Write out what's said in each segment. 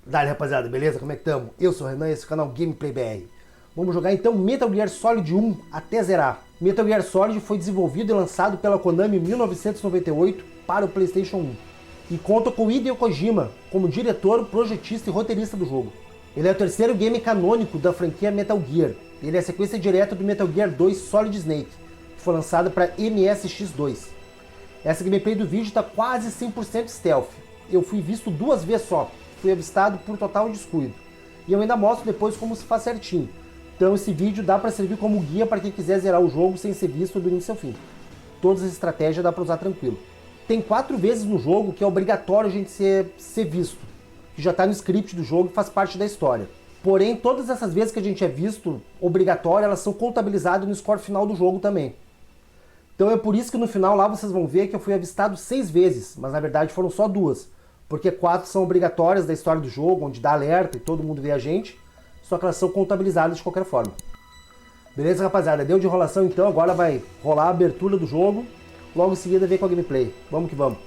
Dale, rapaziada, beleza? Como é que tamo? Eu sou o Renan e esse é o canal Gameplay BR. Vamos jogar então Metal Gear Solid 1 até zerar. Metal Gear Solid foi desenvolvido e lançado pela Konami em 1998 para o PlayStation 1 e conta com Hideo Kojima como diretor, projetista e roteirista do jogo. Ele é o terceiro game canônico da franquia Metal Gear. Ele é a sequência direta do Metal Gear 2 Solid Snake, que foi lançado para MSX2. Essa gameplay do vídeo está quase 100% stealth. Eu fui visto 2 vezes só, fui avistado por total descuido. E eu ainda mostro depois como se faz certinho. Então esse vídeo dá para servir como guia para quem quiser zerar o jogo sem ser visto do início ao fim. Todas as estratégias dá para usar tranquilo. Tem 4 vezes no jogo que é obrigatório a gente ser visto, que já está no script do jogo e faz parte da história. Porém, todas essas vezes que a gente é visto, obrigatório, elas são contabilizadas no score final do jogo também. Então é por isso que no final lá vocês vão ver que eu fui avistado 6 vezes, mas na verdade foram só 2. Porque 4 são obrigatórias da história do jogo, onde dá alerta e todo mundo vê a gente, só que elas são contabilizadas de qualquer forma. Beleza, rapaziada? Deu de enrolação então, agora vai rolar a abertura do jogo, logo em seguida vem com a gameplay. Vamos que vamos.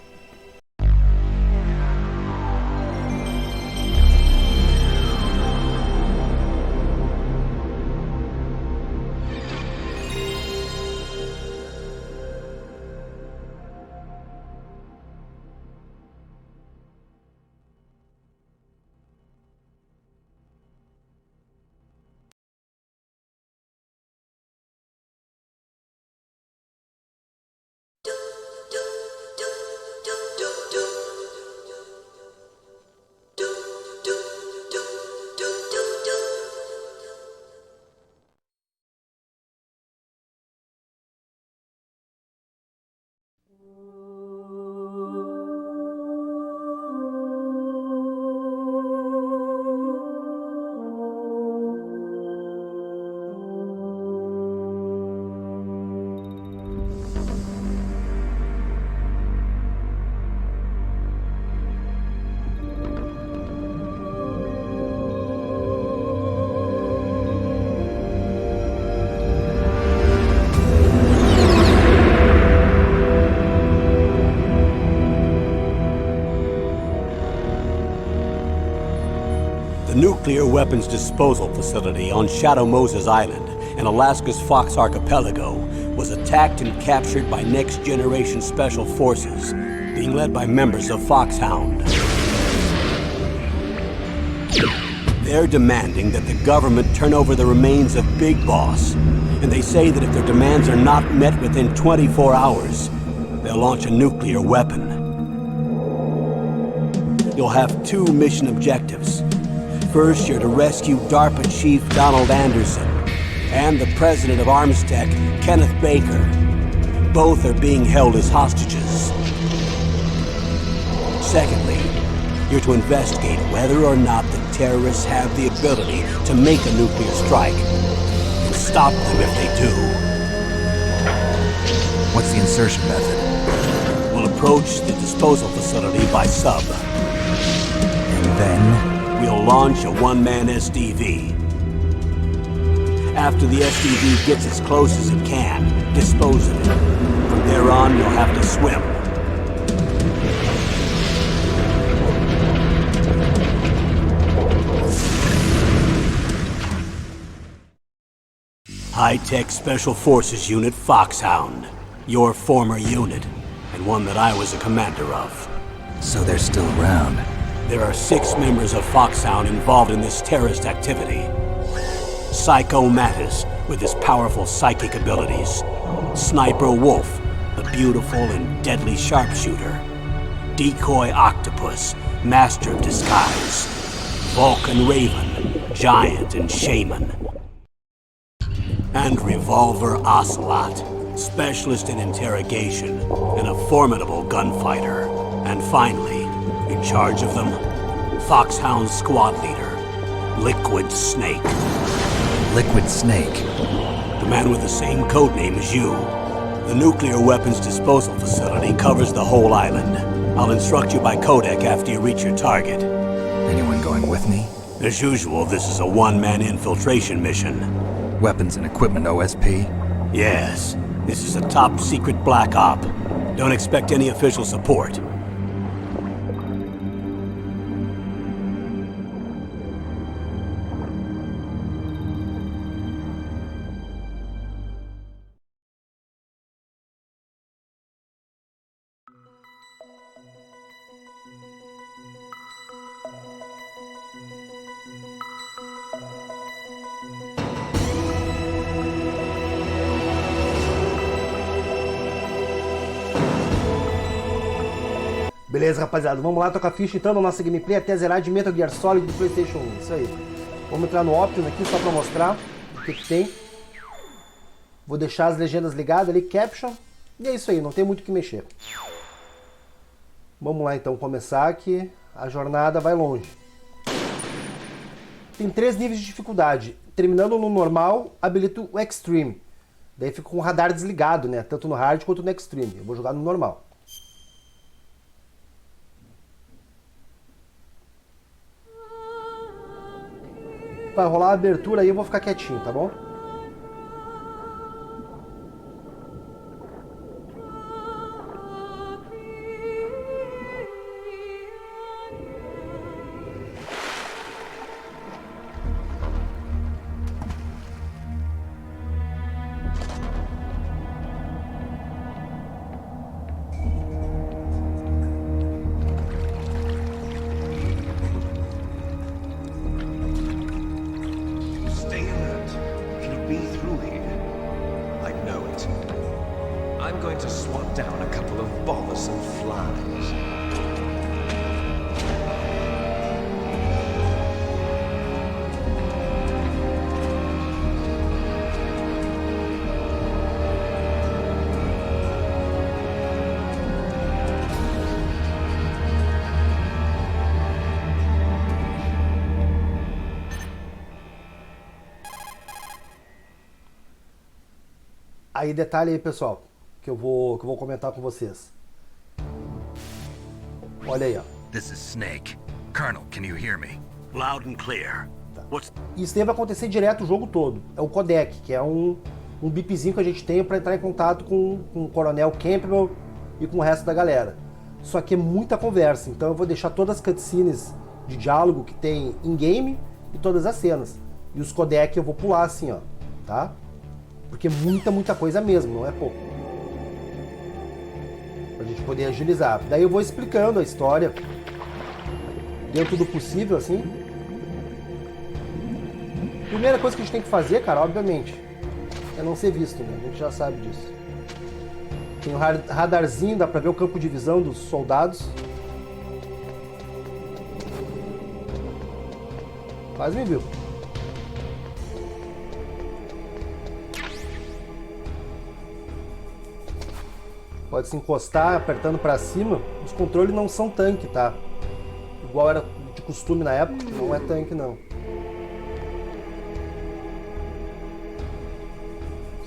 The nuclear weapons disposal facility on Shadow Moses Island in Alaska's Fox Archipelago was attacked and captured by next-generation special forces, being led by members of Foxhound. They're demanding that the government turn over the remains of Big Boss, and they say that if their demands are not met within 24 hours, they'll launch a nuclear weapon. You'll have 2 mission objectives. First, you're to rescue DARPA Chief Donald Anderson and the president of Armstech, Kenneth Baker. Both are being held as hostages. Secondly, you're to investigate whether or not the terrorists have the ability to make a nuclear strike and stop them if they do. What's the insertion method? We'll approach the disposal facility by sub. And then? We'll launch a one-man SDV. After the SDV gets as close as it can, dispose of it. From there on, you'll have to swim. High-Tech Special Forces Unit Foxhound. Your former unit, and one that I was a commander of. So they're still around. There are 6 members of Foxhound involved in this terrorist activity. Psycho Mattis, with his powerful psychic abilities. Sniper Wolf, the beautiful and deadly sharpshooter. Decoy Octopus, master of disguise. Vulcan Raven, giant and shaman. And Revolver Ocelot, specialist in interrogation and a formidable gunfighter. And finally, in charge of them, Foxhound squad leader, Liquid Snake. Liquid Snake? The man with the same codename as you. The nuclear weapons disposal facility covers the whole island. I'll instruct you by codec after you reach your target. Anyone going with me? As usual, this is a one-man infiltration mission. Weapons and equipment OSP? Yes, this is a top-secret black op. Don't expect any official support. Beleza, rapaziada, vamos lá tocar ficha então na nossa gameplay até zerar de Metal Gear Solid do PlayStation 1, isso aí. Vamos entrar no Options aqui só pra mostrar o que tem. Vou deixar as legendas ligadas ali, Caption, e é isso aí, não tem muito o que mexer. Vamos lá então começar que a jornada vai longe. Tem 3 níveis de dificuldade, terminando no normal, habilito o Extreme. Daí fica com o radar desligado, né, tanto no Hard quanto no Extreme, eu vou jogar no normal. Vai rolar a abertura aí, eu vou ficar quietinho, tá bom? I'm going to swat down a couple of bothersome flies. Aí detalhe aí, pessoal, que eu vou comentar com vocês. Olha aí, ó. This is Snake. Colonel, can you hear me? Loud and clear. What's... Isso deve acontecer direto o jogo todo. É o codec, que é um bipzinho que a gente tem para entrar em contato com o Coronel Campbell e com o resto da galera. Só que é muita conversa, então eu vou deixar todas as cutscenes de diálogo que tem in-game e todas as cenas. E os codec eu vou pular assim, ó, tá? Porque é muita coisa mesmo, não é pouco. Pra gente poder agilizar. Daí eu vou explicando a história dentro do possível, assim. Primeira coisa que a gente tem que fazer, cara, obviamente, é não ser visto, né? A gente já sabe disso. Tem o radarzinho, dá pra ver o campo de visão dos soldados. Quase me viu. Pode se encostar apertando pra cima. Os controles não são tanque, tá? Igual era de costume na época, não é tanque não.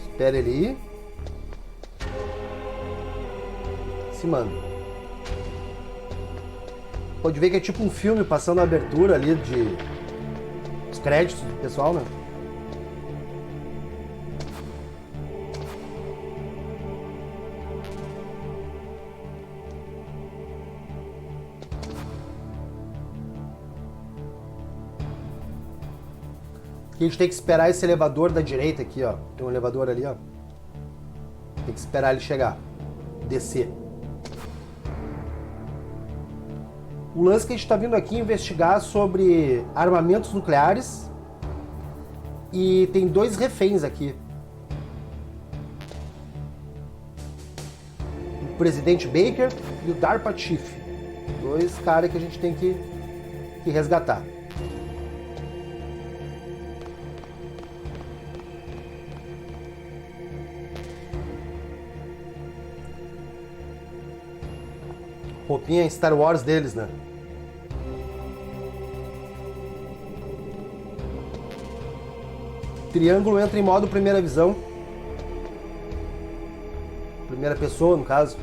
Espera ele ir. Se manda. Pode ver que é tipo um filme passando a abertura ali de... os créditos do pessoal, né? A gente tem que esperar esse elevador da direita aqui, ó. Tem um elevador ali, ó. Tem que esperar ele chegar. Descer. O lance que a gente tá vindo aqui investigar sobre armamentos nucleares. E tem 2 reféns aqui. O presidente Baker e o DARPA Chief. 2 caras que a gente tem que resgatar. Roupinha Star Wars deles, né? Triângulo entra em modo primeira visão. Primeira pessoa, no caso.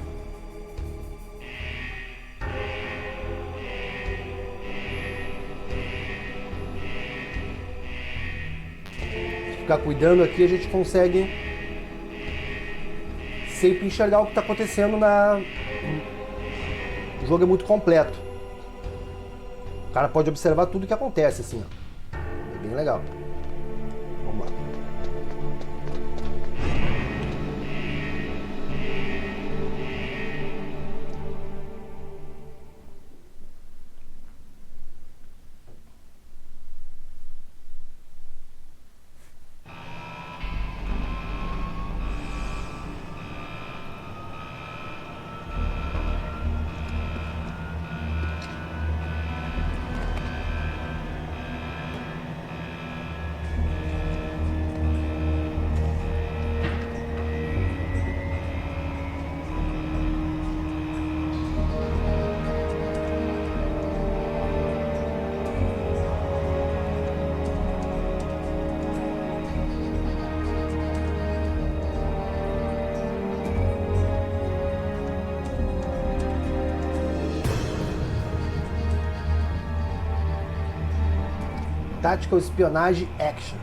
Se ficar cuidando aqui, a gente consegue sempre enxergar o que está acontecendo na... O jogo é muito completo. O cara pode observar tudo que acontece, assim, ó. É bem legal. Vamos lá. Tática, espionagem, action.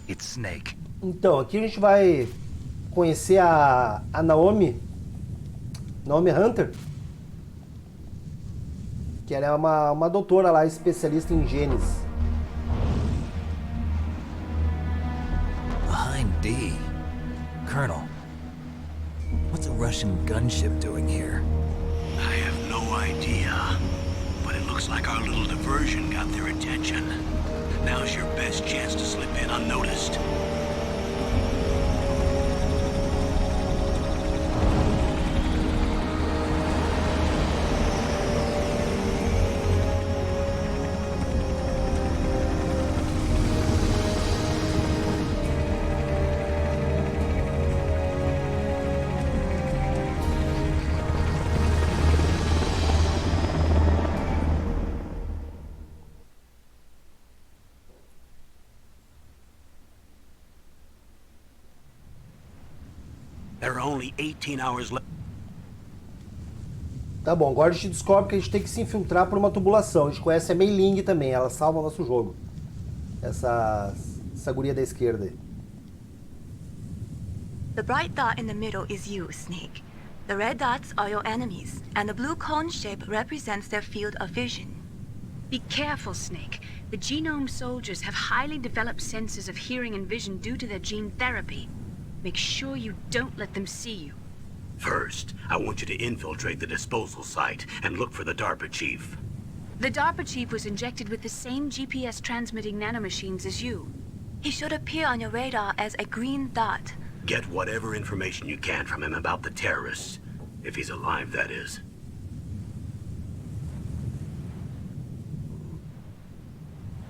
It's Snake. Então, aqui a gente vai conhecer a Naomi Hunter, que ela é uma doutora lá, especialista em genes. Behind D. Colonel, what's a Russian gunship doing here? I have no idea, but it looks like our little diversion got their attention. Now's your best chance to slip in unnoticed. There are only 18 hours left. Tá bom, agora a gente descobre que a gente tem que se infiltrar por uma tubulação. A gente conhece a Mei Ling também, ela salva o nosso jogo. Essa guria da esquerda aí. The bright dot in the middle is you, Snake. The red dots are your enemies, and the blue cone shape represents their field of vision. Be careful, Snake. The genome soldiers have highly developed senses of hearing and vision due to their gene therapy. Make sure you don't let them see you. First, I want you to infiltrate the disposal site and look for the DARPA chief. The DARPA chief was injected with the same GPS transmitting nanomachines as you. He should appear on your radar as a green dot. Get whatever information you can from him about the terrorists. If he's alive, that is.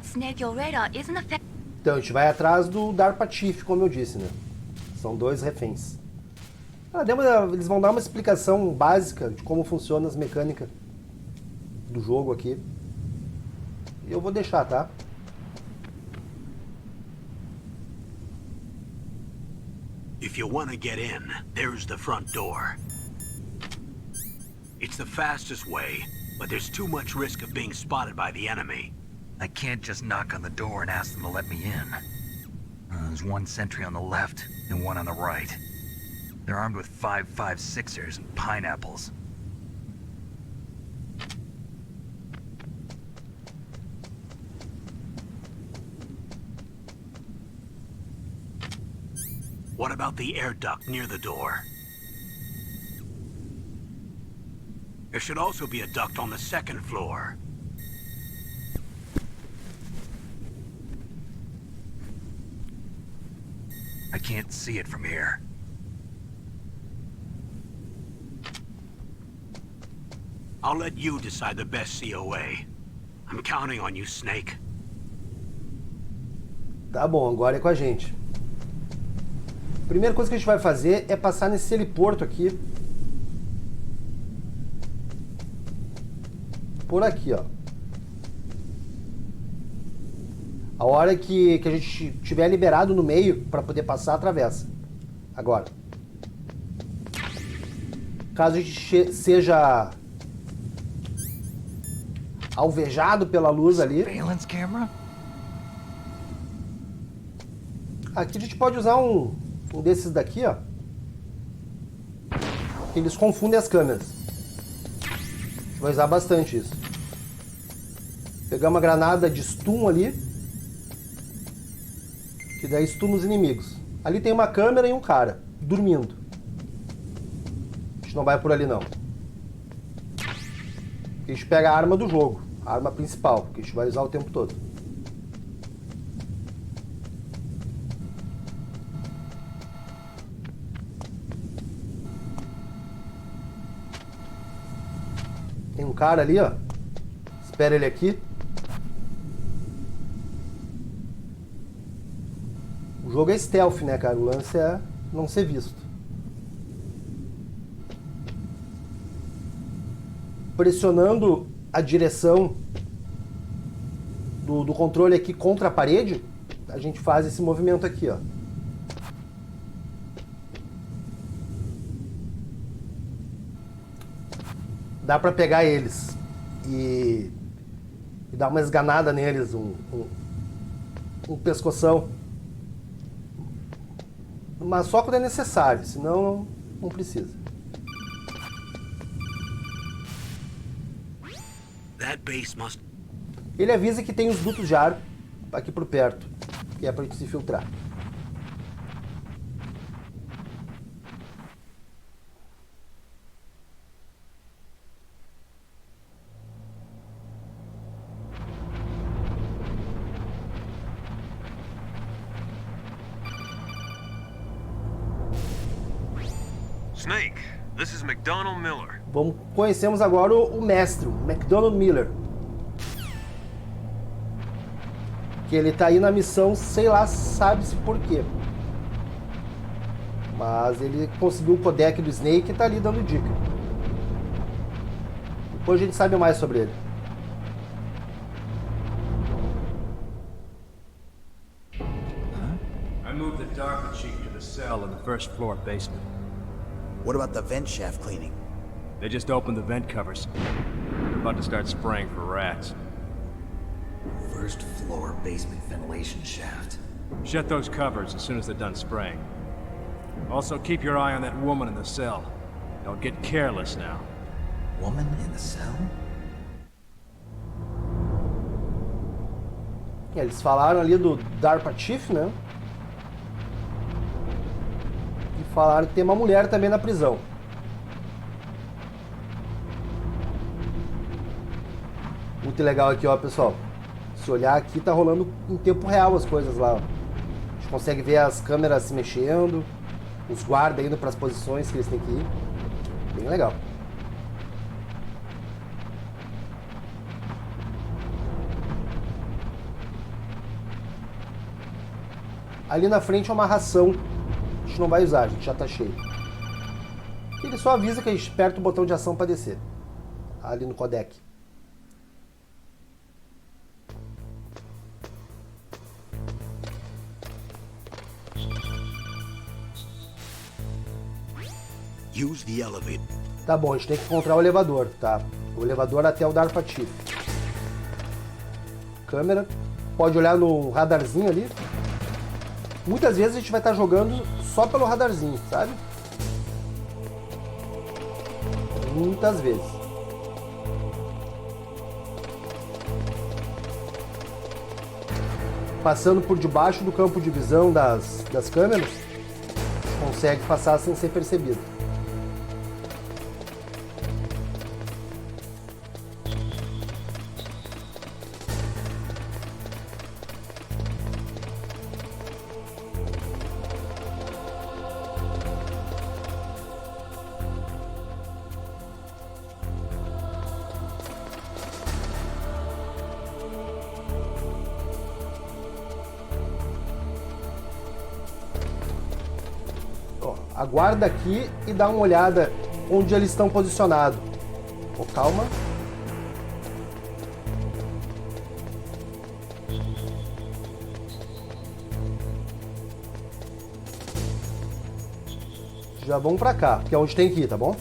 Snake, your radar isn't affected. Então a gente vai atrás do DARPA Chief, como eu disse, né? São dois reféns. Eles vão dar uma explicação básica de como funcionam as mecânicas do jogo aqui. E eu vou deixar, tá? If you want to get in, there's the front door. It's the fastest way, but there's too much risk of being spotted by the enemy. I can't just knock on the door and ask them to let me in. There's one sentry on the left and one on the right. They're armed with 5.56ers and pineapples. What about the air duct near the door? There should also be a duct on the second floor. I can't see it from here. I'll let you decide the best COA. I'm counting on you, Snake. Tá bom, agora é com a gente. Primeira coisa que a gente vai fazer é passar nesse heliporto aqui. Por aqui, ó. A hora que a gente tiver liberado no meio para poder passar, atravessa. Agora. Caso a gente seja alvejado pela luz ali. Surveillance camera? Aqui a gente pode usar um desses daqui, ó. Eles confundem as câmeras. A gente vai usar bastante isso. Pegar uma granada de stun ali. Que daí stun os inimigos. Ali tem uma câmera e um cara dormindo. A gente não vai por ali não. A gente pega a arma do jogo. A arma principal, que a gente vai usar o tempo todo. cara ali, ó. Espera ele aqui. O jogo é stealth, né, cara? O lance é não ser visto. Pressionando a direção do controle aqui contra a parede, a gente faz esse movimento aqui, ó. Dá pra pegar eles e dar uma esganada neles, um pescoção. Mas só quando é necessário, senão não precisa. Ele avisa que tem os dutos de ar aqui por perto, que é pra gente se filtrar. Snake, this is McDonald Miller. Conhecemos agora o mestre, o McDonald Miller. Que ele tá aí na missão, sei lá, sabe-se por quê. Mas ele conseguiu o codec do Snake e tá ali dando dica. Depois a gente sabe mais sobre ele. I moved the DARPA chief to the cell in the first floor basement. What about the vent shaft cleaning? They just opened the vent covers. They're about to start spraying for rats. First floor basement ventilation shaft. Shut those covers as soon as they're done spraying. Also, keep your eye on that woman in the cell. Don't get careless now. Woman in the cell? Eles falaram ali do DARPA Chief, né? E falaram que tem uma mulher também na prisão. Muito legal aqui, ó, pessoal. Se olhar aqui, tá rolando em tempo real as coisas lá. Ó. A gente consegue ver as câmeras se mexendo, os guardas indo para as posições que eles têm que ir. Bem legal. Ali na frente é uma ração. A gente não vai usar, a gente já tá cheio. Ele só avisa que a gente aperta o botão de ação para descer. Ali no codec. Use the elevator. Tá bom, a gente tem que encontrar o elevador, tá? O elevador até o DARPA Chief. Câmera. Pode olhar no radarzinho ali. Muitas vezes a gente vai estar jogando só pelo radarzinho, sabe? Muitas vezes. Passando por debaixo do campo de visão das câmeras, consegue passar sem ser percebido. Aguarda aqui e dá uma olhada onde eles estão posicionados. Oh, calma. Já vamos pra cá, que é onde tem que ir, tá bom?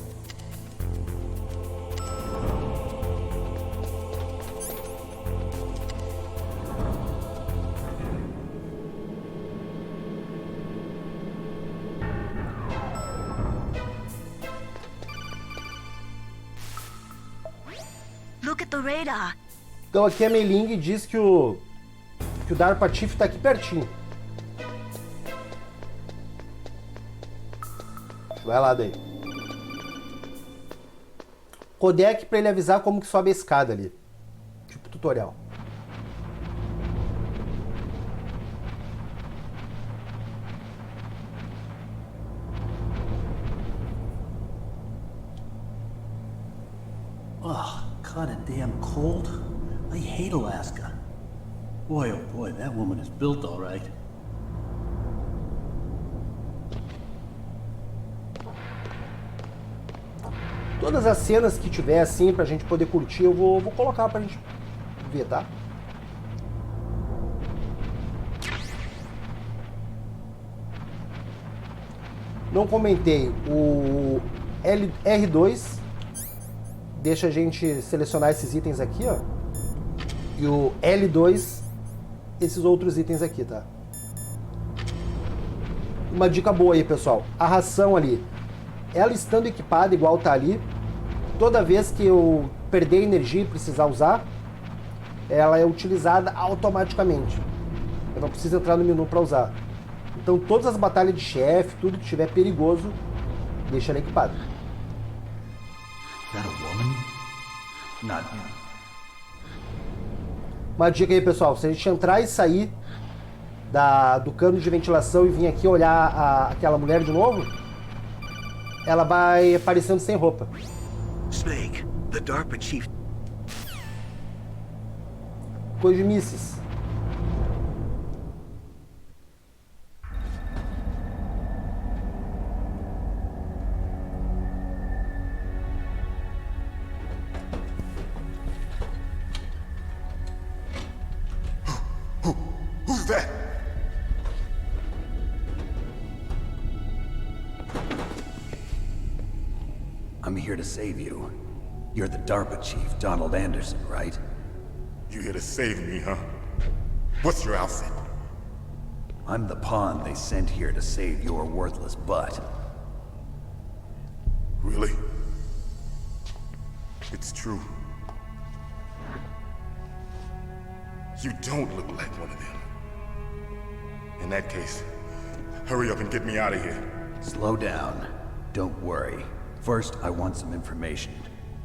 Look at the radar. Então aqui a Mei-Ling diz que o DARPA Chief tá aqui pertinho. Vai lá daí. Codec pra ele avisar como que sobe a escada ali. Tipo tutorial. Oh, caught it damn cold? I hate Alaska. Boy, oh boy, that woman is built all right. Todas as cenas que tiver assim pra gente poder curtir, eu vou colocar pra gente ver, tá? Não comentei, o R2 deixa a gente selecionar esses itens aqui, ó. E o L2, esses outros itens aqui, tá? Uma dica boa aí, pessoal. A ração ali, ela estando equipada igual tá ali, toda vez que eu perder energia e precisar usar, ela é utilizada automaticamente. Eu não preciso entrar no menu para usar. Então todas as batalhas de chefe, tudo que tiver perigoso, deixa ela equipada. Is that a woman? Not me. Uma dica aí, pessoal, se a gente entrar e sair do cano de ventilação e vir aqui olhar aquela mulher de novo, ela vai aparecendo sem roupa. Snake, the DARPA chief. Kojimices. Who's that? I'm here to save you. You're the DARPA chief, Donald Anderson, right? You here to save me, huh? What's your outfit? I'm the pawn they sent here to save your worthless butt. Really? It's true. You don't look like one of them. In that case, hurry up and get me out of here. Slow down. Don't worry. First, I want some information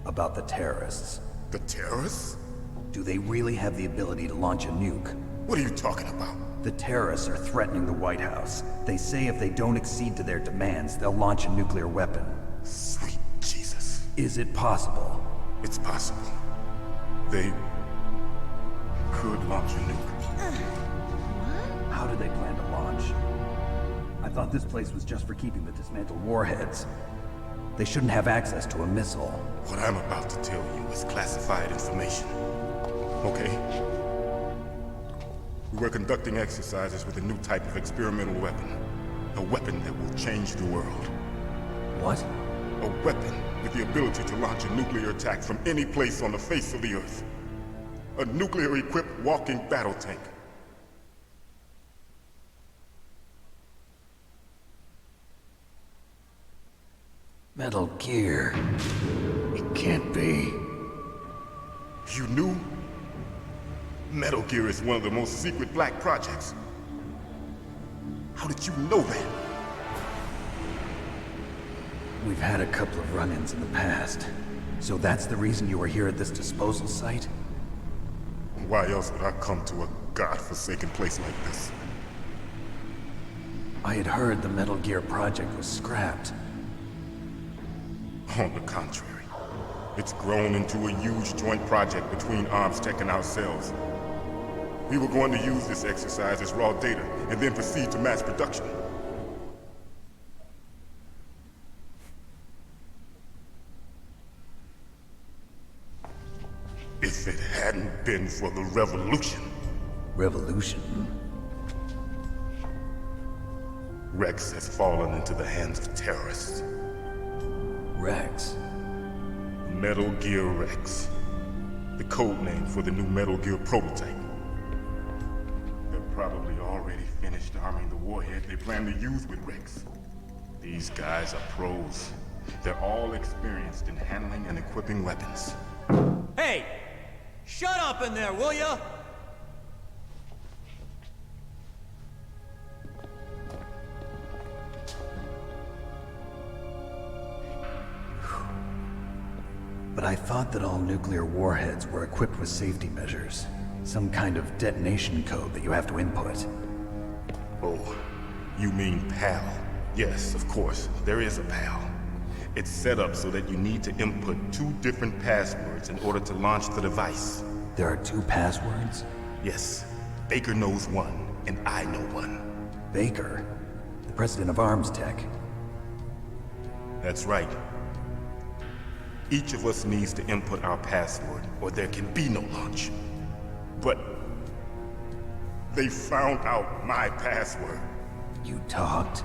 about the terrorists. The terrorists? Do they really have the ability to launch a nuke? What are you talking about? The terrorists are threatening the White House. They say if they don't accede to their demands, they'll launch a nuclear weapon. Sweet Jesus. Is it possible? It's possible. They could launch a nuke. How do they plan to launch? I thought this place was just for keeping the dismantled warheads. They shouldn't have access to a missile. What I'm about to tell you is classified information. Okay? We were conducting exercises with a new type of experimental weapon. A weapon that will change the world. What? A weapon with the ability to launch a nuclear attack from any place on the face of the Earth. A nuclear-equipped walking battle tank. Metal Gear. It can't be. You knew? Metal Gear is one of the most secret black projects. How did you know that? We've had a couple of run-ins in the past. So that's the reason you were here at this disposal site? Why else would I come to a godforsaken place like this? I had heard the Metal Gear project was scrapped. On the contrary, it's grown into a huge joint project between Arms Tech and ourselves. We were going to use this exercise as raw data and then proceed to mass production. If it hadn't been for the revolution. Revolution? Rex has fallen into the hands of terrorists. Rex? Metal Gear Rex. The code name for the new Metal Gear prototype. They're probably already finished arming the warhead they plan to use with Rex. These guys are pros. They're all experienced in handling and equipping weapons. Hey! Shut up in there, will ya? But I thought that all nuclear warheads were equipped with safety measures. Some kind of detonation code that you have to input. Oh, you mean PAL? Yes, of course, there is a PAL. It's set up so that you need to input 2 different passwords in order to launch the device. There are 2 passwords? Yes. Baker knows one, and I know one. Baker? The president of Arms Tech. That's right. Each of us needs to input our password, or there can be no launch. But they found out my password. You talked?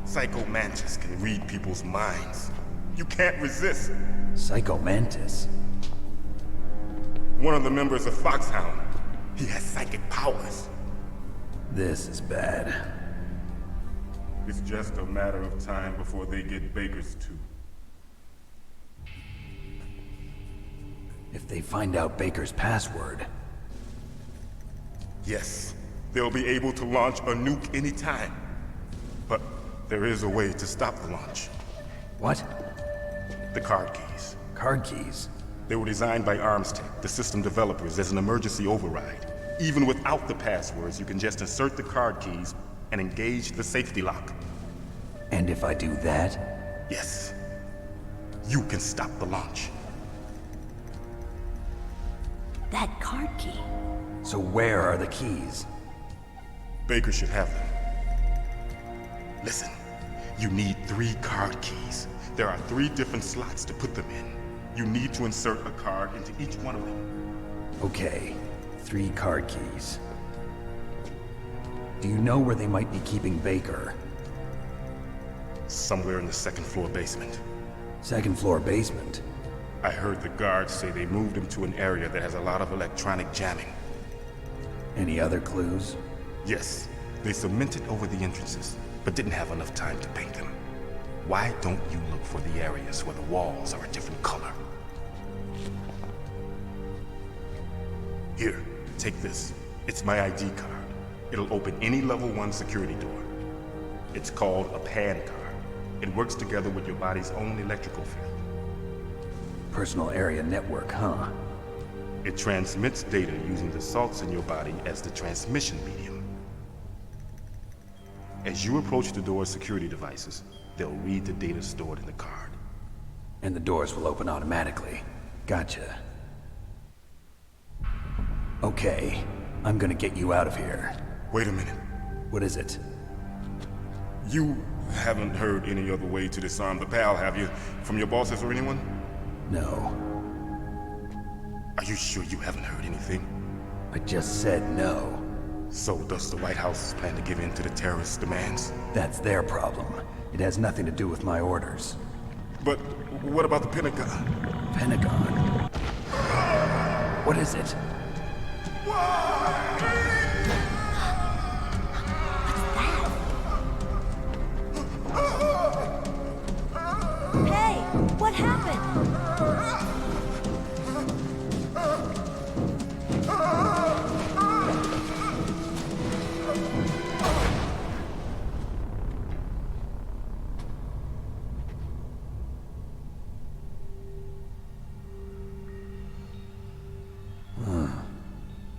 Psycho Mantis can read people's minds. You can't resist. Psycho Mantis? One of the members of Foxhound. He has psychic powers. This is bad. It's just a matter of time before they get Baker's too. If they find out Baker's password... Yes, they'll be able to launch a nuke anytime. But there is a way to stop the launch. What? The card keys. Card keys? They were designed by ArmsTech, the system developers, as an emergency override. Even without the passwords, you can just insert the card keys and engage the safety lock. And if I do that? Yes. You can stop the launch. That card key. So where are the keys? Baker should have them. Listen, you need 3 card keys. There are 3 different slots to put them in. You need to insert a card into each one of them. Okay, 3 card keys. Do you know where they might be keeping Baker? Somewhere in the 2nd floor basement. 2nd floor basement? I heard the guards say they moved him to an area that has a lot of electronic jamming. Any other clues? Yes. They cemented over the entrances, but didn't have enough time to paint them. Why don't you look for the areas where the walls are a different color? Here, take this. It's my ID card. It'll open any level 1 security door. It's called a PAN card. It works together with your body's own electrical field. Personal area network, huh? It transmits data using the salts in your body as the transmission medium. As you approach the door's security devices, they'll read the data stored in the card. And the doors will open automatically. Gotcha. Okay, I'm gonna get you out of here. Wait a minute. What is it? You haven't heard any other way to disarm the PAL, have you? From your bosses or anyone? No. Are you sure you haven't heard anything? I just said no. So does the White House plan to give in to the terrorists' demands? That's their problem. It has nothing to do with my orders. But what about the Pentagon? Pentagon? What is it? Hey, what happened?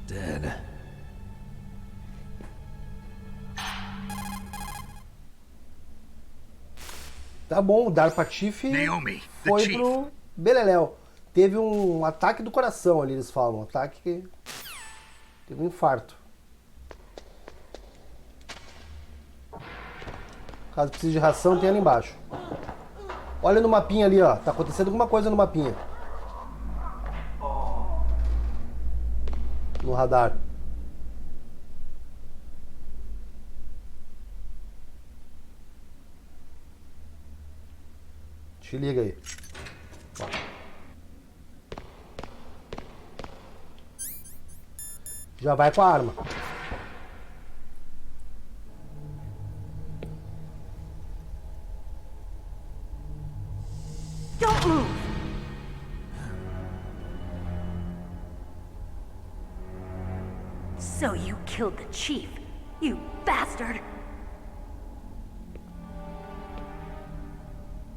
Dead. Tá bom, o Dar Patife Naomi, foi pro Beleléu. Teve um ataque do coração ali, eles falam. Um ataque que... Teve um infarto. Caso precise de ração, tem ali embaixo. Olha no mapinha ali, ó. Tá acontecendo alguma coisa no mapinha. No radar. Te liga aí. Já vai com a arma. Don't move! So you killed the chief, you bastard!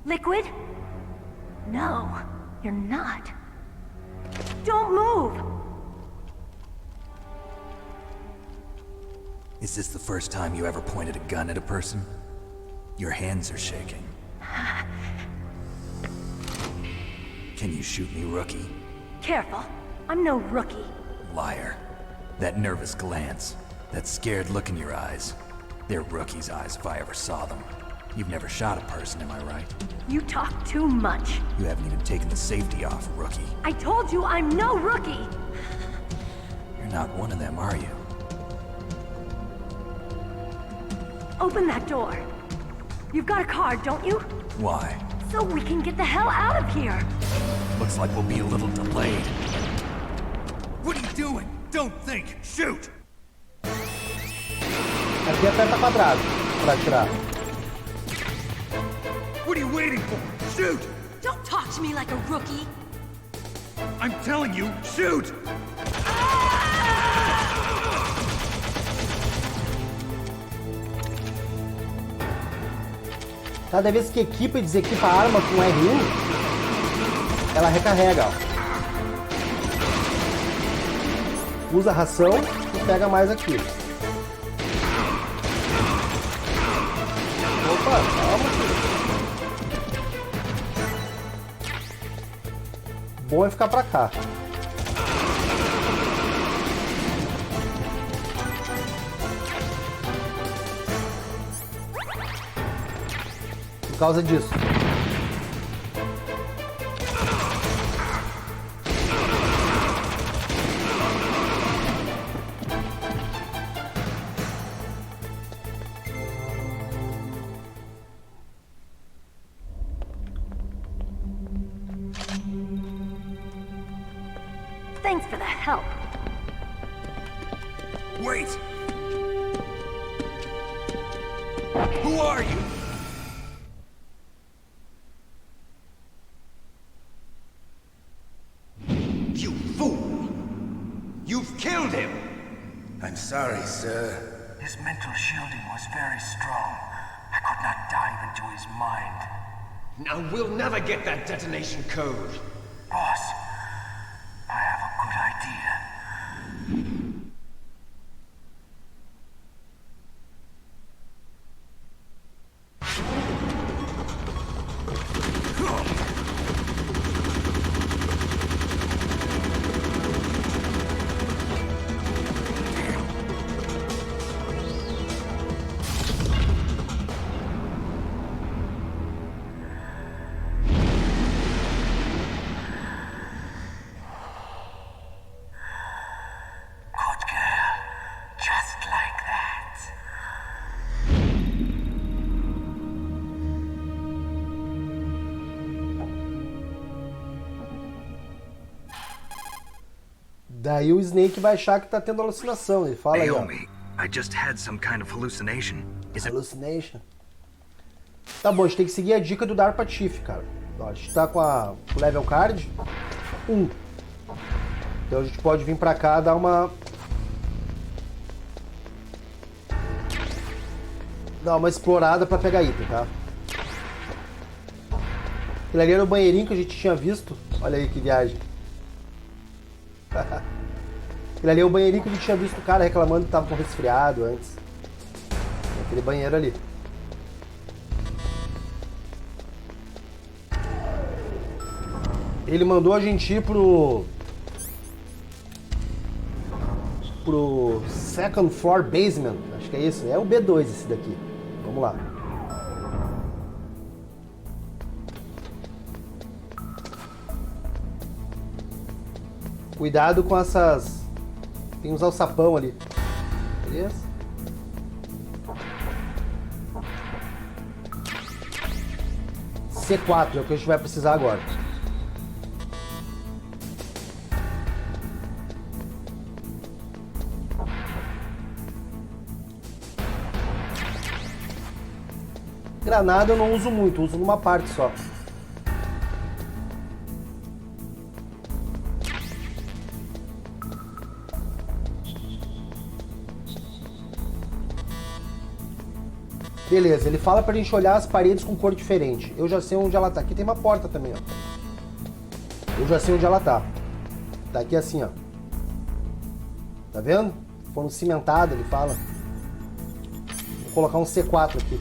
Liquid? No, you're not. Don't move! Is this the first time you ever pointed a gun at a person? Your hands are shaking. Can you shoot me, rookie? Careful. I'm no rookie. Liar. That nervous glance, that scared look in your eyes. They're rookie's eyes if I ever saw them. You've never shot a person, am I right? You talk too much. You haven't even taken the safety off, rookie. I told you I'm no rookie! You're not one of them, are you? Open that door. You've got a card, don't you? Why? So we can get the hell out of here! Looks like we'll be a little delayed. What are you doing? Don't think! Shoot! Aqui aperta quadrado pra atirar. What are you waiting for? Shoot! Don't talk to me like a rookie! I'm telling you, shoot! Cada vez que equipa e desequipa a arma com R1, ela recarrega, ó. Usa a ração e pega mais aqui. Opa, calma aqui. Bom é ficar pra cá. Por causa disso. Thanks for the help. Wait! Who are you? You fool! You've killed him! I'm sorry, sir. His mental shielding was very strong. I could not dive into his mind. Now we'll never get that detonation code. Boss, I have a good idea. Daí o Snake vai achar que tá tendo alucinação. Ele fala aí, ó. Naomi, I just had some kind of hallucination. Is it... Hallucination. Tá bom, a gente tem que seguir a dica do Darpa Chief, cara. Ó, a gente tá com o level card 1. Então a gente pode vir pra cá dar uma explorada pra pegar item, tá? Aquele ali era o banheirinho que a gente tinha visto. Olha aí que viagem. Aquele ali é o banheirinho que a gente tinha visto o cara reclamando que tava com resfriado antes. Aquele banheiro ali. Ele mandou a gente ir pro second floor basement. Acho que é isso. É o B2 esse daqui. Vamos lá. Cuidado com essas... Tem uns alçapão ali. Beleza? C4 é o que a gente vai precisar agora. Granada eu não uso muito, uso numa parte só. Beleza, ele fala pra gente olhar as paredes com cor diferente. Eu já sei onde ela tá. Aqui tem uma porta também, ó. Eu já sei onde ela tá. Tá aqui assim, ó. Tá vendo? Foram cimentadas, ele fala. Vou colocar um C4 aqui.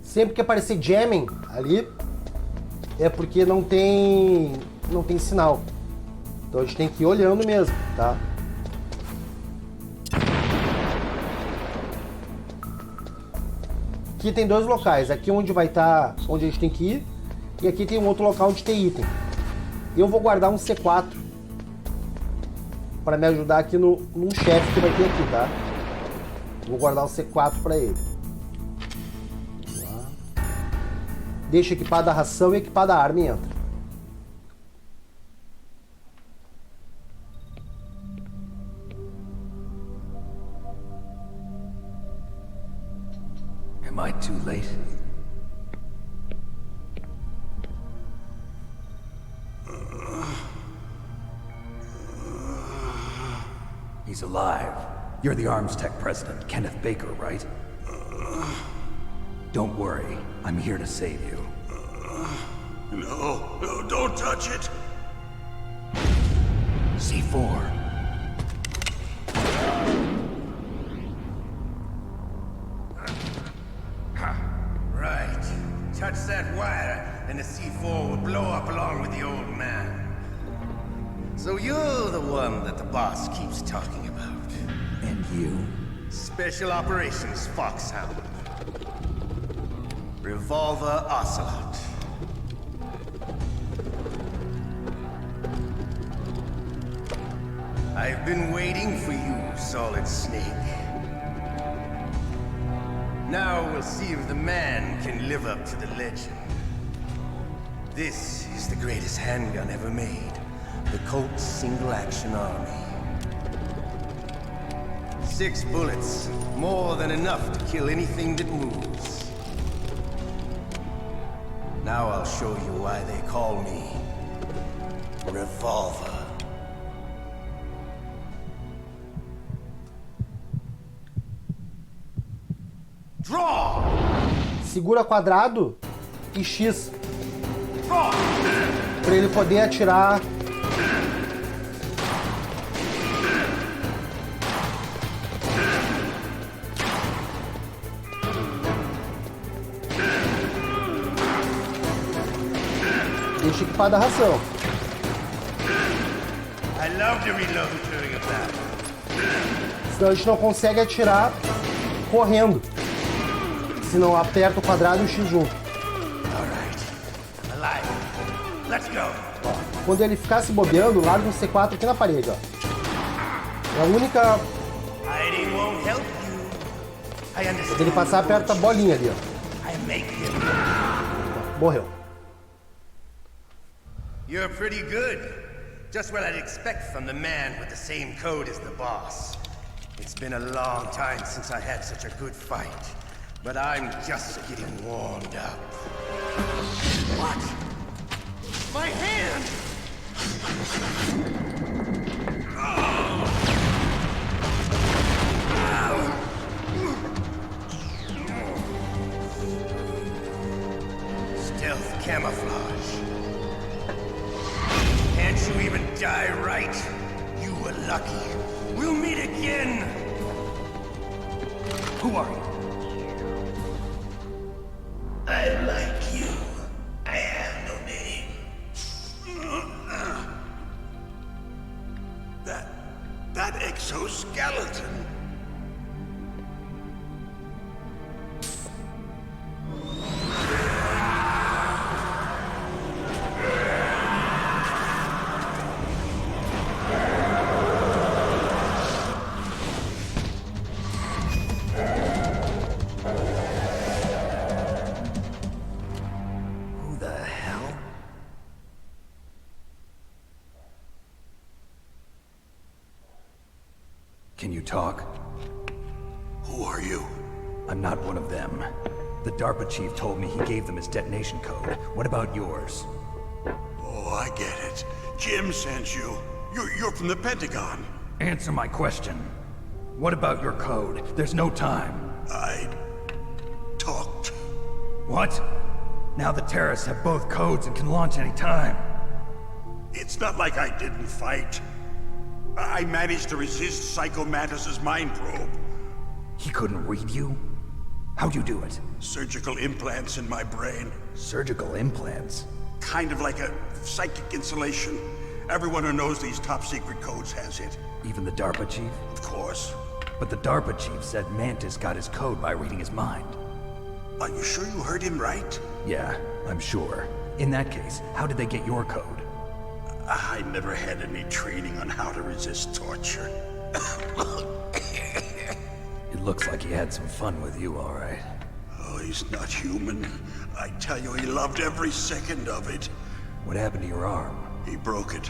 Sempre que aparecer jamming ali, é porque não tem sinal. Então a gente tem que ir olhando mesmo, tá? Aqui tem dois locais, aqui onde vai estar, onde a gente tem que ir, e aqui tem um outro local onde tem item. Eu vou guardar um C4 para me ajudar aqui num chefe que vai ter aqui, tá? Vou guardar o C4 para ele. Deixa equipada a ração e equipada a arma e entra. Am I too late? He's alive. You're the Arms Tech president, Kenneth Baker, right? Don't worry. I'm here to save you. No, don't touch it. C4. Right. Touch that wire, and the C4 will blow up along with the old man. So you're the one that the boss keeps talking about. And you? Special Operations Foxhound. Revolver Ocelot. I've been waiting for you, Solid Snake. Now we'll see if the man can live up to the legend. This is the greatest handgun ever made. The Colt Single Action Army. 6 bullets, more than enough to kill anything that moves. Now I'll show you why they call me Revolver. Draw! Segura quadrado e X. Draw! Pra ele poder atirar. Deixa equipada a ração. I love to reload during a battle. Senão a gente não consegue atirar correndo. Se não aperta o quadrado e o X junto. Quando ele ficar se bobeando, larga um C4 aqui na parede, ó. É a única... Quando ele passar, aperta a bolinha ali, ó. Morreu. You're pretty good. Just what I'd expect from the man with the same code as the boss. It's been a long time since I had such a good fight. But I'm just getting warmed up. What? My hand! Stealth camouflage. Can't you even die right? You were lucky. We'll meet again! Who are you? I like you. I have no name. That exoskeleton. Can you talk? Who are you? I'm not one of them. The DARPA chief told me he gave them his detonation code. What about yours? Oh, I get it. Jim sent you. You're from the Pentagon. Answer my question. What about your code? There's no time. I talked. What? Now the terrorists have both codes and can launch any time. It's not like I didn't fight. I managed to resist Psycho Mantis's mind probe. He couldn't read you? How'd you do it? Surgical implants in my brain. Surgical implants? Kind of like a psychic insulation. Everyone who knows these top secret codes has it. Even the DARPA chief? Of course. But the DARPA chief said Mantis got his code by reading his mind. Are you sure you heard him right? Yeah, I'm sure. In that case, how did they get your code? I never had any training on how to resist torture. It looks like he had some fun with you, all right. Oh, he's not human. I tell you, he loved every second of it. What happened to your arm? He broke it.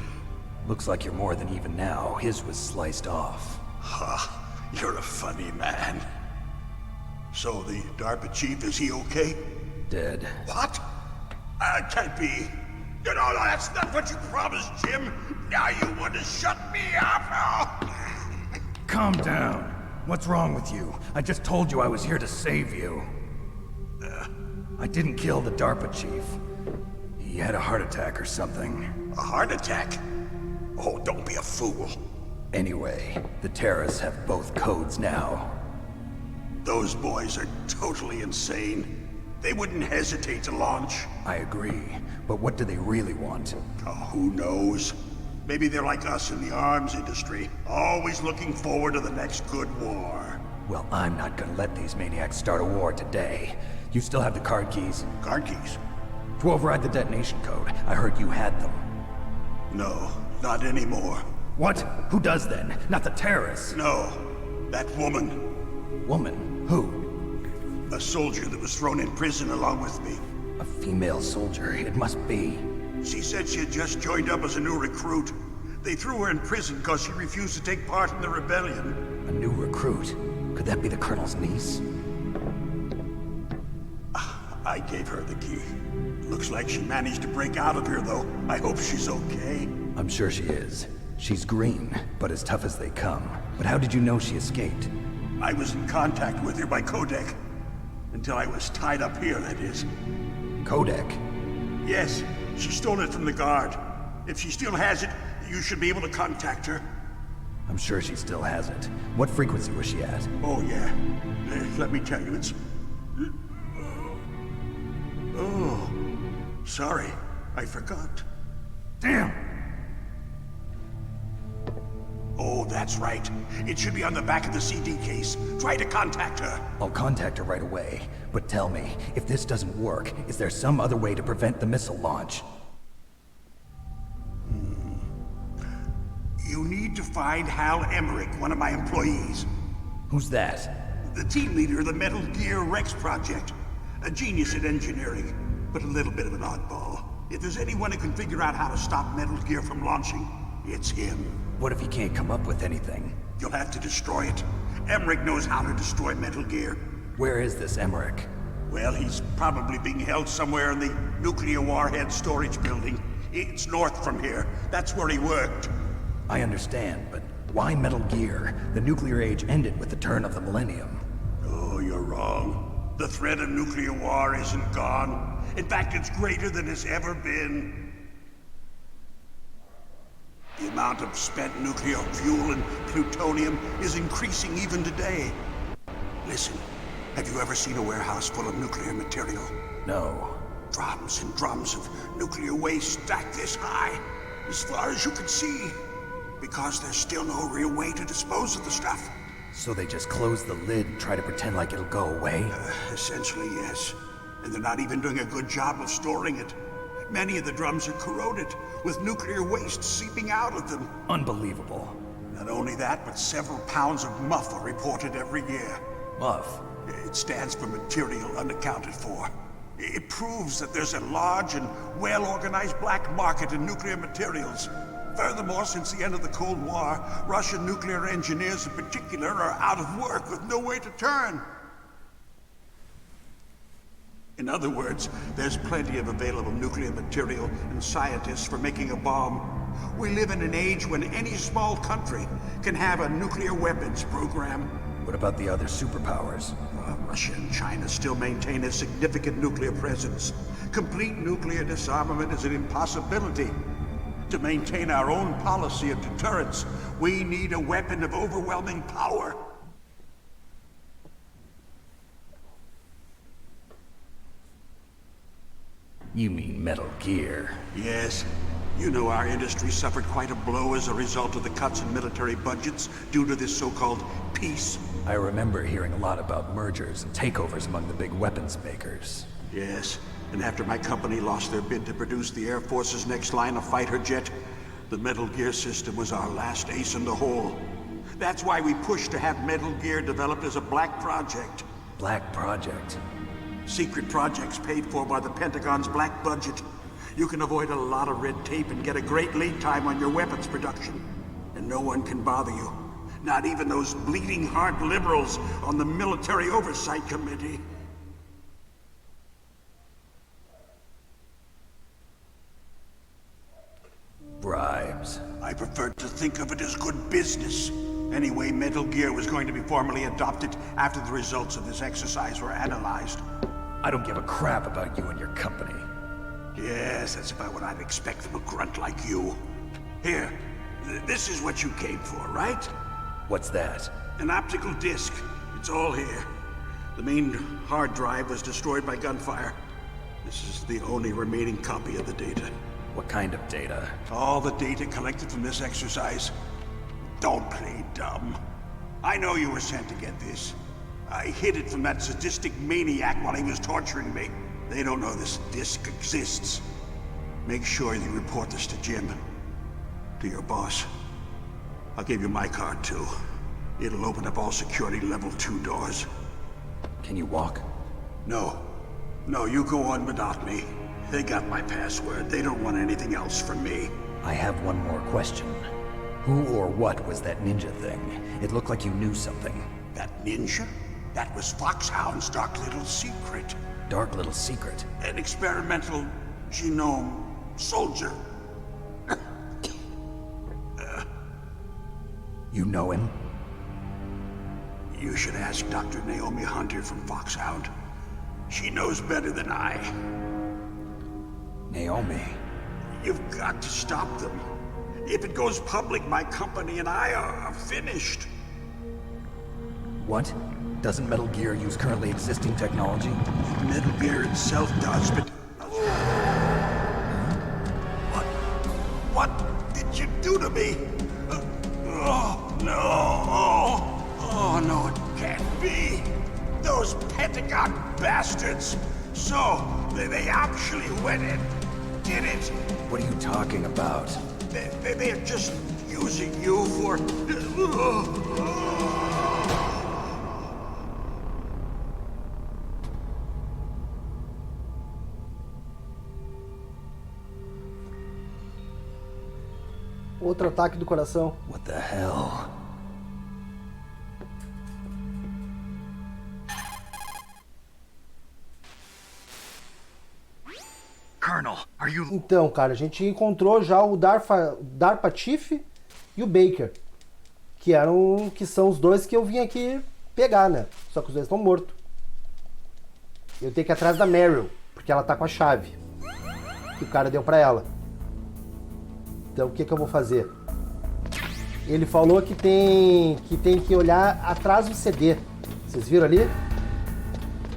Looks like you're more than even now. His was sliced off. Ha, you're a funny man. So the DARPA chief, is he okay? Dead. What? Can't be. You know, that's not what you promised, Jim. Now you want to shut me up? Calm down. What's wrong with you? I just told you I was here to save you. I didn't kill the DARPA chief. He had a heart attack or something. A heart attack? Oh, don't be a fool. Anyway, the terrorists have both codes now. Those boys are totally insane. They wouldn't hesitate to launch. I agree, but what do they really want? Oh, who knows? Maybe they're like us in the arms industry, always looking forward to the next good war. Well, I'm not gonna let these maniacs start a war today. You still have the card keys? Card keys? To override the detonation code. I heard you had them. No, not anymore. What? Who does then? Not the terrorists? No, that woman. Woman? Who? A soldier that was thrown in prison along with me. A female soldier, it must be. She said she had just joined up as a new recruit. They threw her in prison because she refused to take part in the rebellion. A new recruit? Could that be the Colonel's niece? I gave her the key. Looks like she managed to break out of here, though. I hope she's okay. I'm sure she is. She's green, but as tough as they come. But how did you know she escaped? I was in contact with her by codec. Until I was tied up here, that is. Codec? Yes, she stole it from the guard. If she still has it, you should be able to contact her. I'm sure she still has it. What frequency was she at? Oh, yeah. Let me tell you, it's... Oh, sorry. I forgot. Damn! Oh, that's right. It should be on the back of the CD case. Try to contact her. I'll contact her right away. But tell me, if this doesn't work, is there some other way to prevent the missile launch? You need to find Hal Emmerich, one of my employees. Who's that? The team leader of the Metal Gear Rex project. A genius at engineering, but a little bit of an oddball. If there's anyone who can figure out how to stop Metal Gear from launching, it's him. What if he can't come up with anything? You'll have to destroy it. Emmerich knows how to destroy Metal Gear. Where is this Emmerich? Well, he's probably being held somewhere in the nuclear warhead storage building. It's north from here. That's where he worked. I understand, but why Metal Gear? The nuclear age ended with the turn of the millennium. Oh, you're wrong. The threat of nuclear war isn't gone. In fact, it's greater than it's ever been. The amount of spent nuclear fuel and plutonium is increasing even today. Listen, have you ever seen a warehouse full of nuclear material? No. Drums and drums of nuclear waste stacked this high, as far as you can see, because there's still no real way to dispose of the stuff. So they just close the lid and try to pretend like it'll go away? Essentially, yes. And they're not even doing a good job of storing it. Many of the drums are corroded, with nuclear waste seeping out of them. Unbelievable. Not only that, but several pounds of MUF are reported every year. MUF? It stands for material unaccounted for. It proves that there's a large and well-organized black market in nuclear materials. Furthermore, since the end of the Cold War, Russian nuclear engineers in particular are out of work with no way to turn. In other words, there's plenty of available nuclear material and scientists for making a bomb. We live in an age when any small country can have a nuclear weapons program. What about the other superpowers? Russia and China still maintain a significant nuclear presence. Complete nuclear disarmament is an impossibility. To maintain our own policy of deterrence, we need a weapon of overwhelming power. You mean Metal Gear. Yes. You know our industry suffered quite a blow as a result of the cuts in military budgets due to this so-called peace. I remember hearing a lot about mergers and takeovers among the big weapons makers. Yes, and after my company lost their bid to produce the Air Force's next line of fighter jet, the Metal Gear system was our last ace in the hole. That's why we pushed to have Metal Gear developed as a black project. Black project? Secret projects paid for by the Pentagon's black budget. You can avoid a lot of red tape and get a great lead time on your weapons production. And no one can bother you. Not even those bleeding heart liberals on the Military Oversight Committee. Bribes. I prefer to think of it as good business. Anyway, Metal Gear was going to be formally adopted after the results of this exercise were analyzed. I don't give a crap about you and your company. Yes, that's about what I'd expect from a grunt like you. Here, this is what you came for, right? What's that? An optical disc. It's all here. The main hard drive was destroyed by gunfire. This is the only remaining copy of the data. What kind of data? All the data collected from this exercise. Don't play dumb. I know you were sent to get this. I hid it from that sadistic maniac while he was torturing me. They don't know this disc exists. Make sure you report this to Jim. To your boss. I'll give you my card too. It'll open up all security level 2 doors. Can you walk? No. No, you go on without me. They got my password. They don't want anything else from me. I have one more question. Who or what was that ninja thing? It looked like you knew something. That ninja? That was Foxhound's dark little secret. Dark little secret? An experimental genome soldier. You know him? You should ask Dr. Naomi Hunter from Foxhound. She knows better than I. Naomi? You've got to stop them. If it goes public, my company and I are finished. What? Doesn't Metal Gear use currently existing technology? Metal Gear itself does, but... What did you do to me? Oh, no. Oh, no, it can't be. Those Pentagon bastards. So, they actually went and did it. What are you talking about? They're just using you for... Outro ataque do coração. What the hell? Colonel, are you... Então, cara, a gente encontrou já o DARPA Chief e o Baker, que são os dois que eu vim aqui pegar, né? Só que os dois estão mortos. Eu tenho que ir atrás da Meryl, porque ela tá com a chave que o cara deu pra ela. Então, o que eu vou fazer? Ele falou que tem que olhar atrás do CD. Vocês viram ali?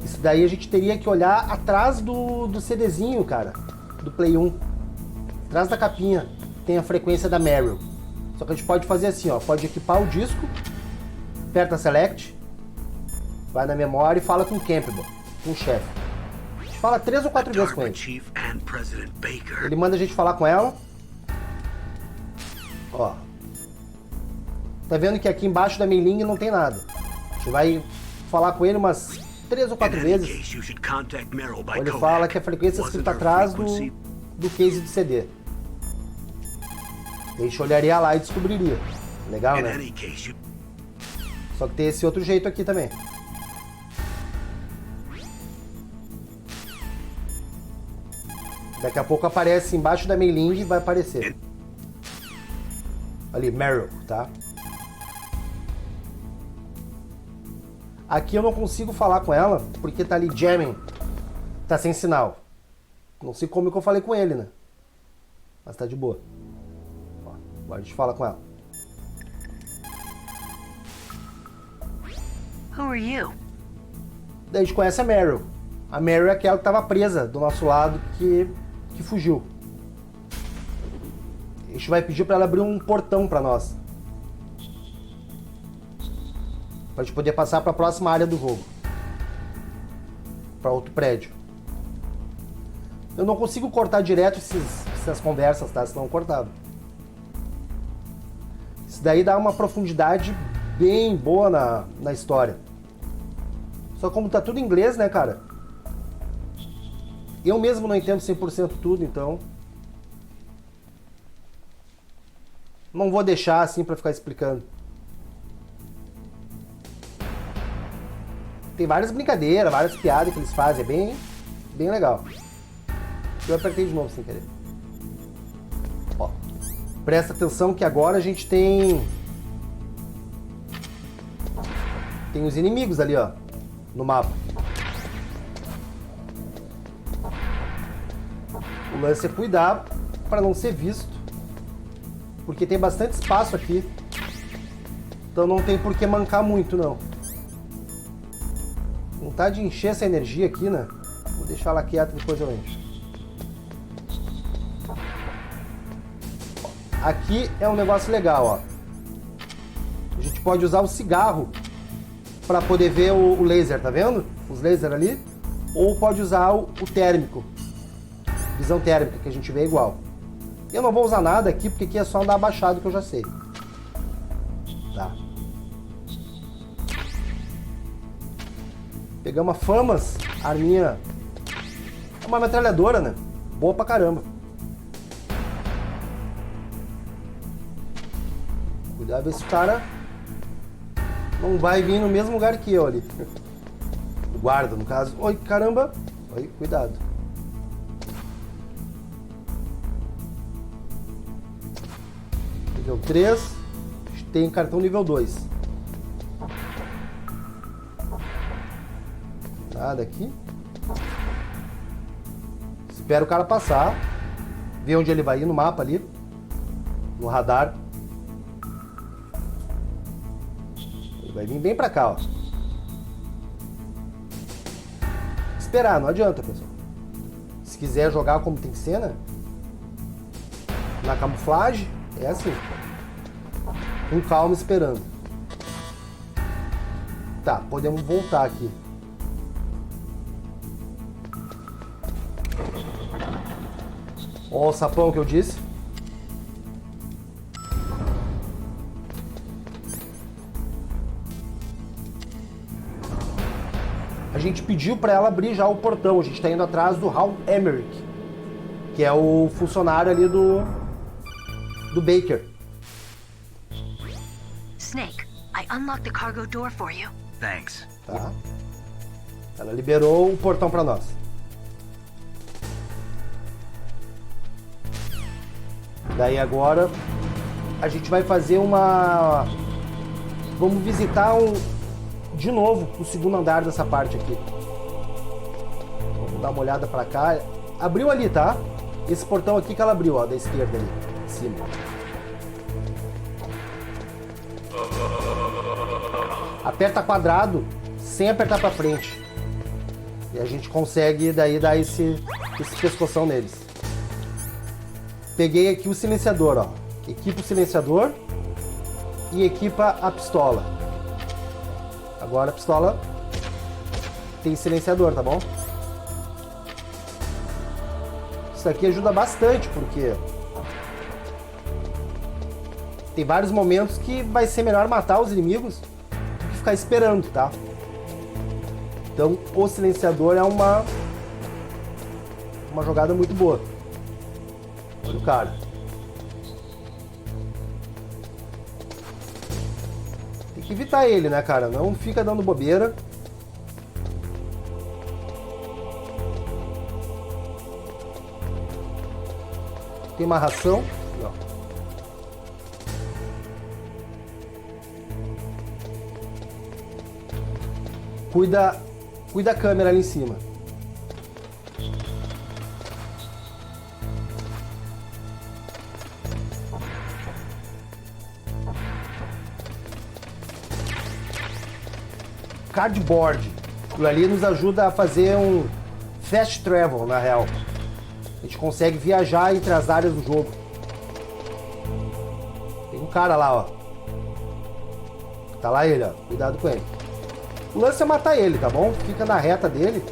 Isso daí a gente teria que olhar atrás do CDzinho, cara. Do Play 1. Atrás da capinha tem a frequência da Meryl. Só que a gente pode fazer assim, ó. Pode equipar o disco, aperta Select, vai na memória e fala com o Campbell, com o chefe. A gente fala 3 ou 4 vezes com ele. Ele manda a gente falar com ela. Ó. Tá vendo que aqui embaixo da mailing não tem nada. A gente vai falar com ele umas 3 ou 4 vezes. Ele fala que a frequência escrita atrás do case de CD. A gente olharia lá e descobriria. Legal, né? Só que tem esse outro jeito aqui também. Daqui a pouco aparece embaixo da mailing e vai aparecer. Ali, Meryl, tá? Aqui eu não consigo falar com ela, porque tá ali jamming. Tá sem sinal. Não sei como que eu falei com ele, né? Mas tá de boa. Ó, agora a gente fala com ela. Who are you? Daí a gente conhece a Meryl. A Mary é aquela que estava presa do nosso lado, que fugiu. A gente vai pedir para ela abrir um portão para nós. Pra gente poder passar para a próxima área do jogo. Para outro prédio. Eu não consigo cortar direto essas conversas, tá? Senão eu cortava. Isso daí dá uma profundidade bem boa na história. Só como tá tudo em inglês, né, cara? Eu mesmo não entendo 100% tudo, então... não vou deixar assim pra ficar explicando. Tem várias brincadeiras, várias piadas que eles fazem, é bem legal. Eu apertei de novo sem querer. Ó, presta atenção que agora a gente tem os inimigos ali, ó, no mapa. O lance é cuidar para não ser visto, porque tem bastante espaço aqui. Então não tem por que mancar muito, não. Vontade de encher essa energia aqui, né? Vou deixar ela quieta, depois eu encho. Aqui é um negócio legal, ó. A gente pode usar o cigarro para poder ver o laser, tá vendo? Os lasers ali. Ou pode usar o térmico. Visão térmica, que a gente vê igual. Eu não vou usar nada aqui, porque aqui é só andar abaixado, que eu já sei. Tá. Pegamos a Famas, arminha. Uma metralhadora, né? Boa pra caramba. Cuidado, ver se o cara não vai vir no mesmo lugar que eu ali. O guarda, no caso. Oi, caramba. Oi, cuidado. Nível 3. Tem cartão nível 2. Nada aqui. Espera o cara passar. Ver onde ele vai ir no mapa ali. No radar. Ele vai vir bem pra cá, ó. Esperar, não adianta, pessoal. Se quiser jogar como tem que ser, né? Na camuflagem, é assim. Com calma, esperando. Tá, podemos voltar aqui. Ó o sapão que eu disse. A gente pediu para ela abrir já o portão. A gente está indo atrás do Hal Emmerich, que é o funcionário ali do Baker. Snake, I unlocked the cargo door for you. Thanks. Tá. Ela liberou o portão para nós. Daí agora a gente vai fazer uma... Vamos visitar de novo o segundo andar dessa parte aqui. Vamos dar uma olhada pra cá. Abriu ali, tá? Esse portão aqui que ela abriu, ó, da esquerda ali, em cima. Aperta quadrado sem apertar pra frente. E a gente consegue daí dar esse pescoção neles. Peguei aqui o silenciador, ó. Equipa o silenciador e equipa a pistola. Agora a pistola tem silenciador, tá bom? Isso aqui ajuda bastante, porque tem vários momentos que vai ser melhor matar os inimigos do que ficar esperando, tá? Então o silenciador é uma jogada muito boa. Olha o cara. Tem que evitar ele, né, cara? Não fica dando bobeira. Tem uma ração. Não. Cuida a câmera ali em cima. Cardboard. E ali nos ajuda a fazer fast travel, na real. A gente consegue viajar entre as áreas do jogo. Tem um cara lá, ó. Tá lá ele, ó. Cuidado com ele. O lance é matar ele, tá bom? Fica na reta dele.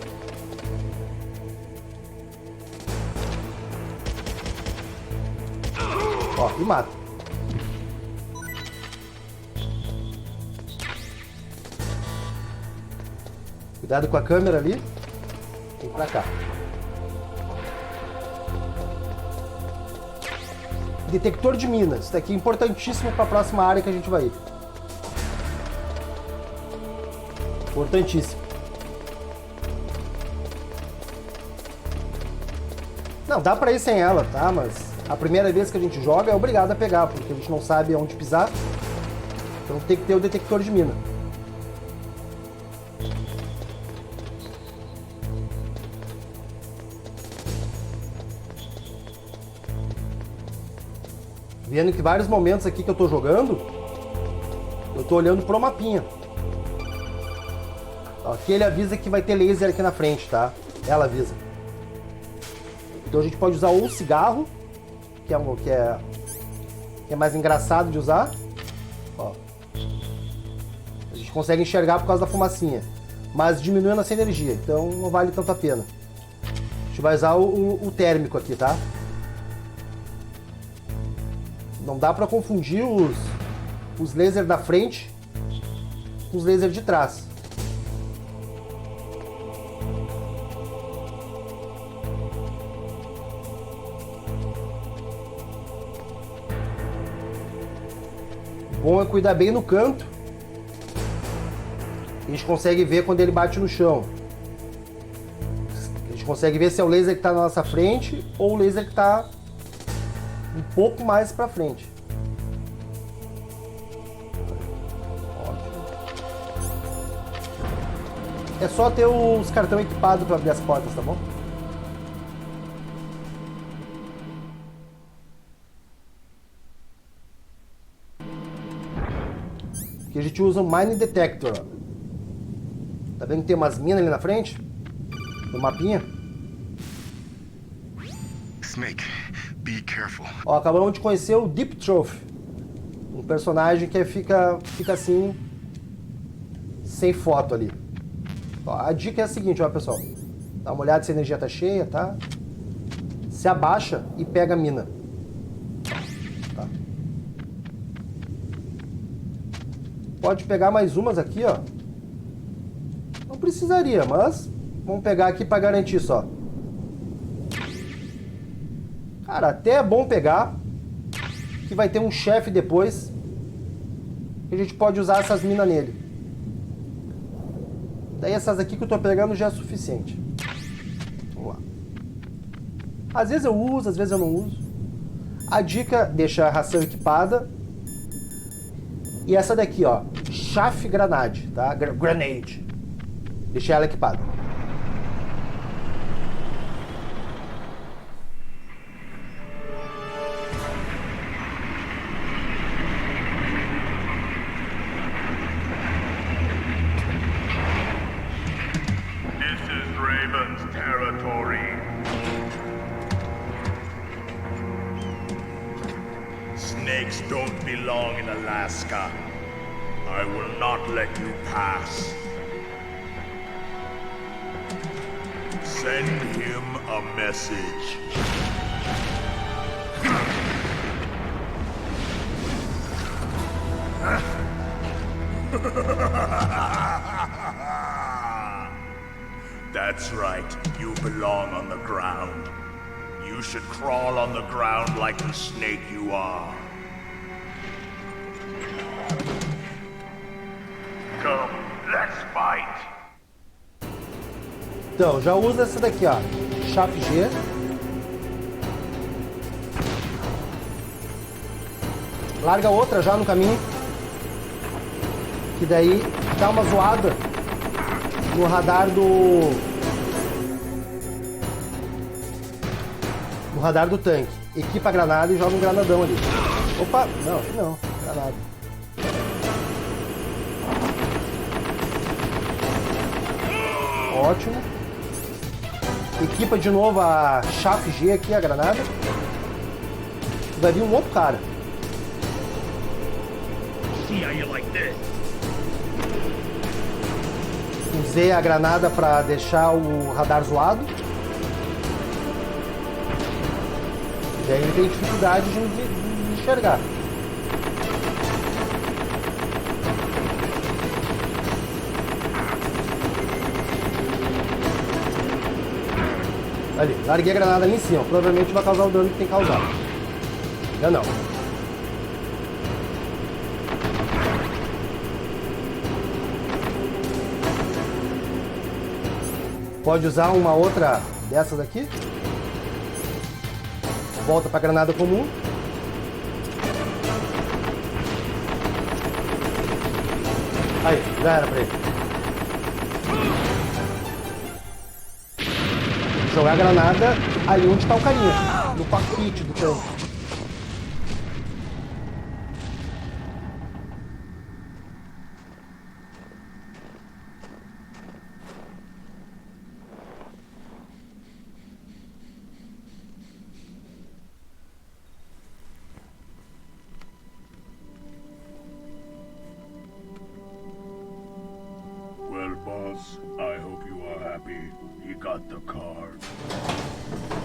Ó, e mata. Cuidado com a câmera ali. Vem pra cá. Detector de minas. Isso daqui é importantíssimo para a próxima área que a gente vai ir. Importantíssimo. Não, dá pra ir sem ela, tá? Mas a primeira vez que a gente joga é obrigado a pegar, porque a gente não sabe aonde pisar. Então tem que ter o detector de mina. Vendo que vários momentos aqui que eu tô jogando, eu tô olhando pro mapinha. Aqui ele avisa que vai ter laser aqui na frente, tá? Ela avisa. Então a gente pode usar ou o cigarro, que é mais engraçado de usar. Ó. A gente consegue enxergar por causa da fumacinha, mas diminui a nossa energia, então não vale tanto a pena. A gente vai usar o térmico aqui, tá? Não dá pra confundir os lasers da frente com os lasers de trás. Bom é cuidar bem no canto. A gente consegue ver quando ele bate no chão. A gente consegue ver se é o laser que está na nossa frente ou o laser que está um pouco mais para frente. Ótimo. É só ter os cartões equipados para abrir as portas, tá bom? Aqui a gente usa o Mine Detector. Ó. Tá vendo que tem umas minas ali na frente? No mapinha? Snake, be careful. Ó, acabamos de conhecer o Deep Trophy. Um personagem que fica assim, sem foto ali. Ó, a dica é a seguinte, ó, pessoal. Dá uma olhada se a energia tá cheia, tá? Se abaixa e pega a mina. Tá. Pode pegar mais umas aqui, ó. Não precisaria, mas vamos pegar aqui para garantir só. Cara, até é bom pegar, que vai ter um chefe depois, que a gente pode usar essas minas nele. Daí essas aqui que eu tô pegando já é suficiente. Vamos lá. Às vezes eu uso, às vezes eu não uso. A dica, deixa a ração equipada. E essa daqui, ó, chaff granade, tá? Grenade. Deixa ela equipada. This is Raven's territory. Snakes don't belong in Alaska. I will not let you pass. Send him a message. That's right, you belong on the ground. You should crawl on the ground like the snake you are. Come, let's fight. Então, já usa essa daqui, ó. Chaff G. Larga outra já no caminho. Que daí dá uma zoada no radar do... No radar do tanque. Equipa a granada e joga um granadão ali. Opa! Não, aqui não. Granada. Ótimo. Equipa de novo a chave G aqui, a granada. E vai vir um outro cara. Usei a granada para deixar o radar zoado. E daí ele tem dificuldade de enxergar. Ali, larguei a granada ali em cima. Provavelmente vai causar o dano que tem que causar. Já não. Pode usar uma outra dessas aqui. Volta para a granada comum. Aí, já era pra ele. Jogar a granada ali onde está o carinha, no cockpit do tanque. Well, boss, I hope you are happy. You got the card.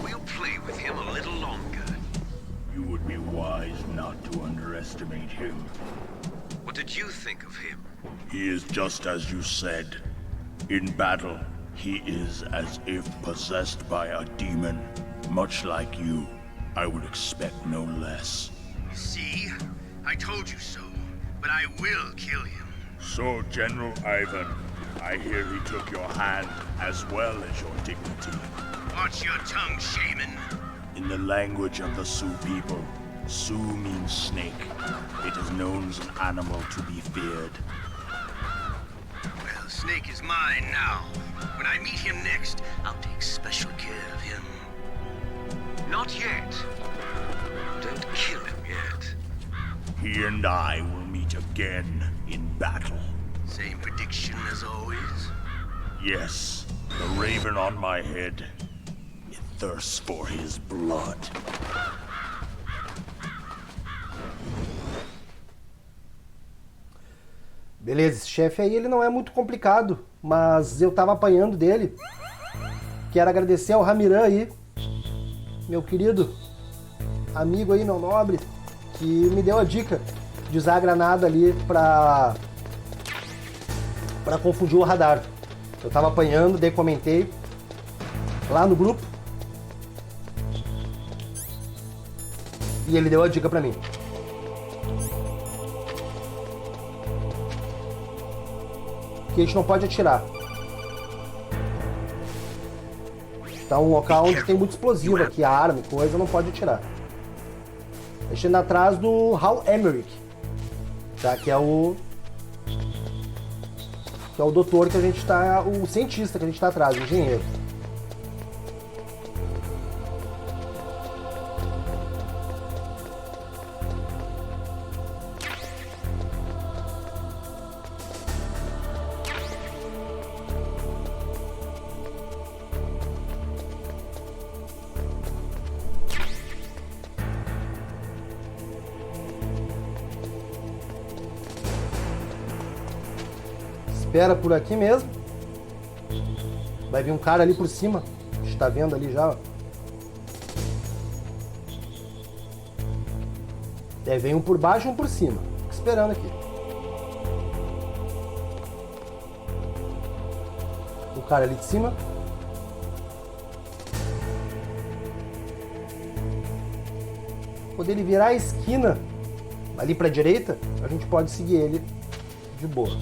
We'll play with him a little longer. You would be wise not to underestimate him. What did you think of him? He is just as you said. In battle, he is as if possessed by a demon. Much like you, I would expect no less. See? I told you so. But I will kill him. So, General Ivan, I hear he took your hand as well as your dignity. Watch your tongue, shaman. In the language of the Sioux people, Sioux means snake. It is known as an animal to be feared. Well, Snake is mine now. When I meet him next, I'll take special care of him. Not yet. Don't kill him yet. He and I will meet again in battle. Same prediction as always? Yes, the raven on my head. It thirsts for his blood. Beleza, esse chefe aí ele não é muito complicado, mas eu tava apanhando dele. Quero agradecer ao Ramiran aí, meu querido amigo aí, meu nobre, que me deu a dica de usar a granada ali pra confundir o radar. Eu tava apanhando, daí comentei lá no grupo e ele deu a dica pra mim. Que a gente não pode atirar. Tá um local onde tem muito explosivo aqui, arma e coisa, não pode atirar. A gente anda atrás do Hal Emmerich, tá? Que é o doutor que a gente tá, o cientista que a gente tá atrás, o engenheiro. Espera por aqui mesmo. Vai vir um cara ali por cima. A gente tá vendo ali já. Vem um por baixo e um por cima. Fica esperando aqui. O cara ali de cima. Quando ele virar a esquina ali pra direita, a gente pode seguir ele de boa.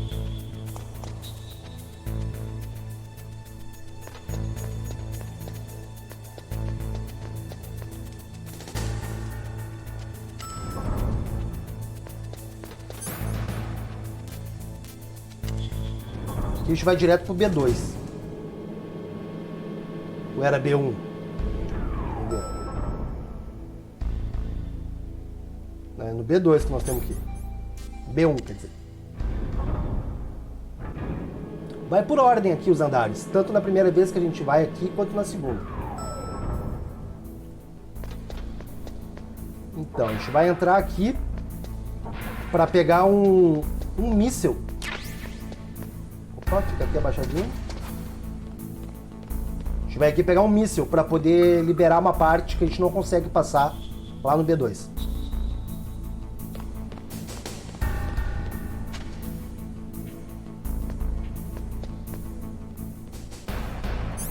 Aqui a gente vai direto pro B2. Ou era B1? É no B2 que nós temos aqui. B1, quer dizer. Vai por ordem aqui os andares, tanto na primeira vez que a gente vai aqui, quanto na segunda. Então, a gente vai entrar aqui para pegar um míssil. Opa, fica aqui abaixadinho. A gente vai aqui pegar um míssil para poder liberar uma parte que a gente não consegue passar lá no B2.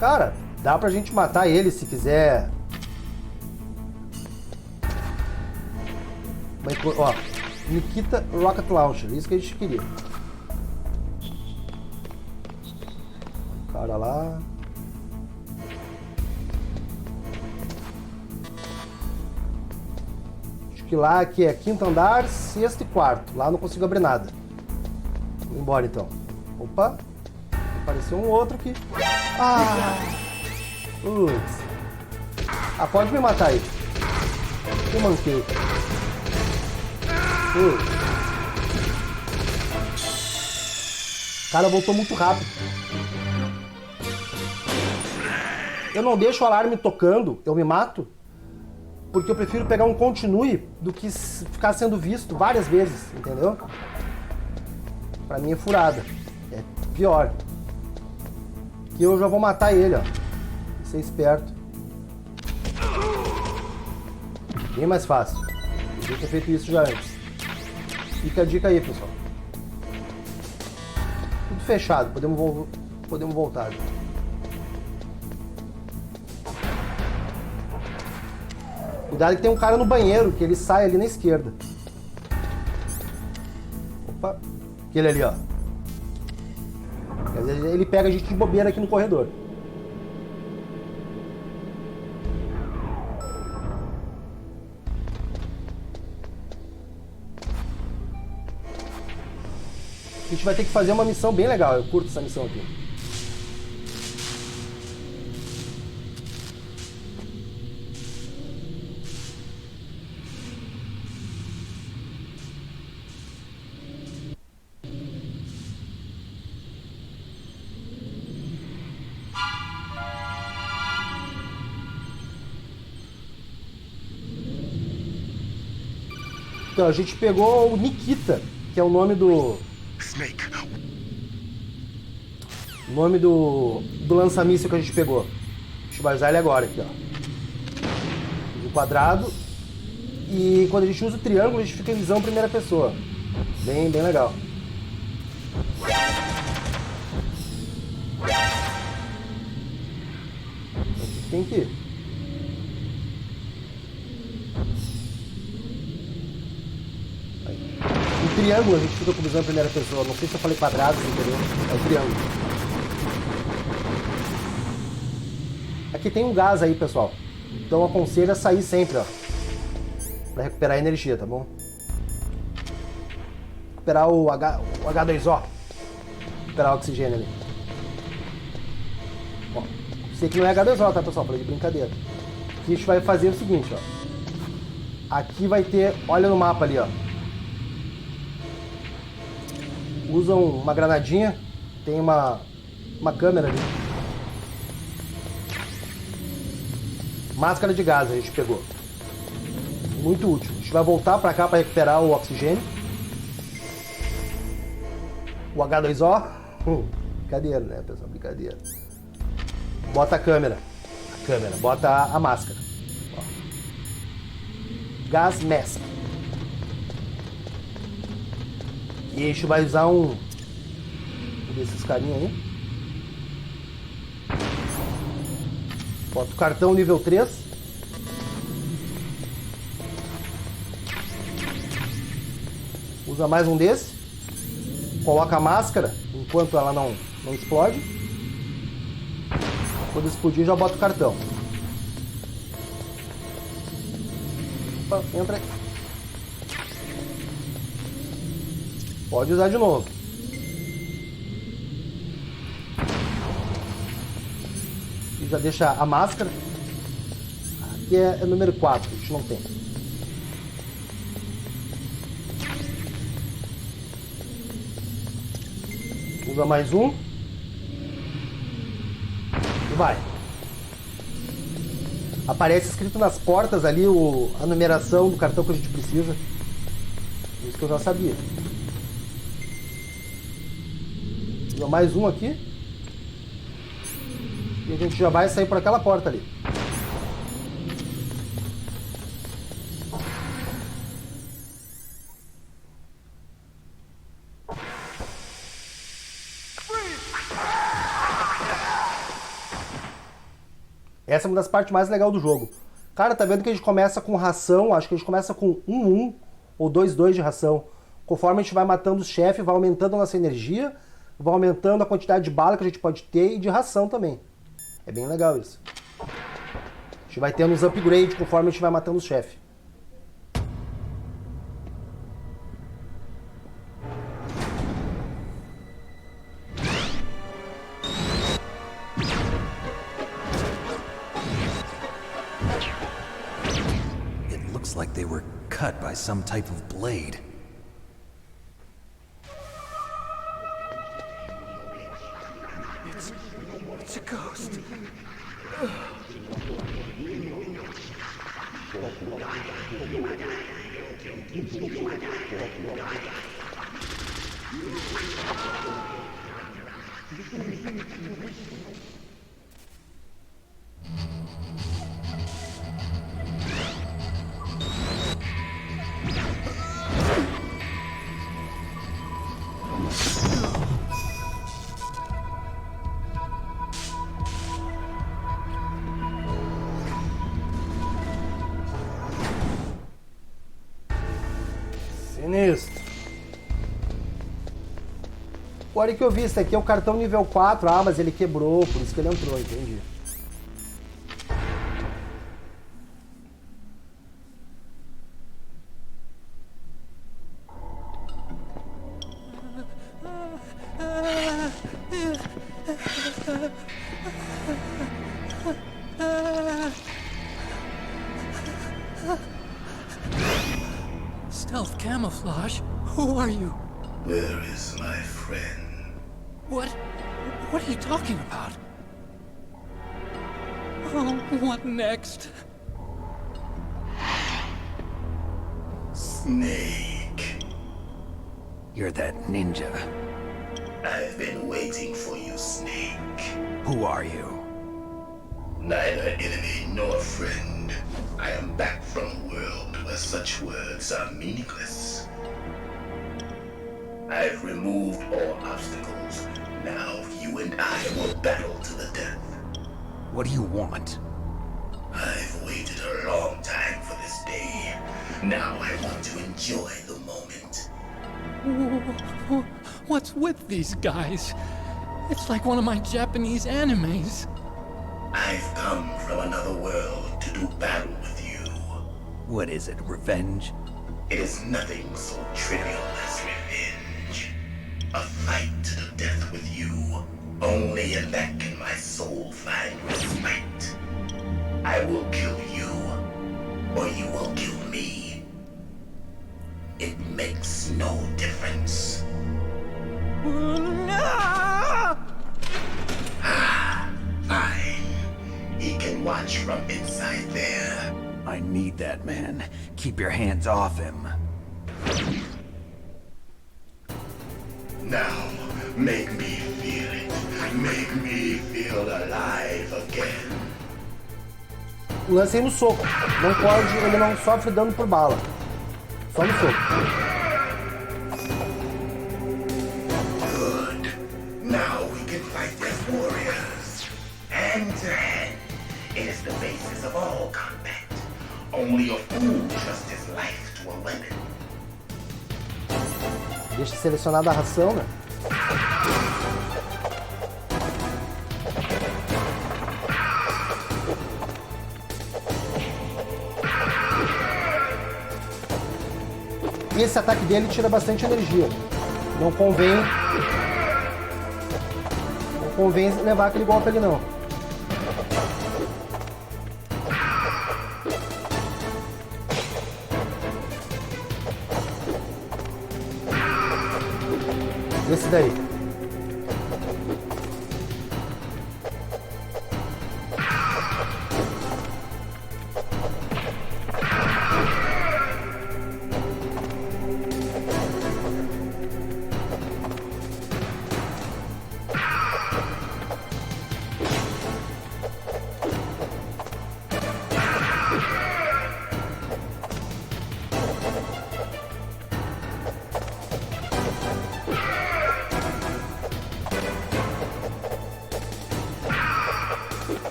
Cara, dá pra gente matar ele se quiser. Ó, Nikita Rocket Launcher, isso que a gente queria. Cara lá. Acho que lá aqui é quinto andar, sexto e quarto. Lá não consigo abrir nada. Vou embora então. Opa. Apareceu um outro aqui. Ah! Putz. Ah, pode me matar aí. Que manquei. O cara voltou muito rápido. Eu não deixo o alarme tocando, eu me mato, porque eu prefiro pegar um continue do que ficar sendo visto várias vezes, entendeu? Pra mim é furada. É pior. Que eu já vou matar ele, ó. Ser esperto. Bem mais fácil. Eu devia ter feito isso já antes. Fica a dica aí, pessoal. Tudo fechado, podemos voltar. Cuidado que tem um cara no banheiro, que ele sai ali na esquerda. Opa, aquele ali, ó. Às vezes ele pega a gente de bobeira aqui no corredor. A gente vai ter que fazer uma missão bem legal, eu curto essa missão aqui. Então, a gente pegou o Nikita, que é o nome do... Snake. O nome do lança-míssil que a gente pegou. A gente vai usar ele agora aqui, ó. Usa o quadrado. E quando a gente usa o triângulo, a gente fica em visão primeira pessoa. Bem legal. Aqui tem que ir. O triângulo a gente fica com visão em primeira pessoa. Não sei se eu falei quadrado, entendeu? É o triângulo. Aqui tem um gás aí, pessoal. Então aconselho a sair sempre, ó. Pra recuperar a energia, tá bom? Recuperar o H2O. Recuperar o oxigênio ali. Ó, sei que não é H2O, tá, pessoal? Falei de brincadeira. Aqui a gente vai fazer o seguinte, ó. Aqui vai ter... Olha no mapa ali, ó. Usam uma granadinha, tem uma câmera ali. Máscara de gás a gente pegou. Muito útil. A gente vai voltar pra cá para recuperar o oxigênio. O H2O. Brincadeira, né, pessoal? Brincadeira. Bota a câmera. Bota a máscara. Ó. Gas mask. E a gente vai usar um desses carinha aí. Bota o cartão nível 3. Usa mais um desse. Coloca a máscara enquanto ela não explode. Quando explodir já bota o cartão. Opa, entra aí. Pode usar de novo. E já deixa a máscara. Aqui é número 4, a gente não tem. Usa mais um. vai. Aparece escrito nas portas ali a numeração do cartão que a gente precisa. Isso que eu já sabia. E mais um aqui. E a gente já vai sair por aquela porta ali. Essa é uma das partes mais legais do jogo. Cara, tá vendo que a gente começa com ração, acho que a gente começa com 1 ou 2 de ração. Conforme a gente vai matando os chefes, vai aumentando a nossa energia, vai aumentando a quantidade de bala que a gente pode ter e de ração também. É bem legal isso. A gente vai tendo uns upgrades conforme a gente vai matando os chefes. Looks like they were cut by some type of blade. It's a ghost. Sinistro. Agora que eu vi, esse aqui é o cartão nível 4. Ah, mas ele quebrou, por isso que ele entrou, entendi. Stealth camouflage? Who are you? Where is my friend? What are you talking about? Oh, what next? Snake. You're that ninja. I've been waiting for you, Snake. Who are you? Neither enemy nor friend. I am back from a world where such words are meaningless. I've removed all obstacles. Now you and I will battle to the death. What do you want? I've waited a long time for this day. Now I want to enjoy the moment. What's with these guys? It's like one of my Japanese animes. I've come from another world to do battle with you. What is it, revenge? It is nothing so trivial as revenge. A fight to the death with you. Only in that can my soul find respite. I will kill you, or you will kill me. It makes no difference. Fine. He can watch from inside there. I need that man. Keep your hands off him. Now, make me feel it. Make me feel alive again. O lance é no soco. Não pode, ele não sofre dano por bala. Só no soco. Good. Now we can fight as warriors. Hand to hand. It is the basis of all combat. Only a fool trusts his life to a weapon. Deixa selecionada a ração, né? E esse ataque dele tira bastante energia. Não convém levar aquele golpe ali não. Esse daí.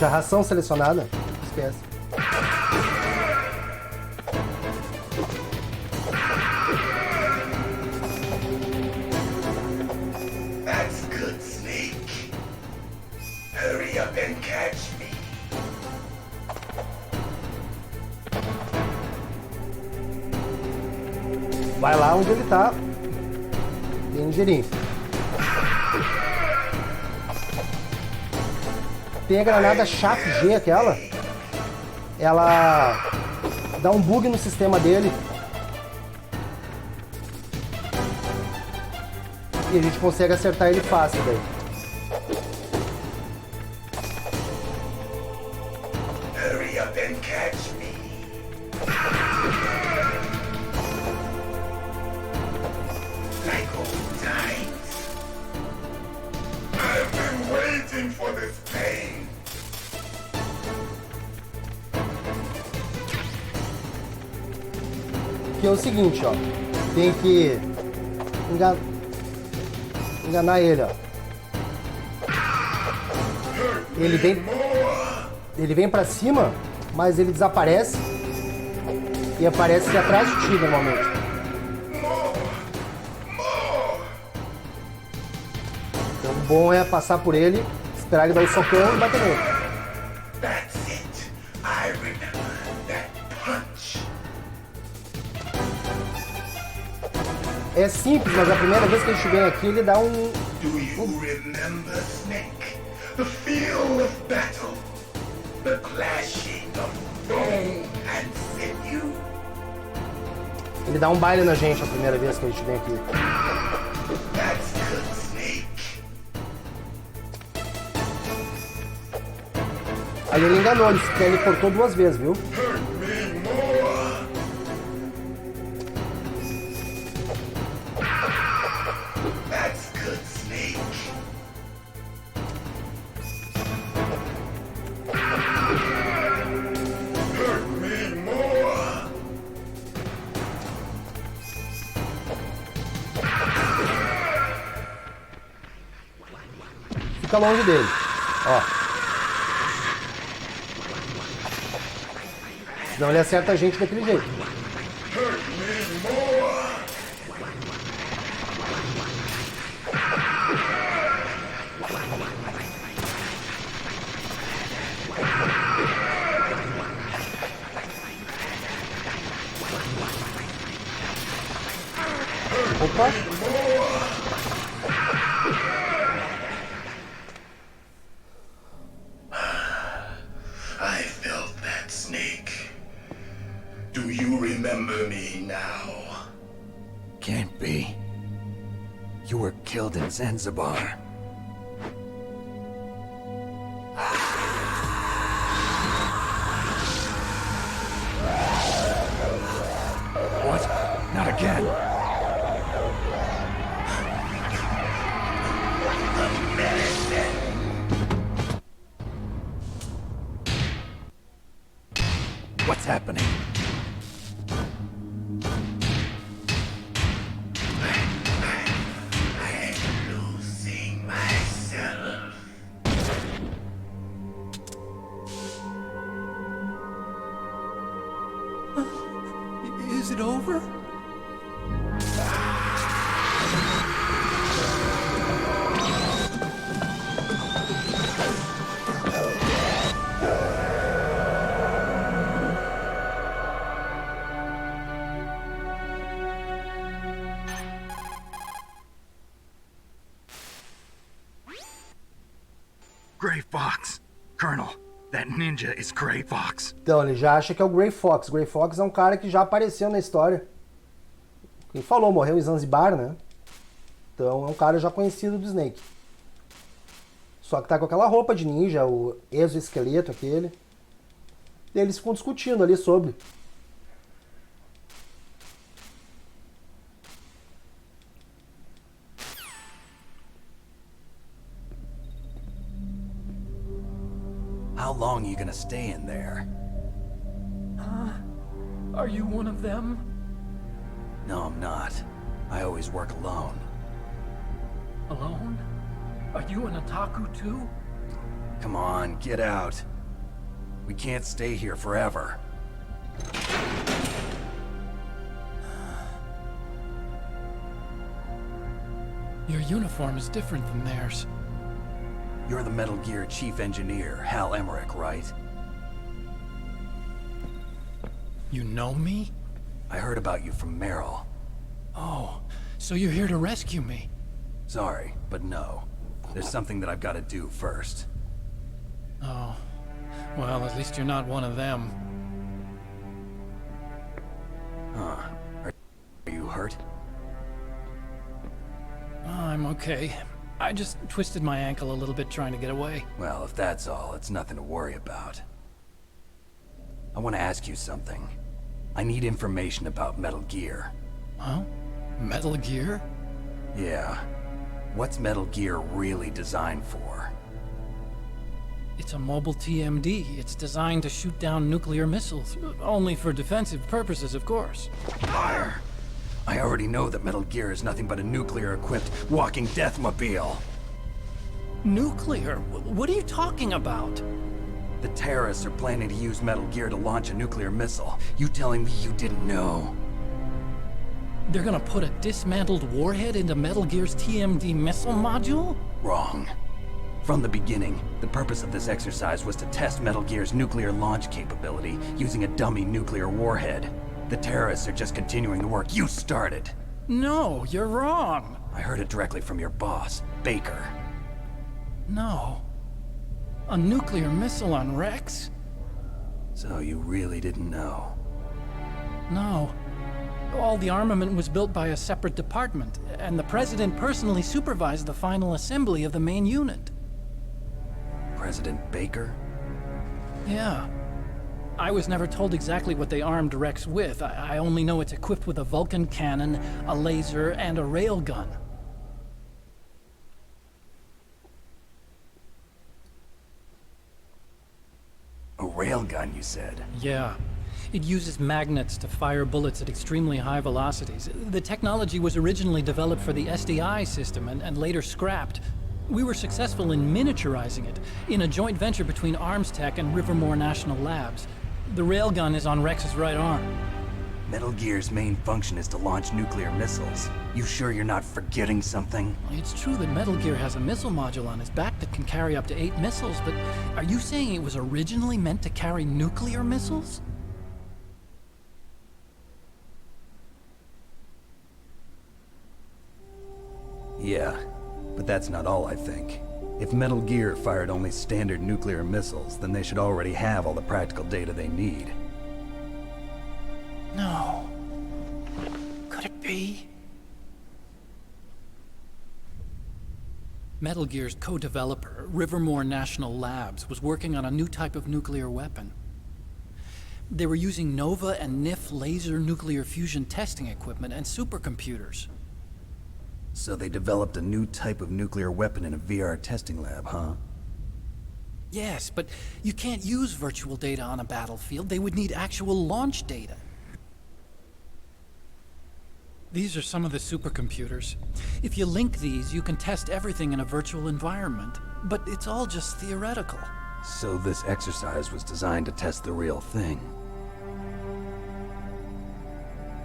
Deixa a ração selecionada. Esquece. That's good, Snake. Hurry up and catch me. Vai lá onde ele tá. Bem ligeirinho. Tem a granada chato G, aquela. Ela dá um bug no sistema dele. E a gente consegue acertar ele fácil daí. Hurry up and catch me. Like old times. I've been waiting for this pain. Que é o seguinte, ó. Tem que enganar ele, ó. Ele vem pra cima, mas ele desaparece e aparece atrás de ti normalmente. Então o bom é passar por ele, esperar ele dar o socão e bater nele. That's it. I remember that punch. É simples, mas a primeira vez que a gente vem aqui, ele dá um... Do you remember, Snake? The feel of battle. The clashing of bone and sinew. Ele dá um baile na gente a primeira vez que a gente vem aqui. That's good, Snake. Aí ele enganou, ele cortou 2 vezes, viu? Hurt me more. That's good, Snake. Hurt me more. Fica longe dele. Ó. Senão ele acerta a gente daquele jeito. Hurt me more. Opa. I felt that, Snake. Do you remember me now? Can't be. You were killed in Zanzibar. What? Not again. What's happening? I'm losing myself. Is it over? Gray Fox. Colonel, that ninja is Gray Fox. Então, ele já acha que é o Gray Fox. Gray Fox é um cara que já apareceu na história. Quem falou, morreu em Zanzibar, né? Então, é um cara já conhecido do Snake. Só que tá com aquela roupa de ninja, o exoesqueleto aquele. E eles ficam discutindo ali sobre. How long are you gonna stay in there? Are you one of them? No, I'm not. I always work alone. Alone? Are you an otaku too? Come on, get out. We can't stay here forever. Your uniform is different than theirs. You're the Metal Gear Chief Engineer, Hal Emmerich, right? You know me? I heard about you from Meryl. Oh, so you're here to rescue me? Sorry, but no. There's something that I've got to do first. Oh. Well, at least you're not one of them. Huh. Are you hurt? I'm okay. I just twisted my ankle a little bit trying to get away. Well, if that's all, it's nothing to worry about. I want to ask you something. I need information about Metal Gear. Huh? Metal Gear? Yeah. What's Metal Gear really designed for? It's a mobile TMD. It's designed to shoot down nuclear missiles. Only for defensive purposes, of course. Fire! I already know that Metal Gear is nothing but a nuclear-equipped walking deathmobile. Nuclear? What are you talking about? The terrorists are planning to use Metal Gear to launch a nuclear missile. You telling me you didn't know? They're gonna put a dismantled warhead into Metal Gear's TMD missile module? Wrong. From the beginning, the purpose of this exercise was to test Metal Gear's nuclear launch capability using a dummy nuclear warhead. The terrorists are just continuing the work you started. No, you're wrong. I heard it directly from your boss, Baker. No. A nuclear missile on Rex? So you really didn't know? No. All the armament was built by a separate department, and the President personally supervised the final assembly of the main unit. President Baker? Yeah. I was never told exactly what they armed Rex with. I only know it's equipped with a Vulcan cannon, a laser, and a railgun. A railgun, you said? Yeah. It uses magnets to fire bullets at extremely high velocities. The technology was originally developed for the SDI system and later scrapped. We were successful in miniaturizing it in a joint venture between Arms Tech and Rivermore National Labs. The railgun is on Rex's right arm. Metal Gear's main function is to launch nuclear missiles. You sure you're not forgetting something? It's true that Metal Gear has a missile module on its back that can carry up to 8 missiles, but are you saying it was originally meant to carry nuclear missiles? Yeah, but that's not all I think. If Metal Gear fired only standard nuclear missiles, then they should already have all the practical data they need. No. Could it be? Metal Gear's co-developer, Rivermore National Labs, was working on a new type of nuclear weapon. They were using Nova and NIF laser nuclear fusion testing equipment and supercomputers. So they developed a new type of nuclear weapon in a VR testing lab, huh? Yes, but you can't use virtual data on a battlefield. They would need actual launch data. These are some of the supercomputers. If you link these, you can test everything in a virtual environment. But it's all just theoretical. So this exercise was designed to test the real thing.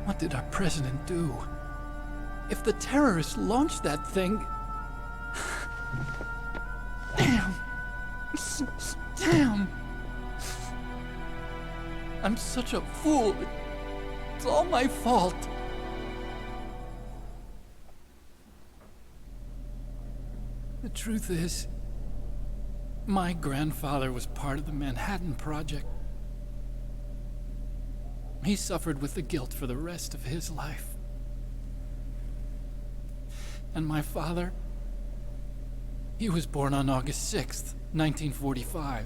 What did our president do? If the terrorists launched that thing... Damn! Damn! I'm such a fool. It's all my fault. The truth is, my grandfather was part of the Manhattan Project. He suffered with the guilt for the rest of his life. And my father, he was born on August 6th, 1945.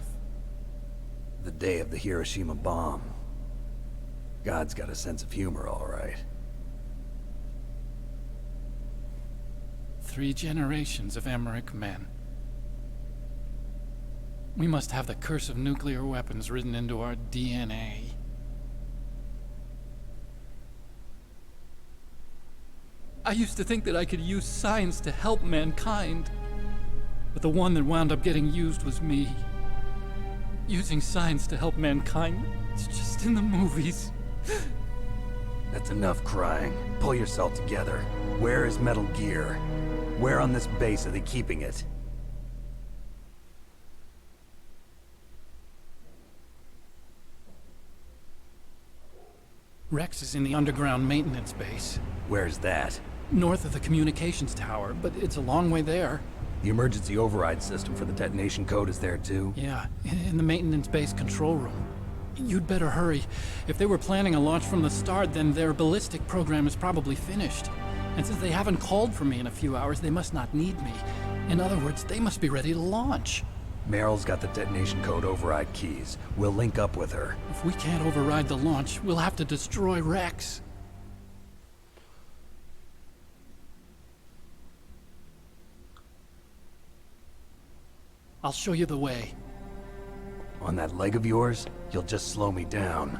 The day of the Hiroshima bomb. God's got a sense of humor, all right. 3 generations of Emmerich men. We must have the curse of nuclear weapons written into our DNA. I used to think that I could use science to help mankind, but the one that wound up getting used was me. Using science to help mankind, it's just in the movies. That's enough crying. Pull yourself together. Where is Metal Gear? Where on this base are they keeping it? Rex is in the underground maintenance base. Where's that? North of the communications tower, but it's a long way there. The emergency override system for the detonation code is there too? Yeah, in the maintenance base control room. You'd better hurry. If they were planning a launch from the start, then their ballistic program is probably finished. And since they haven't called for me in a few hours, they must not need me. In other words, they must be ready to launch. Meryl's got the detonation code override keys. We'll link up with her. If we can't override the launch, we'll have to destroy Rex. I'll show you the way. On that leg of yours, you'll just slow me down.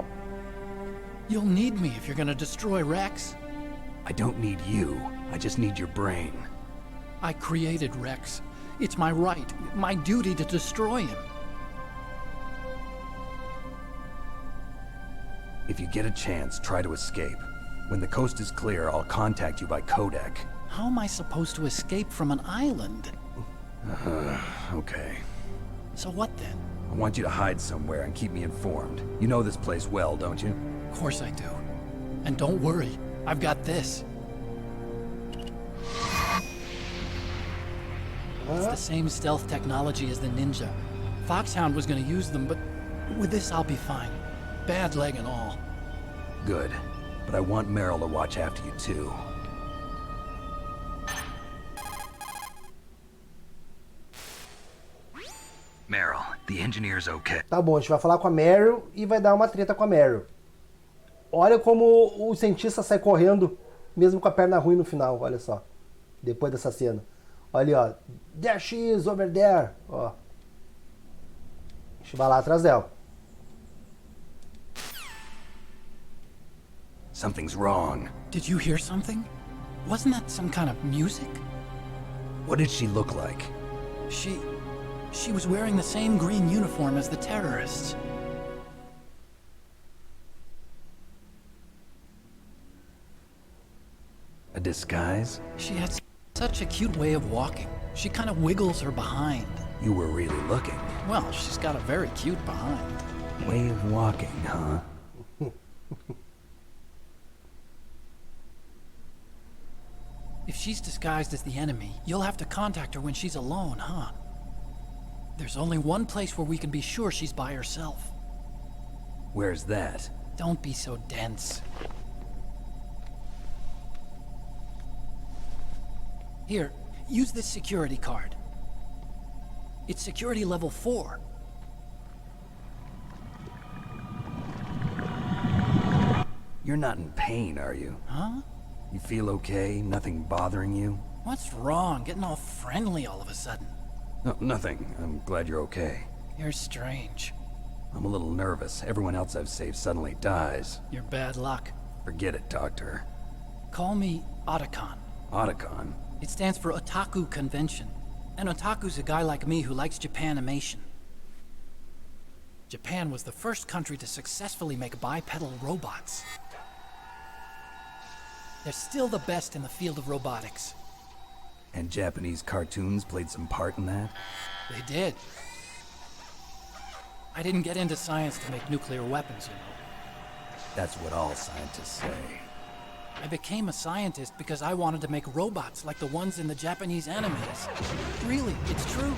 You'll need me if you're gonna destroy Rex. I don't need you. I just need your brain. I created Rex. It's my right, my duty to destroy him. If you get a chance, try to escape. When the coast is clear, I'll contact you by codec. How am I supposed to escape from an island? Okay. So what then? I want you to hide somewhere and keep me informed. You know this place well, don't you? Of course I do. And don't worry, I've got this. It's the same stealth technology as the Ninja. Foxhound was gonna use them, but with this I'll be fine. Bad leg and all. Good. But I want Meryl to watch after you too. Meryl, the engineer's okay. Tá bom, a gente vai falar com a Meryl e vai dar uma treta com a Meryl. Olha como o cientista sai correndo, mesmo com a perna ruim no final, olha só. Depois dessa cena. Olha ali, ó. There she is, over there. Ó. A gente vai lá atrás dela. Something's wrong. Did you hear something? Wasn't that some kind of music? What did she look like? She was wearing the same green uniform as the terrorists. A disguise? She had such a cute way of walking. She kind of wiggles her behind. You were really looking. Well, she's got a very cute behind. Way of walking, huh? If she's disguised as the enemy, you'll have to contact her when she's alone, huh? There's only one place where we can be sure she's by herself. Where's that? Don't be so dense. Here, use this security card. It's security level 4. You're not in pain, are you? Huh? You feel okay? Nothing bothering you? What's wrong? Getting all friendly all of a sudden. No, nothing. I'm glad you're okay. You're strange. I'm a little nervous. Everyone else I've saved suddenly dies. You're bad luck. Forget it, Doctor. Call me Otacon. Otacon? It stands for Otaku Convention. And Otaku's a guy like me who likes Japanimation. Japan was the first country to successfully make bipedal robots. They're still the best in the field of robotics. And Japanese cartoons played some part in that? They did. I didn't get into science to make nuclear weapons, you know. That's what all scientists say. I became a scientist because I wanted to make robots like the ones in the Japanese animes. Really, it's true.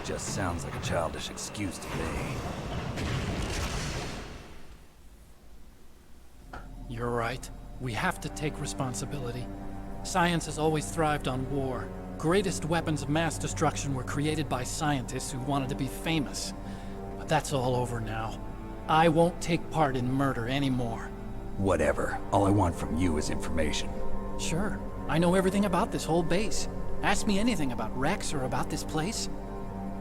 Just sounds like a childish excuse to me. You're right. We have to take responsibility. Science has always thrived on war. Greatest weapons of mass destruction were created by scientists who wanted to be famous. But that's all over now. I won't take part in murder anymore. Whatever. All I want from you is information. Sure. I know everything about this whole base. Ask me anything about Rex or about this place.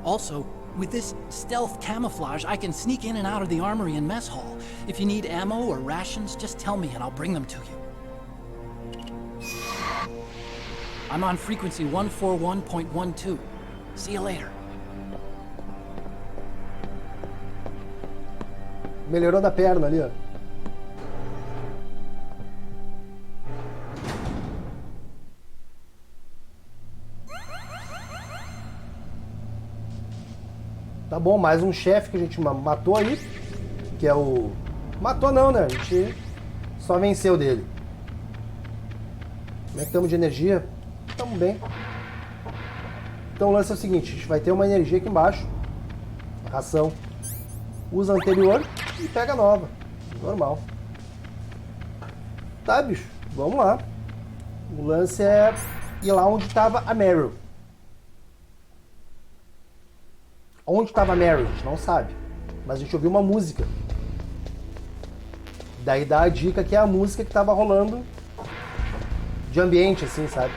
Also, with this stealth camouflage, I can sneak in and out of the armory and mess hall. If you need ammo or rations, just tell me and I'll bring them to you. I'm on frequency 141.12. See you later. Melhorou da perna ali, ó. Tá bom, mais um chefe que a gente matou aí. Que é o... Matou não, né? A gente só venceu dele. Como é que estamos de energia? Estamos bem. Então o lance é o seguinte, a gente vai ter uma energia aqui embaixo. Ração. Usa a anterior e pega a nova. Normal. Tá, bicho. Vamos lá. O lance é ir lá onde estava a Meryl. Onde estava a Meryl? A gente não sabe. Mas a gente ouviu uma música. Daí dá a dica que é a música que estava rolando de ambiente, assim, sabe?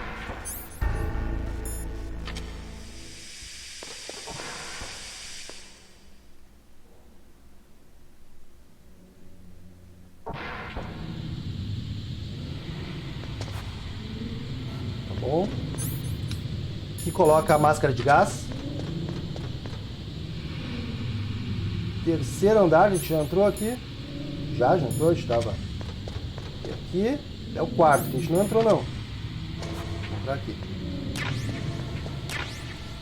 Tá bom. Aqui coloca a máscara de gás. Terceiro andar, a gente já entrou aqui. Já entrou, a gente estava aqui. É o quarto, a gente não entrou não. Vou entrar aqui.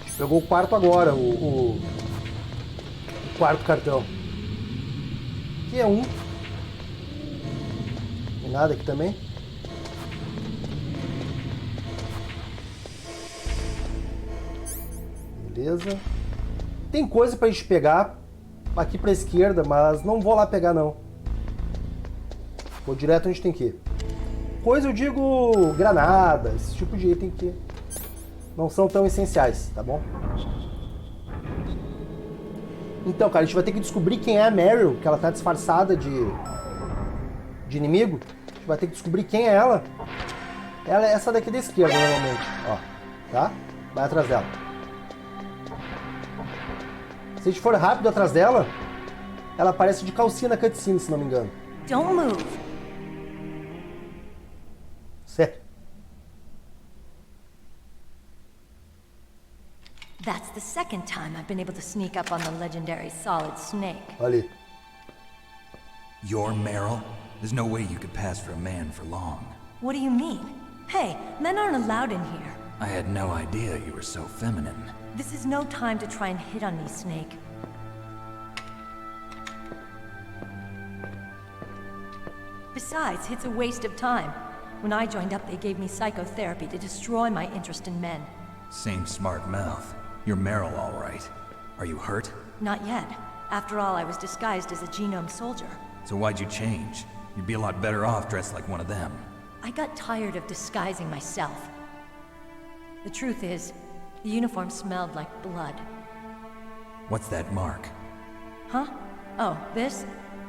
A gente pegou o quarto agora, o quarto cartão. Aqui é um. Tem nada aqui também. Beleza. Tem coisa pra gente pegar aqui pra esquerda, mas não vou lá pegar não. Vou direto onde tem que ir. Coisa eu digo granada, esse tipo de item que não são tão essenciais, tá bom? Então, cara, a gente vai ter que descobrir quem é a Meryl, que ela tá disfarçada de inimigo. A gente vai ter que descobrir quem é ela. Ela é essa daqui da esquerda, normalmente. Ó, tá? Vai atrás dela. Se a gente for rápido atrás dela, ela aparece de calcinha na cutscene, se não me engano. Don't move. Sério. That's the second time I've been able to sneak up on the legendary Solid Snake. Olha ali. You're Meryl? There's no way you could pass for a man for long. What do you mean? Hey, men aren't allowed in here. I had no idea you were so feminine. This is no time to try and hit on me, Snake. Besides, it's a waste of time. When I joined up, they gave me psychotherapy to destroy my interest in men. Same smart mouth. You're Meryl, all right. Are you hurt? Not yet. After all, I was disguised as a genome soldier. So why'd you change? You'd be a lot better off dressed like one of them. I got tired of disguising myself. The truth is, the uniform smelled like blood. What's that mark? Huh? Oh, this?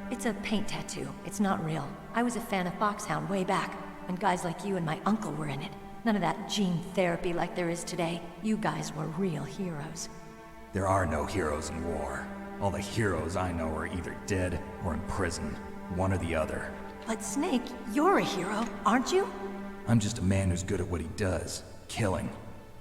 It's a paint tattoo. It's not real. I was a fan of Foxhound way back, when guys like you and my uncle were in it. None of that gene therapy like there is today. You guys were real heroes. There are no heroes in war. All the heroes I know are either dead or in prison. One or the other. But Snake, you're a hero, aren't you? I'm just a man who's good at what he does. Killing.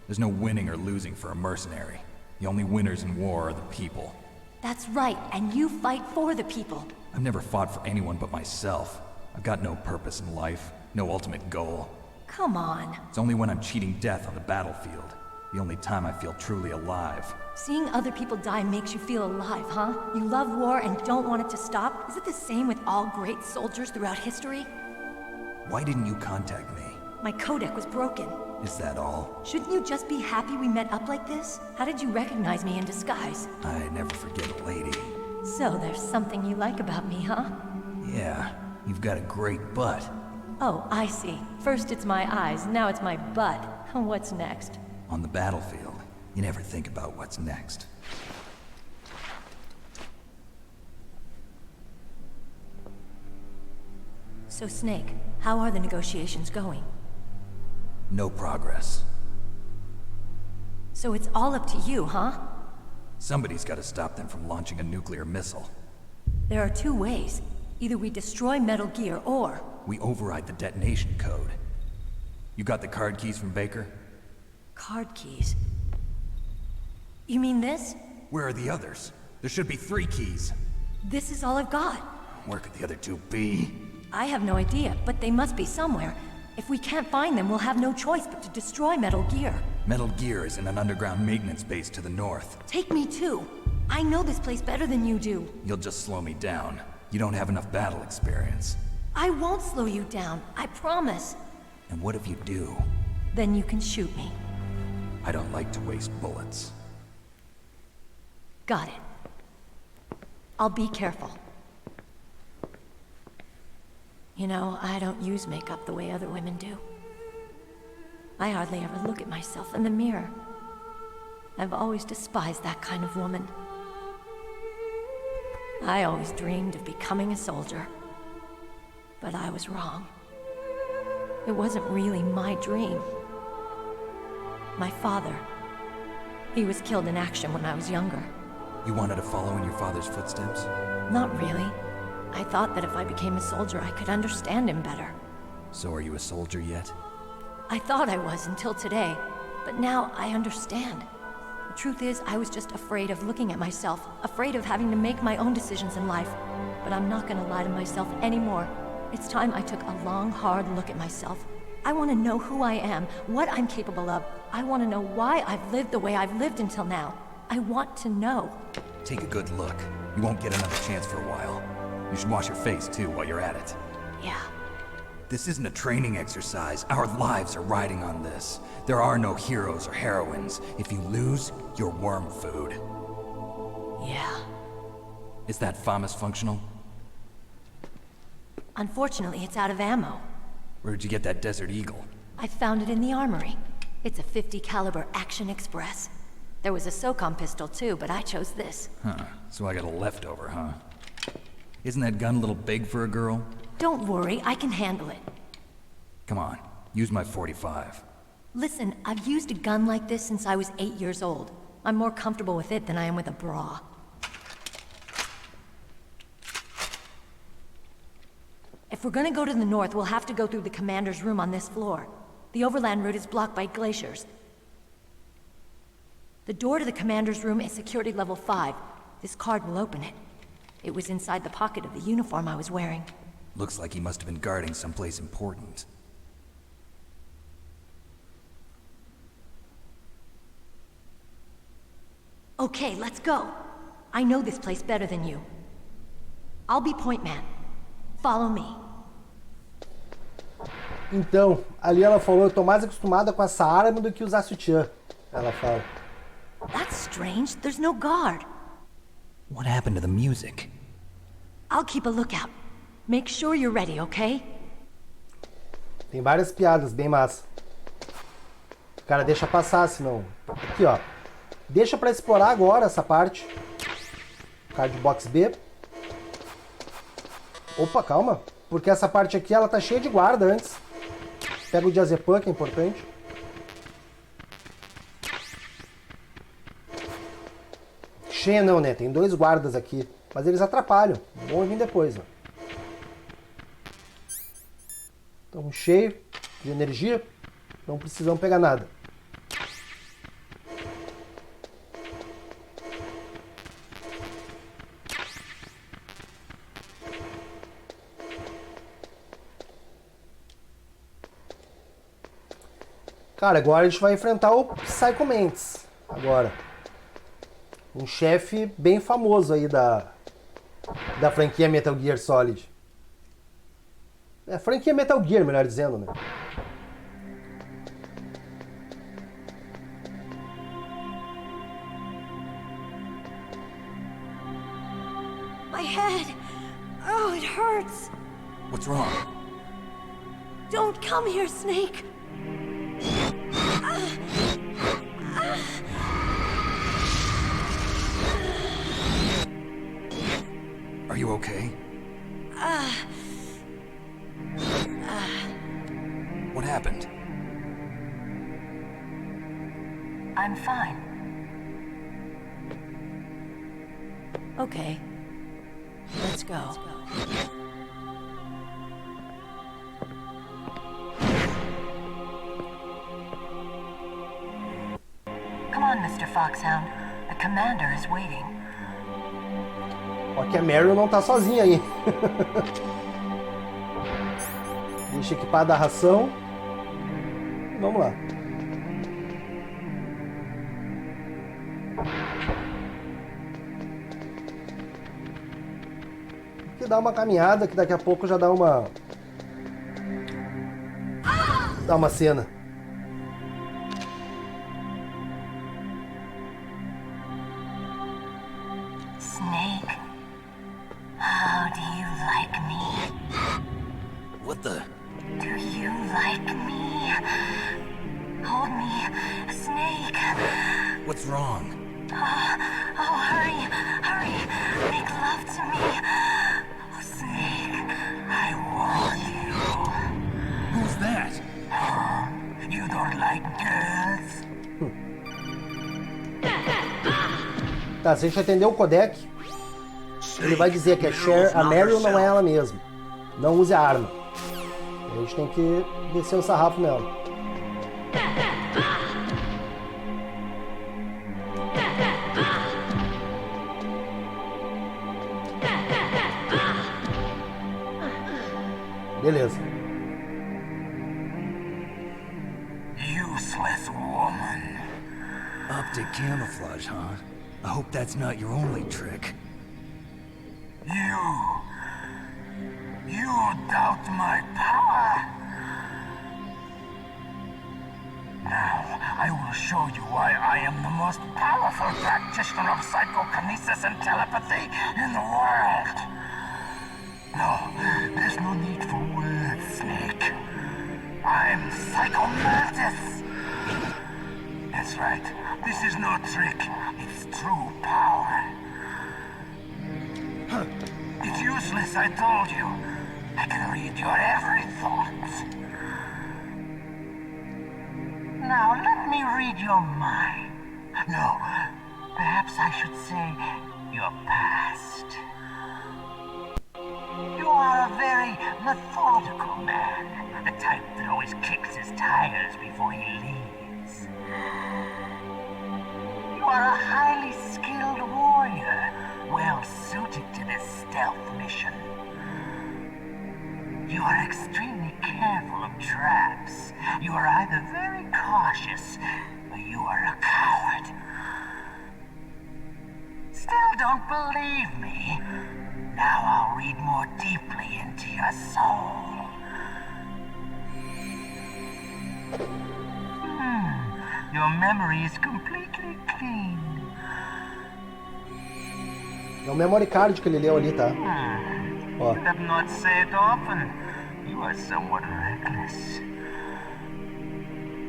There's no winning or losing for a mercenary. The only winners in war are the people. That's right, and you fight for the people. I've never fought for anyone but myself. I've got no purpose in life, no ultimate goal. Come on. It's only when I'm cheating death on the battlefield. The only time I feel truly alive. Seeing other people die makes you feel alive, huh? You love war and don't want it to stop? Is it the same with all great soldiers throughout history? Why didn't you contact me? My codec was broken. Is that all? Shouldn't you just be happy we met up like this? How did you recognize me in disguise? I never forget a lady. So there's something you like about me, huh? Yeah, you've got a great butt. Oh, I see. First it's my eyes, now it's my butt. What's next? On the battlefield, you never think about what's next. So Snake, how are the negotiations going? No progress. So it's all up to you, huh? Somebody's got to stop them from launching a nuclear missile. There are two ways. Either we destroy Metal Gear, or... we override the detonation code. You got the card keys from Baker? Card keys? You mean this? Where are the others? There should be 3 keys. This is all I've got. Where could the other two be? I have no idea, but they must be somewhere. If we can't find them, we'll have no choice but to destroy Metal Gear. Metal Gear is in an underground maintenance base to the north. Take me too. I know this place better than you do. You'll just slow me down. You don't have enough battle experience. I won't slow you down, I promise. And what if you do? Then you can shoot me. I don't like to waste bullets. Got it. I'll be careful. You know, I don't use makeup the way other women do. I hardly ever look at myself in the mirror. I've always despised that kind of woman. I always dreamed of becoming a soldier. But I was wrong. It wasn't really my dream. My father, he was killed in action when I was younger. You wanted to follow in your father's footsteps? Not really. I thought that if I became a soldier, I could understand him better. So are you a soldier yet? I thought I was until today, but now I understand. The truth is, I was just afraid of looking at myself, afraid of having to make my own decisions in life. But I'm not gonna lie to myself anymore. It's time I took a long, hard look at myself. I want to know who I am, what I'm capable of. I want to know why I've lived the way I've lived until now. I want to know. Take a good look. You won't get another chance for a while. You should wash your face, too, while you're at it. Yeah. This isn't a training exercise. Our lives are riding on this. There are no heroes or heroines. If you lose, you're worm food. Yeah. Is that FAMAS functional? Unfortunately, it's out of ammo. Where'd you get that Desert Eagle? I found it in the armory. It's a .50 caliber Action Express. There was a SOCOM pistol too, but I chose this. Huh. So I got a leftover, huh? Isn't that gun a little big for a girl? Don't worry, I can handle it. Come on, use my .45. Listen, I've used a gun like this since I was 8 years old. I'm more comfortable with it than I am with a bra. If we're gonna go to the north, we'll have to go through the commander's room on this floor. The overland route is blocked by glaciers. The door to the commander's room is security level 5. This card will open it. It was inside the pocket of the uniform I was wearing. Looks like he must have been guarding someplace important. Okay, let's go. I know this place better than you. I'll be point man. Follow me. Então, ali ela falou, eu tô mais acostumada com essa arma do que usar sutiã. Ela fala. That's strange. There's no guard. What happened to the music? I'll keep a lookout. Make sure you're ready, okay? Tem várias piadas, bem massa. O cara deixa passar, senão... Aqui, ó. Deixa pra explorar agora essa parte. Card box B. Opa, calma. Porque essa parte aqui, ela tá cheia de guarda antes. Pega o diazepam, que é importante. Cheia não, né? Tem 2 guardas aqui. Mas eles atrapalham. Vão vir depois, ó. Então, cheio de energia. Não precisamos pegar nada. Cara, agora a gente vai enfrentar o Psycho Mantis. Agora. Um chefe bem famoso aí da franquia Metal Gear Solid. É, franquia Metal Gear, melhor dizendo, né? My head! Oh, it hurts! What's wrong? Don't come here, Snake! Are you okay? What happened? I'm fine. Okay. Let's go. Come on, Mr. Foxhound. The commander is waiting. Ó que a Meryl não tá sozinha aí. Deixa equipada a ração. Vamos lá. Aqui dá uma caminhada, que daqui a pouco já dá uma... Dá uma cena. Snake, how do you like me? What the? Do you like me? Hold me, Snake. What's wrong? Oh, hurry, hurry. Make love to me. Oh, Snake, I want you. Who's that? Oh, you don't like girls? Tá, se a gente atender o codec, ele vai dizer que a Meryl não é ela mesma. Não use a arma. A gente tem que descer o sarrafo nela. Beleza. Useless woman. Optic camouflage, huh? I hope that's not your only trick. You doubt my power? Now, I will show you why I am the most powerful practitioner of psychokinesis and telepathy in the world. No, there's no need for words, Snake. I'm Psychomantis. That's right. This is no trick. It's true power. It's useless, I told you. I can read your every thought. Now, let me read your mind. No, perhaps I should say your past. You are a very methodical man. The type that always kicks his tires before he leaves. You are a highly skilled warrior, well suited to this stealth mission. You are extremely careful of traps. You are either very cautious, or you are a coward. Still don't believe me? Now I'll read more deeply into your soul. Your memory is completely clean. É o memory card que ele leu ali, tá? Ó. You have not said often. You are somewhat reckless.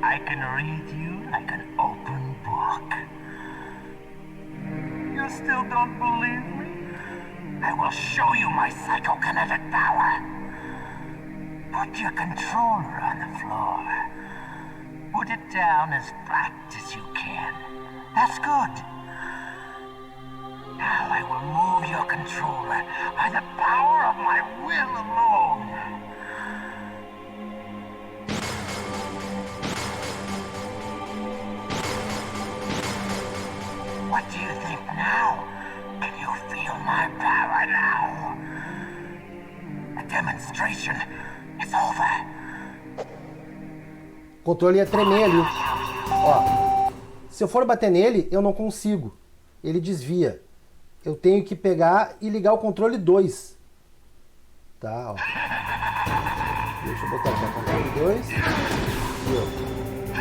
I can read you like an open book. You still don't believe me? I will show you my psychokinetic power. Put your controller on the floor. Put it down as flat as you can. That's good. Now I will move your controller by the power of my will alone. What do you think now? Can you feel my power now? The demonstration is over. O controle ia tremer ali. Ó, se eu for bater nele, eu não consigo. Ele desvia. Eu tenho que pegar e ligar o controle 2. Tá, ó. Deixa eu botar aqui o controle 2.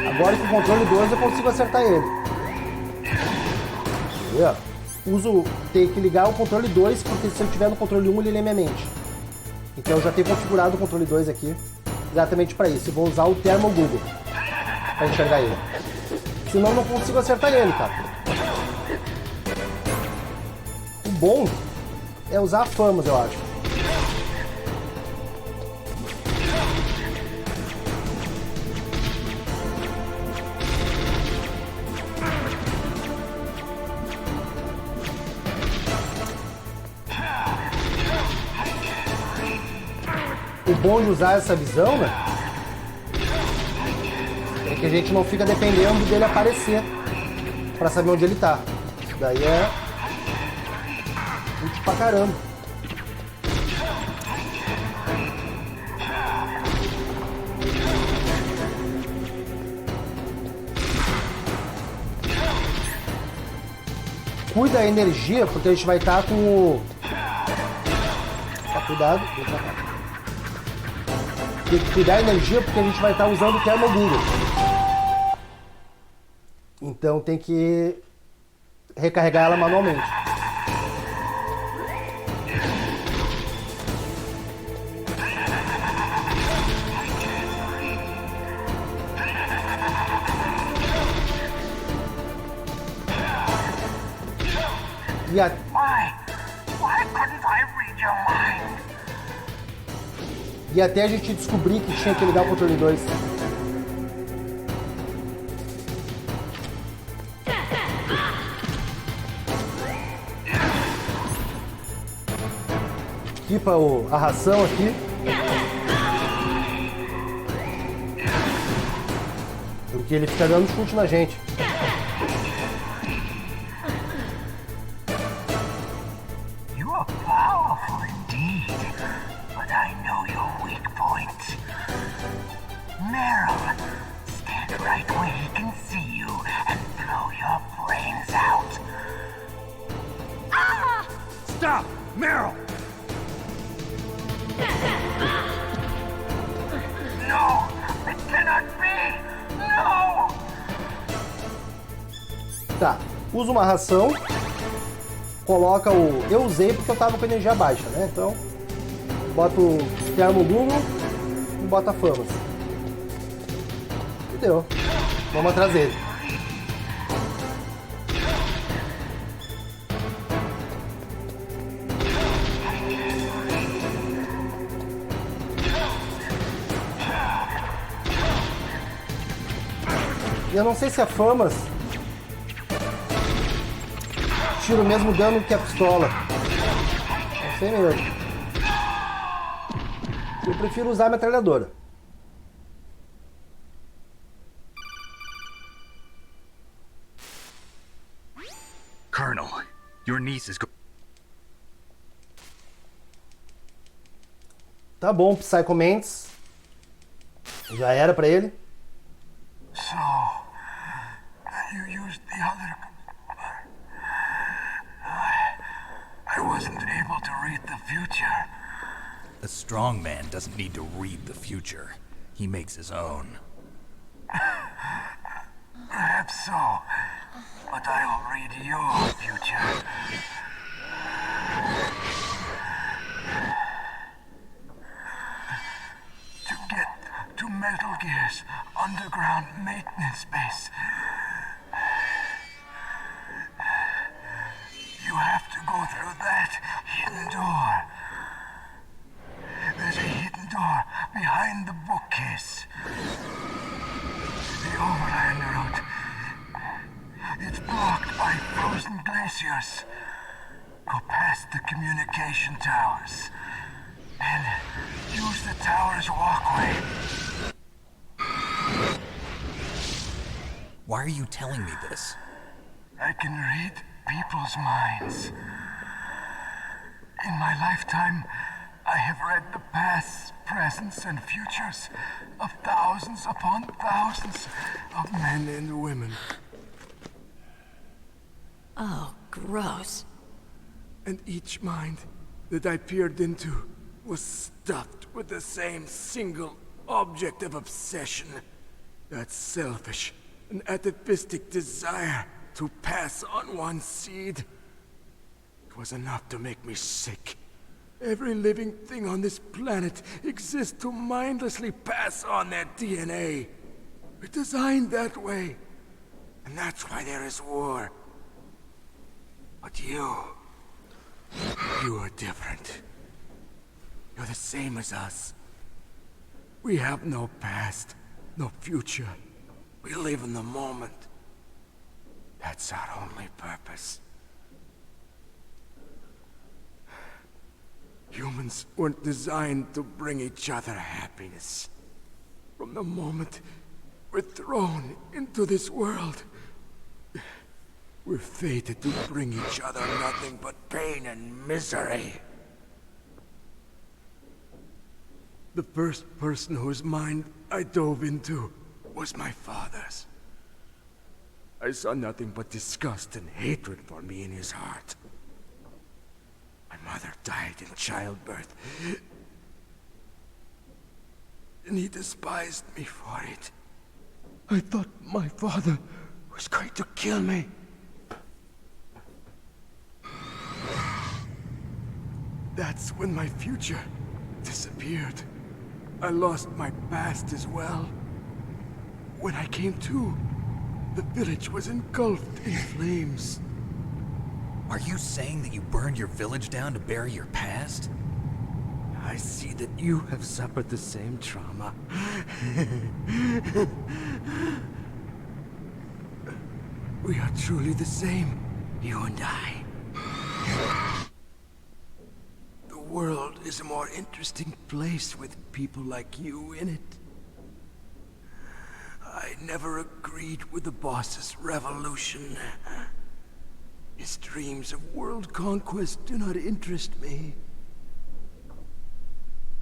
Agora com o controle 2 eu consigo acertar ele. Tenho que ligar o controle 2, porque se eu tiver no controle 1 ele lê minha mente. Então eu já tenho configurado o controle 2 aqui. Exatamente para isso. Eu vou usar o Thermal Google para enxergar ele. Senão eu não consigo acertar ele, cara. O bom é usar a famas, eu acho. O bom de usar essa visão, né, é que a gente não fica dependendo dele aparecer para saber onde ele tá. Daí é útil pra caramba. Cuida a energia, porque a gente vai estar com o... Cuidado, deixa eu cá. Tem que cuidar a energia, porque a gente vai estar usando o termogungo. Então tem que recarregar ela manualmente. E até a gente descobrir que tinha que ligar o controle 2. Equipa a ração aqui. Porque ele fica dando chute na gente. Stop! Meryl! No! It cannot be! No! Tá, usa uma ração. Coloca o... Eu usei porque eu tava com energia baixa, né? Então, bota o termogungo e bota a famas. E deu. Vamos atrás dele. E eu não sei se a famas tira o mesmo dano que a pistola. Não sei mesmo. Eu prefiro usar a metralhadora. Colonel, your niece is... Tá bom, Psycho Mantis. Já era pra ele. So, you used the other... I wasn't able to read the future. A strong man doesn't need to read the future. He makes his own. Perhaps so, but I'll read your future. To get to Metal Gear's underground maintenance base, you have to go through that hidden door. There's a hidden door behind the bookcase. The overland route. It's blocked by frozen glaciers. Go past the communication towers. And use the tower's walkway. Why are you telling me this? I can read people's minds. In my lifetime, I have read the pasts, presents, and futures of thousands upon thousands of men and women. Oh, gross. And each mind that I peered into was stuffed with the same single object of obsession. That selfish and atavistic desire to pass on one's seed. It was enough to make me sick. Every living thing on this planet exists to mindlessly pass on their DNA. We're designed that way. And that's why there is war. But you are different. You're the same as us. We have no past, no future. We live in the moment. That's our only purpose. Humans weren't designed to bring each other happiness. From the moment we're thrown into this world, We're fated to bring each other nothing but pain and misery. The first person whose mind I dove into was my father's. I saw nothing but disgust and hatred for me in his heart. My mother died in childbirth, and he despised me for it. I thought my father was going to kill me. That's when my future disappeared. I lost my past as well. When I came to, the village was engulfed in flames. Are you saying that you burned your village down to bury your past? I see that you have suffered the same trauma. We are truly the same, you and I. The world is a more interesting place with people like you in it. I never agreed with the boss's revolution. His dreams of world conquest do not interest me.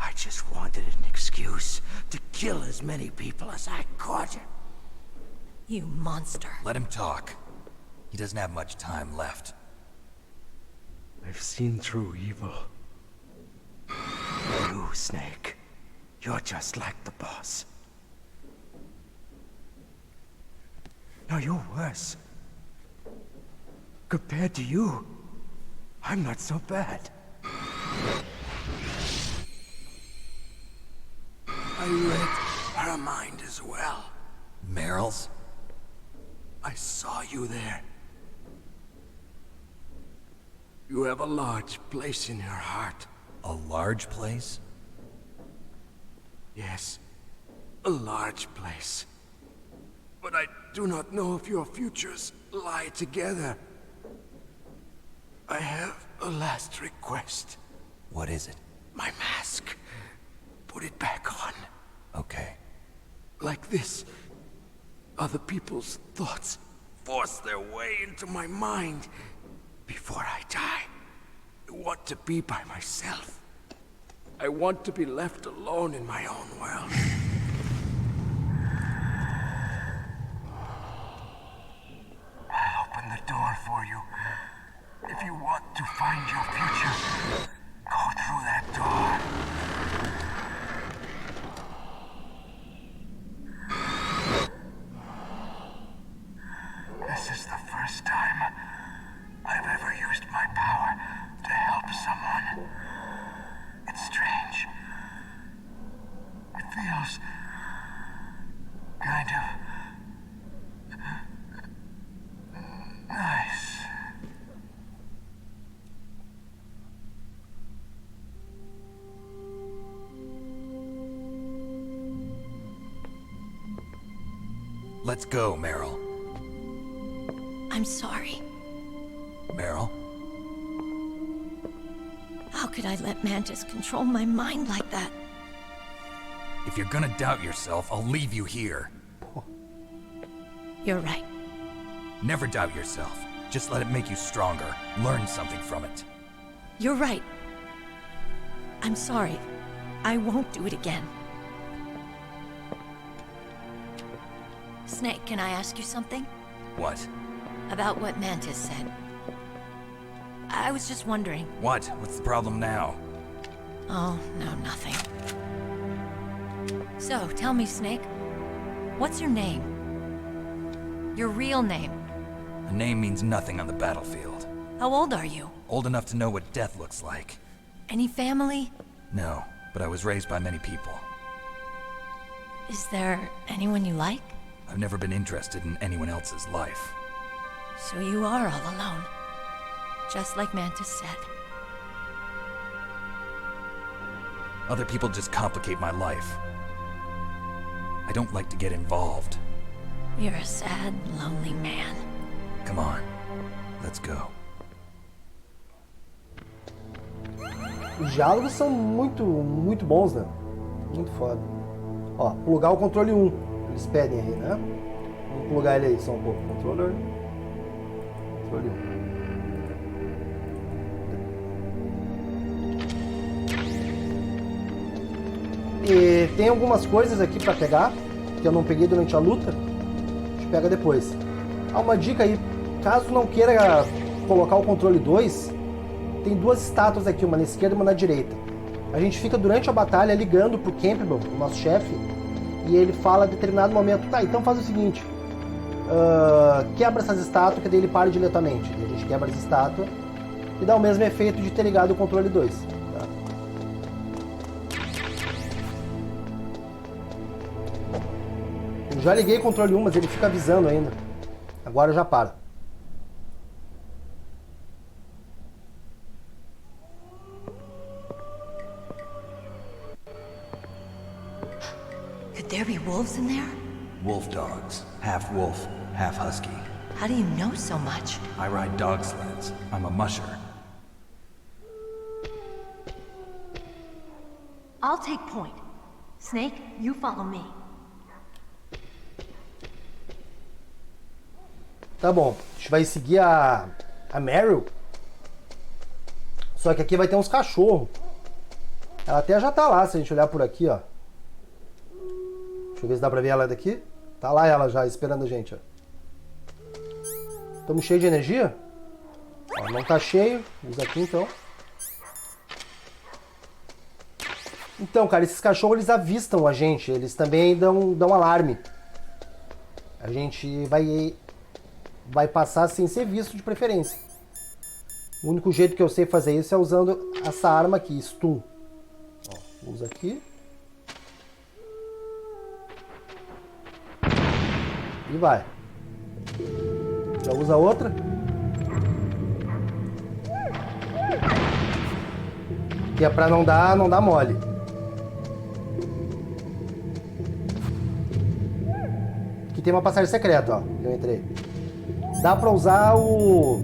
I just wanted an excuse to kill as many people as I could. You monster. Let him talk. He doesn't have much time left. I've seen through evil. You, Snake. You're just like the boss. No, you're worse. Compared to you, I'm not so bad. I read her mind as well. Meryl's? I saw you there. You have a large place in her heart. A large place? Yes, a large place. But I do not know if your futures lie together. I have a last request. What is it? My mask. Put it back on. Okay. Like this, other people's thoughts force their way into my mind. Before I die, I want to be by myself. I want to be left alone in my own world. I'll open the door for you. If you want to find your future, go through that door. This is the first time I've ever used my power to help someone. It's strange. It feels kind of nice. Let's go, Meryl. I'm sorry. Meryl? How could I let Mantis control my mind like that? If you're gonna doubt yourself, I'll leave you here. You're right. Never doubt yourself. Just let it make you stronger. Learn something from it. You're right. I'm sorry. I won't do it again. Snake, can I ask you something? What? About what Mantis said. I was just wondering. What? What's the problem now? Oh, no, nothing. So, tell me, Snake. What's your name? Your real name? A name means nothing on the battlefield. How old are you? Old enough to know what death looks like. Any family? No, but I was raised by many people. Is there anyone you like? I've never been interested in anyone else's life. So you are all alone. Just like Mantis said. Other people just complicate my life. I don't like to get involved. You're a sad, lonely man. Come on, let's go. Os diálogos são muito bons, né? Muito foda. Ó, plugar o controle 1. Eles pedem aí, né? Vamos plugar ele aí só um pouco. Controller. Controle 1. E tem algumas coisas aqui pra pegar, que eu não peguei durante a luta. A gente pega depois. Uma dica aí, caso não queira colocar o controle 2, tem duas estátuas aqui, uma na esquerda e uma na direita. A gente fica durante a batalha ligando pro Campbell, o nosso chefe, e ele fala a determinado momento, tá, então faz o seguinte, quebra essas estátuas, que daí ele para diretamente. A gente quebra as estátuas e dá o mesmo efeito de ter ligado o controle 2. Tá? Eu já liguei o controle 1, mas ele fica avisando ainda. Agora já para. Could there be wolves in there? Wolf dogs. Half wolf, half husky. How do you know so much? I ride dog sleds. I'm a musher. I'll take point. Snake, you follow me. Tá bom, a gente vai seguir a Meryl. Só que aqui vai ter uns cachorros. Ela até já tá lá, se a gente olhar por aqui, ó. Deixa eu ver se dá pra ver ela daqui. Tá lá ela já, esperando a gente, ó. Estamos cheios de energia? Ó, não tá cheio. Usa aqui, então. Então, cara, esses cachorros, eles avistam a gente. Eles também dão alarme. A gente vai passar sem ser visto de preferência. O único jeito que eu sei fazer isso é usando essa arma aqui, stun. Ó, usa aqui. E vai. Já usa outra. Que é pra não dar mole. Aqui tem uma passagem secreta, ó. Que eu entrei. Dá pra usar o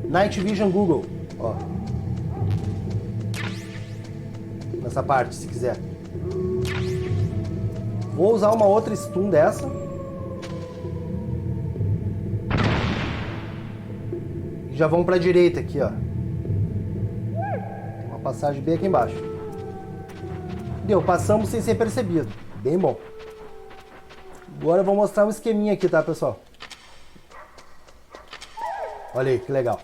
Night Vision Google, ó. Nessa parte, se quiser. Vou usar uma outra stun dessa. E já vamos pra direita aqui, ó. Tem uma passagem bem aqui embaixo. Deu, passamos sem ser percebido. Bem bom. Agora eu vou mostrar um esqueminha aqui, tá, pessoal? Olha aí, que legal.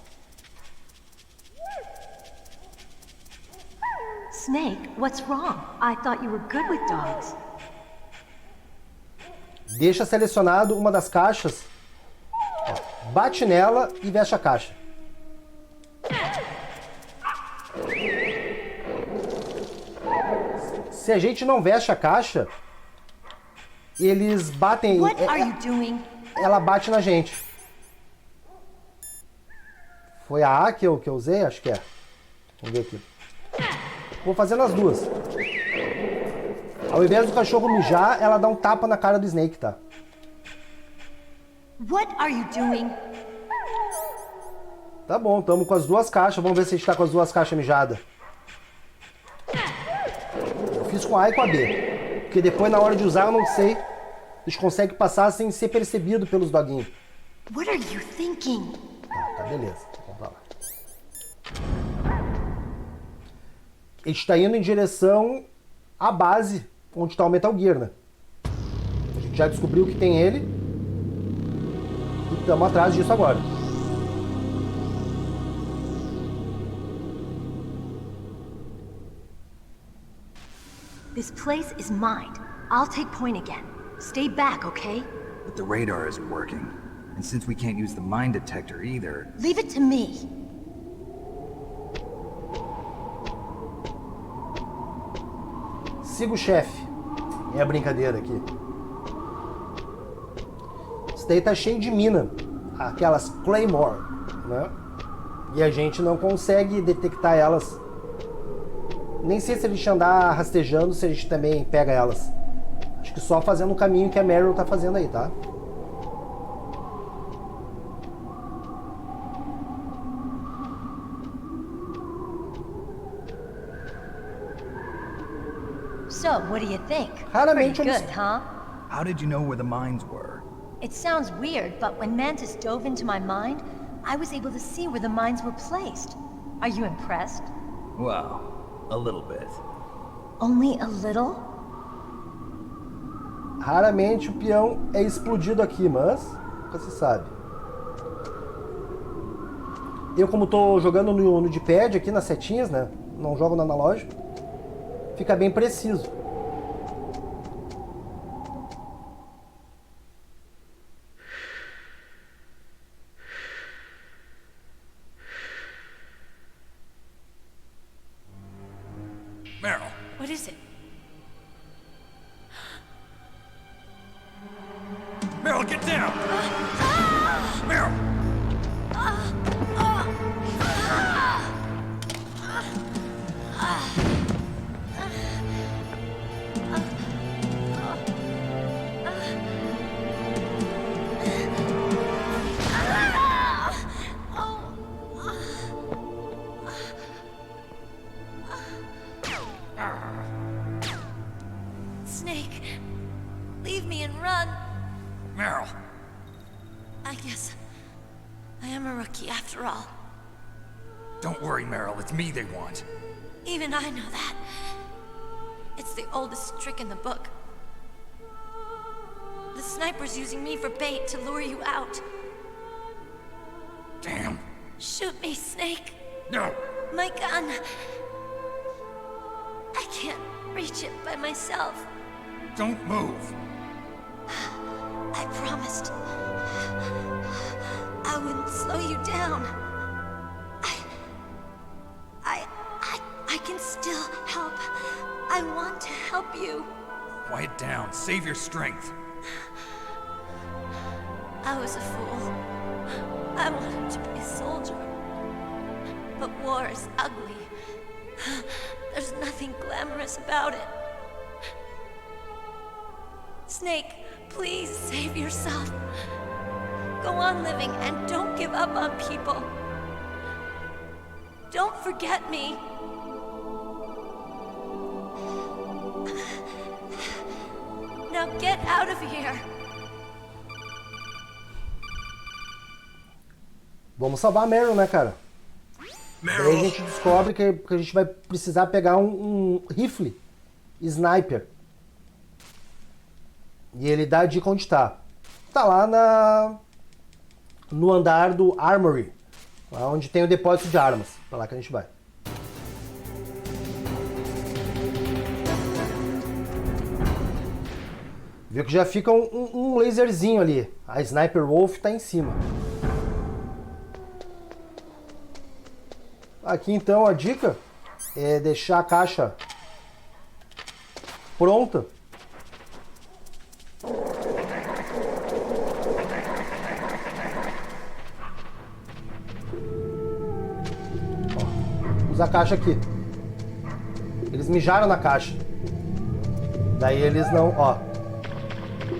Snake, what's wrong? I thought you were good with dogs. Deixa selecionado uma das caixas. Ó, bate nela e veste a caixa. Se a gente não veste a caixa, eles batem. What are you doing? Ela bate na gente. Foi a A que eu usei? Acho que é. Vamos ver aqui. Vou fazendo as duas. Ao invés do cachorro mijar, ela dá um tapa na cara do Snake, tá? What are you doing? Tá bom, estamos com as duas caixas. Vamos ver se a gente tá com as duas caixas mijadas. Eu fiz com a A e com a B. Porque depois, na hora de usar, eu não sei. A gente consegue passar sem ser percebido pelos doguinhos. What are you thinking? Tá, beleza. Vamos pra lá. A gente tá indo em direção à base onde tá o Metal Gear, né? A gente já descobriu que tem ele. E estamos atrás disso agora. This place is mine. I'll take point again. Stay back, okay? But the radar isn't working. And since we can't use the mine detector either... Leave it to me. Siga o chefe. É a brincadeira aqui. Isso daí tá cheio de mina. Aquelas Claymore, né? E a gente não consegue detectar elas. Nem sei se a gente andar rastejando, se a gente também pega elas. Acho que só fazendo o caminho que a Meryl tá fazendo aí, tá? So, what do you think? Raramente Pretty eles... good, huh? How did you know where the mines were? It sounds weird, but when Mantis dove into my mind, I was able to see where the mines were placed. Are you impressed? Well, a little bit. Only a little? Raramente o peão é explodido aqui, mas nunca se sabe. Eu, como tô jogando no D-pad aqui nas setinhas, né? Não jogo no analógico. Fica bem preciso. Meryl. What is it? Meryl, get down! Meryl! Snake, leave me and run. Meryl! I guess I am a rookie after all. Don't worry, Meryl. It's me they want. Even I know that. It's the oldest trick in the book. The sniper's using me for bait to lure you out. Damn. Shoot me, Snake. No. My gun. I can't reach it by myself. Don't move. I promised I wouldn't slow you down. I can still help. I want to help you. Quiet down. Save your strength. I was a fool. I wanted to be a soldier. But war is ugly. There's nothing glamorous about it. Snake, please save yourself. Go on living and don't give up on people. Don't forget me. Now get out of here. Vamos salvar a Meryl, né, cara? Daí a gente descobre que a gente vai precisar pegar um rifle sniper. E ele dá a dica onde tá. Tá lá no andar do Armory. Lá onde tem o depósito de armas. Pra lá que a gente vai. Viu que já fica um laserzinho ali. A Sniper Wolf tá em cima. Aqui então a dica é deixar a caixa pronta. Usa a caixa aqui. Eles mijaram na caixa. Daí eles não, ó.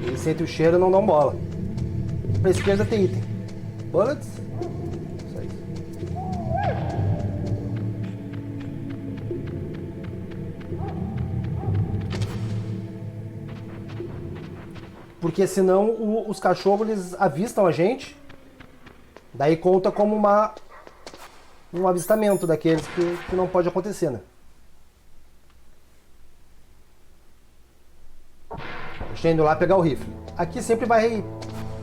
Eles sentem o cheiro e não dão bola. Pra esquerda tem item. Bullets. Isso aí. Porque senão os cachorros eles avistam a gente. Daí conta como um avistamento daqueles que não pode acontecer, né? Estou indo lá pegar o rifle. Aqui sempre vai...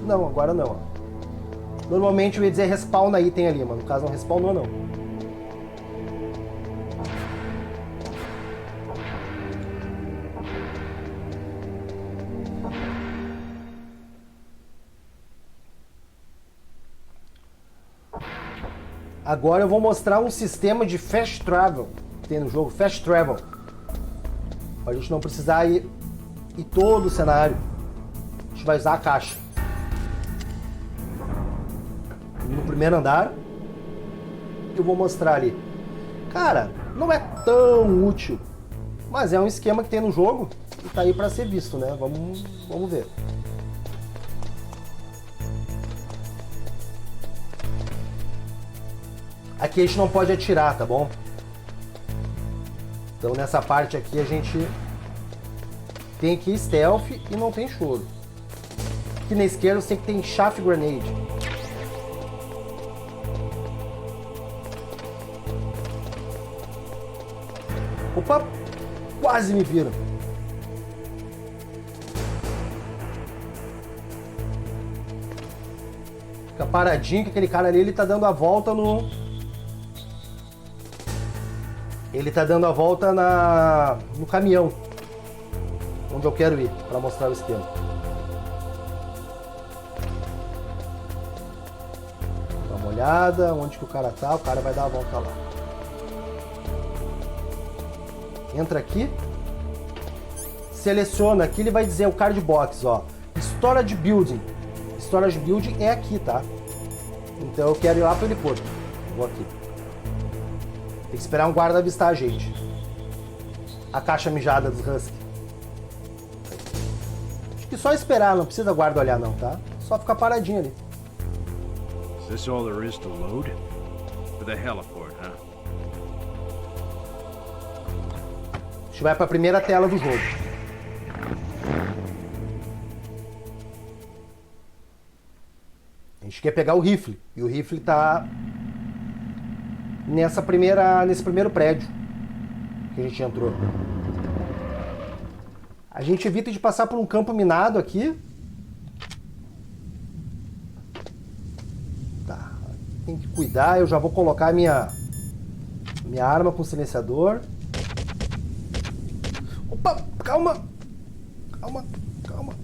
Não, agora não. Normalmente eu ia dizer respawna item ali, mas no caso não respawnou não. Agora eu vou mostrar um sistema de fast travel que tem no jogo, fast travel. Pra gente não precisar ir todo o cenário. A gente vai usar a caixa. No primeiro andar, eu vou mostrar ali. Cara, não é tão útil, mas é um esquema que tem no jogo e tá aí pra ser visto, né? Vamos ver. Aqui a gente não pode atirar, tá bom? Então nessa parte aqui a gente tem que ir stealth e não tem choro. Aqui na esquerda eu sei que tem chaff grenade. Opa! Quase me viram. Fica paradinho que aquele cara ali, ele tá dando a volta no... Ele tá dando a volta no caminhão. Onde eu quero ir, pra mostrar o esquema. Dá uma olhada, onde que o cara tá, o cara vai dar a volta lá. Entra aqui. Seleciona aqui, ele vai dizer o card box, ó. Storage Building. Storage Building é aqui, tá? Então eu quero ir lá pro heliporto. Vou aqui. Tem que esperar um guarda avistar a gente. A caixa mijada dos Husky. Acho que só esperar, não precisa guarda olhar não, tá? Só ficar paradinho ali. Is this all there is to load? To the heliport, huh? A gente vai pra primeira tela do jogo. A gente quer pegar o rifle. E o rifle tá nesse primeiro prédio que a gente entrou. A gente evita de passar por um campo minado aqui. Tá. Tem que cuidar. Eu já vou colocar minha arma com silenciador. Opa! Calma! Calma! Calma!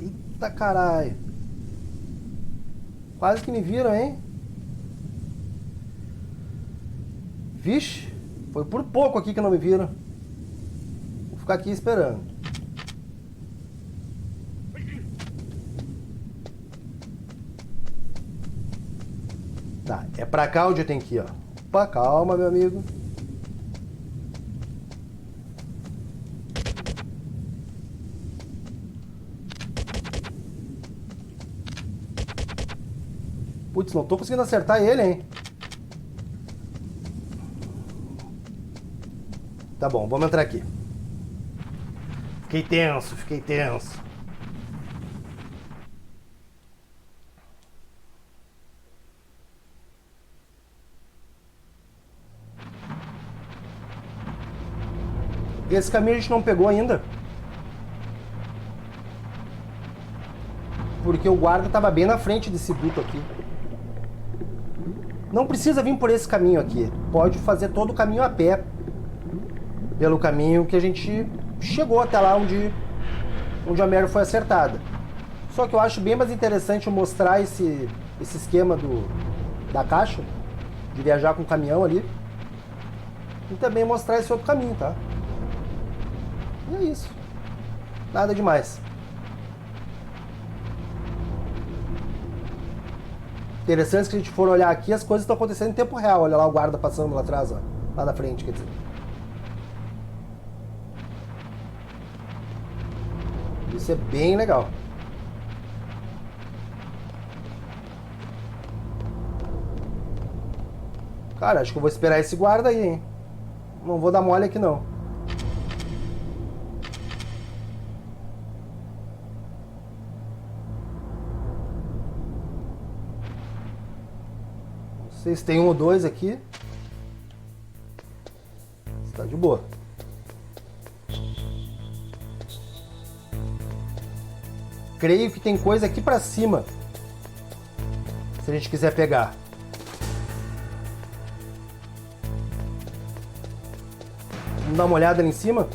Eita caralho! Quase que me viram, hein? Vixe! Foi por pouco aqui que não me viram. Vou ficar aqui esperando. Tá, é pra cá onde eu tenho que ir, ó. Opa, calma, meu amigo. Putz, não tô conseguindo acertar ele, hein? Tá bom, vamos entrar aqui. Fiquei tenso, fiquei tenso. Esse caminho a gente não pegou ainda. Porque o guarda estava bem na frente desse duto aqui. Não precisa vir por esse caminho aqui. Pode fazer todo o caminho a pé. Pelo caminho que a gente chegou até lá onde a Mary foi acertada. Só que eu acho bem mais interessante eu mostrar esse esquema da caixa. De viajar com o caminhão ali. E também mostrar esse outro caminho, tá? E é isso. Nada demais. Interessante que se a gente for olhar aqui, as coisas estão acontecendo em tempo real. Olha lá o guarda passando lá atrás, ó. Lá na frente, quer dizer. Isso é bem legal. Cara, acho que eu vou esperar esse guarda aí, hein? Não vou dar mole aqui, não. Vocês têm um ou dois aqui. Está de boa. Creio que tem coisa aqui pra cima. Se a gente quiser pegar. Vamos dar uma olhada ali em cima.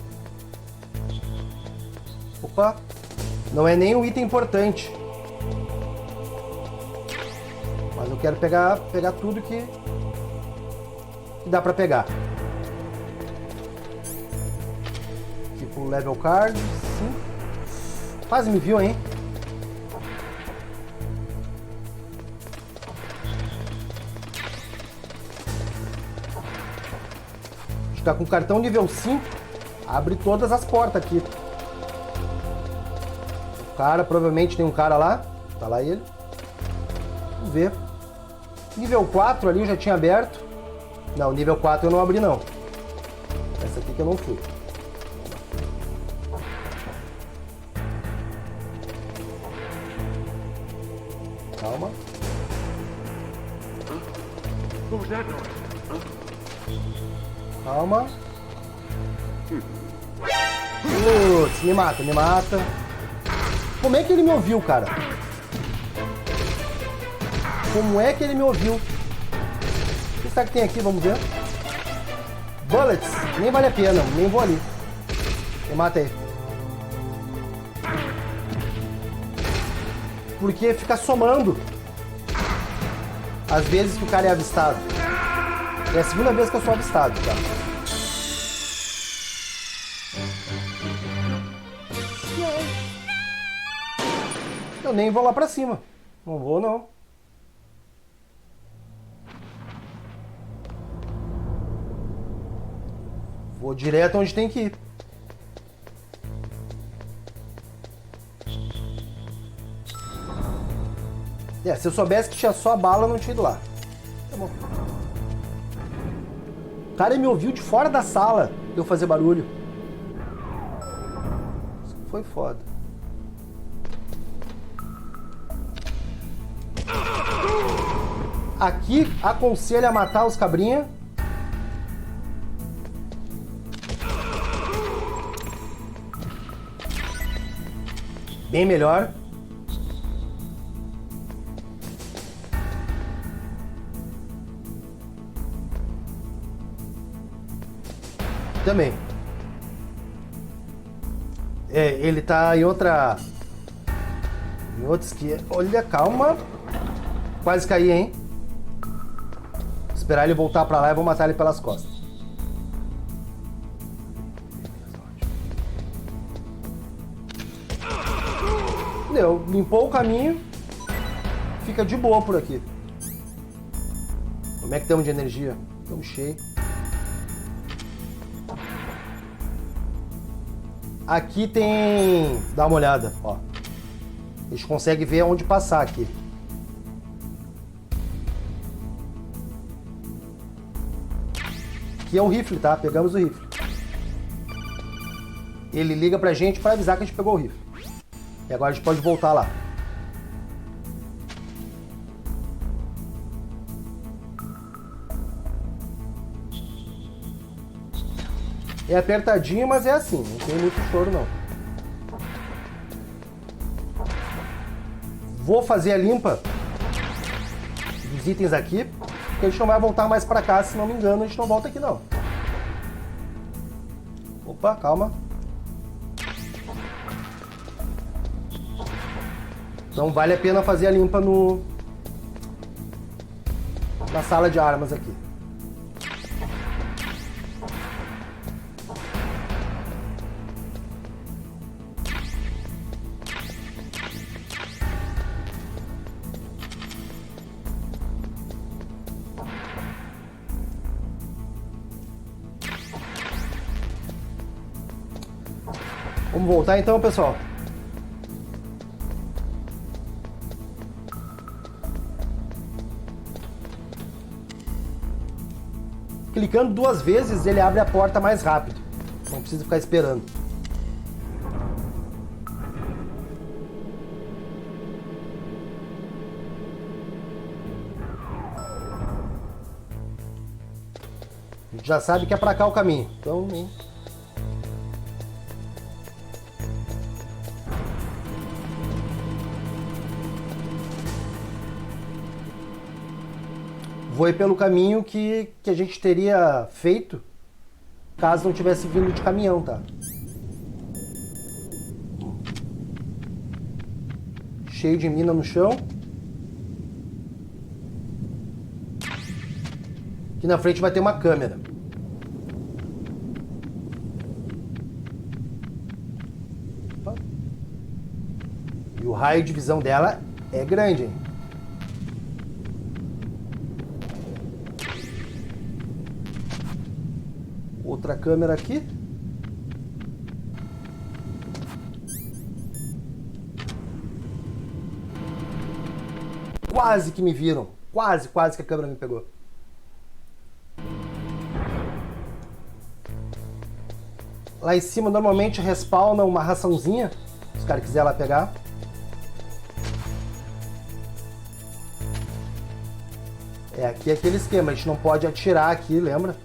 Opa. Não é nem um item importante. Mas eu quero pegar tudo que dá pra pegar. Tipo level card, sim. Quase me viu, hein? Ficar com cartão nível 5, abre todas as portas aqui. O cara, provavelmente tem um cara lá. Tá lá ele. Vamos ver. Nível 4 ali eu já tinha aberto. Não, nível 4 eu não abri não. Essa aqui que eu não fui. Calma. Putz, me mata, me mata. Como é que ele me ouviu, cara? Como é que ele me ouviu? O que será que tem aqui? Vamos ver. Bullets. Nem vale a pena, nem vou ali. Me mata aí. Porque fica somando às vezes que o cara é avistado. É a segunda vez que eu sou avistado, tá? Eu nem vou lá pra cima. Não vou, não. Vou direto onde tem que ir. Se eu soubesse que tinha só a bala, eu não tinha ido lá. Tá bom. O cara me ouviu de fora da sala eu fazer barulho. Isso foi foda. Aqui aconselho a matar os cabrinha. Bem melhor. Também. Ele tá em outra... Em outra esquerda. Olha, calma. Quase caí, hein? Vou esperar ele voltar pra lá e vou matar ele pelas costas. Deu. Limpou o caminho. Fica de boa por aqui. Como é que estamos de energia? Estamos cheios. Aqui tem... Dá uma olhada, ó. A gente consegue ver onde passar aqui. Aqui é o rifle, tá? Pegamos o rifle. Ele liga pra gente pra avisar que a gente pegou o rifle. E agora a gente pode voltar lá. É apertadinho, mas é assim, não tem muito choro não. Vou fazer a limpa dos itens aqui, porque a gente não vai voltar mais pra cá, se não me engano, a gente não volta aqui não. Opa, calma. Então vale a pena fazer a limpa na sala de armas aqui. Vamos voltar então, pessoal. Clicando 2 vezes, ele abre a porta mais rápido. Não precisa ficar esperando. A gente já sabe que é pra cá o caminho. Então... Vou ir pelo caminho que a gente teria feito caso não tivesse vindo de caminhão, tá? Cheio de mina no chão. Aqui na frente vai ter uma câmera. E o raio de visão dela é grande, hein? Outra câmera aqui. Quase que me viram. Quase que a câmera me pegou. Lá em cima normalmente respawna uma raçãozinha, se os caras quiserem lá pegar. É, aqui é aquele esquema, a gente não pode atirar aqui, lembra?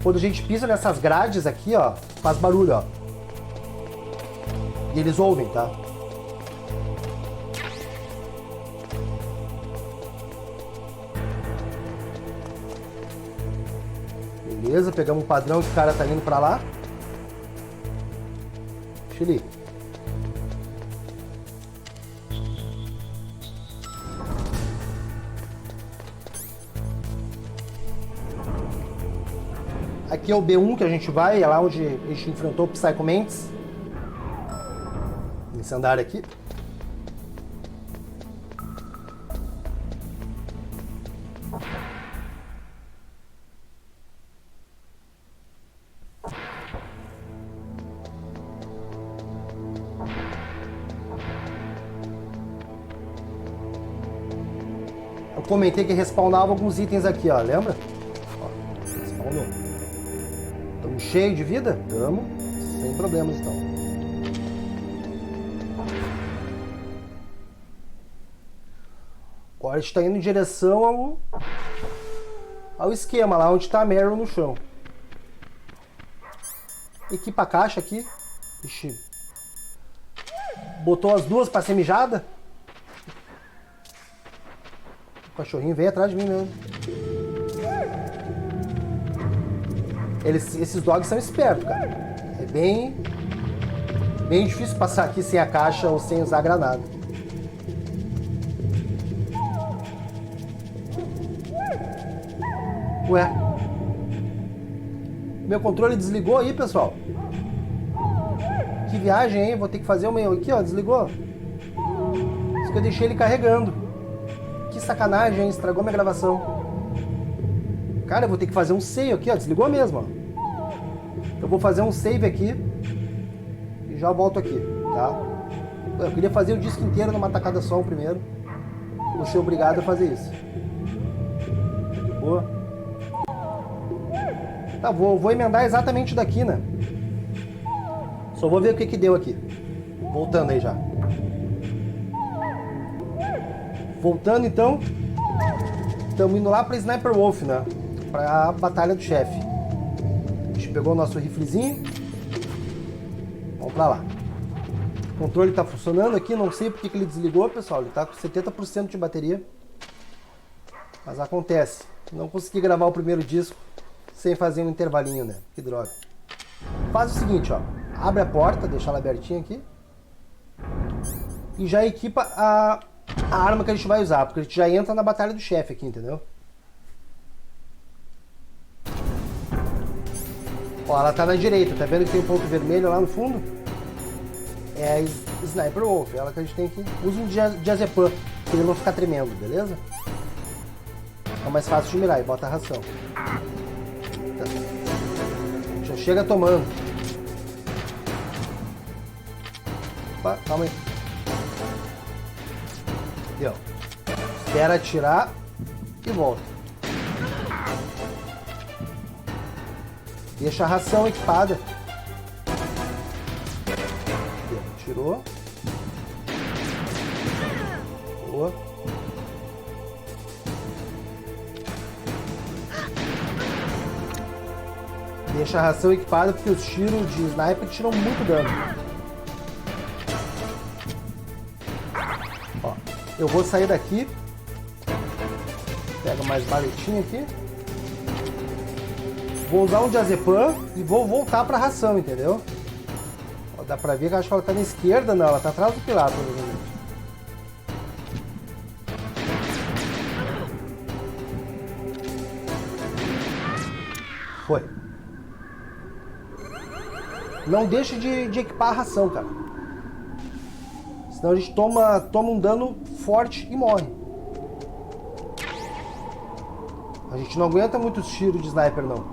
Quando a gente pisa nessas grades aqui, ó, faz barulho, ó. E eles ouvem, tá? Beleza, pegamos o padrão que o cara tá indo pra lá. Deixa ele ir. Aqui é o B1 que a gente vai, é lá onde a gente enfrentou o Psycho Mantis. Nesse andar aqui. Eu comentei que respawnava alguns itens aqui, ó, lembra? Ó, respawnou. Estamos cheios de vida? Estamos. Sem problemas, então. Agora a gente está indo em direção ao esquema, lá onde está a Meryl no chão. Equipa a caixa aqui. Ixi. Botou as duas para ser mijada. O cachorrinho veio atrás de mim mesmo. Esses dogs são espertos, cara. É bem difícil passar aqui sem a caixa ou sem usar a granada. Ué. Meu controle desligou aí, pessoal. Que viagem, hein? Vou ter que fazer o meu aqui, ó. Desligou. Isso que eu deixei ele carregando. Que sacanagem, hein? Estragou minha gravação. Cara, eu vou ter que fazer um save aqui, ó. Desligou mesmo, ó. Eu vou fazer um save aqui. E já volto aqui, tá? Eu queria fazer o disco inteiro numa tacada só o primeiro. Vou ser obrigado a fazer isso. Boa. Tá, vou emendar exatamente daqui, né? Só vou ver o que deu aqui. Voltando aí já. Voltando então. Estamos indo lá para Sniper Wolf, né? Para a batalha do chefe. A gente pegou o nosso riflezinho. Vamos para lá. O controle está funcionando aqui. Não sei porque que ele desligou, pessoal. Ele está com 70% de bateria. Mas acontece. Não consegui gravar o primeiro disco sem fazer um intervalinho, né? Que droga. Faz o seguinte, ó. Abre a porta, deixa ela abertinha aqui. E já equipa a arma que a gente vai usar, porque a gente já entra na batalha do chefe aqui, entendeu? Ó, ela tá na direita, tá vendo que tem um ponto vermelho lá no fundo? É a Sniper Wolf, ela que a gente tem que... Usa um diazepam, pra ele não ficar tremendo, beleza? É mais fácil de mirar e bota a ração. Tá. Já chega tomando. Opa, calma aí. Aqui, ó. Espera atirar e volta. Deixa a ração equipada. Aqui, ó. Tirou. Boa. Deixa a ração equipada porque os tiros de sniper tiram muito dano. Ó, eu vou sair daqui. Pega mais baletinha aqui. Vou usar um diazepam e vou voltar pra ração, entendeu? Ó, dá pra ver que eu acho que ela tá na esquerda, não, ela tá atrás do pilar, provavelmente. Foi. Não deixe de equipar a ração, cara. Senão a gente toma um dano forte e morre. A gente não aguenta muitos tiros de sniper, não.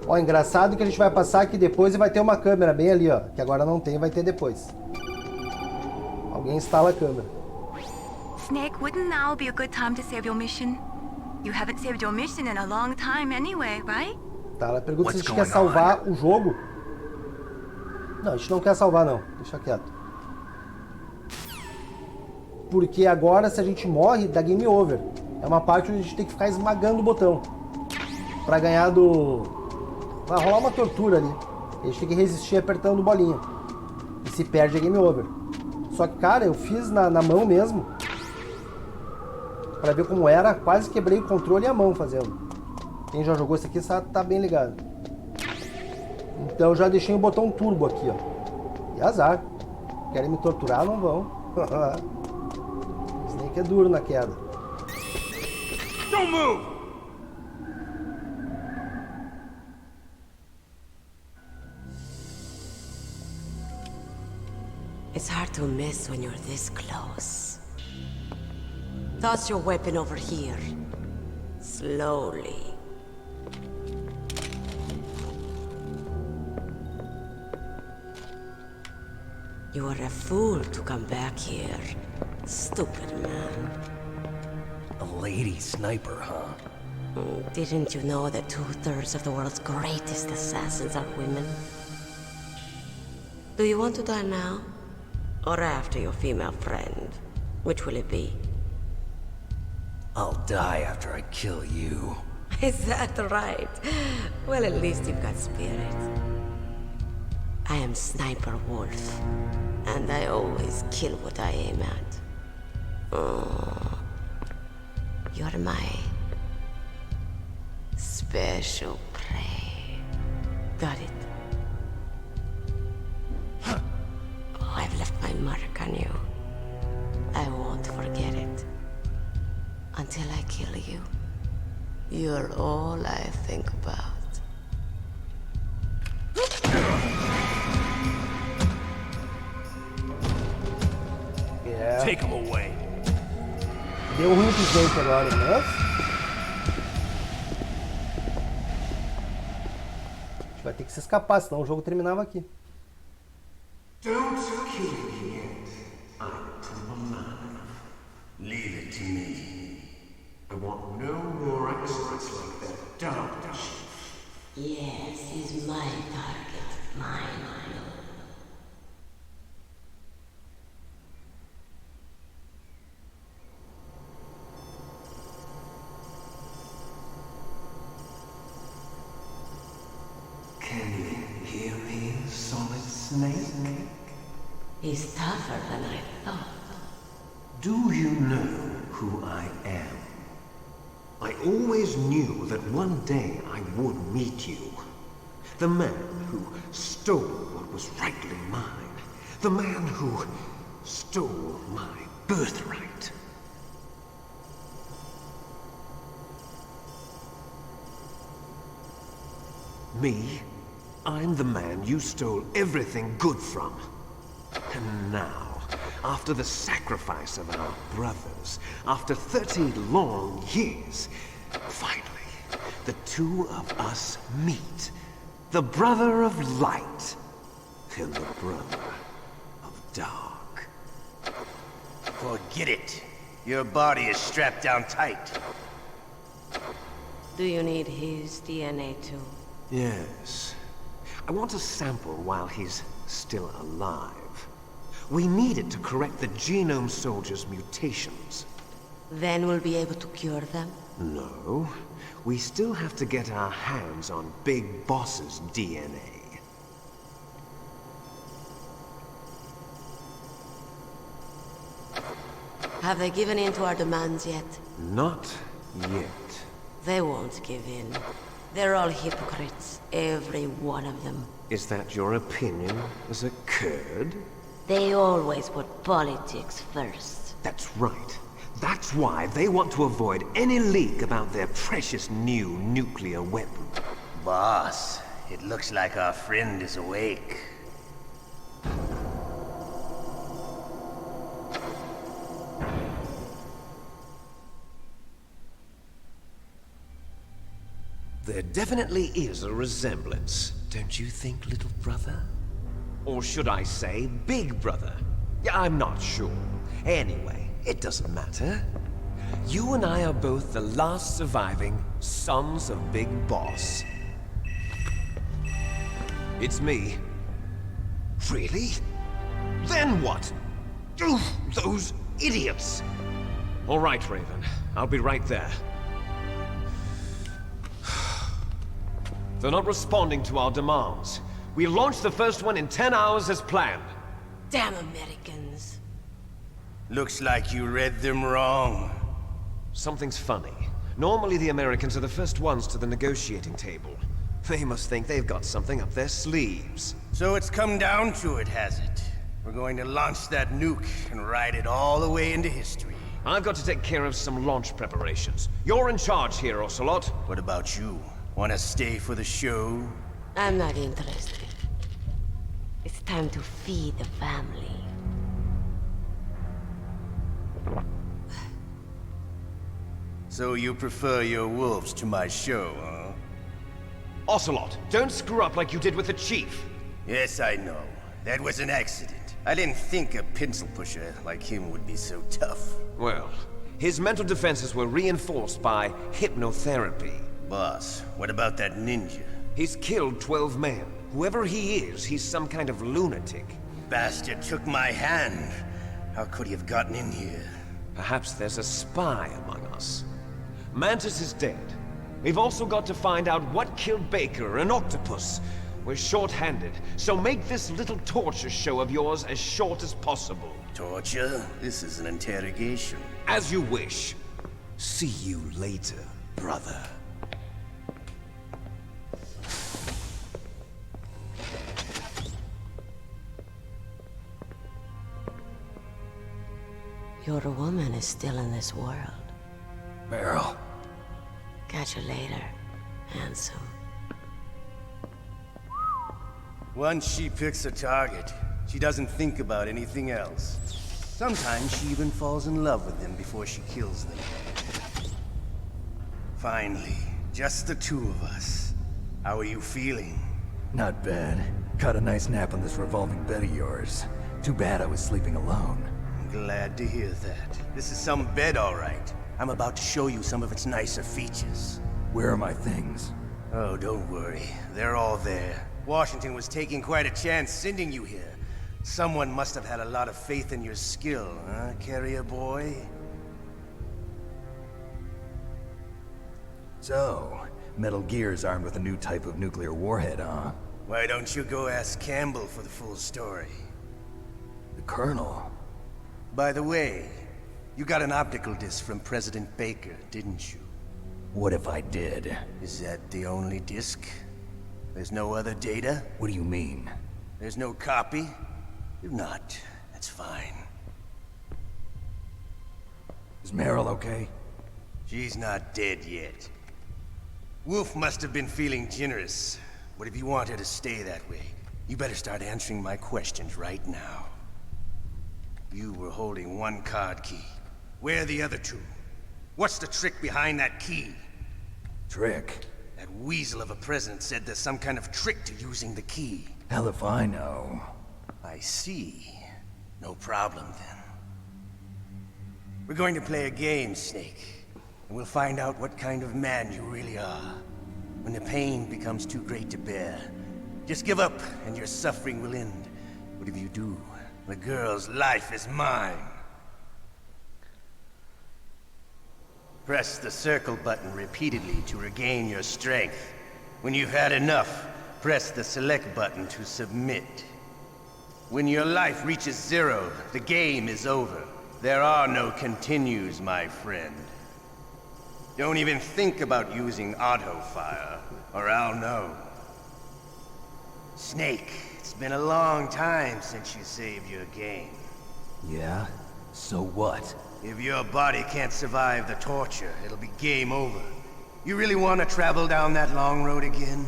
Ó, engraçado que a gente vai passar aqui depois e vai ter uma câmera bem ali, ó. Que agora não tem, vai ter depois. Alguém instala a câmera. Snake, wouldn't now be a good time to save your mission? You haven't saved your mission in a long time anyway, right? Tá, ela pergunta se a gente quer salvar o jogo. Não, a gente não quer salvar não, deixa quieto. Porque agora se a gente morre, dá game over. É uma parte onde a gente tem que ficar esmagando o botão. Pra ganhar do... Vai rolar uma tortura ali. A gente tem que resistir apertando bolinha. E se perde é game over. Só que, cara, eu fiz na mão mesmo. Pra ver como era, quase quebrei o controle e a mão fazendo. Quem já jogou isso aqui sabe, tá bem ligado. Então já deixei o botão turbo aqui, ó. E azar. Querem me torturar? Não vão. Snake é duro na queda. Don't move! It's hard to miss when you're this close. Toss your weapon over here. Slowly. You are a fool to come back here. Stupid man. A lady sniper, huh? Didn't you know that 2/3 of the world's greatest assassins are women? Do you want to die now? Or after your female friend? Which will it be? I'll die after I kill you. Is that right? Well, at least you've got spirit. I am Sniper Wolf, and I always kill what I aim at. Oh, you're my special prey. Got it? I've left my mark on you. I won't forget it. Until I kill you. You're all I think about. Yeah. Take him away. Deu ruim pro Snake agora, mas... A gente vai ter que se escapar, senão o jogo terminava aqui. Don't kill me yet. I'm alive. Leave it to me. I want no more experts like that dark chief. Yes, he's my target. Mine. Can you hear me, Solid Snake? He's tougher than I thought. Do you know who I am? I always knew that one day I would meet you. The man who stole what was rightly mine. The man who stole my birthright. Me? I'm the man you stole everything good from. And now, after the sacrifice of our brothers, after 30 long years, finally, the two of us meet. The brother of light and the brother of dark. Forget it. Your body is strapped down tight. Do you need his DNA too? Yes. I want a sample while he's still alive. We need it to correct the genome soldier's mutations. Then we'll be able to cure them? No. We still have to get our hands on Big Boss's DNA. Have they given in to our demands yet? Not yet. They won't give in. They're all hypocrites, every one of them. Is that your opinion as a Kurd? They always put politics first. That's right. That's why they want to avoid any leak about their precious new nuclear weapon. Boss, it looks like our friend is awake. There definitely is a resemblance, don't you think, little brother? Or should I say, big brother? Yeah, I'm not sure. Anyway, it doesn't matter. You and I are both the last surviving sons of Big Boss. It's me. Really? Then what? Oof, those idiots! All right, Raven. I'll be right there. They're not responding to our demands. We launched the first one in 10 hours as planned. Damn Americans. Looks like you read them wrong. Something's funny. Normally the Americans are the first ones to the negotiating table. They must think they've got something up their sleeves. So it's come down to it, has it? We're going to launch that nuke and ride it all the way into history. I've got to take care of some launch preparations. You're in charge here, Ocelot. What about you? Wanna stay for the show? I'm not interested. It's time to feed the family. So you prefer your wolves to my show, huh? Ocelot, don't screw up like you did with the chief. Yes, I know. That was an accident. I didn't think a pencil pusher like him would be so tough. Well, his mental defenses were reinforced by hypnotherapy. Boss, what about that ninja? He's killed 12 men. Whoever he is, he's some kind of lunatic. Bastard took my hand. How could he have gotten in here? Perhaps there's a spy among us. Mantis is dead. We've also got to find out what killed Baker and Octopus. We're short-handed, so make this little torture show of yours as short as possible. Torture? This is an interrogation. As you wish. See you later, brother. Your woman is still in this world. Meryl. Catch you later, handsome. Once she picks a target, she doesn't think about anything else. Sometimes she even falls in love with them before she kills them. Finally, just the two of us. How are you feeling? Not bad. Caught a nice nap on this revolving bed of yours. Too bad I was sleeping alone. I'm glad to hear that. This is some bed, all right. I'm about to show you some of its nicer features. Where are my things? Oh, don't worry. They're all there. Washington was taking quite a chance sending you here. Someone must have had a lot of faith in your skill, huh, carrier boy? So, Metal Gear's armed with a new type of nuclear warhead, huh? Why don't you go ask Campbell for the full story? The Colonel? By the way, you got an optical disc from President Baker, didn't you? What if I did? Is that the only disc? There's no other data? What do you mean? There's no copy? If not, that's fine. Is Meryl okay? She's not dead yet. Wolf must have been feeling generous. But if you want her to stay that way, you better start answering my questions right now. You were holding one card key. Where are the other two? What's the trick behind that key? Trick? That weasel of a president said there's some kind of trick to using the key. Hell if I know. I see. No problem, then. We're going to play a game, Snake. And we'll find out what kind of man you really are. When the pain becomes too great to bear, just give up and your suffering will end. But if you do, the girl's life is mine. Press the circle button repeatedly to regain your strength. When you've had enough, press the select button to submit. When your life reaches 0, the game is over. There are no continues, my friend. Don't even think about using auto-fire, or I'll know. Snake, it's been a long time since you saved your game. Yeah? So what? If your body can't survive the torture, it'll be game over. You really want to travel down that long road again?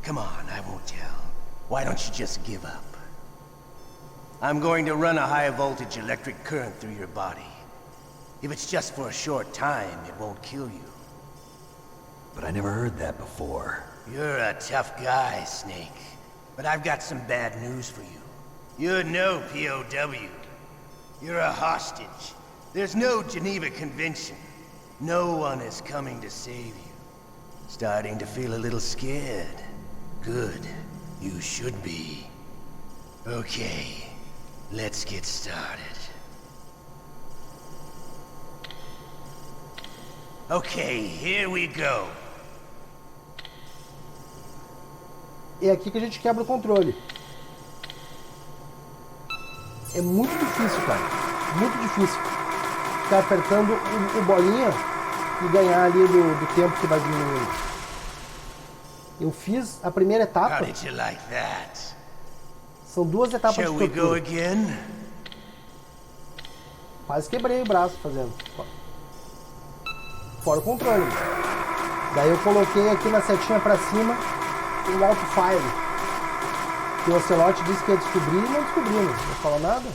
Come on, I won't tell. Why don't you just give up? I'm going to run a high-voltage electric current through your body. If it's just for a short time, it won't kill you. But I never heard that before. You're a tough guy, Snake. But I've got some bad news for you. You're no POW. You're a hostage. There's no Geneva Convention. No one is coming to save you. Starting to feel a little scared. Good. You should be. Okay, let's get started. Okay, here we go. É aqui que a gente quebra o controle. É muito difícil, cara. Muito difícil. Ficar apertando o bolinha e ganhar ali do tempo que vai diminuindo. Eu fiz a primeira etapa. How did you like that? São 2 etapas Shall de we go tortura. again? Quase quebrei o braço fazendo. Fora o controle. Daí eu coloquei aqui na setinha pra cima o Alt File. Que o Ocelote disse que ia descobrir e não descobriu. Não falou nada.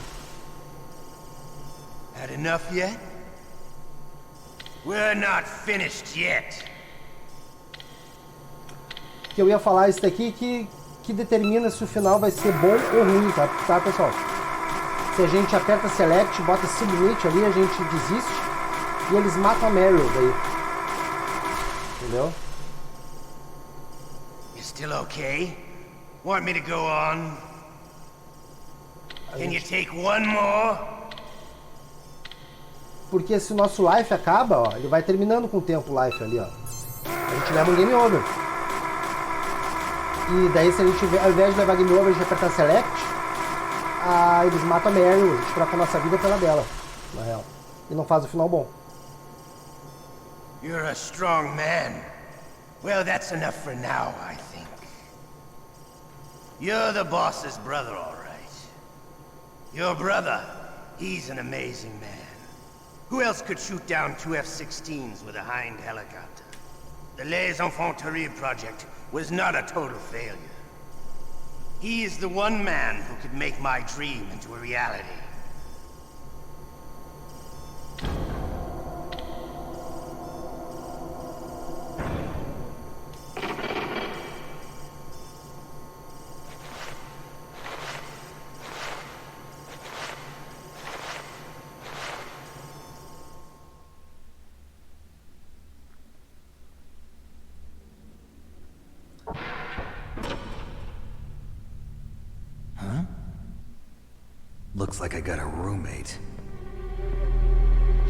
Had enough yet? We're not finished yet. Que eu ia falar isso daqui que determina se o final vai ser bom ou ruim, tá pessoal? Se a gente aperta Select, bota Submit ali, a gente desiste e eles matam a Meryl daí. Entendeu? You still okay? Want me to go on? Can you take one more? Porque se o nosso life acaba, ó, ele vai terminando com o tempo life ali, ó. A gente leva um game over. E daí se a gente, ao invés de levar game over, a gente apertar Select, eles matam a Meryl, a gente troca a nossa vida pela dela, na real. E não faz o final bom. You're a strong man. Well, that's enough for now, I think. You're the boss's brother, all right. Your brother, he's an amazing man. Who else could shoot down 2 F-16s with a Hind helicopter? The Les Infanteries project was not a total failure. He is the one man who could make my dream into a reality. Looks like I got a roommate.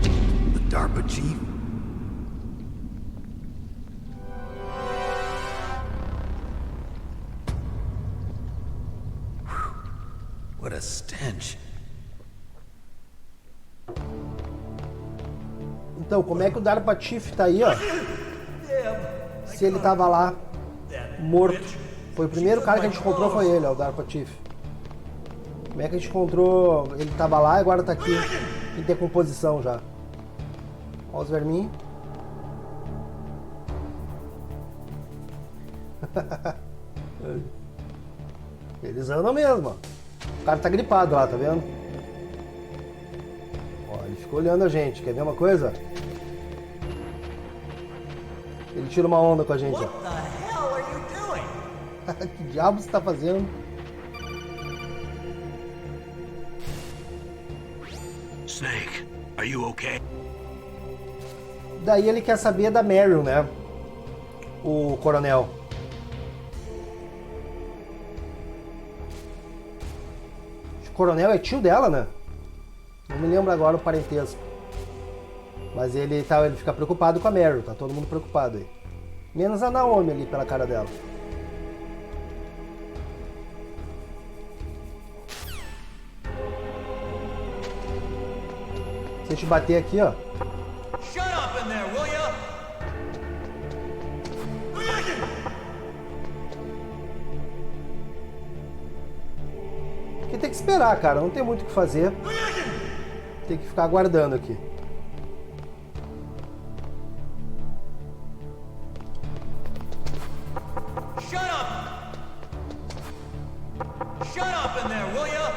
The DARPA chief? Whew. What a stench. Então, como é que o DARPA Chief tá aí, ó? Se ele tava lá, morto. Foi o primeiro cara que a gente encontrou, foi ele, ó, o DARPA Chief. Como é que a gente encontrou? Ele tava lá e agora tá aqui em decomposição já. Olha os verminhos. Eles andam mesmo, ó. O cara tá gripado lá, tá vendo? Ó, ele ficou olhando a gente. Quer ver uma coisa? Ele tira uma onda com a gente, ó. Que diabo você tá fazendo? Snake, are you okay? Daí ele quer saber da Meryl, né? O coronel. O coronel é tio dela, né? Não me lembro agora o parentesco. Mas ele fica preocupado com a Meryl, tá todo mundo preocupado aí. Menos a Naomi ali pela cara dela. Se a gente bater aqui, ó. Shut up in there, will ya? Aqui tem que esperar, cara. Não tem muito o que fazer. Tem que ficar aguardando aqui. Shut up! Shut up in there, will ya?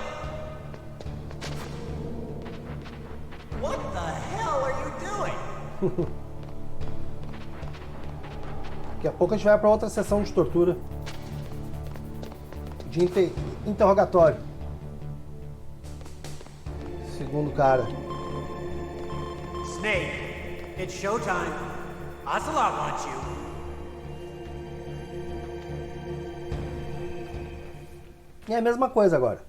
What the hell are you doing? Daqui a pouco a gente vai pra outra sessão de tortura. De interrogatório. Segundo cara. Snake, it's showtime. Ocelot wants you. E é a mesma coisa agora.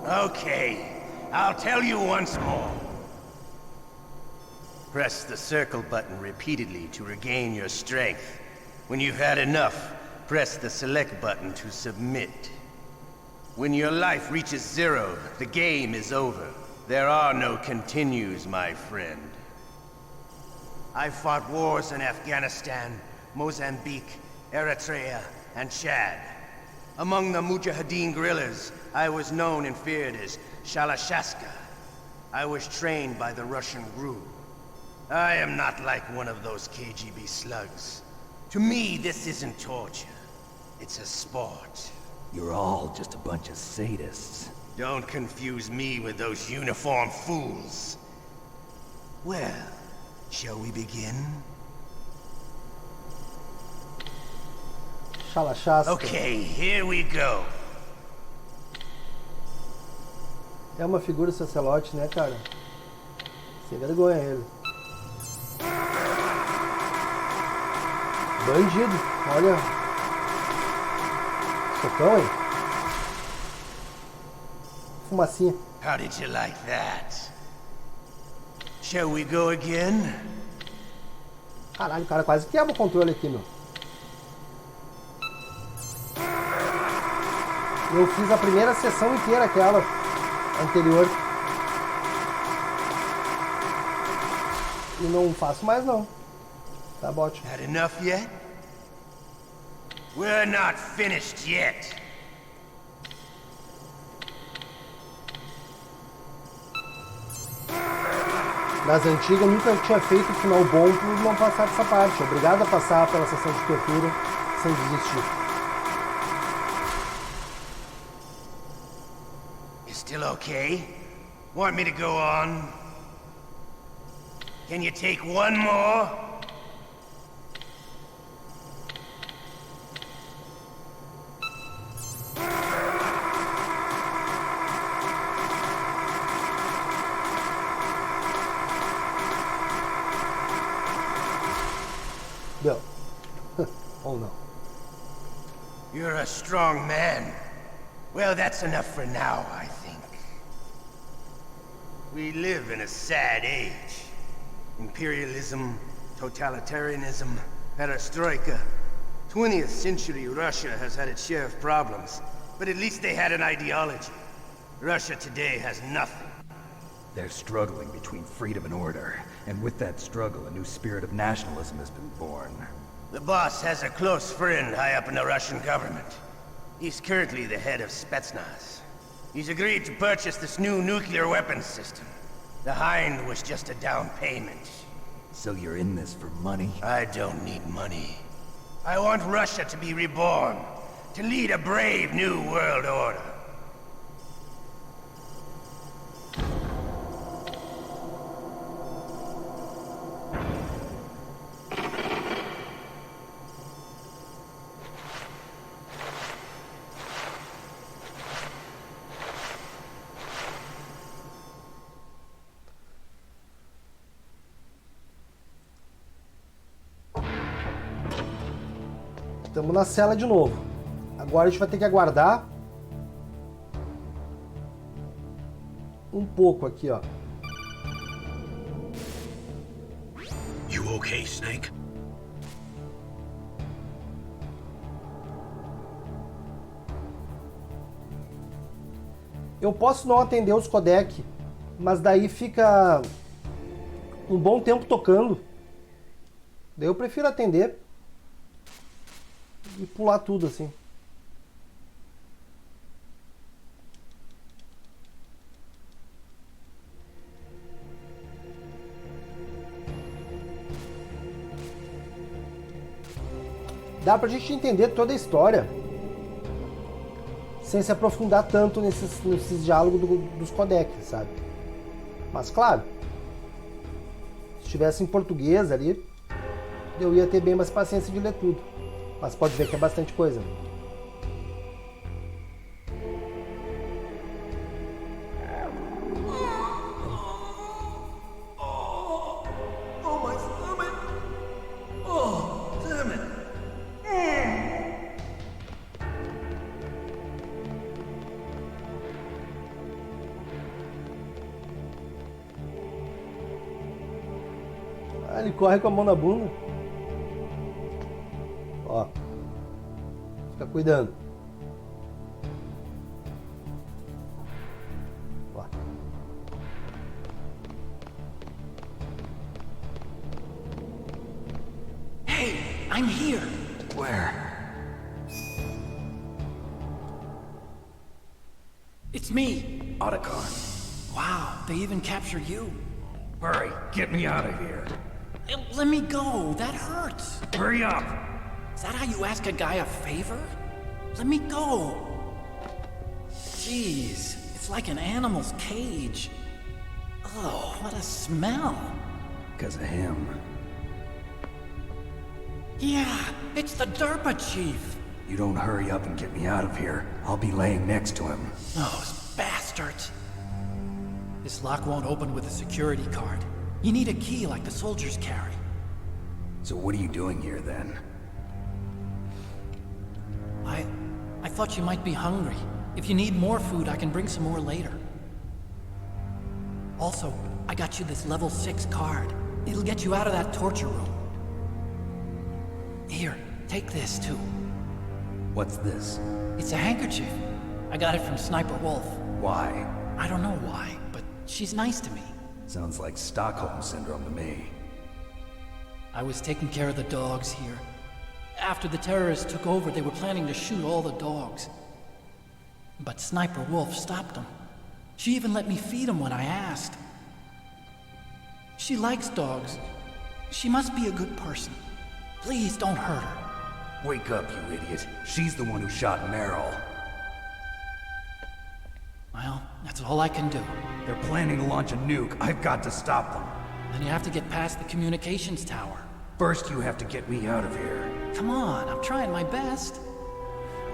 Okay, I'll tell you once more. Press the circle button repeatedly to regain your strength. When you've had enough, press the select button to submit. When your life reaches 0, the game is over. There are no continues, my friend. I've fought wars in Afghanistan, Mozambique, Eritrea, and Chad. Among the Mujahideen guerrillas, I was known and feared as Shalashaska. I was trained by the Russian GRU. I am not like one of those KGB slugs. To me, this isn't torture. It's a sport. You're all just a bunch of sadists. Don't confuse me with those uniformed fools. Well, shall we begin? Shalashaska. Okay, here we go. É uma figura sacerdote, né, cara? Sem vergonha ele. Bandido, olha. Socão, hein? Fumacinha. How did you like that? Shall we go again? Caralho, o cara quase quebra o controle aqui, meu. Eu fiz a primeira sessão inteira, aquela anterior. E não faço mais, não. Tá ótimo. Had enough yet? We're not finished yet. Nas antigas eu nunca tinha feito o final bom por não passar dessa parte. Obrigado a passar pela sessão de tortura sem desistir. You still okay? Want me to go on? Can you take one more? Deu. Oh no. You're a strong man. Well, that's enough for now, I think. We live in a sad age. Imperialism, totalitarianism, perestroika. 20th century Russia has had its share of problems, but at least they had an ideology. Russia today has nothing. They're struggling between freedom and order, and with that struggle, a new spirit of nationalism has been born. The boss has a close friend high up in the Russian government. He's currently the head of Spetsnaz. He's agreed to purchase this new nuclear weapons system. The Hind was just a down payment. So you're in this for money? I don't need money. I want Russia to be reborn, to lead a brave new world order. Estamos na cela de novo. Agora a gente vai ter que aguardar um pouco aqui, ó. You okay, Snake? Eu posso não atender os codec, mas daí fica um bom tempo tocando. Daí eu prefiro atender e pular tudo assim. Dá pra gente entender toda a história sem se aprofundar tanto nesses diálogos dos codecs, sabe? Mas claro, se estivesse em português ali, eu ia ter bem mais paciência de ler tudo. Mas pode ver que é bastante coisa. Ah, ele corre com a mão na bunda. Ó. Fica cuidando. Ó. Hey, I'm here. Where? It's me. Otacon. Wow, they even captured you. Hurry, get me out of here. Let me go. That hurts. Hurry up. Is that how you ask a guy a favor? Let me go. Jeez, it's like an animal's cage. Oh, what a smell. Because of him. Yeah, it's the DARPA chief. You don't hurry up and get me out of here, I'll be laying next to him. Those bastards. This lock won't open with a security card. You need a key like the soldiers carry. So what are you doing here then? I thought you might be hungry. If you need more food, I can bring some more later. Also, I got you this level 6 card. It'll get you out of that torture room. Here, take this too. What's this? It's a handkerchief. I got it from Sniper Wolf. Why? I don't know why, but she's nice to me. Sounds like Stockholm Syndrome to me. I was taking care of the dogs here. After the terrorists took over, they were planning to shoot all the dogs. But Sniper Wolf stopped them. She even let me feed them when I asked. She likes dogs. She must be a good person. Please don't hurt her. Wake up, you idiot. She's the one who shot Meryl. Well, that's all I can do. They're planning to launch a nuke. I've got to stop them. Then you have to get past the communications tower. First, you have to get me out of here. Come on, I'm trying my best.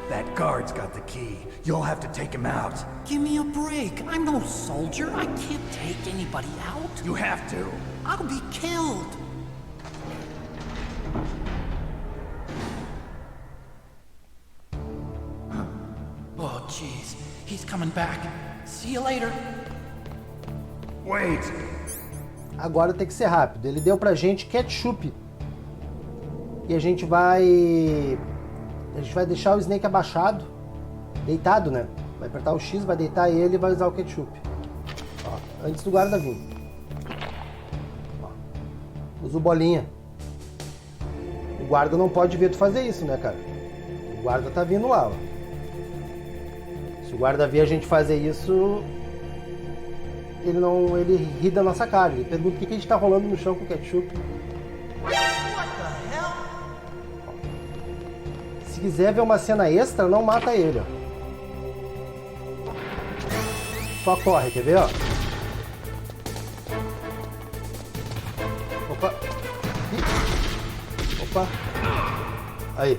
That guard's got the key. You'll have to take him out. Give me a break. I'm no soldier. I can't take anybody out. You have to. I'll be killed. Oh, jeez. He's coming back. See you later. Wait. Agora tem que ser rápido. Ele deu pra gente ketchup. E a gente vai deixar o Snake abaixado. Deitado, né? Vai apertar o X, vai deitar ele e vai usar o ketchup. Ó, antes do guarda vir. Ó, usa o bolinha. O guarda não pode ver tu fazer isso, né, cara? O guarda tá vindo lá, ó. Se o guarda ver a gente fazer isso, ele ri da nossa cara. Ele pergunta o que a gente tá rolando no chão com ketchup. Se quiser ver uma cena extra, não mata ele, ó. Só corre, quer ver, ó? Opa. Ih. Opa. Aí.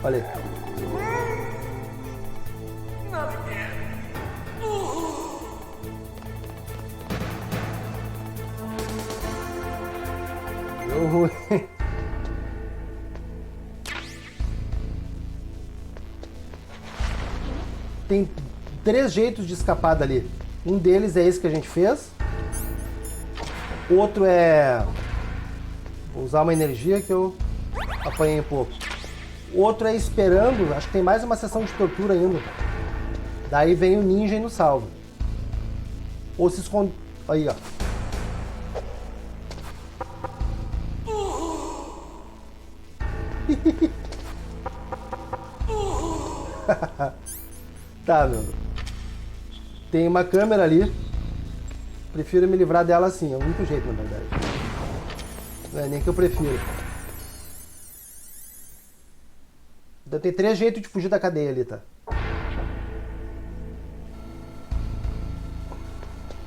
Olha aí. Deu ruim. Tem 3 jeitos de escapar dali. Um deles é esse que a gente fez. Outro é... Vou usar uma energia que eu apanhei um pouco. Outro é esperando, acho que tem mais uma sessão de tortura ainda. Daí vem o ninja e nos salva. Ou se esconde... Aí, ó. Tá, meu. Tem uma câmera ali. Prefiro me livrar dela assim, é o único jeito, na verdade. Não é nem que eu prefiro. Então tem 3 jeitos de fugir da cadeia ali, tá?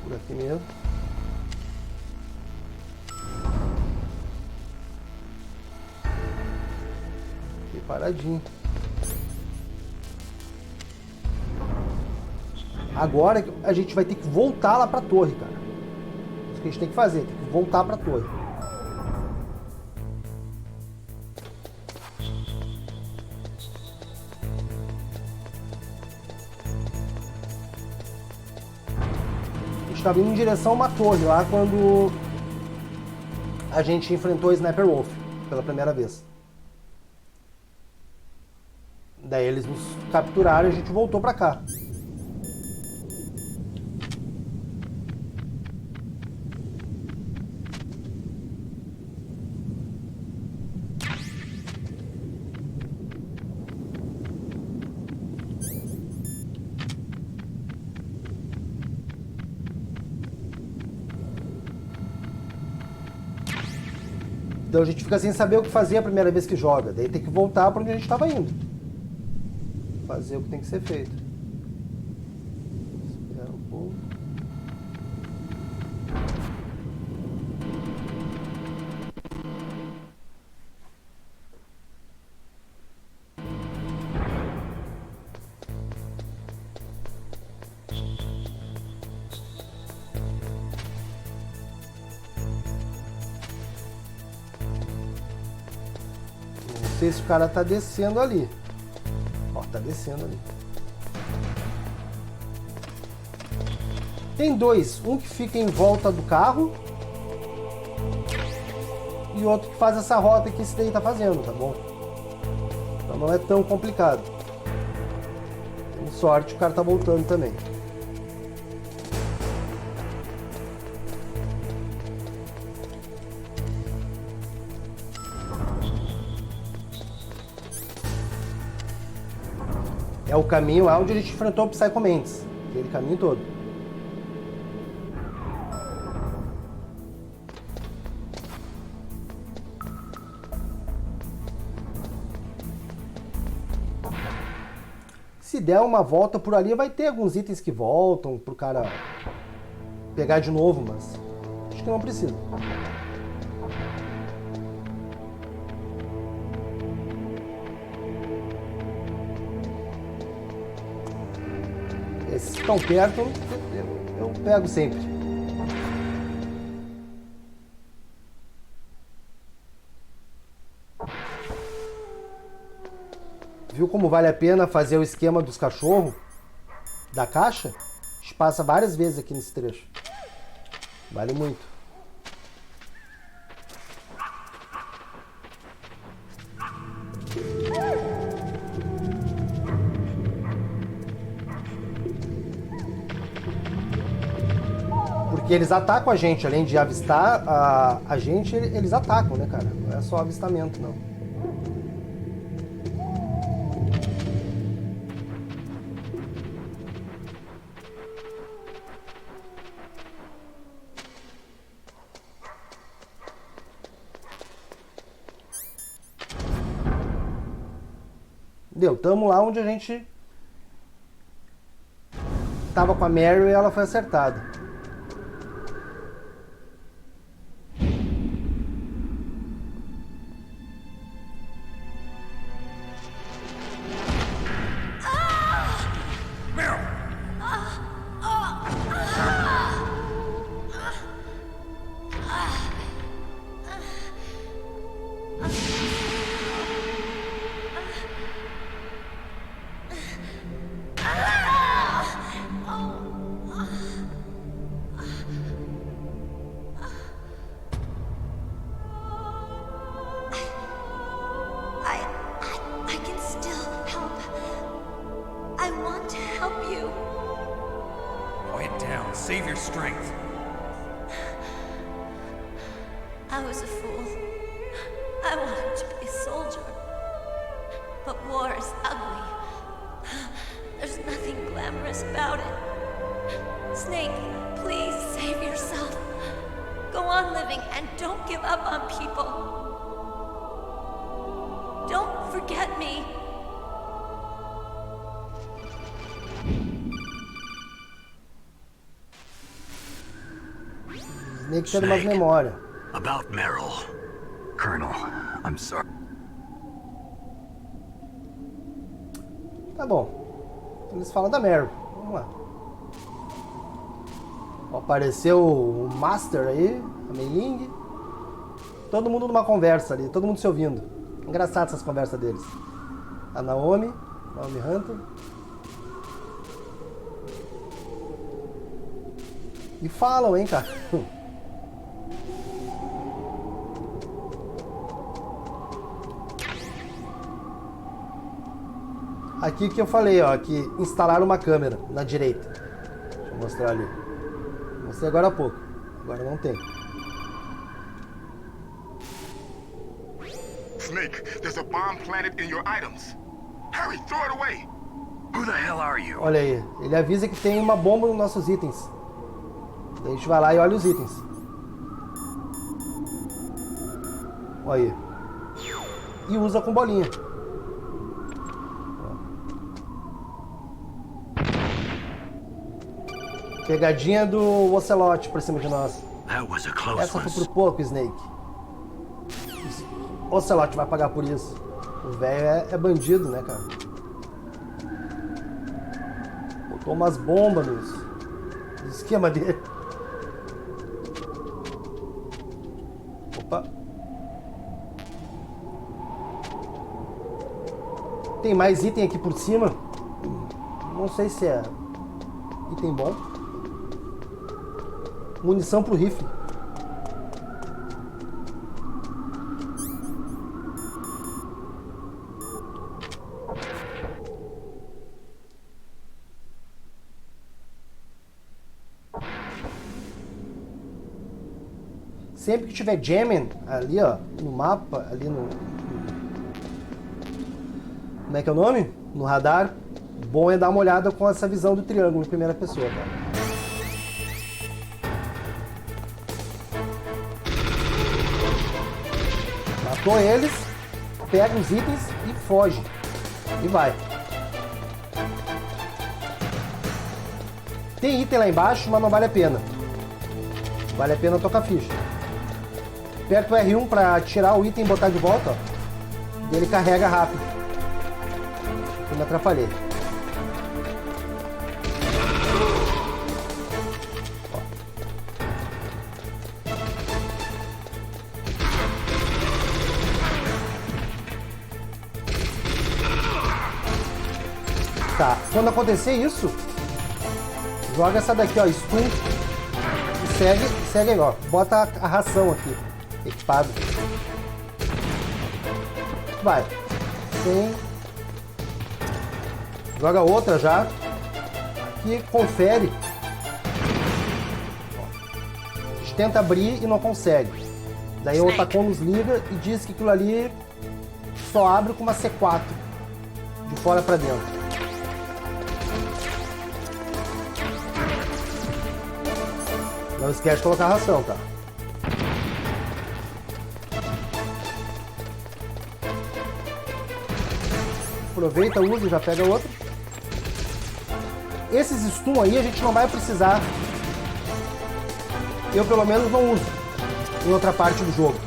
Por aqui mesmo. Aqui paradinho. Agora a gente vai ter que voltar lá pra torre, cara. Isso que a gente tem que fazer, tem que voltar pra torre. estava indo em direção a uma torre lá quando a gente enfrentou o Sniper Wolf pela primeira vez. Daí eles nos capturaram e a gente voltou pra cá. Então a gente fica sem saber o que fazer a primeira vez que joga. Daí tem que voltar para onde a gente estava indo. Fazer o que tem que ser feito. Espera um pouco. Não sei se o cara tá descendo ali. Ó, tá descendo ali. Tem dois. Um que fica em volta do carro. E outro que faz essa rota que esse daí tá fazendo, tá bom? Então não é tão complicado. Tem sorte, o cara tá voltando também. É o caminho lá onde a gente enfrentou o Psycho Mantis. Aquele caminho todo. Se der uma volta por ali, vai ter alguns itens que voltam pro cara pegar de novo, mas acho que não precisa. Esses que estão perto, eu pego sempre. Viu como vale a pena fazer o esquema dos cachorros? Da caixa? A gente passa várias vezes aqui nesse trecho. Vale muito. Porque eles atacam a gente, além de avistar a gente, eles atacam, né, cara? Não é só avistamento, não. Deu, tamo lá onde a gente tava com a Mary e ela foi acertada. Save your strength. I was a fool. I wanted to be a soldier. But war is ugly. There's nothing glamorous about it. Snake, please save yourself. Go on living and don't give up on people. Don't forget me. Snake tendo umas memórias. About Meryl. Colonel, I'm sorry. Tá bom. Eles falam da Meryl. Vamos lá. Ó, apareceu o Master aí, a Mei Ling. Todo mundo numa conversa ali, todo mundo se ouvindo. Engraçado essas conversas deles. A Naomi Hunter. E falam, hein, cara. Aqui que eu falei, ó, que instalaram uma câmera na direita. Deixa eu mostrar ali. Mostrei agora há pouco. Agora não tem. Snake, there's a bomb planted in your items. Hurry, throw it away. Who the hell are you? Olha aí, ele avisa que tem uma bomba nos nossos itens. Daí a gente vai lá e olha os itens. Olha aí. E usa com bolinha. Pegadinha do Ocelote pra cima de nós. Essa foi por pouco, Snake. O Ocelote vai pagar por isso. O velho é bandido, né, cara? Botou umas bombas no esquema dele. Opa. Tem mais item aqui por cima. Não sei se é item bom. Munição pro rifle. Sempre que tiver jamming ali, ó, no mapa, ali no... Como é que é o nome? No radar. Bom é dar uma olhada com essa visão do triângulo em primeira pessoa, tá? Matou eles, pega os itens e foge. E vai. Tem item lá embaixo, mas não vale a pena. Vale a pena tocar ficha. Aperta o R1 para tirar o item e botar de volta, ó. Ele carrega rápido. Eu me atrapalhei. Tá, quando acontecer isso, joga essa daqui, ó, stun, e segue aí, ó, bota a ração aqui, equipado. Vai, tem, joga outra já, aqui confere, ó. A gente tenta abrir e não consegue, daí o Otacon nos liga e diz que aquilo ali só abre com uma C4, de fora pra dentro. Não esquece de colocar a ração, tá? Aproveita, usa e já pega outro. Esses stun aí a gente não vai precisar. Eu pelo menos não uso em outra parte do jogo.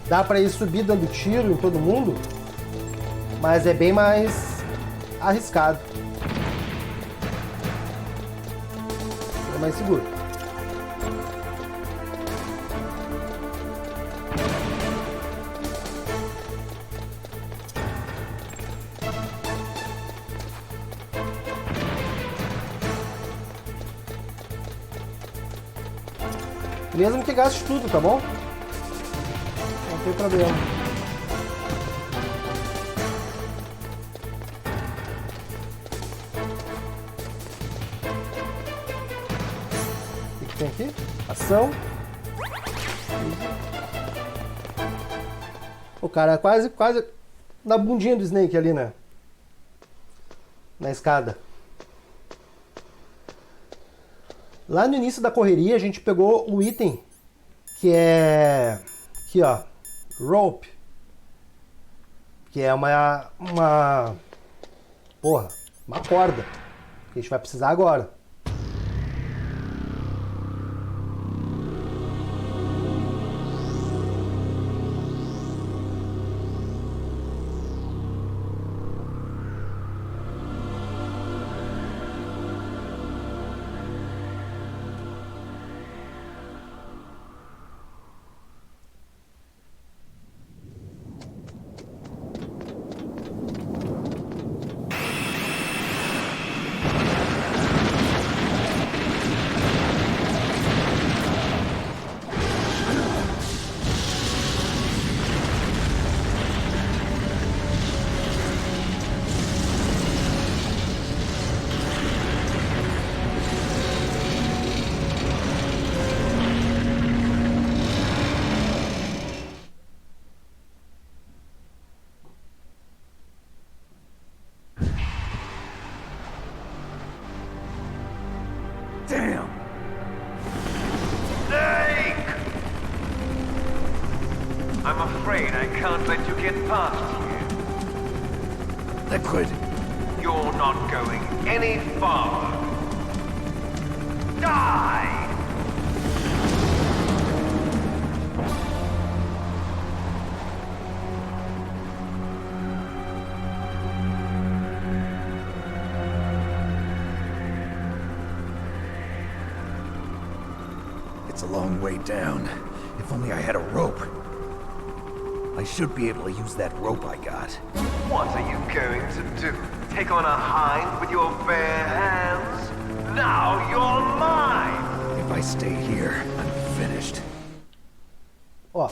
Dá pra ir subir dando tiro em todo mundo, mas é bem mais arriscado. É mais seguro. Mesmo que gaste tudo, tá bom? Não tem problema. O que tem aqui? Ação. O cara quase na bundinha do Snake ali, né? Na escada. Lá no início da correria a gente pegou um item que é aqui, ó, rope, que é uma corda que a gente vai precisar agora. afraid I can't let you get past here? Liquid. You're not going any farther. Die! It's a long way down. If only I had a rope. I should be able to use that rope I got. What are you going to do? Take on a hind with your bare hands? Now you're mine! If I stay here, I'm finished. Ó,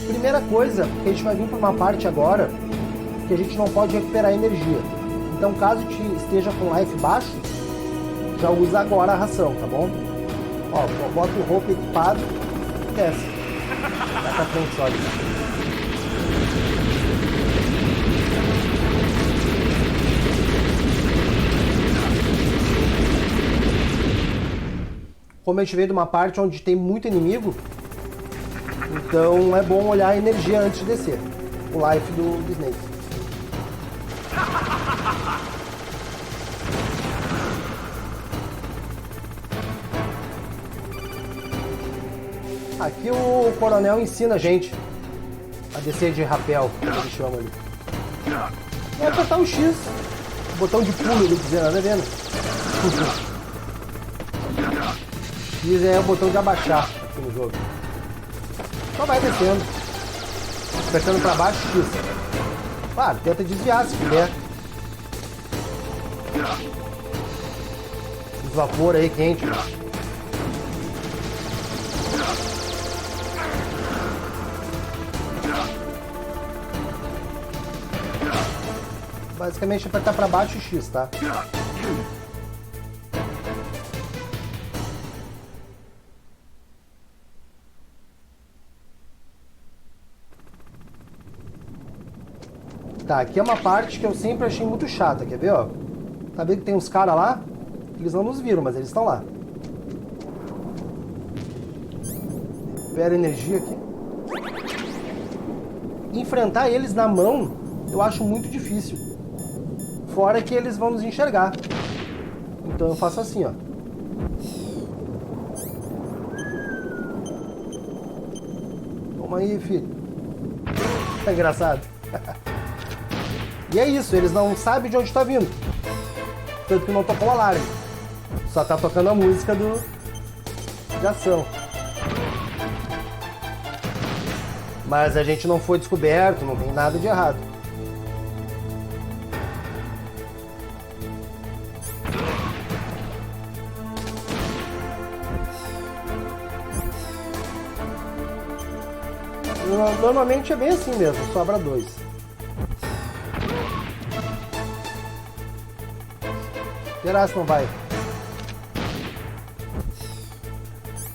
primeira coisa, que a gente vai vir para uma parte agora que a gente não pode recuperar energia. Então, caso esteja com life baixo, já usa agora a ração, tá bom? Ó, bota o roupa equipado e desce. Vai pra frente, olha. Como a gente veio de uma parte onde tem muito inimigo, então é bom olhar a energia antes de descer. O life do Snake. Aqui o coronel ensina a gente a descer de rapel, como ele chama ali. É apertar o X, o botão de pulo, ele dizendo, tá vendo? X é o botão de abaixar aqui no jogo. Só vai descendo. Apertando pra baixo, X. Claro, tenta desviar se puder. Os vapor aí quente. Basicamente apertar pra baixo e X, tá? Tá, aqui é uma parte que eu sempre achei muito chata, quer ver, ó? Tá vendo que tem uns caras lá? Eles não nos viram, mas eles estão lá. Recupera energia aqui. Enfrentar eles na mão, eu acho muito difícil. Fora que eles vão nos enxergar. Então eu faço assim, ó. Toma aí, filho. É engraçado. E é isso, eles não sabem de onde está vindo. Tanto que não tocou o alarme. Só tá tocando a música de ação. Mas a gente não foi descoberto, não tem nada de errado. Normalmente é bem assim mesmo, sobra 2. Será se não vai?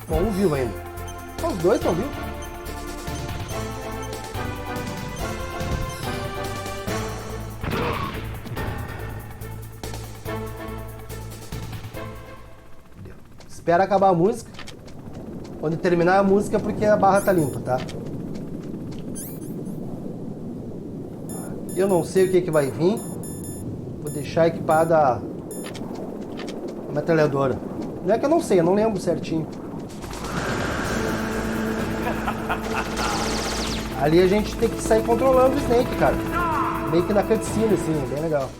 Bom, um vivo ainda. Os dois estão vivos. Espera acabar a música. Quando terminar a música é porque a barra tá limpa, tá? Eu não sei o que vai vir. Vou deixar equipada a metralhadora. Não é que eu não sei, eu não lembro certinho. Ali a gente tem que sair controlando o Snake, cara. Meio que na cutscene, assim, bem legal.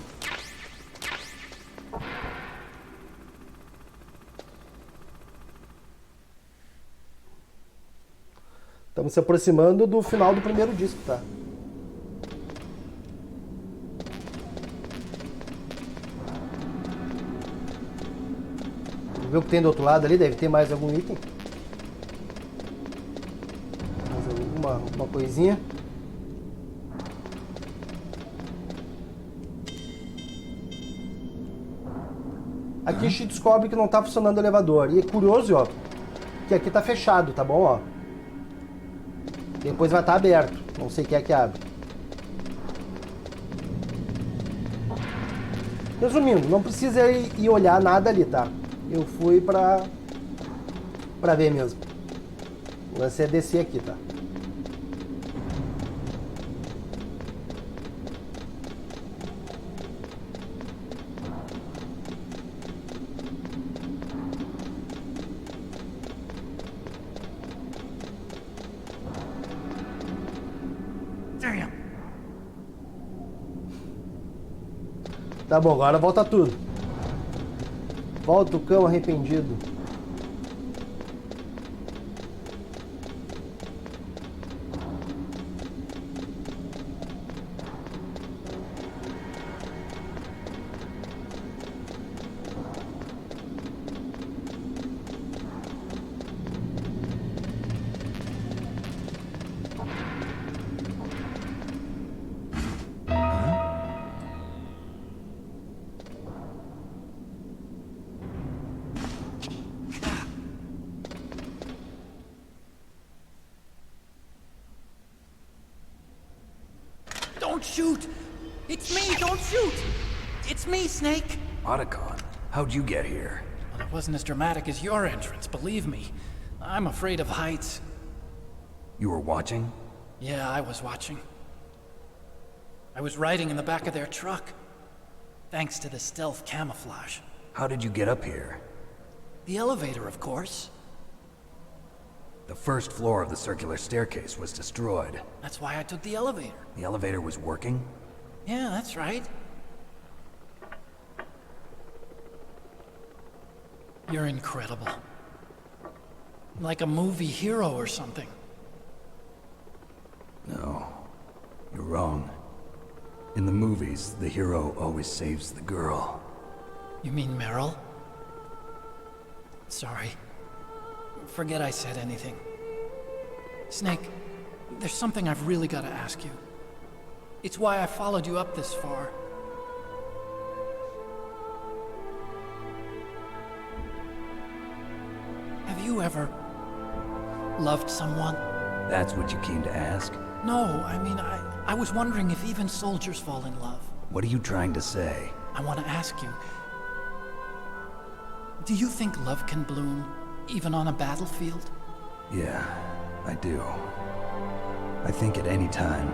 Estamos se aproximando do final do primeiro disco, tá? Vamos ver o que tem do outro lado ali, deve ter mais algum item. Mais alguma coisinha. Aqui a gente descobre que não tá funcionando o elevador. E é curioso, ó, que aqui tá fechado, tá bom, ó? Depois vai estar aberto. Não sei quem é que abre. Resumindo, não precisa ir olhar nada ali, tá? Eu fui pra ver mesmo. O lance é descer aqui, tá? Tá bom, agora volta tudo. Volta o cão arrependido. Don't shoot! It's me, don't shoot! It's me, Snake! Otacon, how'd you get here? Well, it wasn't as dramatic as your entrance, believe me. I'm afraid of heights. You were watching? Yeah, I was watching. I was riding in the back of their truck. Thanks to the stealth camouflage. How did you get up here? The elevator, of course. The first floor of the circular staircase was destroyed. That's why I took the elevator. The elevator was working? Yeah, that's right. You're incredible. Like a movie hero or something. No, you're wrong. In the movies, the hero always saves the girl. You mean Meryl? Sorry. Forget I said anything. Snake, there's something I've really got to ask you. It's why I followed you up this far. Have you ever loved someone? That's what you came to ask? No, I mean, I was wondering if even soldiers fall in love. What are you trying to say? I want to ask you. Do you think love can bloom, even on a battlefield? Yeah, I do. I think at any time,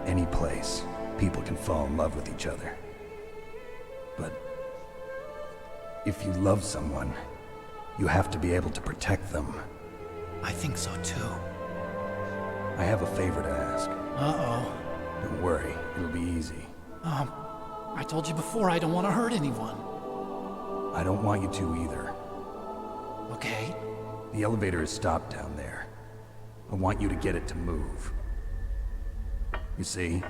any place, people can fall in love with each other. But if you love someone, you have to be able to protect them. I think so too. I have a favor to ask. Uh-oh. Don't worry, it'll be easy. I told you before I don't want to hurt anyone. I don't want you to either. Okay. The elevator is stopped down there. I want you to get it to move. You see?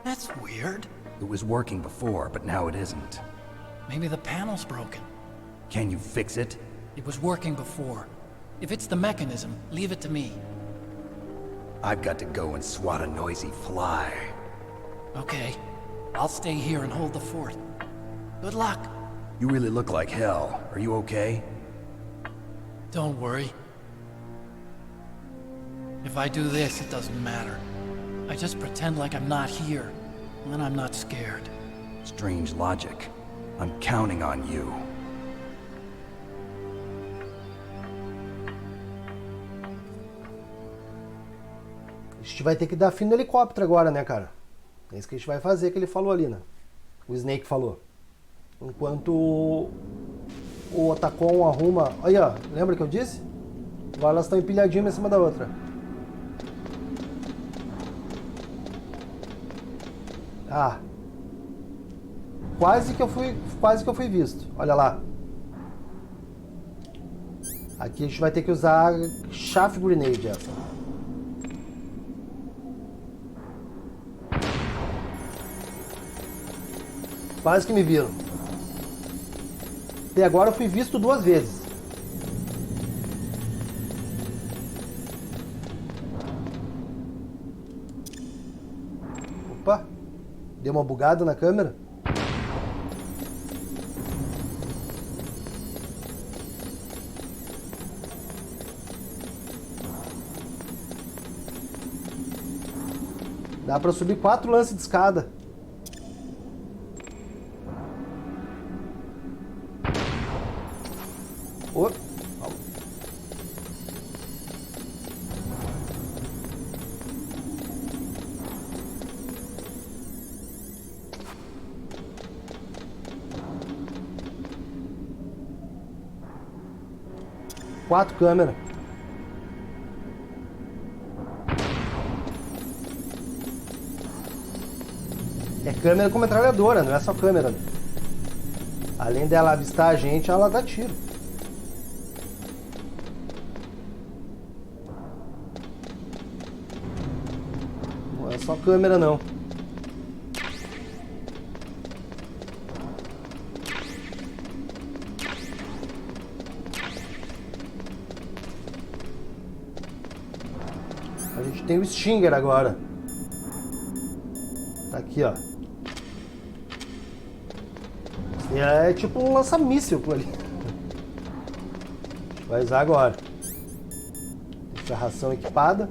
That's weird. It was working before, but now it isn't. Maybe the panel's broken. Can you fix it? It was working before. If it's the mechanism, leave it to me. I've got to go and swat a noisy fly. Okay. I'll stay here and hold the fort. Good luck. You really look like hell. Are you okay? Don't worry. If I do this, it doesn't matter. I just pretend like I'm not here, and then I'm not scared. Strange logic. I'm counting on you. A gente vai ter que dar fim no helicóptero agora, né, cara? É isso que a gente vai fazer, que ele falou ali, né? O Snake falou. Enquanto o Otacon arruma... Aí, ó. Lembra que eu disse? Agora elas estão empilhadinhas uma em cima da outra. Ah. Quase que eu fui visto. Olha lá. Aqui a gente vai ter que usar chaff grenade essa. Quase que me viram. Até agora eu fui visto 2 vezes. Opa! Deu uma bugada na câmera. Dá pra subir 4 lances de escada. Oh. Quatro câmeras. É câmera com metralhadora, não é só câmera. Além dela avistar a gente, ela dá tiro. Não é só câmera, não. A gente tem o Stinger agora. Tá aqui, ó. É tipo um lança-míssil ali. A gente vai usar agora. Deixa a ração equipada.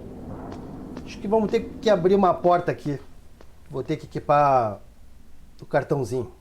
Acho que vamos ter que abrir uma porta aqui. Vou ter que equipar o cartãozinho.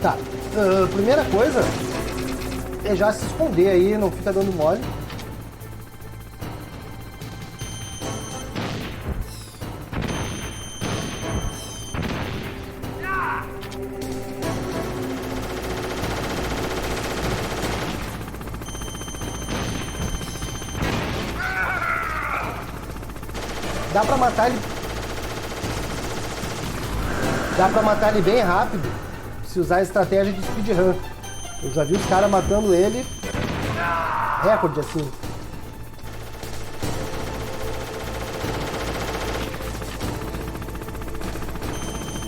Tá, primeira coisa é já se esconder aí, não fica dando mole. Dá pra matar ele. Dá pra matar ele bem rápido se usar a estratégia de speedrun. Eu já vi os caras matando ele recorde assim.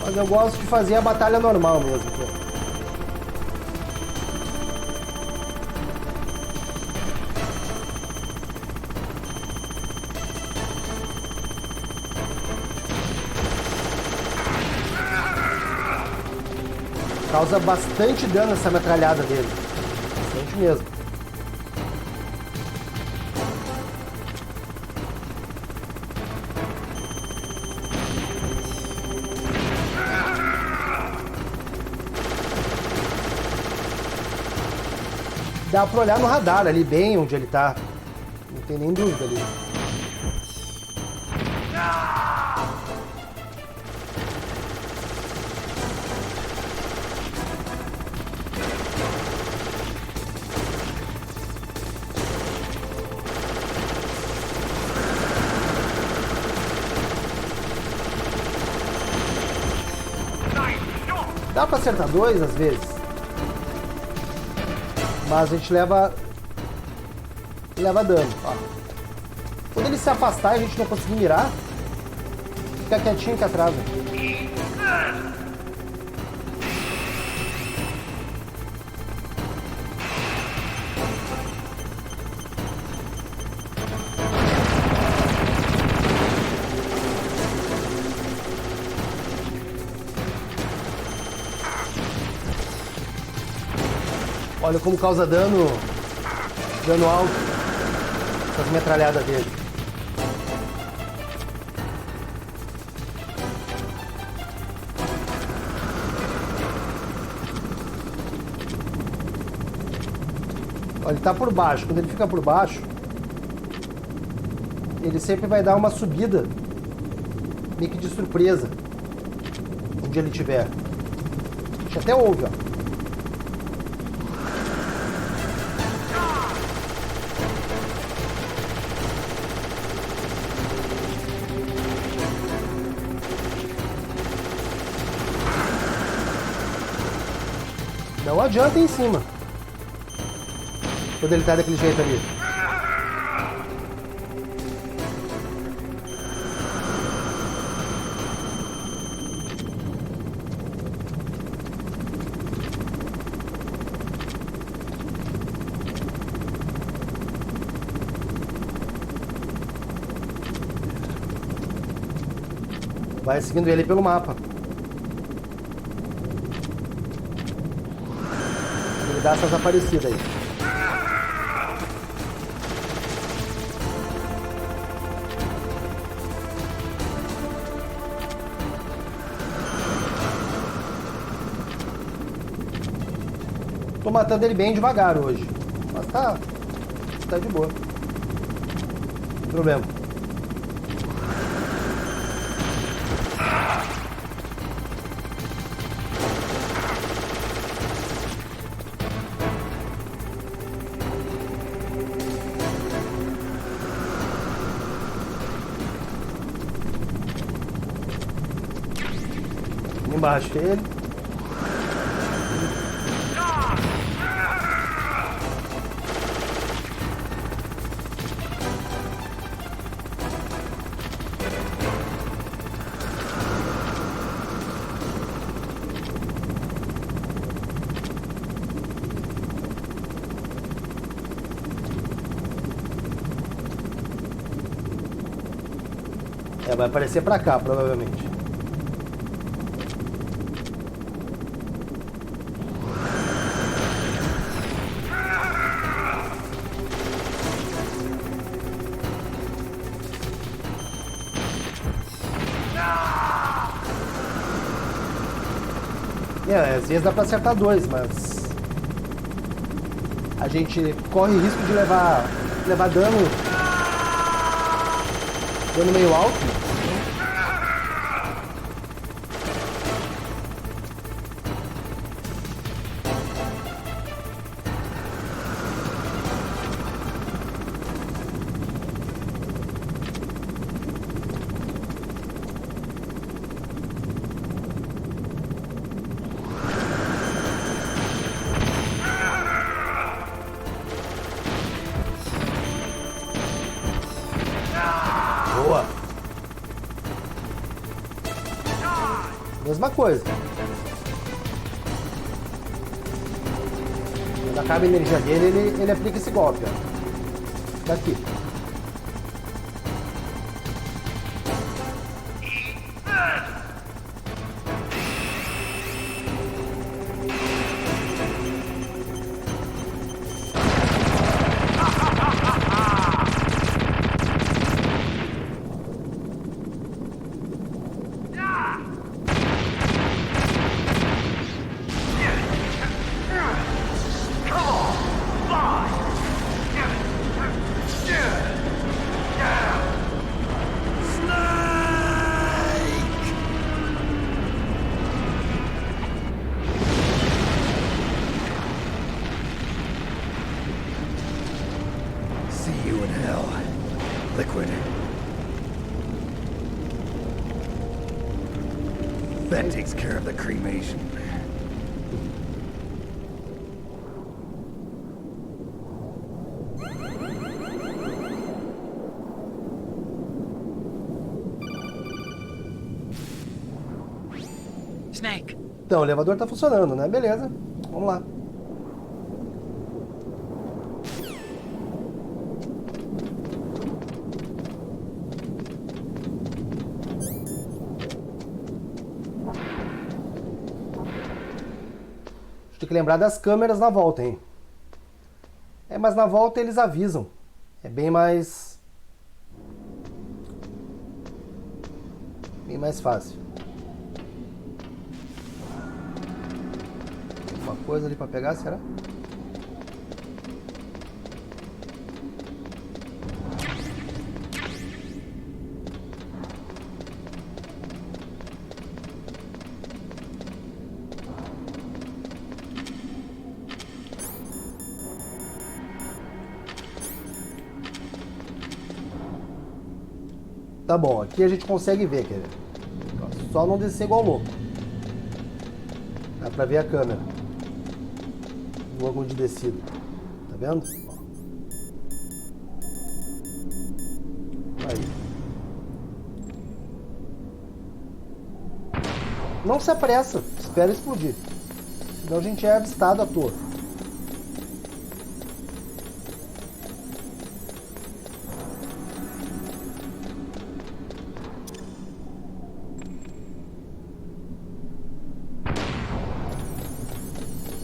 Mas eu gosto de fazer a batalha normal mesmo. Causa bastante dano essa metralhada dele. Bastante mesmo. Dá pra olhar no radar ali, bem onde ele tá. Não tem nem dúvida ali. Dá pra acertar dois às vezes, mas a gente leva dano. Ó. Quando ele se afastar e a gente não conseguir mirar, fica quietinho que atrasa. Olha como causa dano alto com as metralhadas dele. Olha, ele tá por baixo. Quando ele fica por baixo, ele sempre vai dar uma subida meio que de surpresa onde ele estiver. A gente até ouve, ó. Não adianta ir em cima quando ele tá daquele jeito ali. Vai seguindo ele pelo mapa. Ele dá essas aparecidas aí. tô matando ele bem devagar hoje. Mas tá de boa. Não tem problema. Embaixo ele. Vai aparecer pra cá, provavelmente. Às vezes dá pra acertar dois, mas a gente corre risco de levar dano meio alto. Mesma coisa. Quando acaba a energia dele, ele aplica esse golpe, ó. Daqui. That takes care of the cremation. Snake. Então, o elevador tá funcionando, né? Beleza. Vamos lá. Tem que lembrar das câmeras na volta, hein? Mas na volta eles avisam. É bem mais fácil. Uma coisa ali pra pegar, será? Tá bom, aqui a gente consegue ver, quer ver? Só não descer igual louco. Dá pra ver a câmera do ângulo de descida. Tá vendo? Aí. Não se apressa, espera explodir. Senão a gente é avistado à toa.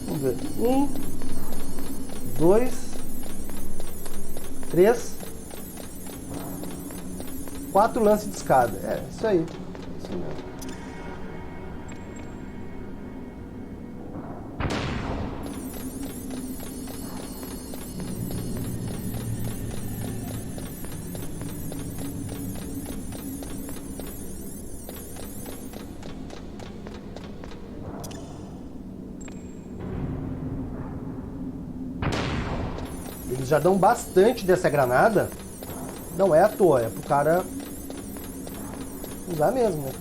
Vamos ver. 1, 2, 3, 4 lances de escada. É, isso aí. Isso mesmo. Eles já dão bastante dessa granada. Não é à toa, é pro cara usar mesmo, né?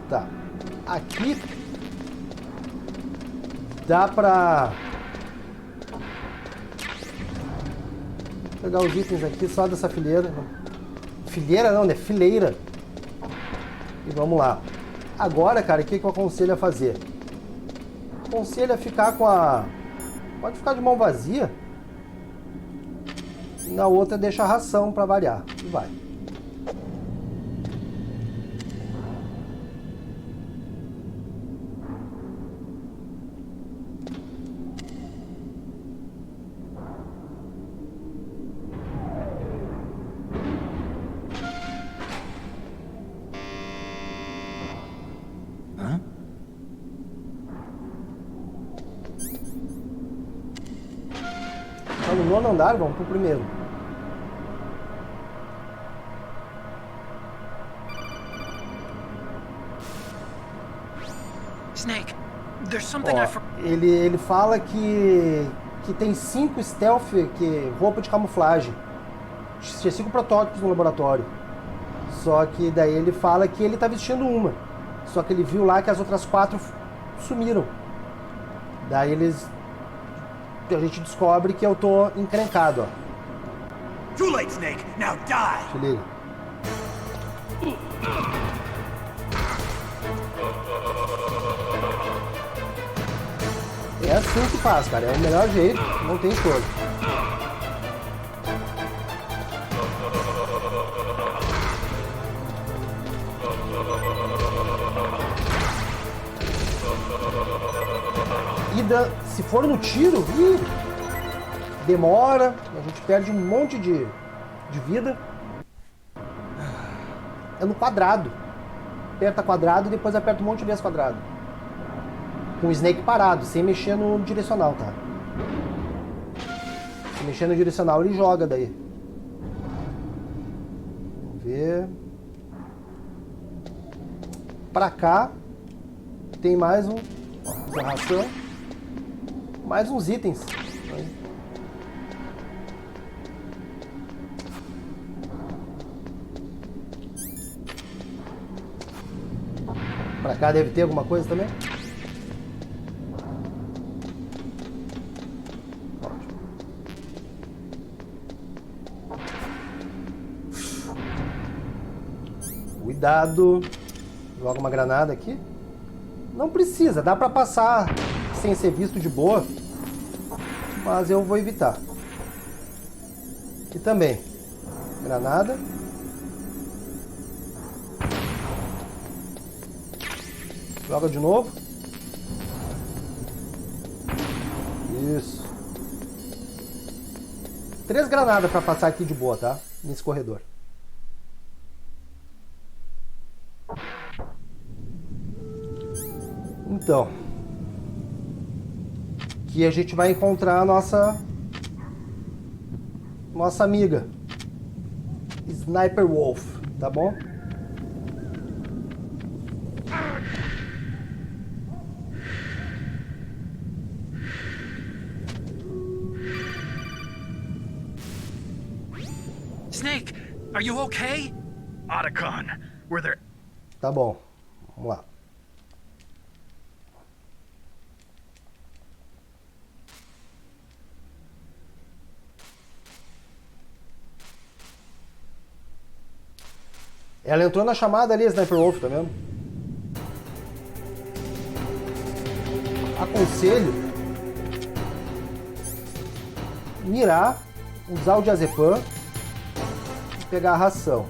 Tá. Aqui dá pra pegar os itens aqui só dessa fileira. Fileira não, né? Fileira. E vamos lá. Agora, cara, o que eu aconselho a fazer? Aconselho a ficar com a... Pode ficar de mão vazia. E na outra deixa a ração pra variar. E vai. Tá no nono andar, vamos pro primeiro. Snake, there's something Ele fala que tem 5 stealth, roupa de camuflagem. Tinha 5 protótipos no laboratório. Só que daí ele fala que ele tá vestindo uma. Só que ele viu lá que as outras 4 sumiram. Daí a gente descobre que eu tô encrencado, ó. Too late, Snake. Now die. Se liga. É assim que faz, cara. É o melhor jeito, não tem escolha. E se for no tiro, demora, a gente perde um monte de vida. É no quadrado. Aperta quadrado e depois aperta um monte de vezes quadrado. Com o Snake parado, sem mexer no direcional, tá? Se mexer no direcional, ele joga daí. Vamos ver. Pra cá tem mais um. Ó, ração. Mais uns itens. Pra cá deve ter alguma coisa também? Ótimo. Cuidado. Joga uma granada aqui. Não precisa, dá pra passar sem ser visto de boa. Mas eu vou evitar. Aqui também. Granada. Joga de novo. Isso. 3 granadas para passar aqui de boa, tá? Nesse corredor. Então. Aqui a gente vai encontrar a nossa amiga. Sniper Wolf, tá bom? Snake, are you okay? Otacon, were there... Tá bom, vamos lá. Ela entrou na chamada ali, Sniper Wolf, tá vendo? Aconselho mirar, usar o diazepam e pegar a ração.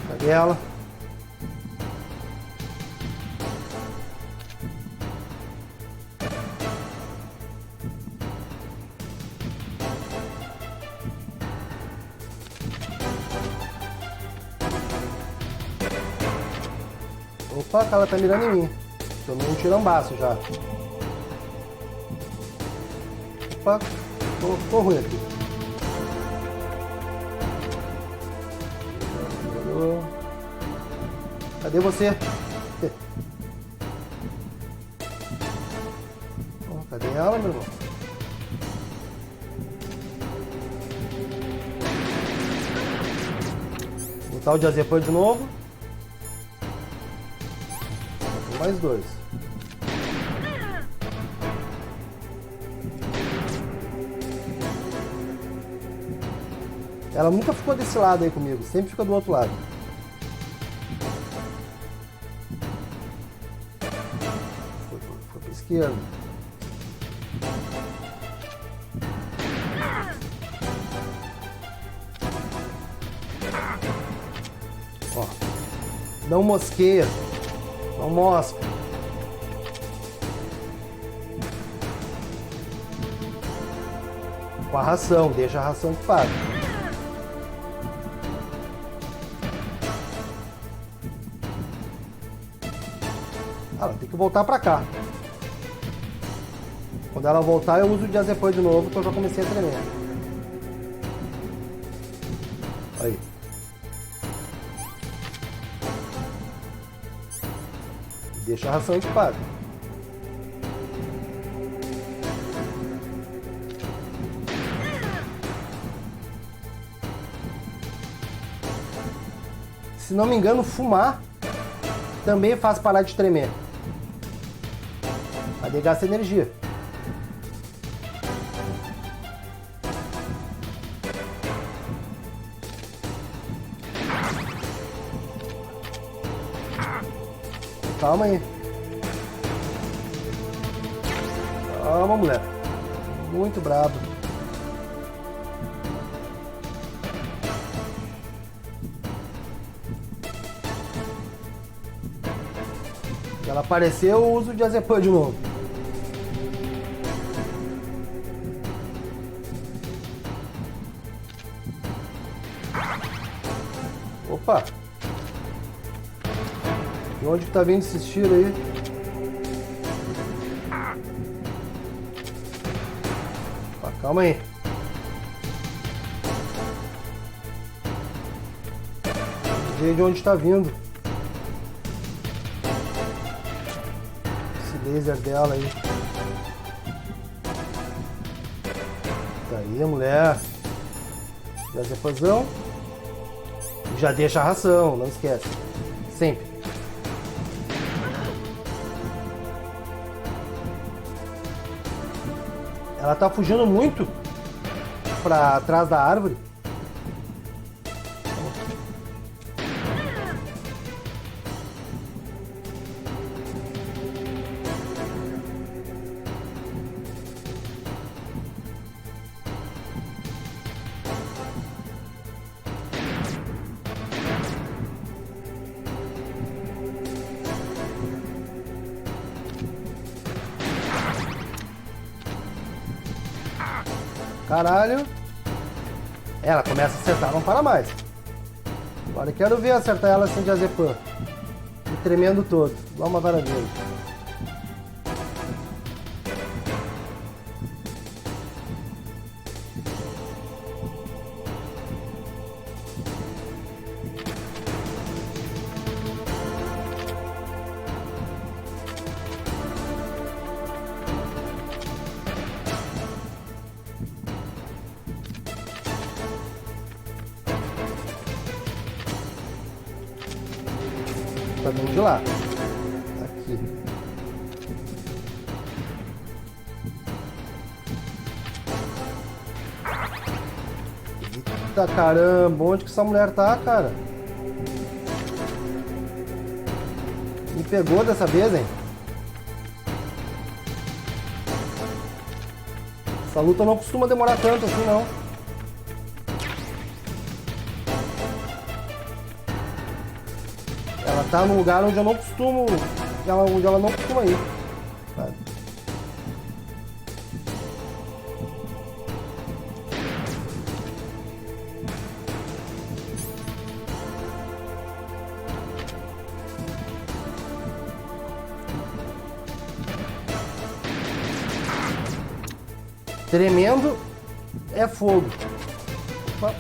Cadê ela? Opa, ela tá mirando em mim. Tomei um tirambaço já. Opa, tô ruim aqui. Cadê você? Cadê ela, meu irmão? Vou botar o diazepam de novo. Tem mais 2. Ela nunca ficou desse lado aí comigo, sempre fica do outro lado. Foi pra esquerda. Ó, não mosqueia, não mosca. Com a ração, deixa a ração que paga. Ela tem que voltar pra cá. Quando ela voltar, eu uso o diazepam de novo, que eu já comecei a tremer. Aí. Deixa a ração equipada. Se não me engano, fumar também faz parar de tremer. Aí gasta energia. Calma aí. Calma, mulher. Muito brabo. Ela apareceu, eu uso o diazepam de novo. Opa! De onde que tá vindo esse tiro aí? Opa, calma aí. Não sei de onde está vindo. Esse laser dela aí. Tá aí, mulher. Diazepamzão. Já deixa a ração, não esquece. Sempre. Ela tá fugindo muito pra trás da árvore. Caralho. Ela começa a acertar, não para mais. Agora eu quero ver acertar ela sem diazepam. E tremendo todo. Igual uma vara verde. Tá vindo de lá. Aqui. Eita caramba, onde que essa mulher tá, cara? Me pegou dessa vez, hein? Essa luta não costuma demorar tanto assim, não. Ela tá num lugar onde eu não costumo. Onde ela não costuma ir. Sabe? Tremendo é fogo. Opa.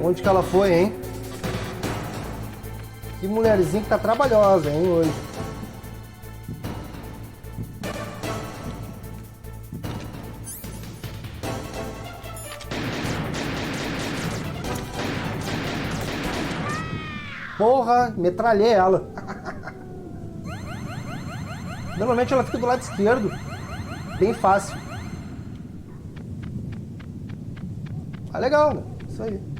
Onde que ela foi, hein? Que mulherzinha que tá trabalhosa, hein, hoje. Porra, metralhei ela. Normalmente ela fica do lado esquerdo. Bem fácil. Ah, legal, né? Isso aí.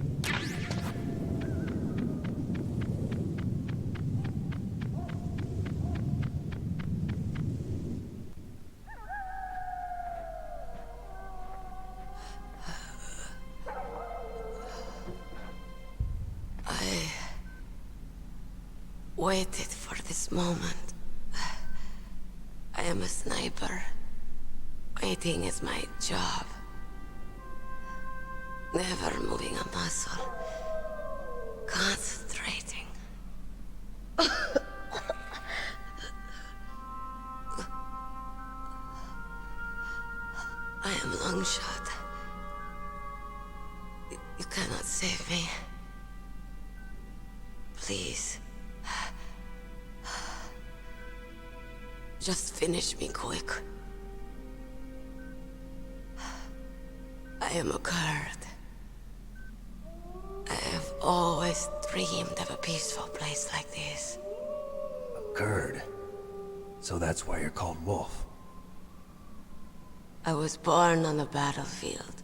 Waited for this moment. I am a sniper. Waiting is my job. Never moving a muscle. Concentrating. I am long shot. You cannot save me. Please. Just finish me quick. I am a Kurd. I have always dreamed of a peaceful place like this. A Kurd? So that's why you're called Wolf. I was born on the battlefield.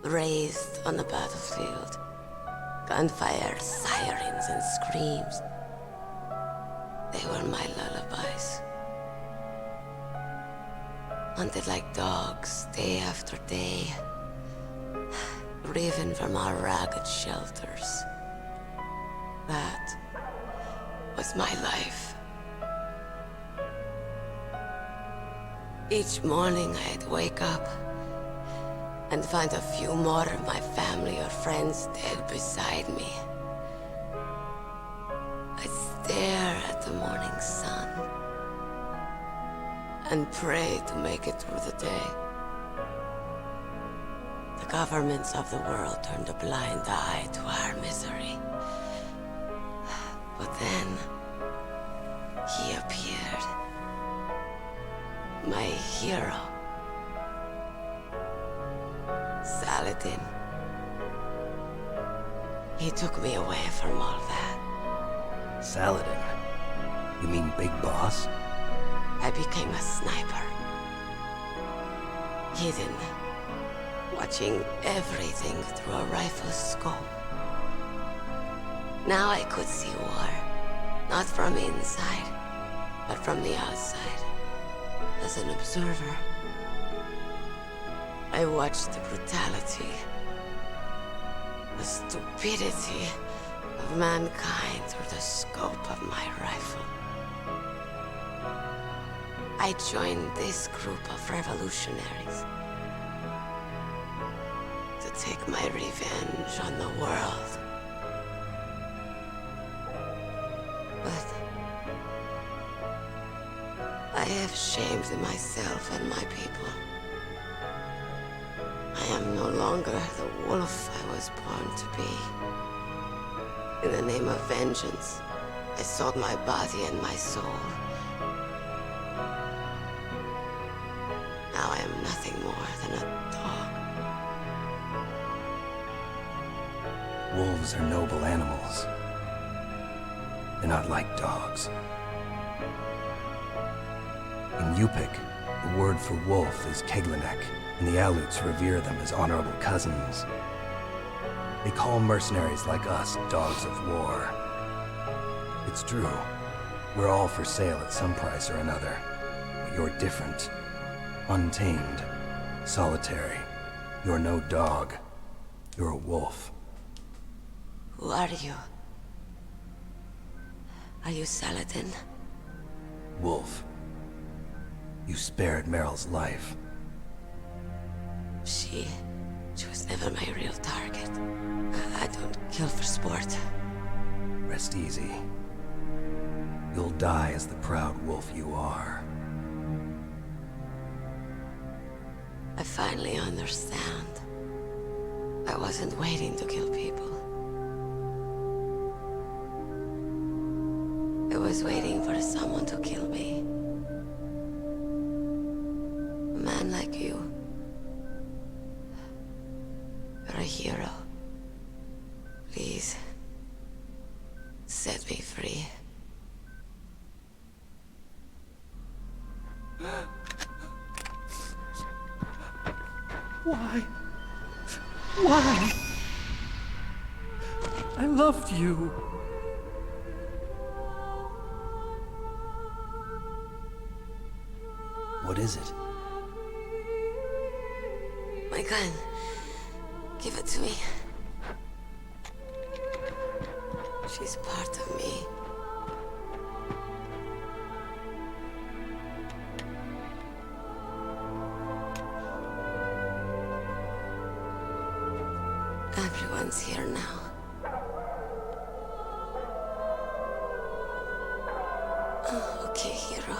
Raised on the battlefield. Gunfire, sirens, and screams. They were my lullabies. Hunted like dogs, day after day. Driven from our ragged shelters. That was my life. Each morning I'd wake up and find a few more of my family or friends dead beside me. I'd stare at the morning sun and pray to make it through the day. The governments of the world turned a blind eye to our misery. But then, he appeared. My hero. Saladin. He took me away from all that. Saladin? You mean Big Boss? I became a sniper. Hidden. Watching everything through a rifle's scope. Now I could see war. Not from inside, but from the outside. As an observer. I watched the brutality, the stupidity of mankind through the scope of my rifle. I joined this group of revolutionaries to take my revenge on the world. But I have shamed myself and my people. I am no longer the wolf I was born to be. In the name of vengeance, I sold my body and my soul. Now I am nothing more than a dog. Wolves are noble animals. They're not like dogs. In Yupik, the word for wolf is Keglanek, and the Aleuts revere them as honorable cousins. They call mercenaries like us dogs of war. It's true. We're all for sale at some price or another. But you're different. Untamed. Solitary. You're no dog. You're a wolf. Who are you? Are you Saladin? Wolf. You spared Meryl's life. She was never my real target. I don't kill for sport. Rest easy. You'll die as the proud wolf you are. I finally understand. I wasn't waiting to kill people. I was waiting for someone to kill me. A man like you. You're a hero. Please, set me free. Why? Why? I loved you. What is it? My gun. Give it to me. She's part of me. Everyone's here now. Oh, okay, hero.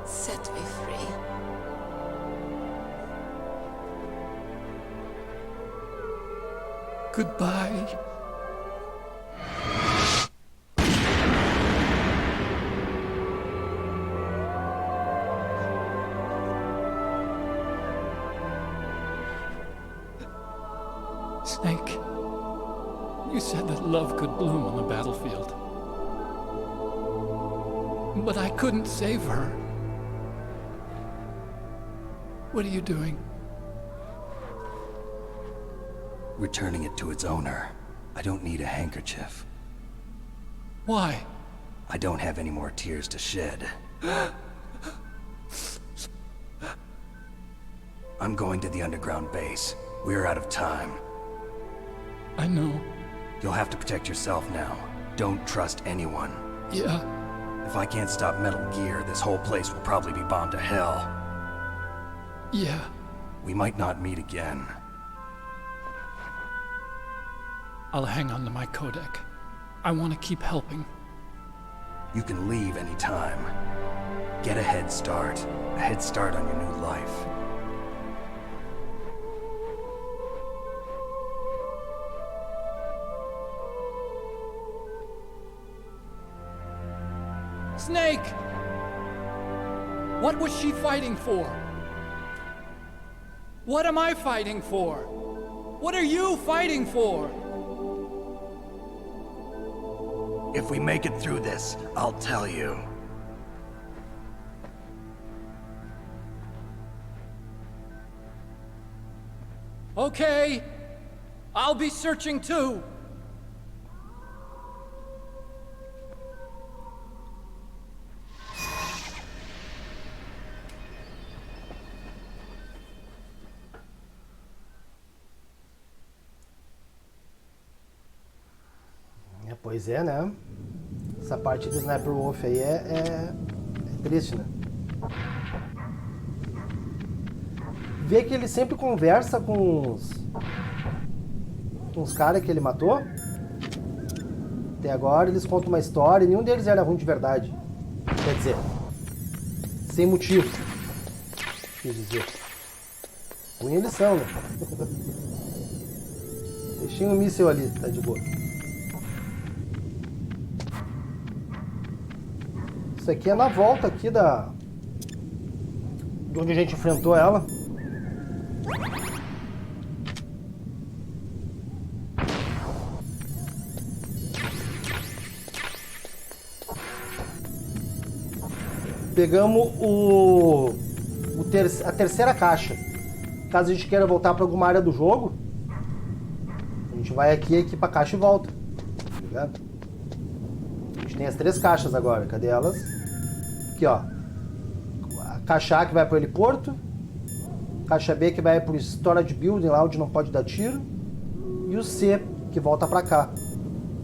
Set me free. Goodbye. Snake, you said that love could bloom on the battlefield. But I couldn't save her. What are you doing? Returning it to its owner. I don't need a handkerchief. Why? I don't have any more tears to shed. I'm going to the underground base. We're out of time. I know. You'll have to protect yourself now. Don't trust anyone. Yeah. If I can't stop Metal Gear, this whole place will probably be bombed to hell. Yeah. We might not meet again. I'll hang on to my codec. I want to keep helping. You can leave anytime. Get a head start. A head start on your new life. Snake! What was she fighting for? What am I fighting for? What are you fighting for? If we make it through this, I'll tell you. Okay. I'll be searching too. Pois é, né? Essa parte do Sniper Wolf aí é triste, né? Vê que ele sempre conversa com os caras que ele matou. Até agora eles contam uma história e nenhum deles era ruim de verdade. Quer dizer, sem motivo. Quer dizer, ruim eles são, né? Deixei um míssil ali, tá de boa. Isso aqui é na volta aqui de onde a gente enfrentou ela. Pegamos a terceira caixa. Caso a gente queira voltar para alguma área do jogo, a gente vai aqui, equipa a caixa e volta. Tá ligado? A gente tem as 3 caixas agora. Cadê elas? Aqui, ó. A caixa A que vai para o heliporto. Caixa B que vai para o storage building, lá onde não pode dar tiro. E o C que volta para cá.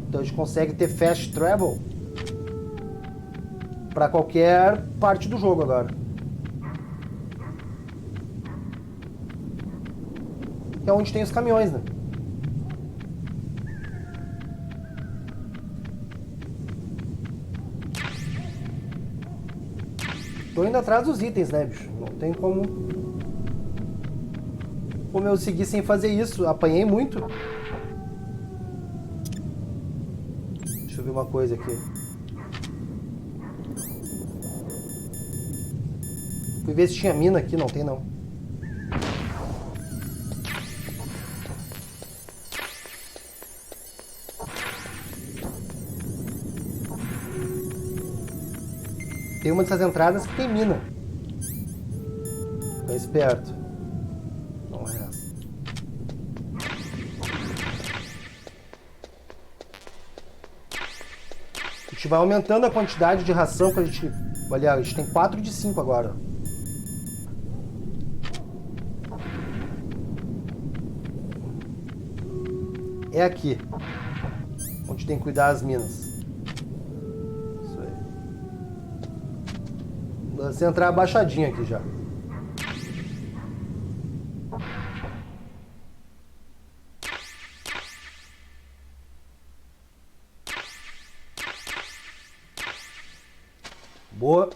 Então a gente consegue ter fast travel para qualquer parte do jogo agora. Que é onde tem os caminhões, né? Tô indo atrás dos itens, né, bicho? Não tem como como eu segui sem fazer isso. Apanhei muito. Deixa eu ver uma coisa aqui. Fui ver se tinha mina aqui, não tem não. Tem uma dessas entradas que tem mina. Fica esperto. Não é essa. A gente vai aumentando a quantidade de ração que a gente... Olha, a gente tem 4 de 5 agora. É aqui. Onde tem que cuidar as minas. Isso aí. Vamos entrar abaixadinho aqui já. Boa.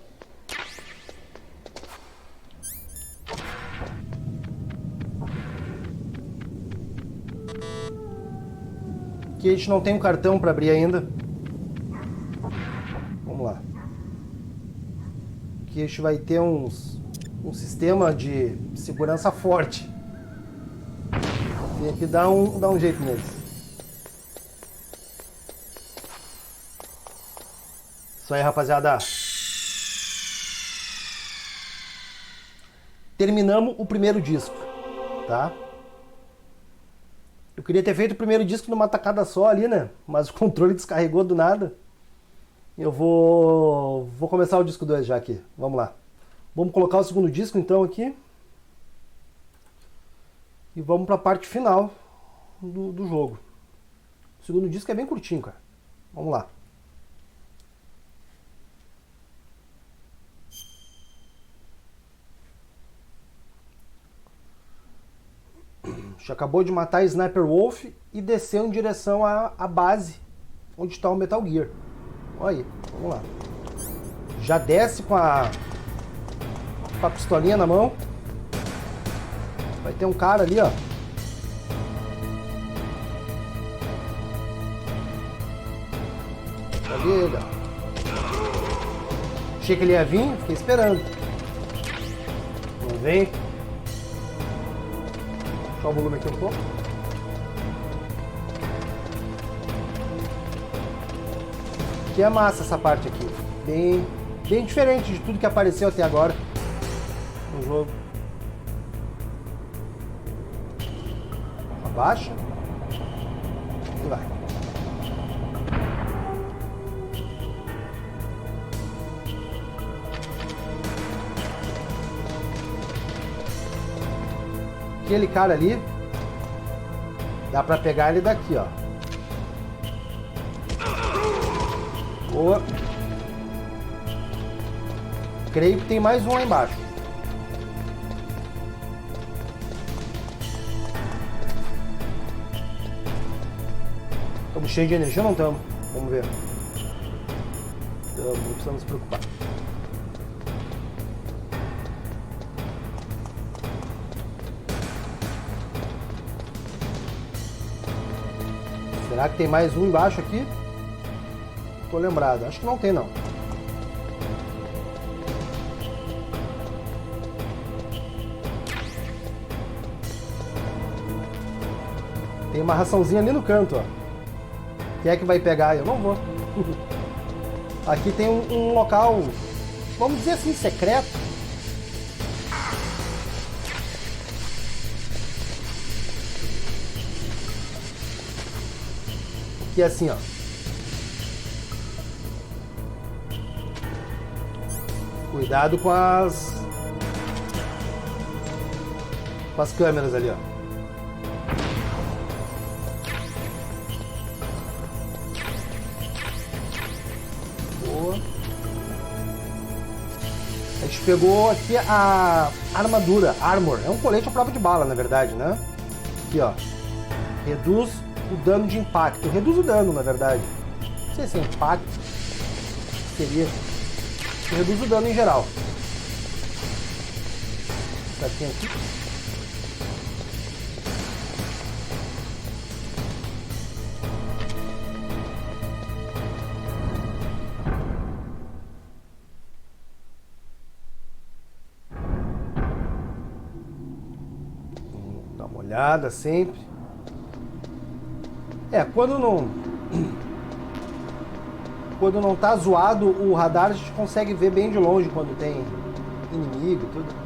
Aqui a gente não tem um cartão para abrir ainda. Vamos lá. Aqui a gente vai ter um sistema de segurança forte. Tem que dar um jeito neles. Isso aí, rapaziada. Terminamos o primeiro disco, tá? Eu queria ter feito o primeiro disco numa tacada só ali, né? Mas o controle descarregou do nada. Eu vou começar o disco 2 já aqui. Vamos lá. Vamos colocar o segundo disco então aqui. E vamos para a parte final do jogo. O segundo disco é bem curtinho, cara. Vamos lá. A gente acabou de matar a Sniper Wolf e desceu em direção à base onde está o Metal Gear. Olha aí, vamos lá. Já desce com a pistolinha na mão. Vai ter um cara ali, ó. Ali ele, ó. Achei que ele ia vir, fiquei esperando. Não vem. Deixa o volume aqui um pouco. Que é massa essa parte aqui. Bem diferente de tudo que apareceu até agora no jogo. Abaixa. E vai. Aquele cara ali, dá pra pegar ele daqui, ó. Boa. Creio que tem mais um lá embaixo. Estamos cheios de energia ou não estamos? Vamos ver. Então, não precisamos nos preocupar. Será que tem mais um embaixo aqui? Tô lembrado. Acho que não tem, não. Tem uma raçãozinha ali no canto, ó. Quem é que vai pegar? Eu não vou. Aqui tem um local, vamos dizer assim, secreto. Aqui é assim, ó. Cuidado com as câmeras ali, ó. Boa. A gente pegou aqui a armadura, armor. É um colete à prova de bala, na verdade, né? Aqui, ó. Reduz o dano de impacto. Reduz o dano, na verdade. Não sei se é impacto. Seria. Reduz o dano em geral. Aqui. Olhada sempre. Quando não tá zoado o radar, a gente consegue ver bem de longe quando tem inimigo e tudo.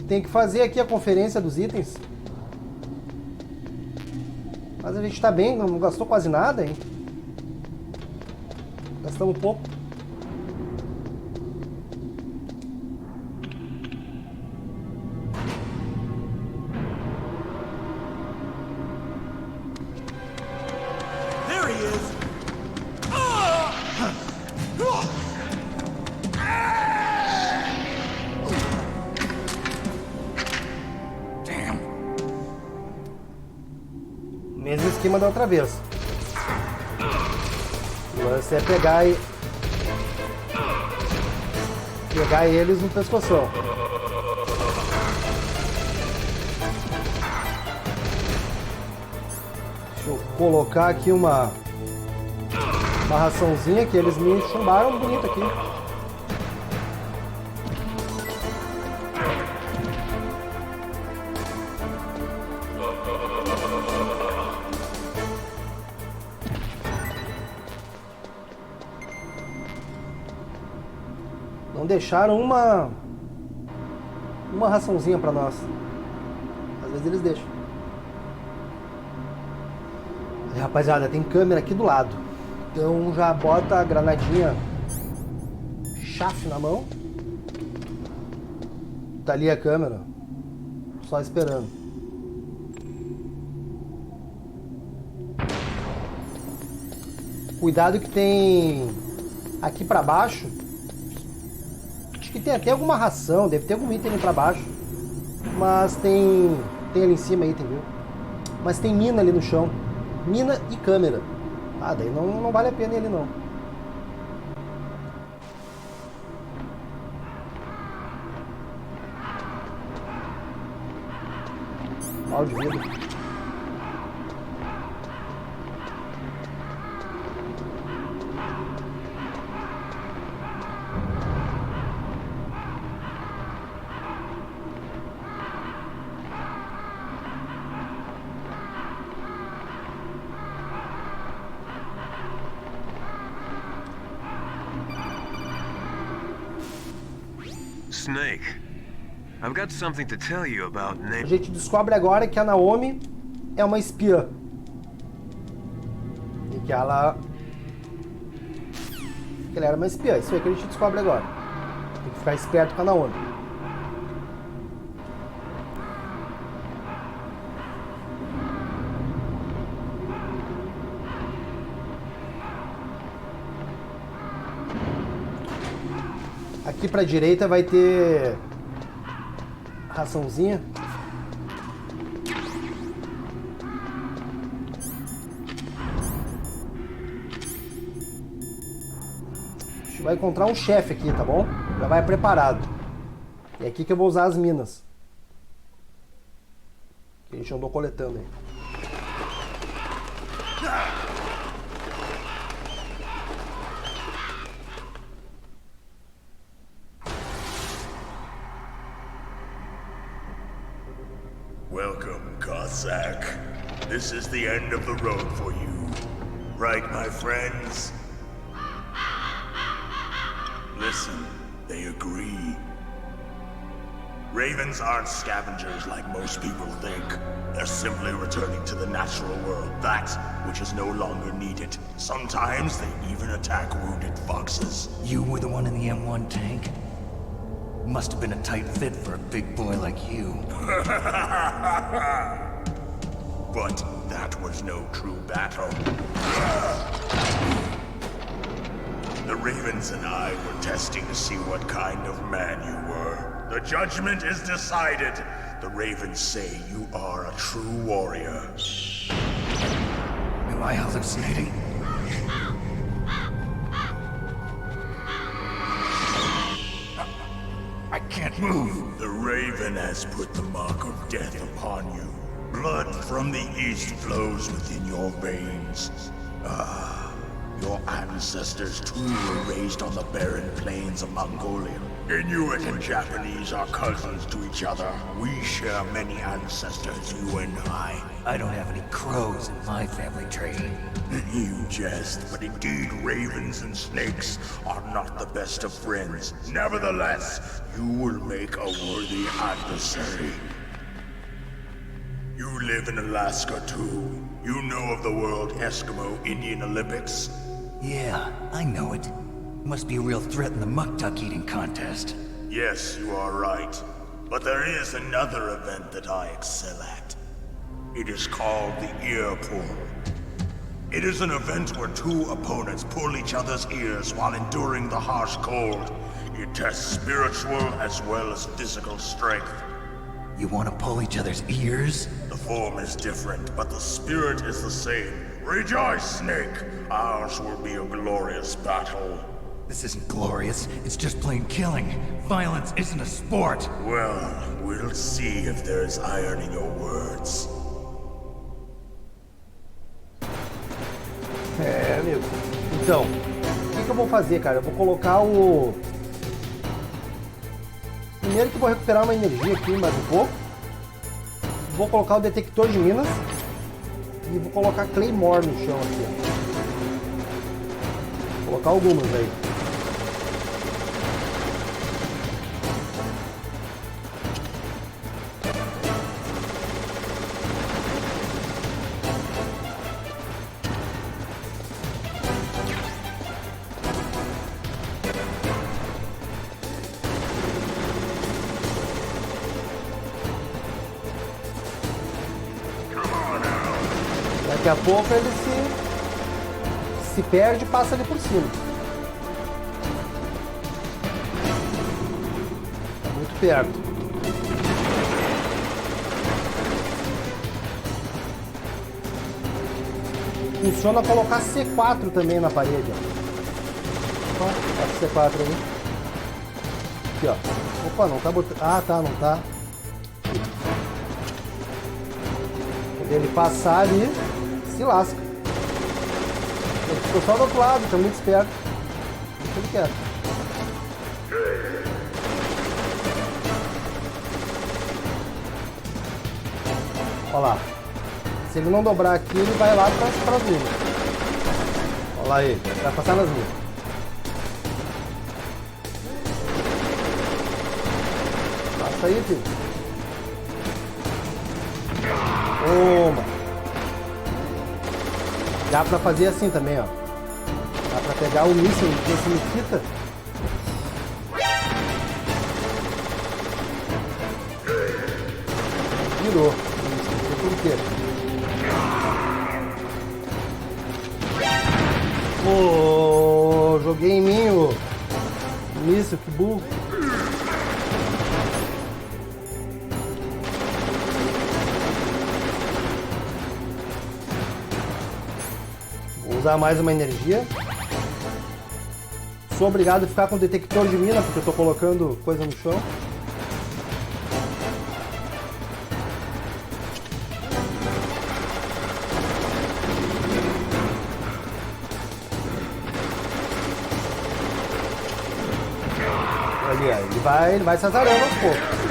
Tem que fazer aqui a conferência dos itens. Mas a gente tá bem, não gastou quase nada, hein? Gastamos pouco. Mesmo esquema da outra vez. O lance é pegar eles no pescoção. Deixa eu colocar aqui uma raçãozinha que eles me chumbaram bonito aqui. Não deixaram uma raçãozinha pra nós. Às vezes eles deixam. E, rapaziada, tem câmera aqui do lado. Então já bota a granadinha chafe na mão. Tá ali a câmera. Só esperando. Cuidado que tem aqui pra baixo. Acho que tem até alguma ração, deve ter algum item ali pra baixo. Mas tem ali em cima item, viu? Mas tem mina ali no chão. Mina e câmera. Ah, daí não vale a pena ele não. Mal de vida. Snake, I've got something to tell you about A gente descobre agora que a Naomi é uma espiã. E que ela era uma espiã. Isso aí que a gente descobre agora. Tem que ficar esperto com a Naomi. Aqui pra direita vai ter raçãozinha. A gente vai encontrar um chefe aqui, tá bom? Já vai preparado. É aqui que eu vou usar as minas. Que a gente andou coletando aí. Welcome, Cossack. This is the end of the road for you. Right, my friends? Listen, they agree. Ravens aren't scavengers like most people think. They're simply returning to the natural world, that which is no longer needed. Sometimes they even attack wounded foxes. You were the one in the M1 tank? Must have been a tight fit for a big boy like you. But that was no true battle. The Ravens and I were testing to see what kind of man you were. The judgment is decided. The Ravens say you are a true warrior. Am I hallucinating? I can't move. The Raven has put the mark of death upon you. Blood from the east flows within your veins. Ah, Your ancestors too were raised on the barren plains of Mongolia. Inuit and Japanese are cousins to each other. We share many ancestors, you and I. I don't have any crows in my family tree. You jest, but indeed ravens and snakes are not the best of friends. Nevertheless, you will make a worthy adversary. You live in Alaska too. You know of the World Eskimo Indian Olympics? Yeah, I know it. Must be a real threat in the muck-duck eating contest. Yes, you are right. But there is another event that I excel at. It is called the ear pull. It is an event where two opponents pull each other's ears while enduring the harsh cold. It tests spiritual as well as physical strength. You want to pull each other's ears? The form is different, but the spirit is the same. Rejoice, Snake! Ours will be a glorious battle. This isn't glorious, it's just plain killing. Violence isn't a sport. Well, we'll see if there's iron in your words. Amigo. Então, o que eu vou fazer, cara? Eu vou colocar o... Primeiro que eu vou recuperar uma energia aqui, mais um pouco. Vou colocar o detector de minas. E vou colocar Claymore no chão aqui, ó. Vou colocar algumas aí. Daqui a pouco ele se perde e passa ali por cima. Tá muito perto. Funciona colocar C4 também na parede, ó. Ó, C4 aí. Aqui, ó. Opa, não tá botando... Ah, tá, não tá. Quando ele passar ali... se lasca. Ele ficou só do outro lado, tá muito esperto. Deixa ele quieto. Olha lá. Se ele não dobrar aqui, ele vai lá para as minas. Olha lá ele, vai passar nas minas. Passa aí, filho. Toma. Dá pra fazer assim também, ó. Dá pra pegar o míssil que esse Nikita. Virou. Não sei por quê. Pô, joguei em mim o míssil, que burro. Usar mais uma energia. Sou obrigado a ficar com o detector de mina porque eu tô colocando coisa no chão. Ali, ó, ele vai se azarando aos poucos.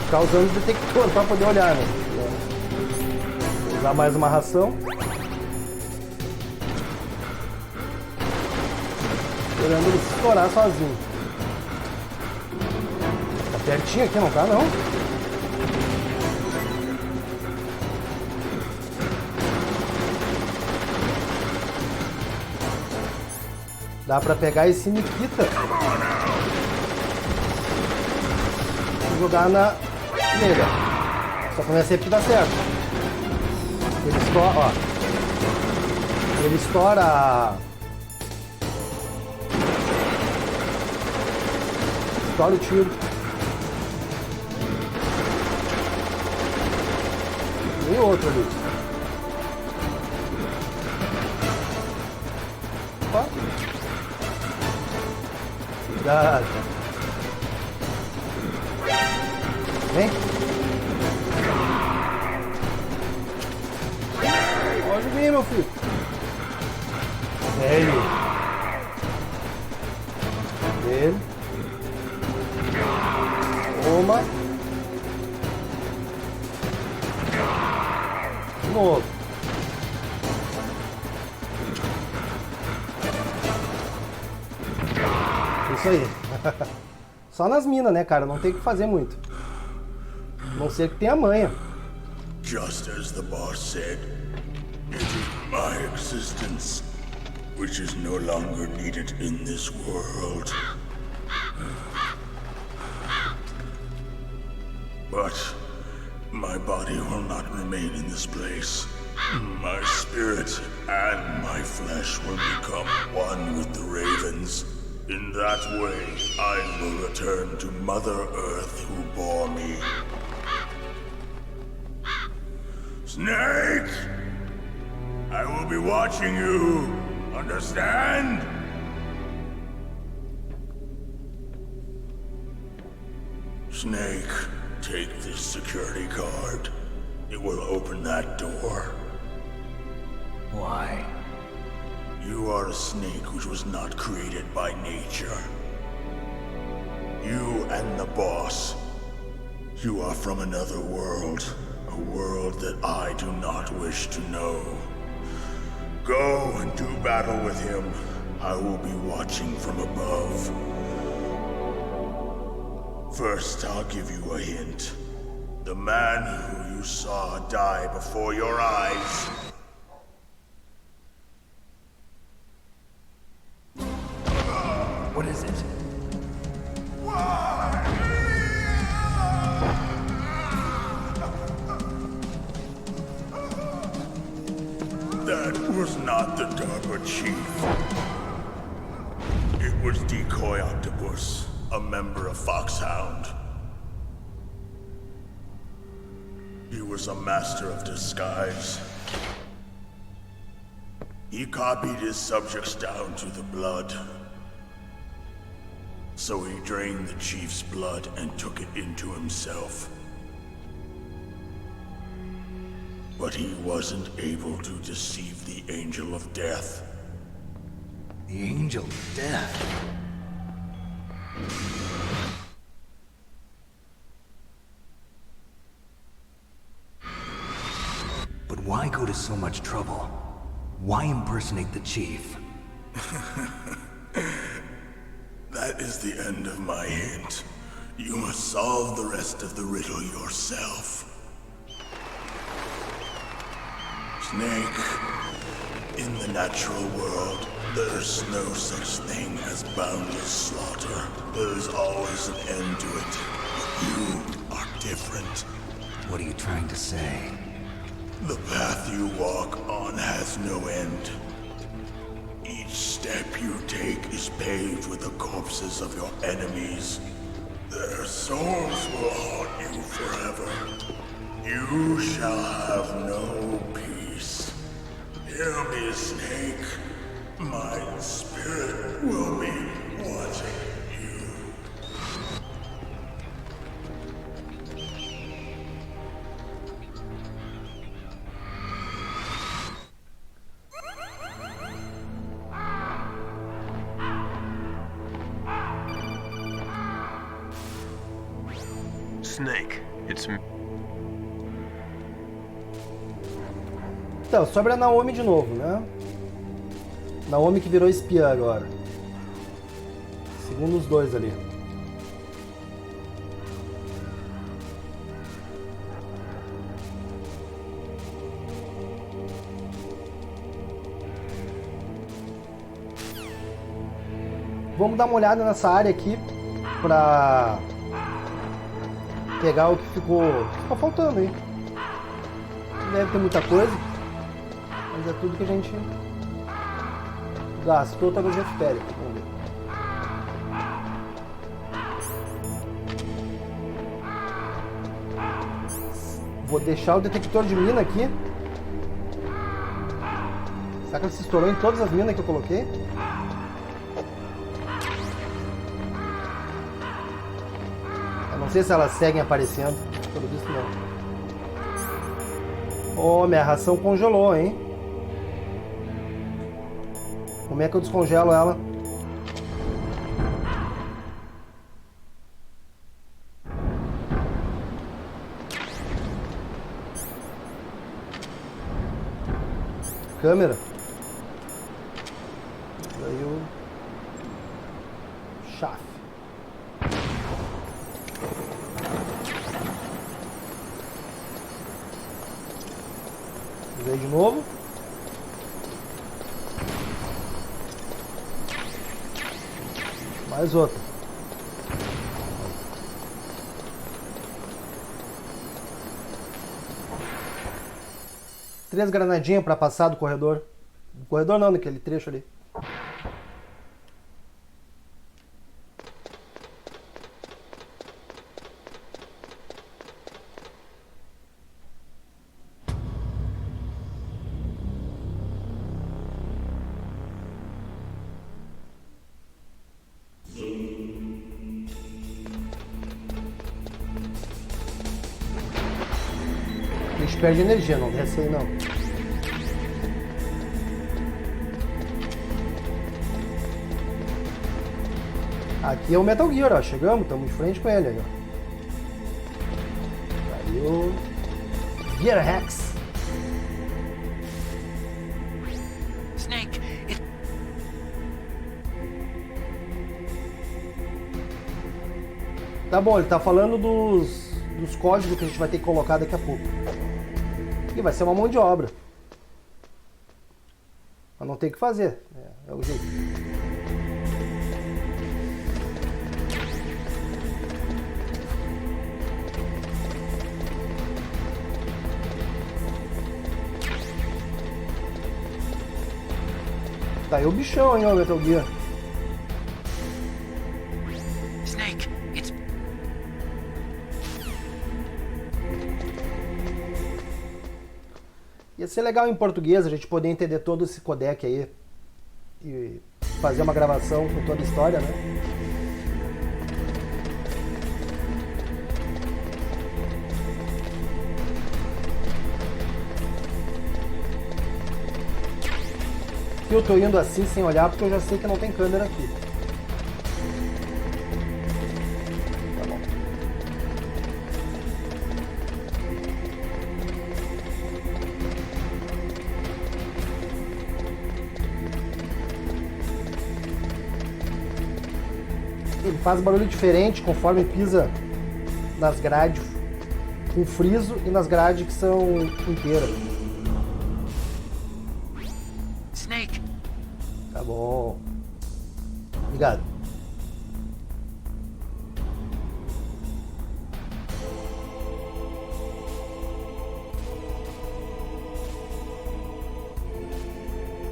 Ficar usando o detector para poder olhar, né? Vou usar mais uma ração. Esperando ele se estourar sozinho. Tá pertinho aqui, não tá não? Dá pra pegar esse Nikita e jogar na... nele, ó. Só que não é sempre que dá certo. Ele estoura, ó. Ele estoura... Estoura o tiro. E outro ali. Opa. Cuidado. Vem. Pode vir, meu filho. Velho. Ele. Toma. De novo. Isso aí. Só nas minas, né, cara? Não tem o que fazer muito. A não ser que tenha manha. Just as the boss said, it is my existence which is no longer needed in this world. But my body will not remain in this place. My spirit and my flesh will become one with the ravens. In that way, I will return to Mother Earth who bore me. Snake! I will be watching you. Understand? Snake, take this security card. It will open that door. Why? You are a snake which was not created by nature. You and the boss. You are from another world. A world that I do not wish to know. Go and do battle with him. I will be watching from above. First, I'll give you a hint. The man who you saw die before your eyes. What is it? That was not the DARPA chief. It was Decoy Octopus, a member of Foxhound. He was a master of disguise. He copied his subjects down to the blood. So he drained the chief's blood and took it into himself. But he wasn't able to deceive the Angel of Death. The Angel of Death? But why go to so much trouble? Why impersonate the chief? That is the end of my hint. You must solve the rest of the riddle yourself. Snake, in the natural world, there's no such thing as boundless slaughter. There is always an end to it. But you are different. What are you trying to say? The path you walk on has no end. Each step you take is paved with the corpses of your enemies. Their souls will haunt you forever. You shall have no peace. Hear me, Snake. My spirit will be watching you. Snake, it's me. Então, sobre a Naomi de novo, né? Naomi que virou espiã agora. Segundo os dois ali. Vamos dar uma olhada nessa área aqui pra pegar o que ficou faltando aí. Não deve ter muita coisa, mas é tudo que a gente gastou, talvez recupere. Vamos ver. Vou deixar o detector de mina aqui. Será que ele se estourou em todas as minas que eu coloquei? Não sei se elas seguem aparecendo. Pelo visto não. Oh, minha ração congelou, hein? Como é que eu descongelo ela? Câmera. Aí o chave. Usei de novo. Mais outra. Três granadinhas para passar do corredor. Do corredor não, naquele trecho ali. A gente perde energia, não desce aí não. Aqui é o Metal Gear, ó. Chegamos, estamos de frente com ele, ó. Aí o Gear Rex. Snake, Tá bom, ele tá falando dos códigos que a gente vai ter que colocar daqui a pouco. E vai ser uma mão de obra. Mas não tem o que fazer. É o jeito. Tá aí o bichão, hein, o Metal Gear. Snake, it's... Ia ser legal em português a gente poder entender todo esse codec aí e fazer uma gravação com toda a história, né? Eu tô indo assim sem olhar porque eu já sei que não tem câmera aqui. Tá bom. Ele faz barulho diferente conforme pisa nas grades com friso e nas grades que são inteiras. Snake. Tá bom. Obrigado.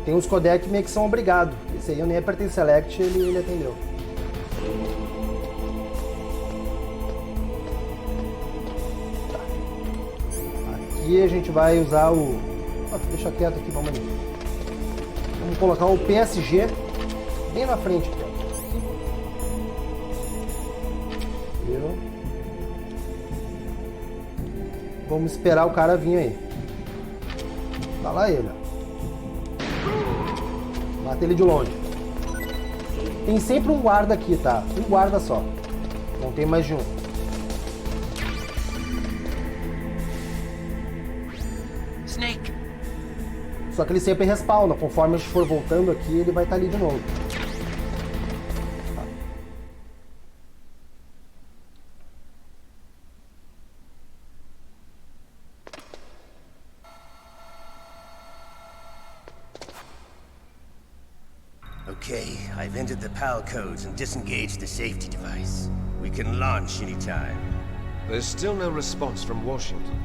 Tem uns codec meio que são obrigados. Esse aí eu nem apertei select, ele atendeu. Tá. Aqui a gente vai usar o... deixa quieto aqui, vamos ali. Vamos colocar o PSG bem na frente aqui, ó. Viu? Vamos esperar o cara vir aí. Tá lá ele, ó. Mata ele de longe. Tem sempre um guarda aqui, tá? Um guarda só. Não tem mais de um. Snake. Só que ele sempre respawna. Conforme a gente for voltando aqui, ele vai estar ali de novo. Tá. Okay, I've entered the PAL codes and disengaged the safety device. We can launch anytime. There's still no response from Washington.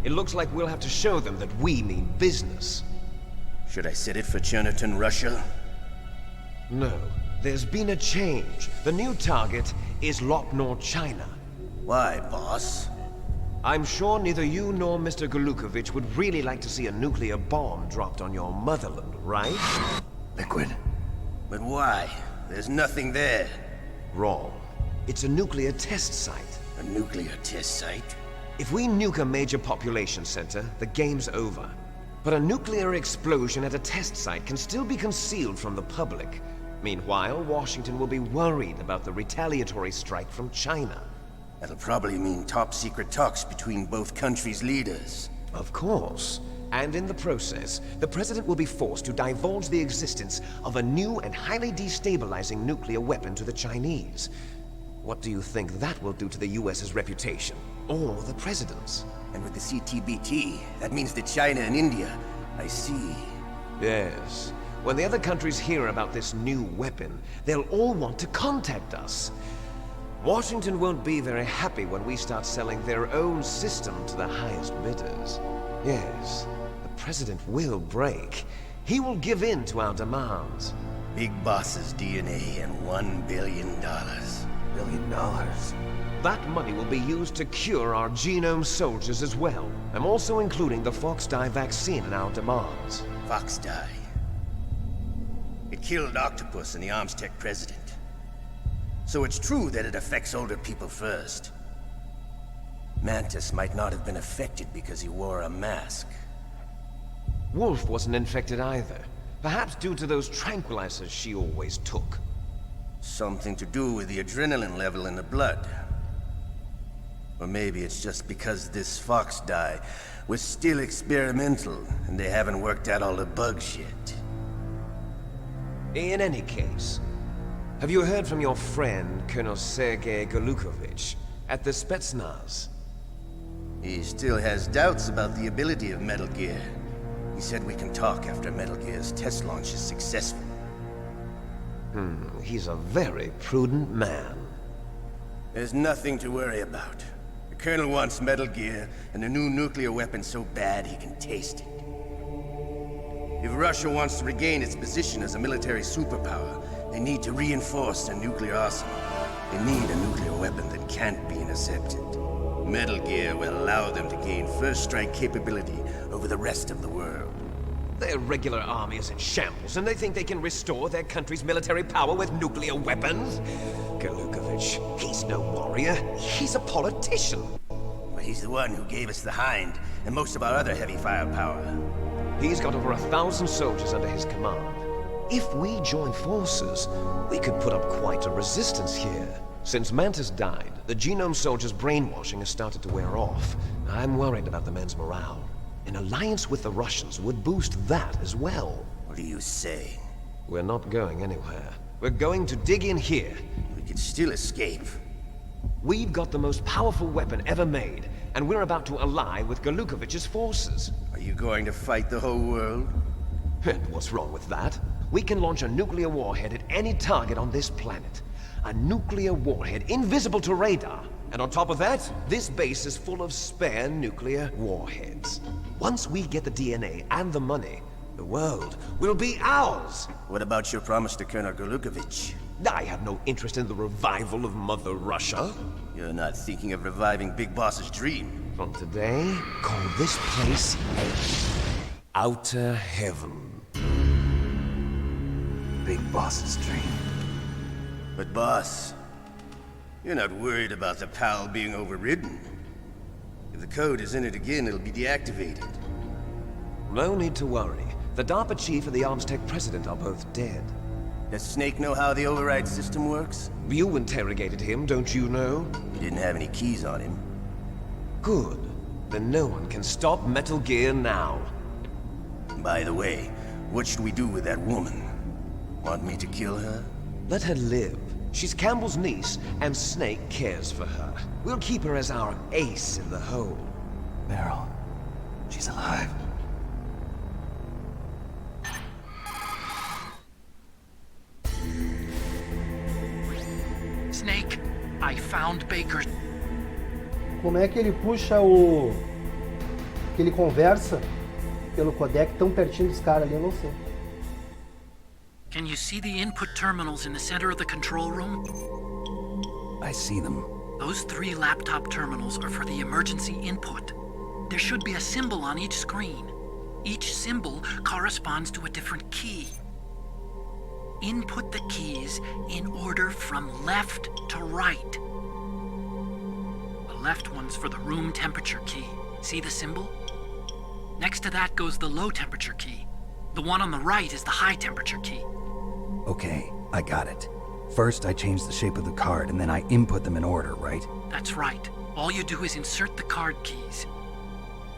It looks like we'll have to show them that we mean business. Should I set it for Cherniton, Russia? No. There's been a change. The new target is Lopnor, China. Why, boss? I'm sure neither you nor Mr. Golukovich would really like to see a nuclear bomb dropped on your motherland, right? Liquid. But why? There's nothing there. Wrong. It's a nuclear test site. A nuclear test site? If we nuke a major population center, the game's over. But a nuclear explosion at a test site can still be concealed from the public. Meanwhile, Washington will be worried about the retaliatory strike from China. That'll probably mean top-secret talks between both countries' leaders. Of course. And in the process, the president will be forced to divulge the existence of a new and highly destabilizing nuclear weapon to the Chinese. What do you think that will do to the US's reputation? Or the president's? And with the CTBT, that means that China and India. I see. Yes. When the other countries hear about this new weapon, they'll all want to contact us. Washington won't be very happy when we start selling their own system to the highest bidders. Yes, the president will break. He will give in to our demands. Big Boss's DNA and $1 billion. $1 billion? That money will be used to cure our genome soldiers as well. I'm also including the Fox-Die vaccine in our demands. Fox-Die? It killed Octopus and the Armstech president. So it's true that it affects older people first. Mantis might not have been affected because he wore a mask. Wolf wasn't infected either. Perhaps due to those tranquilizers she always took. Something to do with the adrenaline level in the blood. Or maybe it's just because this Fox-Die was still experimental and they haven't worked out all the bugs yet. In any case, have you heard from your friend, Colonel Sergei Golukovich, at the Spetsnaz? He still has doubts about the ability of Metal Gear. He said we can talk after Metal Gear's test launch is successful. He's a very prudent man. There's nothing to worry about. The Colonel wants Metal Gear and a new nuclear weapon so bad he can taste it. If Russia wants to regain its position as a military superpower, they need to reinforce their nuclear arsenal. They need a nuclear weapon that can't be intercepted. Metal Gear will allow them to gain first strike capability over the rest of the world. Their regular army is in shambles, and they think they can restore their country's military power with nuclear weapons? Golukovich, he's no warrior. He's a politician. Well, he's the one who gave us the Hind and most of our other heavy firepower. He's got over 1,000 soldiers under his command. If we join forces, we could put up quite a resistance here. Since Mantis died, the genome soldiers' brainwashing has started to wear off. I'm worried about the men's morale. An alliance with the Russians would boost that as well. What are you saying? We're not going anywhere. We're going to dig in here. We can still escape. We've got the most powerful weapon ever made, and we're about to ally with Golukovich's forces. Are you going to fight the whole world? And what's wrong with that? We can launch a nuclear warhead at any target on this planet. A nuclear warhead invisible to radar. And on top of that, this base is full of spare nuclear warheads. Once we get the DNA and the money, the world will be ours! What about your promise to Colonel Golukovich? I have no interest in the revival of Mother Russia. You're not thinking of reviving Big Boss's dream. From today, call this place Outer Heaven. Big Boss's dream. But boss, you're not worried about the PAL being overridden. If the code is in it again, it'll be deactivated. No need to worry. The DARPA chief and the Armstech president are both dead. Does Snake know how the override system works? You interrogated him, don't you know? He didn't have any keys on him. Good. Then no one can stop Metal Gear now. By the way, what should we do with that woman? Want me to kill her? Let her live. She's Campbell's niece, and Snake cares for her. We'll keep her as our ace in the hole. Meryl, she's alive. Snake, I found Baker. Como é que ele puxa o... que ele conversa pelo codec tão pertinho dos caras ali, eu não sei. Can you see the input terminals in the center of the control room? I see them. Those 3 laptop terminals are for the emergency input. There should be a symbol on each screen. Each symbol corresponds to a different key. input the keys in order from left to right. The left one's for the room temperature key. See the symbol? Next to that goes the low temperature key. The one on the right is the high temperature key. Okay, I got it. First, I change the shape of the card, and then I input them in order, right? That's right. All you do is insert the card keys.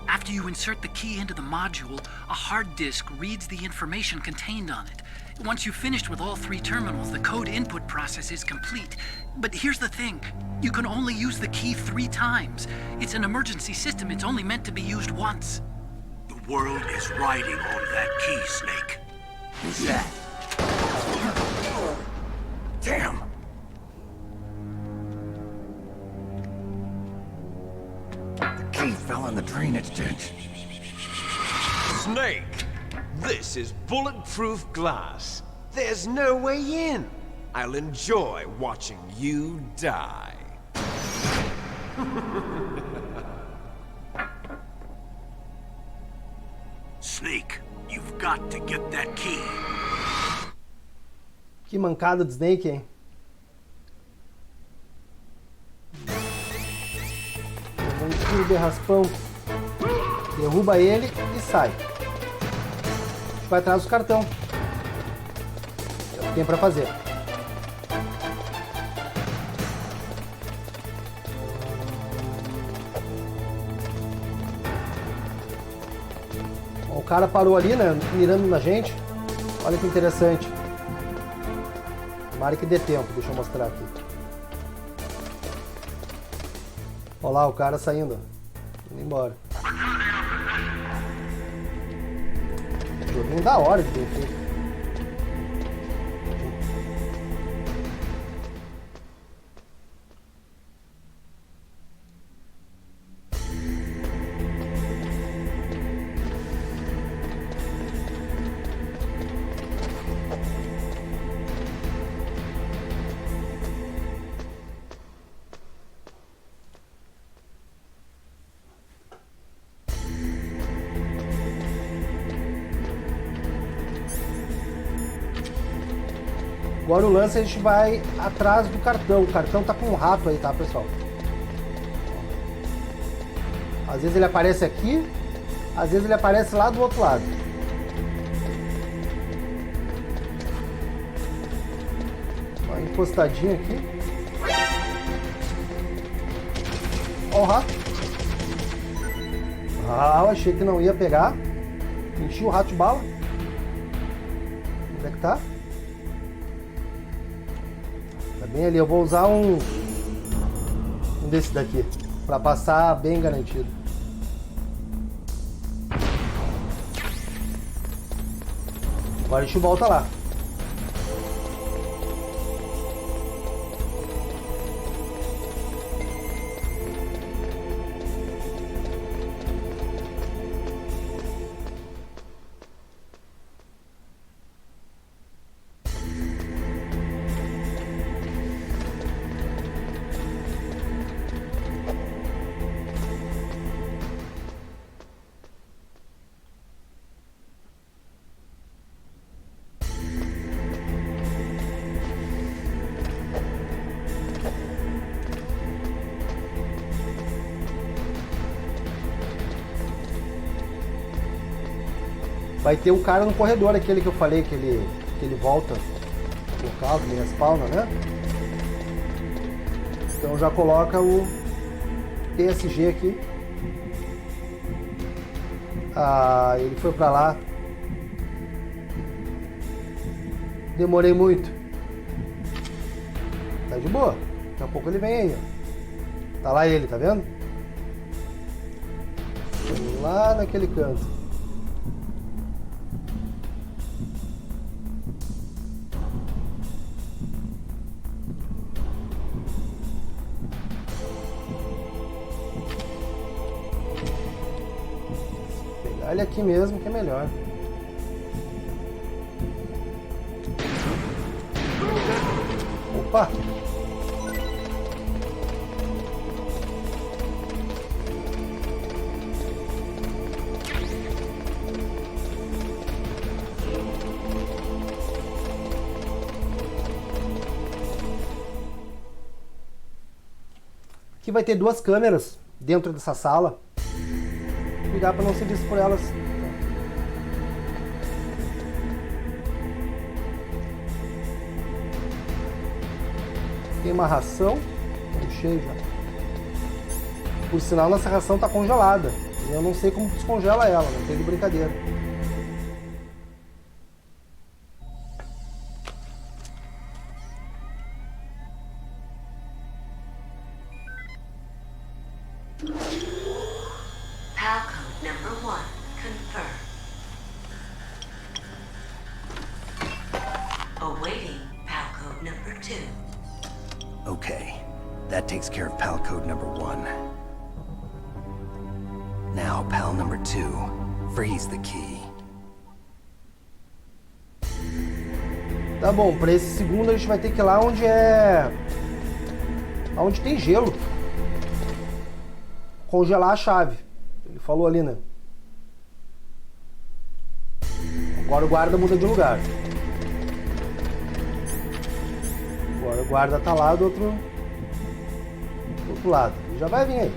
After you insert the key into the module, a hard disk reads the information contained on it. Once you've finished with all 3 terminals, the code input process is complete. But here's the thing. You can only use the key 3 times. It's an emergency system. It's only meant to be used once. The world is riding on that key, Snake. Who's that? Damn! The key fell in the drainage ditch. Snake! This is bulletproof glass. There's no way in. I'll enjoy watching you die. Snake, you've got to get that key. Que mancada do Snake, hein? Um tiro de raspão. Derruba ele e sai. A gente vai atrás do cartão. É o que tem pra fazer. O cara parou ali, né? Mirando na gente. Olha que interessante. Tomara que dê tempo, deixa eu mostrar aqui. Olha lá o cara saindo, indo embora. Joguinho da hora de ter feito. Agora o lance a gente vai atrás do cartão. O cartão tá com um rato aí, tá, pessoal? Às vezes ele aparece aqui, às vezes ele aparece lá do outro lado. Uma encostadinha aqui. Ó o rato. Ah, eu achei que não ia pegar. Enchi o rato de bala. Onde é que tá? Tá bem ali. Eu vou usar um desse daqui para passar bem garantido. Agora a gente volta lá. Vai ter um cara no corredor, aquele que eu falei, que ele volta no local, que ele respawna, né? Então já coloca o PSG aqui. Ah, ele foi pra lá. Demorei muito. Tá de boa. Daqui a pouco ele vem aí, ó. Tá lá ele, tá vendo? Lá naquele canto. Ele aqui mesmo que é melhor. Opa! Aqui vai ter 2 câmeras dentro dessa sala. Cuidar para não ser visto por elas. Tem uma ração. Tô cheio já. Por sinal, nossa ração tá congelada. E eu não sei como descongela ela, não tem de brincadeira. Okay, that takes care of PAL code number 1. Now, PAL number 2, freeze the key. Tá bom, para esse segundo a gente vai ter que ir lá onde é... onde tem gelo. Congelar a chave. Ele falou ali, né? Agora o guarda muda de lugar. Agora o guarda tá lá do outro lado. Já vai vir aí.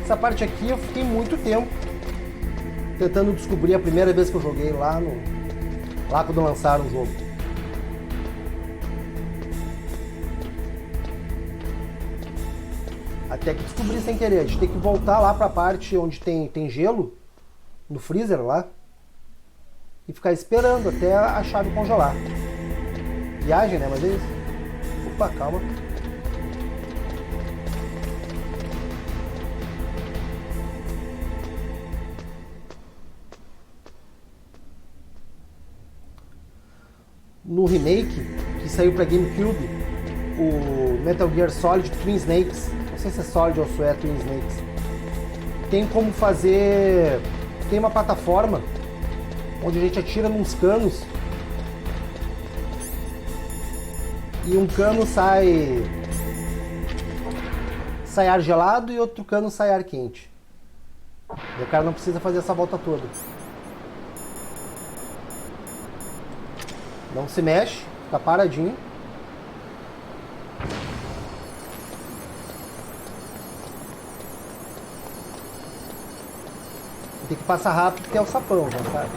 Essa parte aqui eu fiquei muito tempo tentando descobrir a primeira vez que eu joguei lá quando lançaram o jogo. Até que descobri sem querer. A gente tem que voltar lá pra parte onde tem gelo, no freezer lá, e ficar esperando até a chave congelar. Viagem, né? Mas é isso. Opa, calma. No remake, que saiu pra GameCube, o Metal Gear Solid Twin Snakes, não sei se é Solid ou se é Twin Snakes, tem como fazer... tem uma plataforma onde a gente atira nos canos e um cano sai ar gelado e outro cano sai ar quente. E o cara não precisa fazer essa volta toda. Não se mexe, fica paradinho. Tem que passar rápido porque é o sapão, já sabe?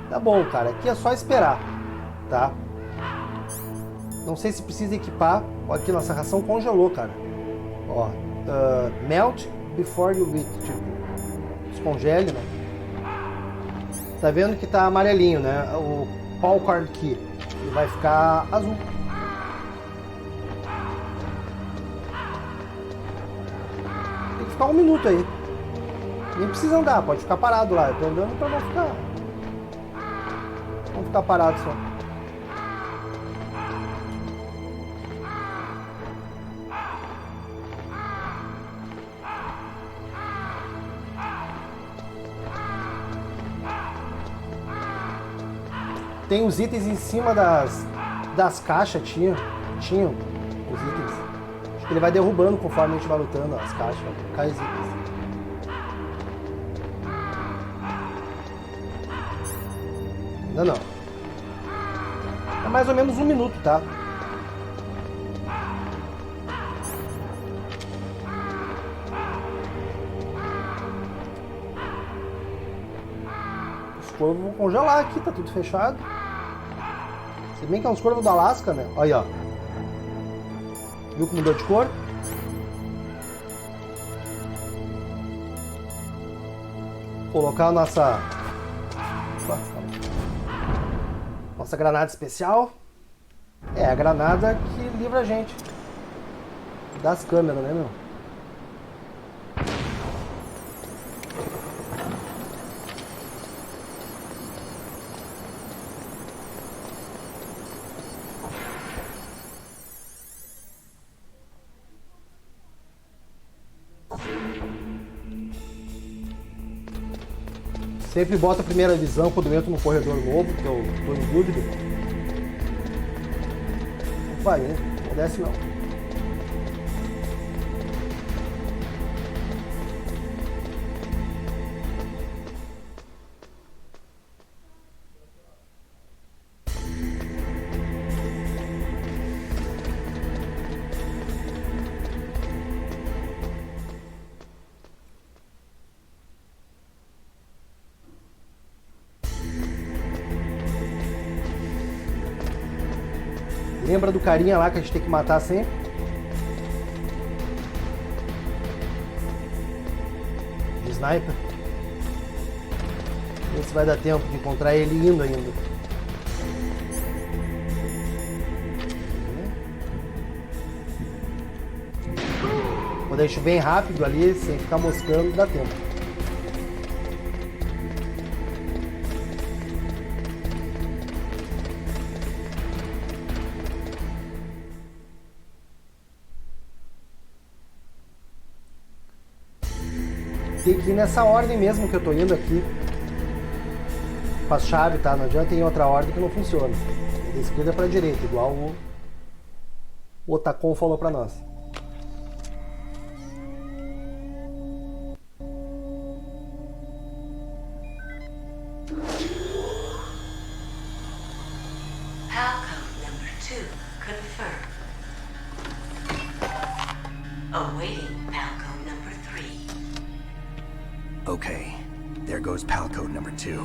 Tá bom, cara. Aqui é só esperar, tá? Não sei se precisa equipar. Olha aqui, nossa ração congelou, cara. Ó, melt before you eat, tipo, descongele, né? Tá vendo que tá amarelinho, né? O Paul Card Key. Ele vai ficar azul. Tem que ficar 1 minuto aí. Nem precisa andar, pode ficar parado lá. Eu tô andando pra não ficar parado só. Tem os itens em cima das caixas, tinham os itens. Acho que ele vai derrubando conforme a gente vai lutando as caixas, vai cair os itens. Ainda não. É mais ou menos 1 minuto, tá? Os corvos vão congelar aqui, tá tudo fechado. Se bem que é uns corvos do Alasca, né? Olha aí, ó. Viu como mudou de cor? Colocar a nossa granada especial. É a granada que livra a gente das câmeras, né, meu? Sempre boto a primeira visão quando eu entro no corredor novo, que eu tô em dúvida. Opa, não desce não. Lembra do carinha lá que a gente tem que matar sempre? De sniper. Vê se vai dar tempo de encontrar ele indo ainda. Quando a gente vem rápido ali, sem ficar moscando, dá tempo. Tem que ir nessa ordem mesmo que eu tô indo aqui. Com as chaves, tá? Não adianta ir em outra ordem que não funciona. Da esquerda pra direita, igual o Otacon falou pra nós. Okay, there goes pal code number 2.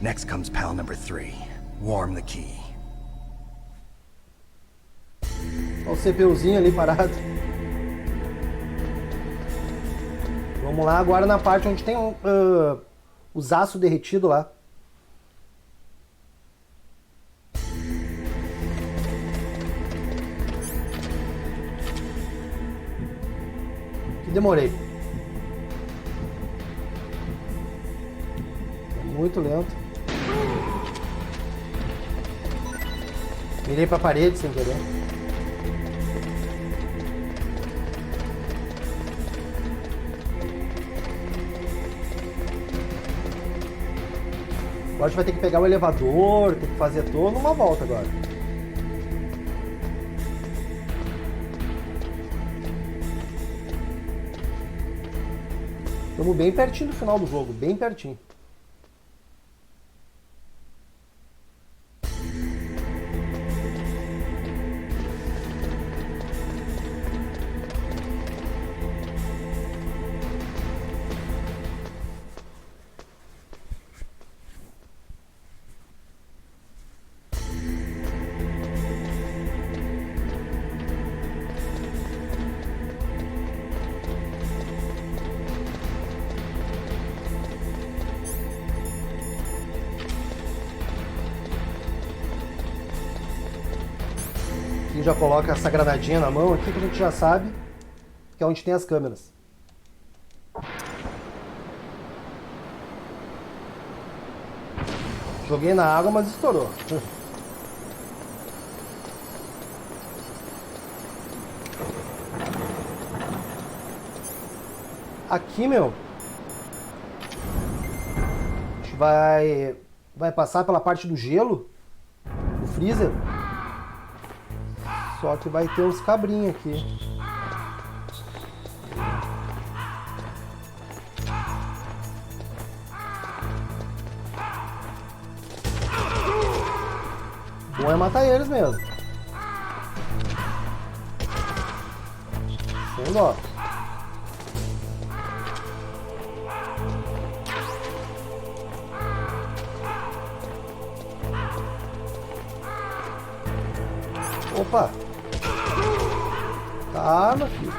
Next comes pal number 3. Warm the key. Olha o CPUzinho ali parado. Vamos lá agora na parte onde tem os aços derretidos lá. Que demorei. Muito lento. Mirei pra parede sem querer. Agora a gente vai ter que pegar o elevador, tem que fazer toda uma volta agora. Estamos bem pertinho do final do jogo, bem pertinho. Já coloca essa granadinha na mão aqui que a gente já sabe que é onde tem as câmeras. Joguei na água, mas estourou. Aqui, meu, a gente vai passar pela parte do gelo, do freezer. Só que vai ter uns cabrinhos aqui. Bom é matar eles mesmo. Sem dó. Opa! Tá, meu filho.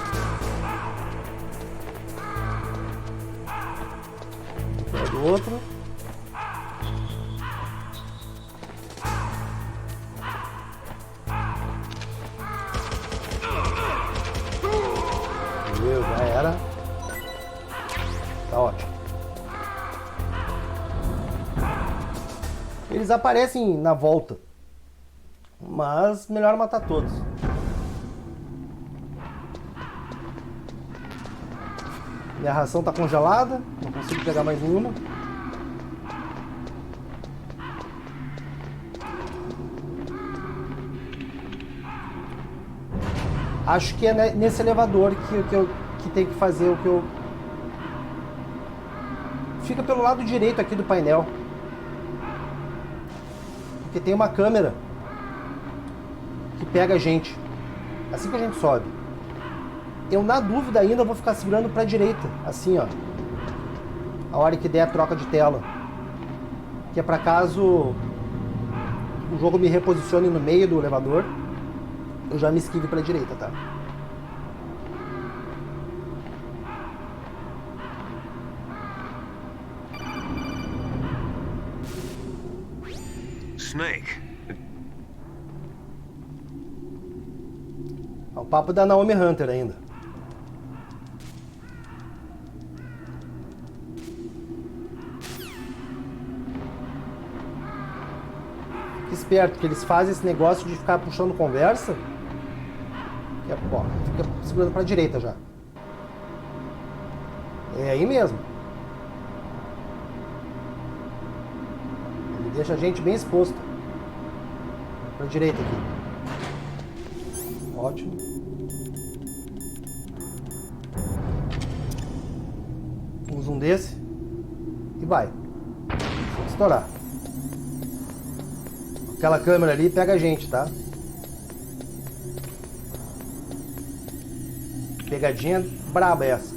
Pega o outro. Meu, já era. Tá ótimo. Eles aparecem na volta. Mas melhor matar todos. Minha ração tá congelada, não consigo pegar mais nenhuma. Acho que é nesse elevador que tem que fazer o que eu... Fica pelo lado direito aqui do painel. Porque tem uma câmera que pega a gente assim que a gente sobe. Eu, na dúvida ainda, vou ficar segurando pra direita, assim, ó. A hora que der a troca de tela. Que é pra caso o jogo me reposicione no meio do elevador, eu já me esquive pra direita, tá? Snake. É o papo da Naomi Hunter ainda. Fique esperto, que eles fazem esse negócio de ficar puxando conversa. Que é, ó, fica segurando pra direita já. É aí mesmo. Ele deixa a gente bem exposto. Pra direita aqui. Ótimo. Usa um desse. E vai. Vou estourar. Aquela câmera ali pega a gente, tá? Pegadinha braba essa.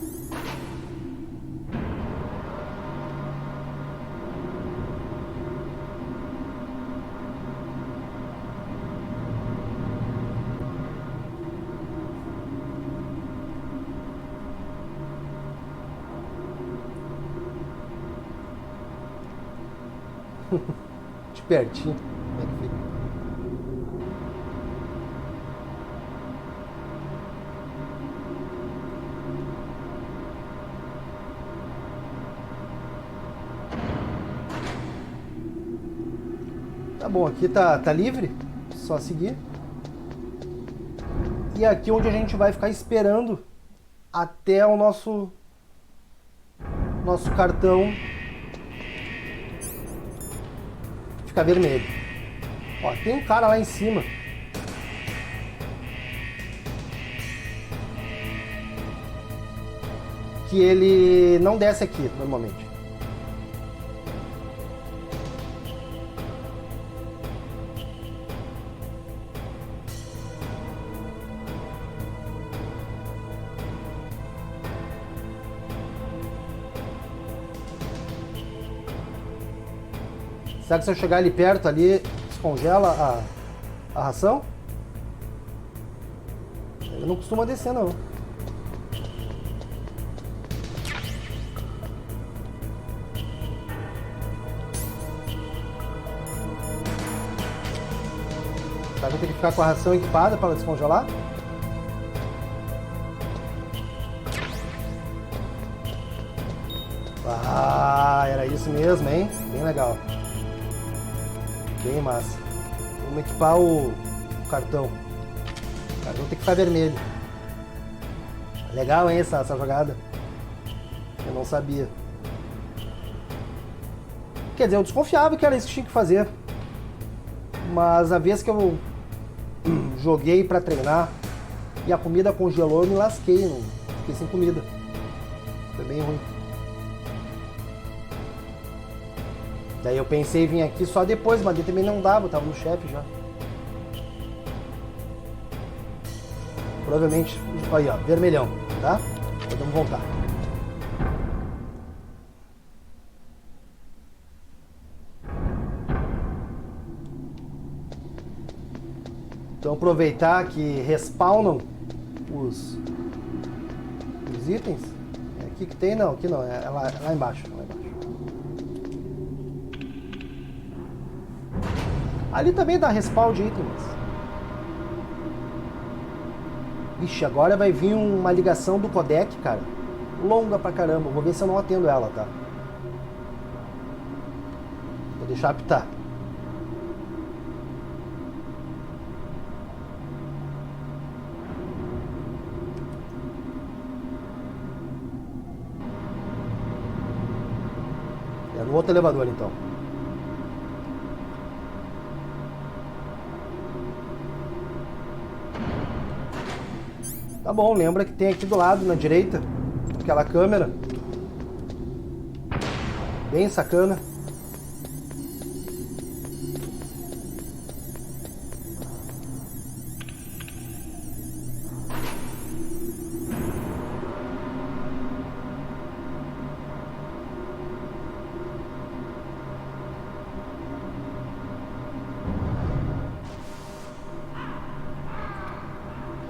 De pertinho. Como é que fica? Tá bom, aqui tá livre. Só seguir. E aqui onde a gente vai ficar esperando até o nosso cartão ficar vermelho. Ó, tem um cara lá em cima. Que ele não desce aqui, normalmente. Será que se eu chegar ali perto, ali, descongela a ração? Ele não costuma descer, não. Será que eu tenho que ficar com a ração equipada para ela descongelar? Ah, era isso mesmo, hein? Bem legal. Bem massa. Vamos equipar o cartão. O cartão tem que ficar vermelho. Legal, hein, essa jogada. Eu não sabia. Quer dizer, eu desconfiava que era isso que tinha que fazer. Mas a vez que eu joguei pra treinar e a comida congelou, eu me lasquei. Não fiquei sem comida. Foi bem ruim. Daí eu pensei em vir aqui só depois, mas também não dava, eu tava no chefe já. Provavelmente, aí ó, vermelhão, tá? Podemos voltar. Então aproveitar que respawnam os itens. É aqui que tem? Não, aqui não, é lá embaixo. Ali também dá respawn de itens. Vixe, agora vai vir uma ligação do codec, cara. Longa pra caramba. Vou ver se eu não atendo ela, tá? Vou deixar apitar. outro elevador, então. Tá bom, lembra que tem aqui do lado, na direita, aquela câmera. Bem sacana.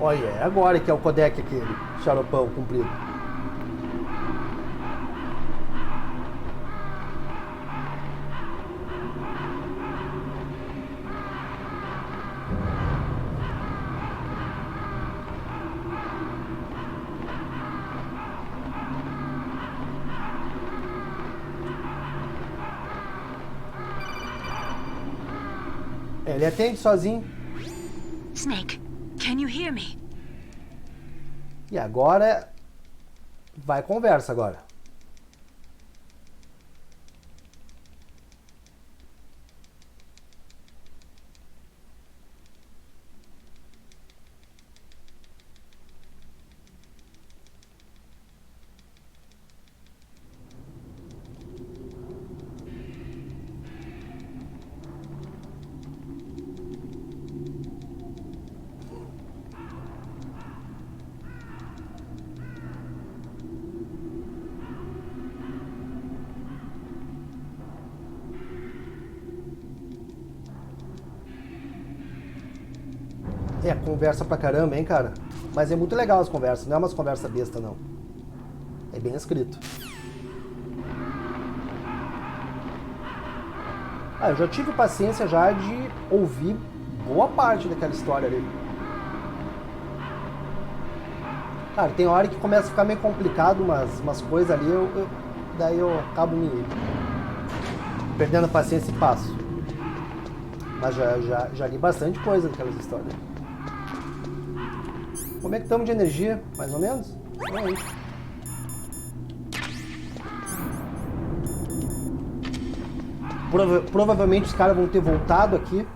Olha, é agora que é o codec aquele, xaropão comprido. Ele atende sozinho. Snake, can you hear me? E agora vai conversa agora. É, conversa pra caramba, hein, cara? Mas é muito legal as conversas, não é umas conversas besta, não. É bem escrito. Ah, eu já tive paciência já de ouvir boa parte daquela história ali. Cara, tem hora que começa a ficar meio complicado umas coisas ali, daí eu acabo me perdendo a paciência e passo. Mas já li bastante coisa daquelas histórias. Como é que estamos de energia? Mais ou menos? É isso. Provavelmente os caras vão ter voltado aqui.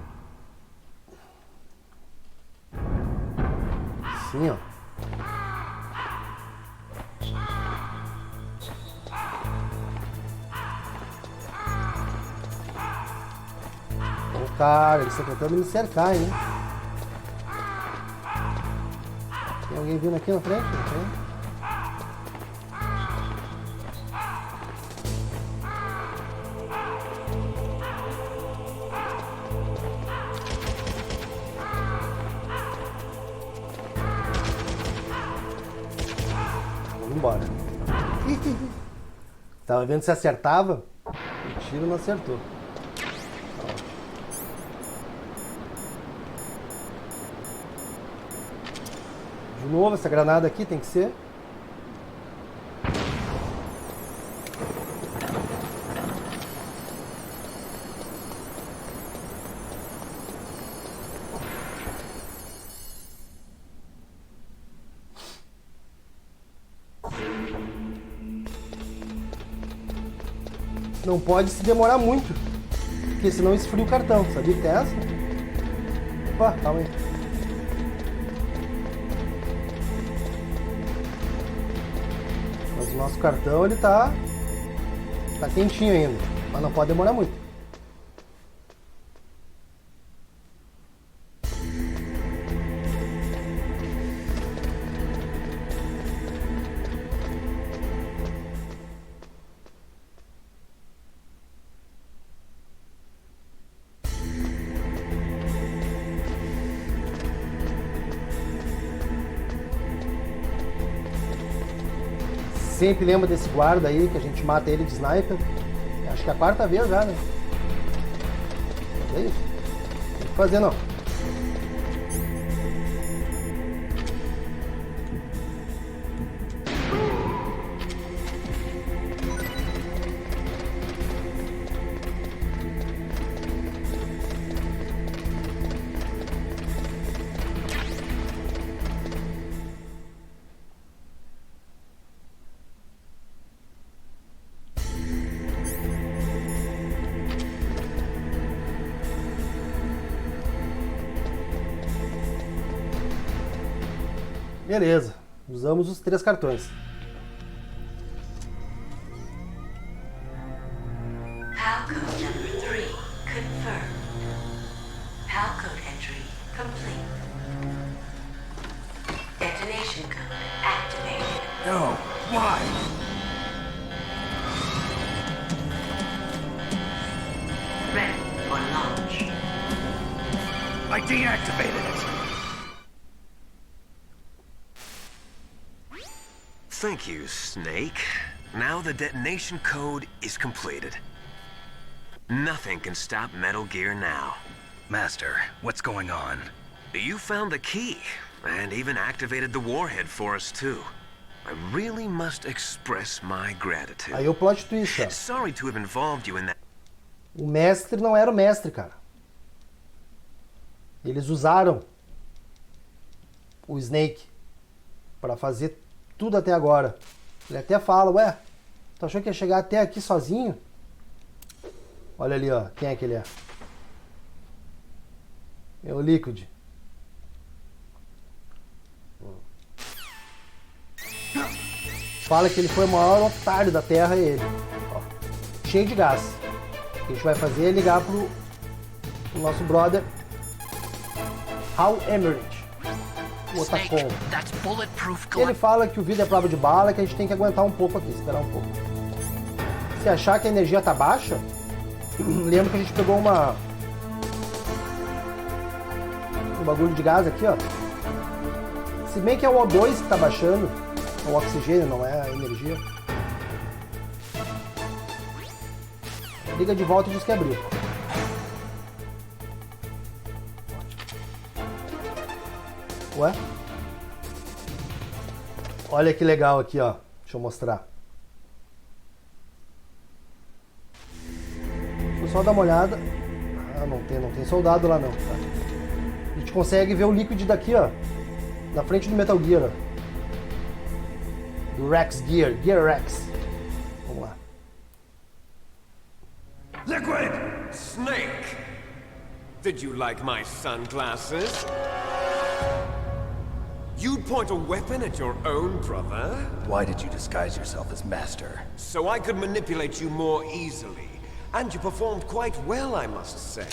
Sim, ó. Ô, cara, eles estão tentando me cercar, hein? Tem alguém vindo aqui na frente? Não tem? Vamos embora. Tava vendo se acertava. O tiro não acertou. De novo, essa granada aqui tem que ser. Não pode se demorar muito, porque senão esfria o cartão. Sabia que tem essa? Opa, calma aí. Mas o nosso cartão, ele tá quentinho ainda, mas não pode demorar muito. Sempre lembra desse guarda aí, que a gente mata ele de sniper. Acho que é a quarta vez já, né? É isso. Não tem o que fazer, não. Beleza, usamos os 3 cartões. PAL code number 3 confirmed. PAL code entry complete. Detonation code activated. No, why? Ready for launch. I deactivated it. Thank you, Snake. Now the detonation code is completed. Nothing can stop Metal Gear now. Master, what's going on? You found the key, and even activated the warhead for us too. I really must express my gratitude. Aí o plot twist, ó. Sorry to have involved you in that. O mestre não era o mestre, cara. Eles usaram o Snake para fazer tudo até agora. Ele até fala, ué, tu achou que ia chegar até aqui sozinho? Olha ali, ó, quem é que ele é? É o Liquid. Fala que ele foi o maior otário da Terra, ele. Ó, cheio de gás. O que a gente vai fazer é ligar pro nosso brother Hal Emmerich, o Otacon. Ele fala que o vidro é prova de bala, que a gente tem que aguentar um pouco aqui, esperar um pouco. Se achar que a energia tá baixa, lembra que a gente pegou um bagulho de gás aqui, ó. Se bem que é o O2 que tá baixando, é o oxigênio, não é a energia. Liga de volta e diz que abriu. Ué? Olha que legal aqui, ó. Deixa eu mostrar. Deixa eu só dar uma olhada. Ah, não tem soldado lá não. Tá? A gente consegue ver o Liquid daqui, ó. Na frente do Metal Gear, ó. Do Rex Gear. Gear Rex. Vamos lá. Liquid! Snake! Did you like my sunglasses? You'd point a weapon at your own brother? Why did you disguise yourself as Master? So I could manipulate you more easily. And you performed quite well, I must say.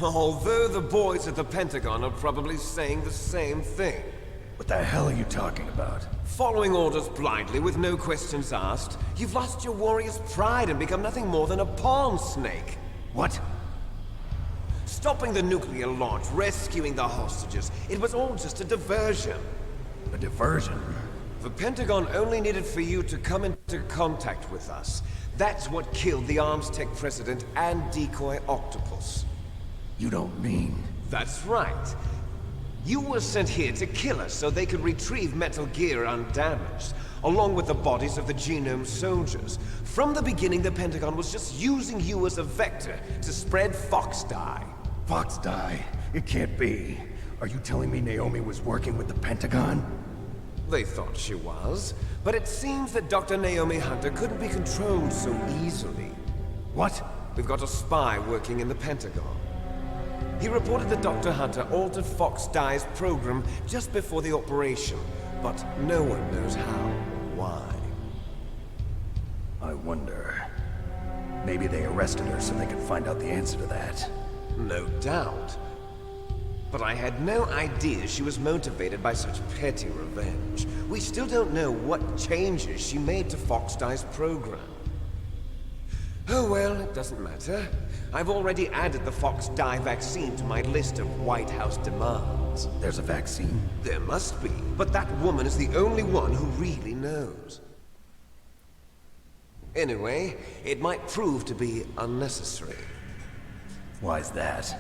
Although the boys at the Pentagon are probably saying the same thing. What the hell are you talking about? Following orders blindly with no questions asked, you've lost your warrior's pride and become nothing more than a pawn, Snake. What? Stopping the nuclear launch, rescuing the hostages, it was all just a diversion. A diversion? The Pentagon only needed for you to come into contact with us. That's what killed the Arms-Tech president and decoy octopus. You don't mean... That's right. You were sent here to kill us so they could retrieve Metal Gear undamaged, along with the bodies of the Genome soldiers. From the beginning, the Pentagon was just using you as a vector to spread Fox dye. Fox dye? It can't be. Are you telling me Naomi was working with the Pentagon? They thought she was, but it seems that Dr. Naomi Hunter couldn't be controlled so easily. What? We've got a spy working in the Pentagon. He reported that Dr. Hunter altered Fox Dye's program just before the operation, but no one knows how or why. I wonder... Maybe they arrested her so they could find out the answer to that. No doubt. But I had no idea she was motivated by such petty revenge. We still don't know what changes she made to Fox Dye's program. Oh well, it doesn't matter. I've already added the Fox Dye vaccine to my list of White House demands. There's a vaccine? There must be, but that woman is the only one who really knows. Anyway, it might prove to be unnecessary. Why's that?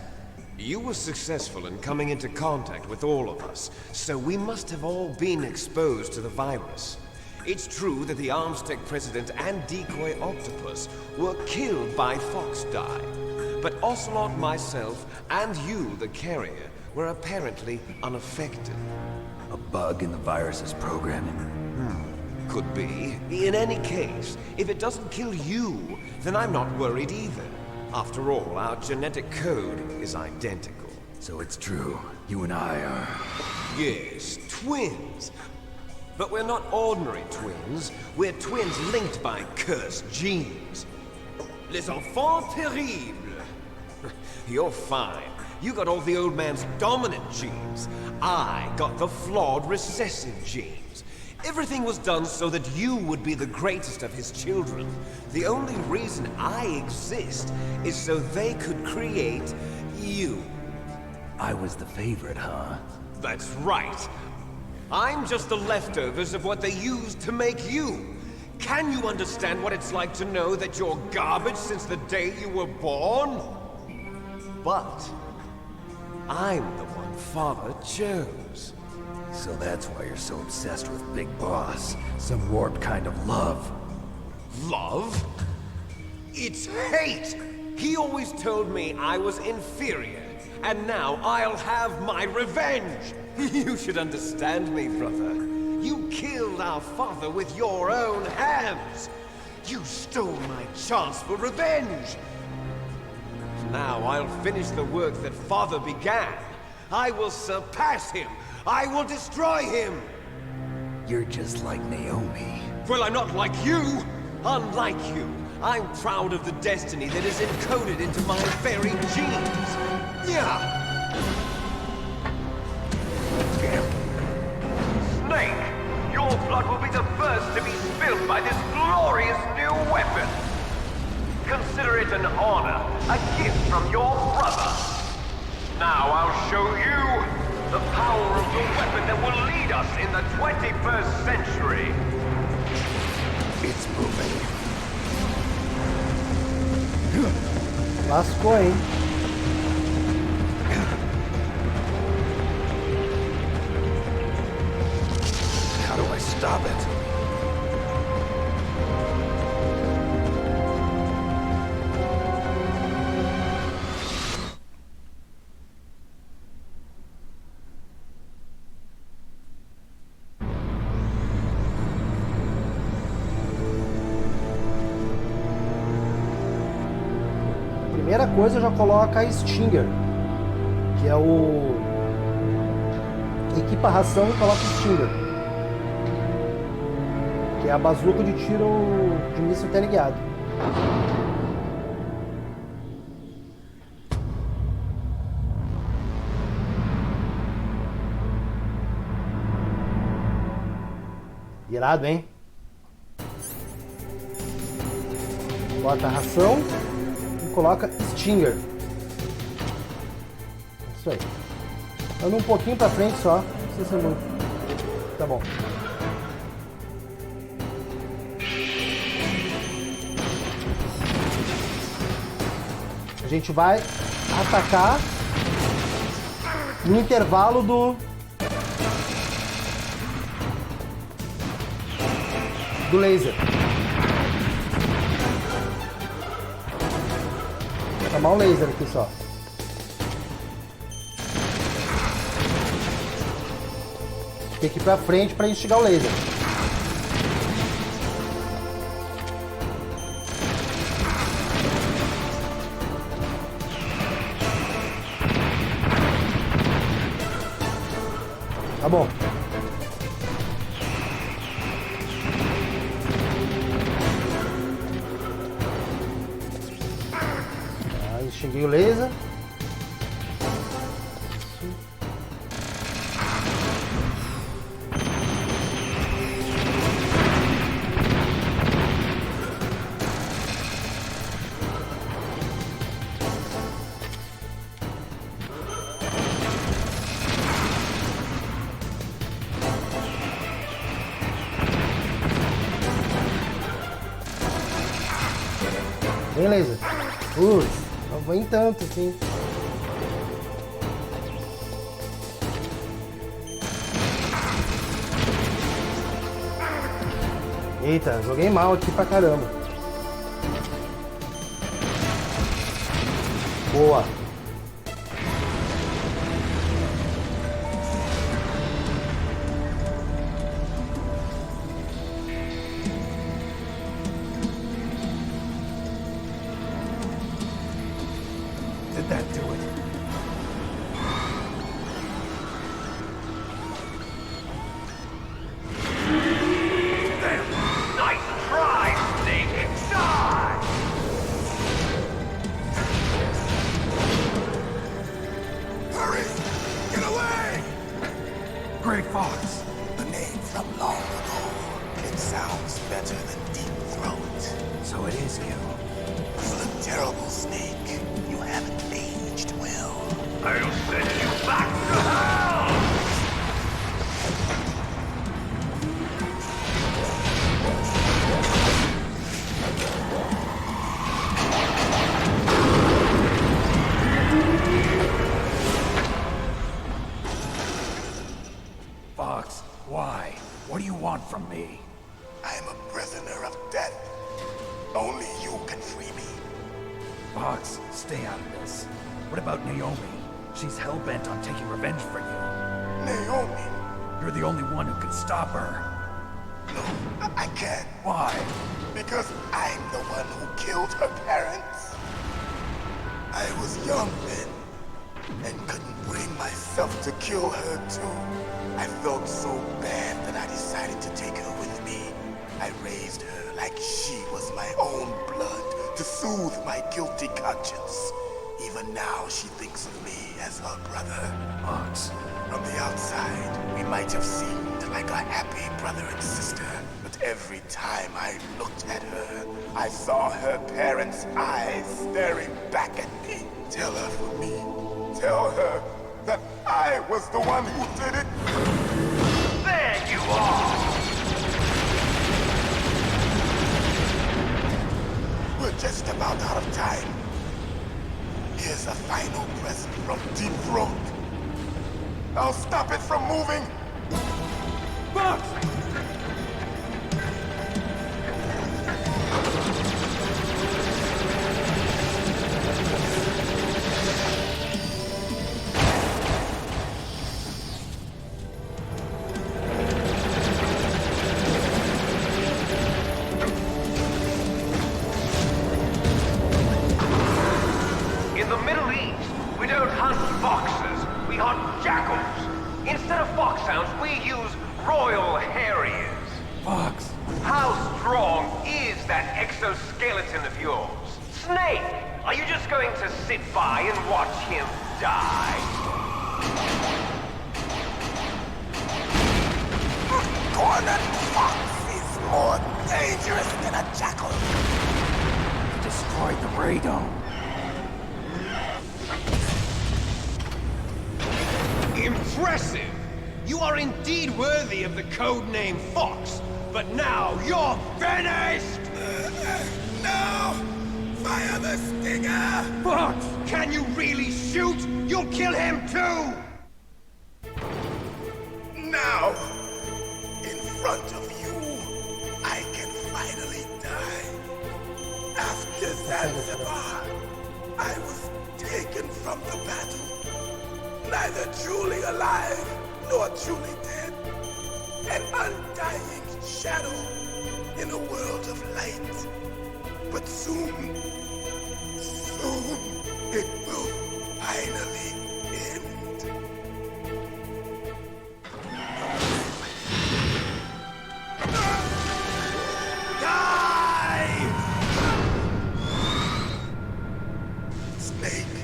You were successful in coming into contact with all of us, so we must have all been exposed to the virus. It's true that the Arms-Tech president and decoy octopus were killed by Fox Dye, but Ocelot, myself, and you, the carrier, were apparently unaffected. A bug in the virus's programming? Could be. In any case, if it doesn't kill you, then I'm not worried either. After all, our genetic code is identical. So it's true. You and I are... Yes, twins. But we're not ordinary twins. We're twins linked by cursed genes. Les enfants terribles. You're fine. You got all the old man's dominant genes. I got the flawed recessive genes. Everything was done so that you would be the greatest of his children. The only reason I exist is so they could create you. I was the favorite, huh? That's right. I'm just the leftovers of what they used to make you. Can you understand what it's like to know that you're garbage since the day you were born? But I'm the one Father chose. So that's why you're so obsessed with Big Boss. Some warped kind of love. Love? It's hate! He always told me I was inferior, and now I'll have my revenge! You should understand me, brother. You killed our father with your own hands! You stole my chance for revenge! Now I'll finish the work that Father began. I will surpass him! I will destroy him! You're just like Naomi. Well, I'm not like you! Unlike you, I'm proud of the destiny that is encoded into my very genes! Yeah! Snake, your blood will be the first to be spilled by this glorious new weapon. Consider it an honor, a gift from your brother. Now I'll show you the power of the weapon that will lead us in the 21st century. It's moving. Lascou, hein? How do I stop it? Primeira coisa, já coloca a Stinger, que é o... Equipa a ração e coloca o Stinger, que é a bazuca de tiro de míssil teleguiado. Irado, hein? Bota a ração e coloca Stinger. Isso aí. Anda um pouquinho pra frente só. Não precisa ser muito. Tá bom. A gente vai atacar no intervalo do laser. Vou chamar o laser aqui só. Tem que ir pra frente para instigar o laser. Tá bom. Extinguir o laser. Vem, laser. Não vem tanto assim. Eita, joguei mal aqui pra caramba. Boa. Did that do it? Fox. A name from long ago. It sounds better than Deep Throat. So it is you. You look terrible, Snake. You haven't aged well. I'll send you back to hell! Fox, why? What do you want from me? I am a prisoner of death. Only you can free me. Fox, stay out of this. What about Naomi? She's hell-bent on taking revenge for you. Naomi? You're the only one who can stop her. No, I can't. Why? Because I'm the one who killed her parents. I was young then, and couldn't bring myself to kill her too. I felt so bad that I decided to take her with me. I raised her like she was my own blood to soothe my guilty conscience. Even now, she thinks of me as her brother. Fox. From the outside, we might have seemed like a happy brother and sister. But every time I looked at her, I saw her parents' eyes staring back at me. Tell her for me. Tell her that I was the one who did it. There you are! We're just about out of time. Here's a final present from Deep Throat. I'll stop it from moving. Fox! In the Middle East, we don't hunt foxes, we hunt jackals. Instead of foxhounds, we use royal harriers. Fox! How strong is that exoskeleton of yours? Snake, are you just going to sit by and watch him die? Cornered fox is more dangerous than a jackal. You destroyed the radome. Impressive! You are indeed worthy of the codename Fox, but now you're finished! No! Fire the stinger! Fox! Can you really shoot? You'll kill him too! Now, in front of you, I can finally die. After Zanzibar, I was taken from the battle. Neither truly alive, nor truly dead. An undying shadow in a world of light. But soon it will finally end. Die! Snake,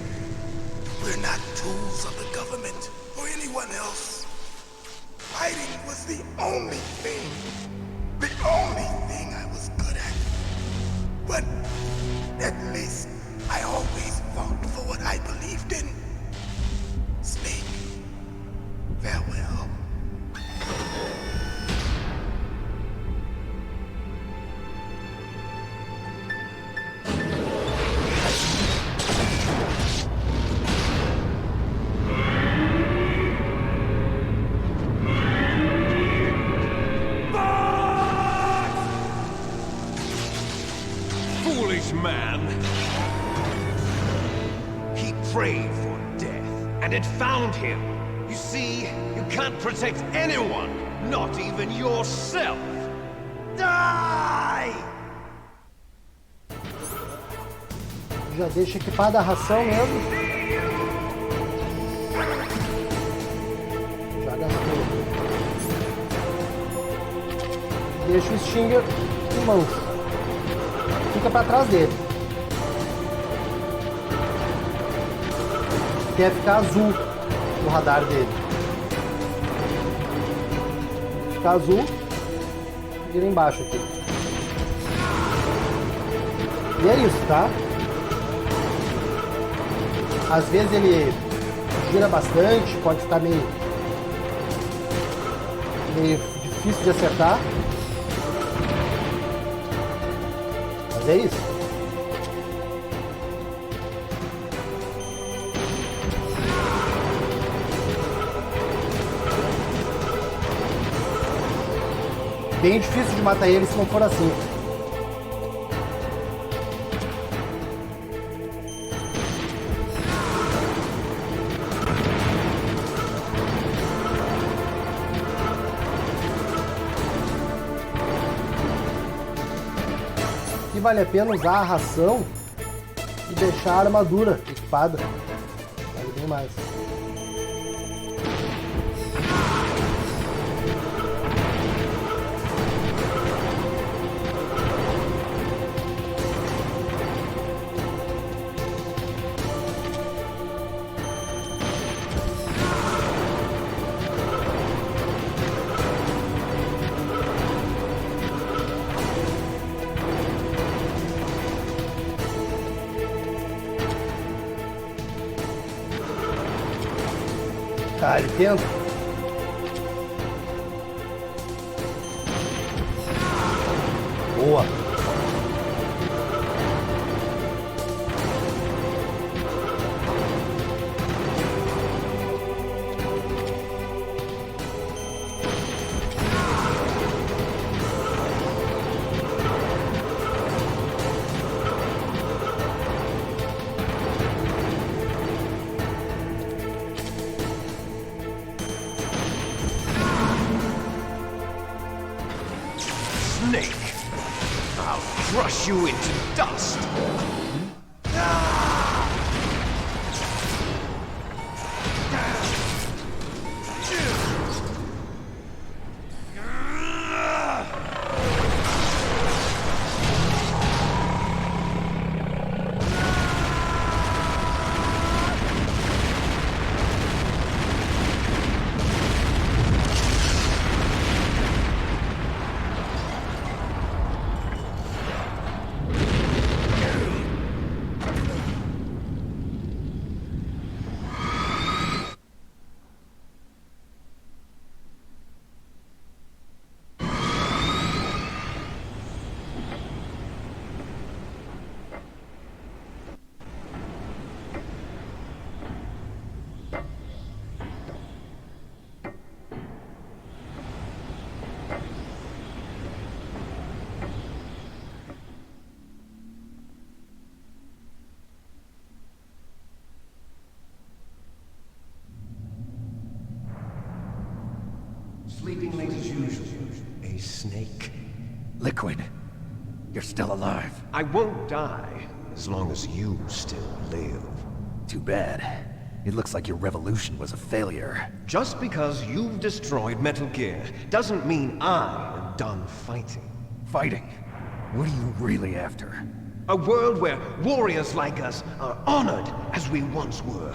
we're not tools of the government or anyone else. Fighting was the only thing I was good at. But at least I always fought for what I believed in. Snake, farewell. Foolish man! He prayed for death, and it found him. You see, you can't protect anyone, not even yourself. Die! Já deixa equipada a ração mesmo. Já gastou. Deixa o Stinger em mãos. Fica pra trás dele. Quer ficar azul no radar dele. ficar azul, vira embaixo aqui. E é isso, tá? Às vezes ele gira bastante, pode estar meio difícil de acertar. Mas é isso. Bem difícil de matar ele se não for assim. E vale a pena usar a ração e deixar a armadura equipada. Vale bem mais. Tá, ele tenta. Boa. Snake, I'll crush you into dust. Sleeping late as usual. A snake. Liquid, you're still alive. I won't die as long as you still live. Too bad. It looks like your revolution was a failure. Just because you've destroyed Metal Gear doesn't mean I am done fighting. Fighting? What are you really after? A world where warriors like us are honored as we once were.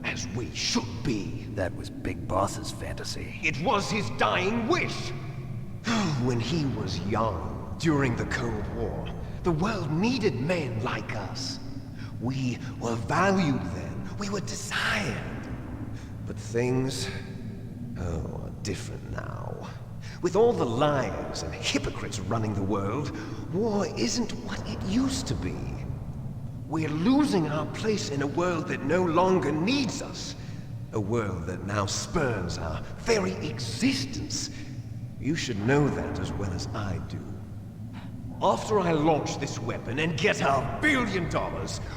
As we should be. That was Big Boss's fantasy. It was his dying wish. When he was young, during the Cold War, the world needed men like us. We were valued then. We were desired. But things, are different now. With all the liars and hypocrites running the world, war isn't what it used to be. We're losing our place in a world that no longer needs us. A world that now spurns our very existence. You should know that as well as I do. After I launch this weapon and get our $1 billion,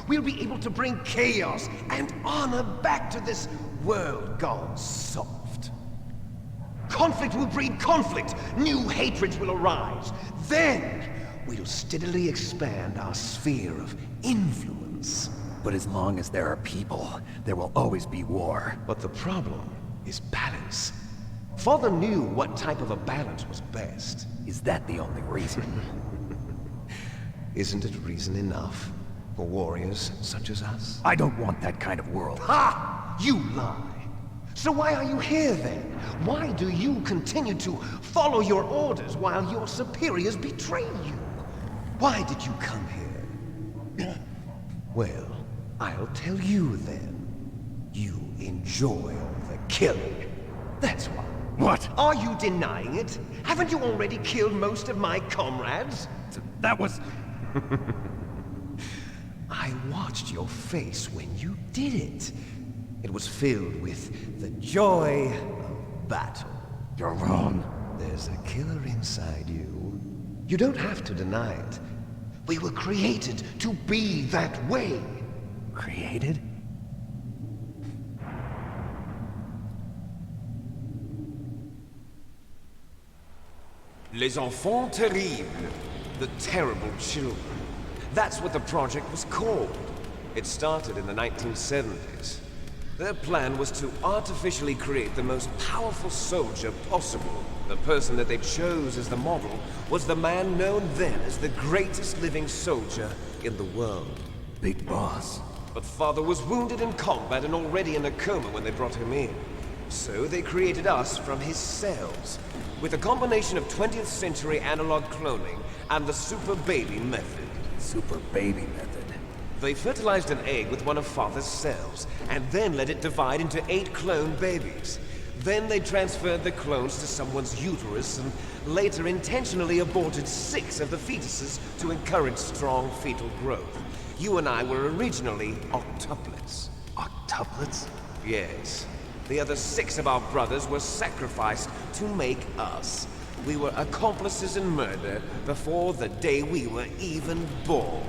we'll be able to bring chaos and honor back to this world gone soft. Conflict will breed conflict. New hatreds will arise. Then, we'll steadily expand our sphere of influence. But as long as there are people, there will always be war. But the problem is balance. Father knew what type of a balance was best. Is that the only reason? Isn't it reason enough for warriors such as us? I don't want that kind of world. Ha! You lie! So why are you here then? Why do you continue to follow your orders while your superiors betray you? Why did you come here? Well, I'll tell you then. You enjoy all the killing. That's why. What? Are you denying it? Haven't you already killed most of my comrades? That was... I watched your face when you did it. It was filled with the joy of battle. You're wrong. There's a killer inside you. You don't have to deny it. We were created to be that way. Created? Les enfants terribles. The terrible children. That's what the project was called. It started in the 1970s. Their plan was to artificially create the most powerful soldier possible. The person that they chose as the model was the man known then as the greatest living soldier in the world. Big Boss. But Father was wounded in combat and already in a coma when they brought him in. So they created us from his cells, with a combination of 20th century analog cloning and the super baby method. Super baby method. They fertilized an egg with one of Father's cells, and then let it divide into 8 clone babies. Then they transferred the clones to someone's uterus, and later intentionally aborted 6 of the fetuses to encourage strong fetal growth. You and I were originally octuplets. Octuplets? Yes. The other 6 of our brothers were sacrificed to make us. We were accomplices in murder before the day we were even born.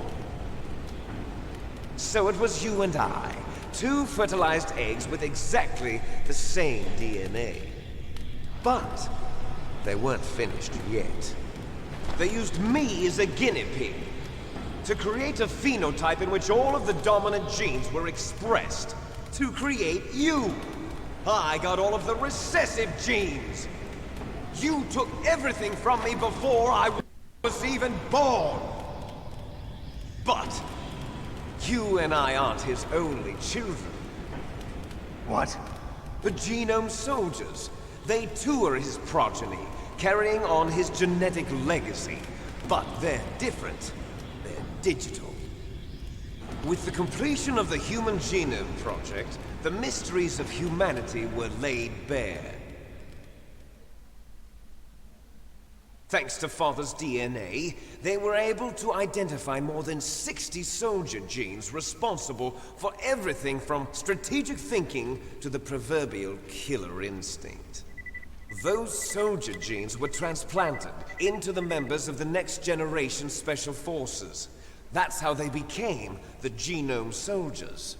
So it was you and I, 2 fertilized eggs with exactly the same DNA. But they weren't finished yet. They used me as a guinea pig to create a phenotype in which all of the dominant genes were expressed to create you. I got all of the recessive genes. You took everything from me before I was even born. But you and I aren't his only children. What? The Genome Soldiers. They too are his progeny, carrying on his genetic legacy. But they're different. They're digital. With the completion of the Human Genome Project, the mysteries of humanity were laid bare. Thanks to Father's DNA, they were able to identify more than 60 soldier genes responsible for everything from strategic thinking to the proverbial killer instinct. Those soldier genes were transplanted into the members of the next generation Special Forces. That's how they became the Genome Soldiers.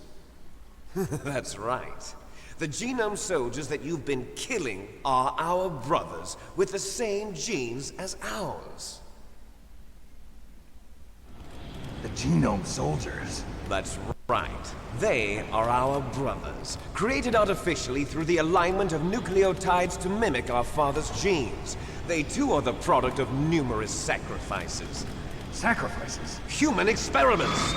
That's right. The Genome Soldiers that you've been killing are our brothers with the same genes as ours. The Genome Soldiers? That's right. They are our brothers, created artificially through the alignment of nucleotides to mimic our father's genes. They too are the product of numerous sacrifices. Sacrifices? Human experiments!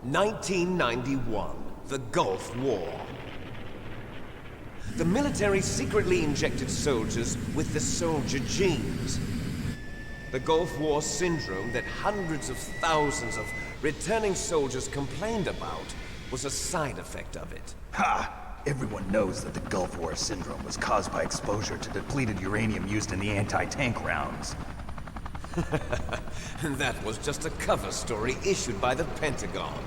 1991, the Gulf War. The military secretly injected soldiers with the soldier genes. The Gulf War syndrome that hundreds of thousands of returning soldiers complained about was a side effect of it. Ha! Everyone knows that the Gulf War syndrome was caused by exposure to depleted uranium used in the anti-tank rounds. That was just a cover story issued by the Pentagon.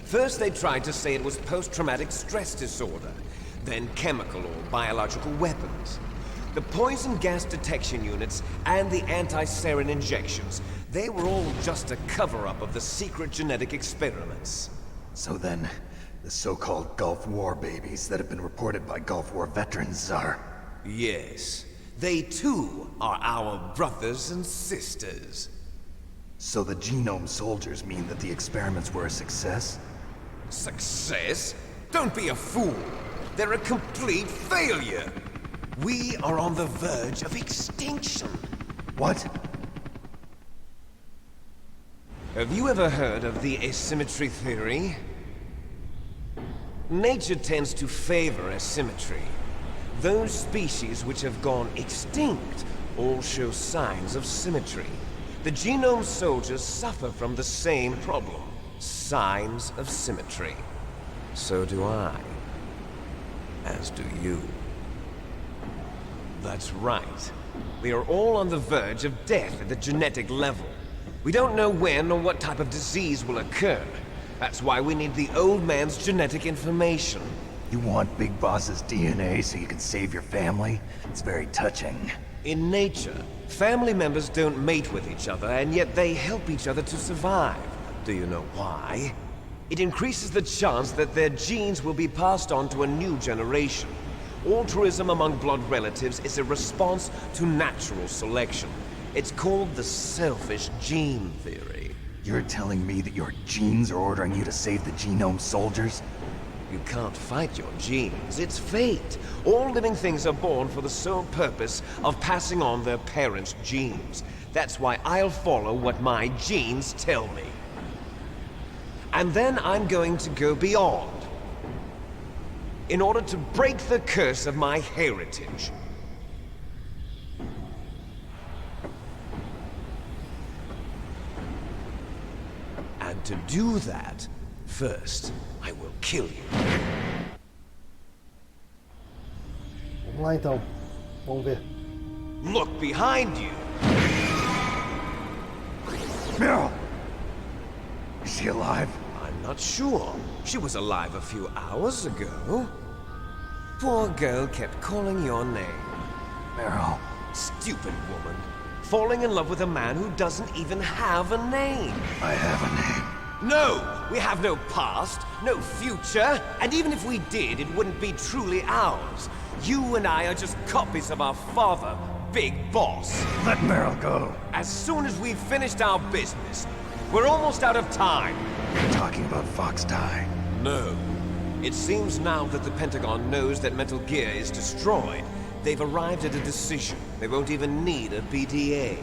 First they tried to say it was post-traumatic stress disorder, then chemical or biological weapons. The poison gas detection units and the anti-sarin injections, they were all just a cover-up of the secret genetic experiments. So then, the so-called Gulf War babies that have been reported by Gulf War veterans are... Yes. They too are our brothers and sisters. So the Genome Soldiers mean that the experiments were a success? Success? Don't be a fool. They're a complete failure. We are on the verge of extinction. What? Have you ever heard of the asymmetry theory? Nature tends to favor asymmetry. Those species which have gone extinct all show signs of symmetry. The genome soldiers suffer from the same problem. Signs of symmetry. So do I. As do you. That's right. We are all on the verge of death at the genetic level. We don't know when or what type of disease will occur. That's why we need the old man's genetic information. You want Big Boss's DNA so you can save your family? It's very touching. In nature, family members don't mate with each other, and yet they help each other to survive. Do you know why? It increases the chance that their genes will be passed on to a new generation. Altruism among blood relatives is a response to natural selection. It's called the selfish gene theory. You're telling me that your genes are ordering you to save the genome soldiers? You can't fight your genes. It's fate. All living things are born for the sole purpose of passing on their parents' genes. That's why I'll follow what my genes tell me. And then I'm going to go beyond. In order to break the curse of my heritage. And to do that, first, I will kill you. Vamos lá então. Vamos ver. Look behind you. Meryl! Is she alive? I'm not sure. She was alive a few hours ago. Poor girl kept calling your name. Meryl. Stupid woman. Falling in love with a man who doesn't even have a name. I have a name. No! We have no past, no future, and even if we did, it wouldn't be truly ours. You and I are just copies of our father, Big Boss. Let Meryl go. As soon as we've finished our business, we're almost out of time. You're talking about Fox Die. No. It seems now that the Pentagon knows that Metal Gear is destroyed. They've arrived at a decision. They won't even need a BDA.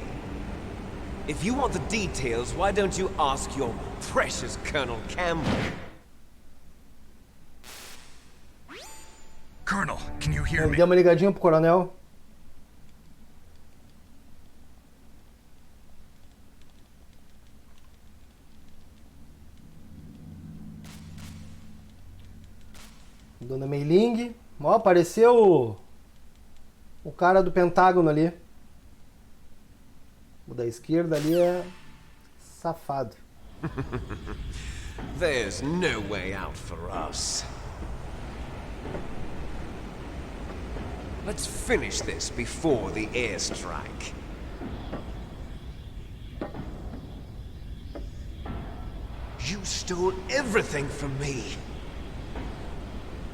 If you want the details, why don't you ask your precious Colonel Campbell? Colonel, can you hear me? Deu uma ligadinha pro coronel. Dona Mei-Ling. Ó, apareceu o cara do Pentágono ali. O da esquerda ali é safado. There's no way out for us. Let's finish this before the airstrike. You stole everything from me.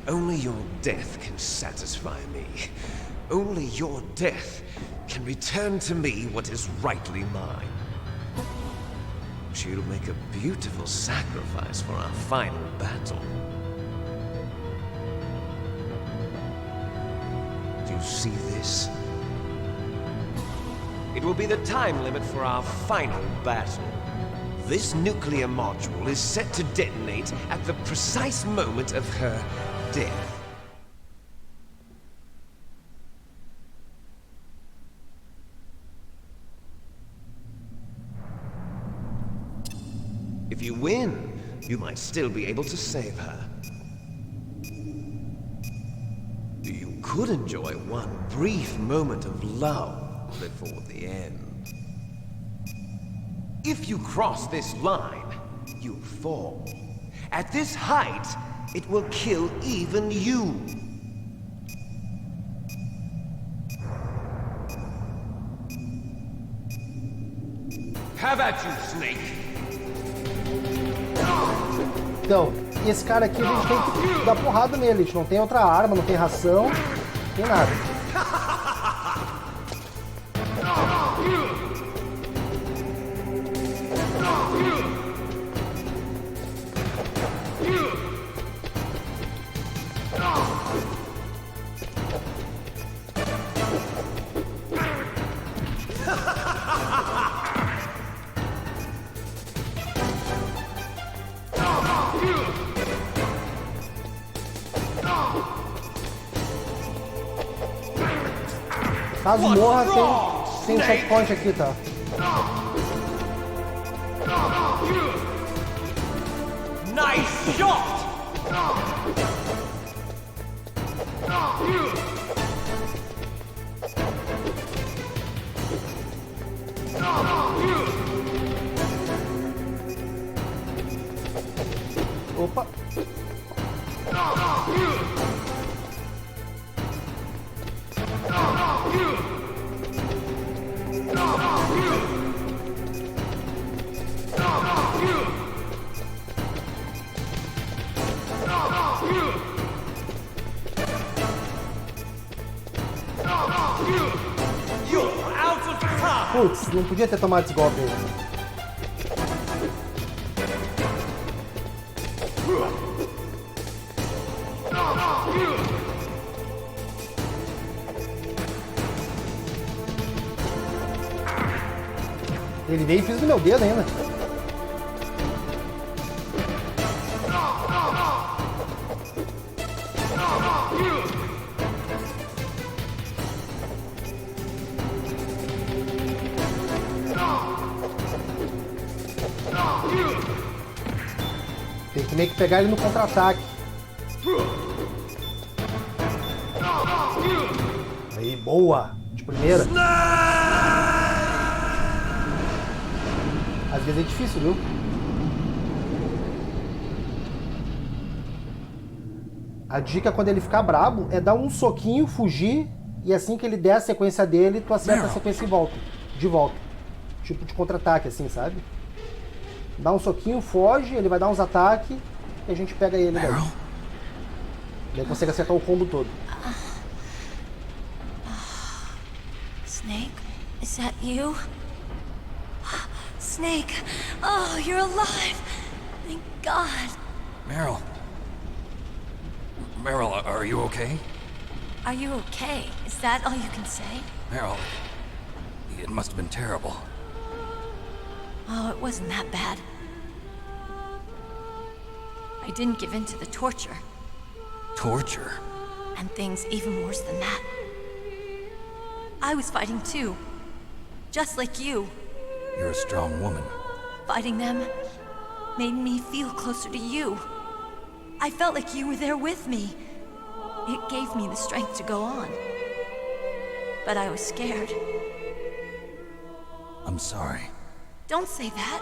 Only your death can satisfy me. Only your death can return to me what is rightly mine. She'll make a beautiful sacrifice for our final battle. Do you see this? It will be the time limit for our final battle. This nuclear module is set to detonate at the precise moment of her death. If you win, you might still be able to save her. You could enjoy one brief moment of love before the end. If you cross this line, you'll fall. At this height, it will kill even you. Have at you, Snake. Então, esse cara aqui a gente tem que dar porrada nele. A gente não tem outra arma, não tem ração, não tem nada. Caso morra, tem um checkpoint aqui, tá? Nice shot! Opa! Putz, não podia ter tomado esse golpe aí. Ele veio e fez no meu dedo ainda. Tem que meio que pegar ele no contra-ataque. Aí, boa! De primeira. Às vezes é difícil, viu? A dica quando ele ficar brabo é dar um soquinho, fugir, e assim que ele der a sequência dele, tu acerta a sequência e volta. De volta. Tipo de contra-ataque, assim, sabe? Dá um soquinho, foge, ele vai dar uns ataques e a gente pega ele daí. Daí consegue acertar o combo todo. Snake, is that you? Snake, oh, you're alive! Thank God. Meryl. Meryl, are you okay? Are you okay? Is that all you can say? Meryl, it must have been terrible. Oh, it wasn't that bad. I didn't give in to the torture. Torture? And things even worse than that. I was fighting too. Just like you. You're a strong woman. Fighting them made me feel closer to you. I felt like you were there with me. It gave me the strength to go on. But I was scared. I'm sorry. Don't say that.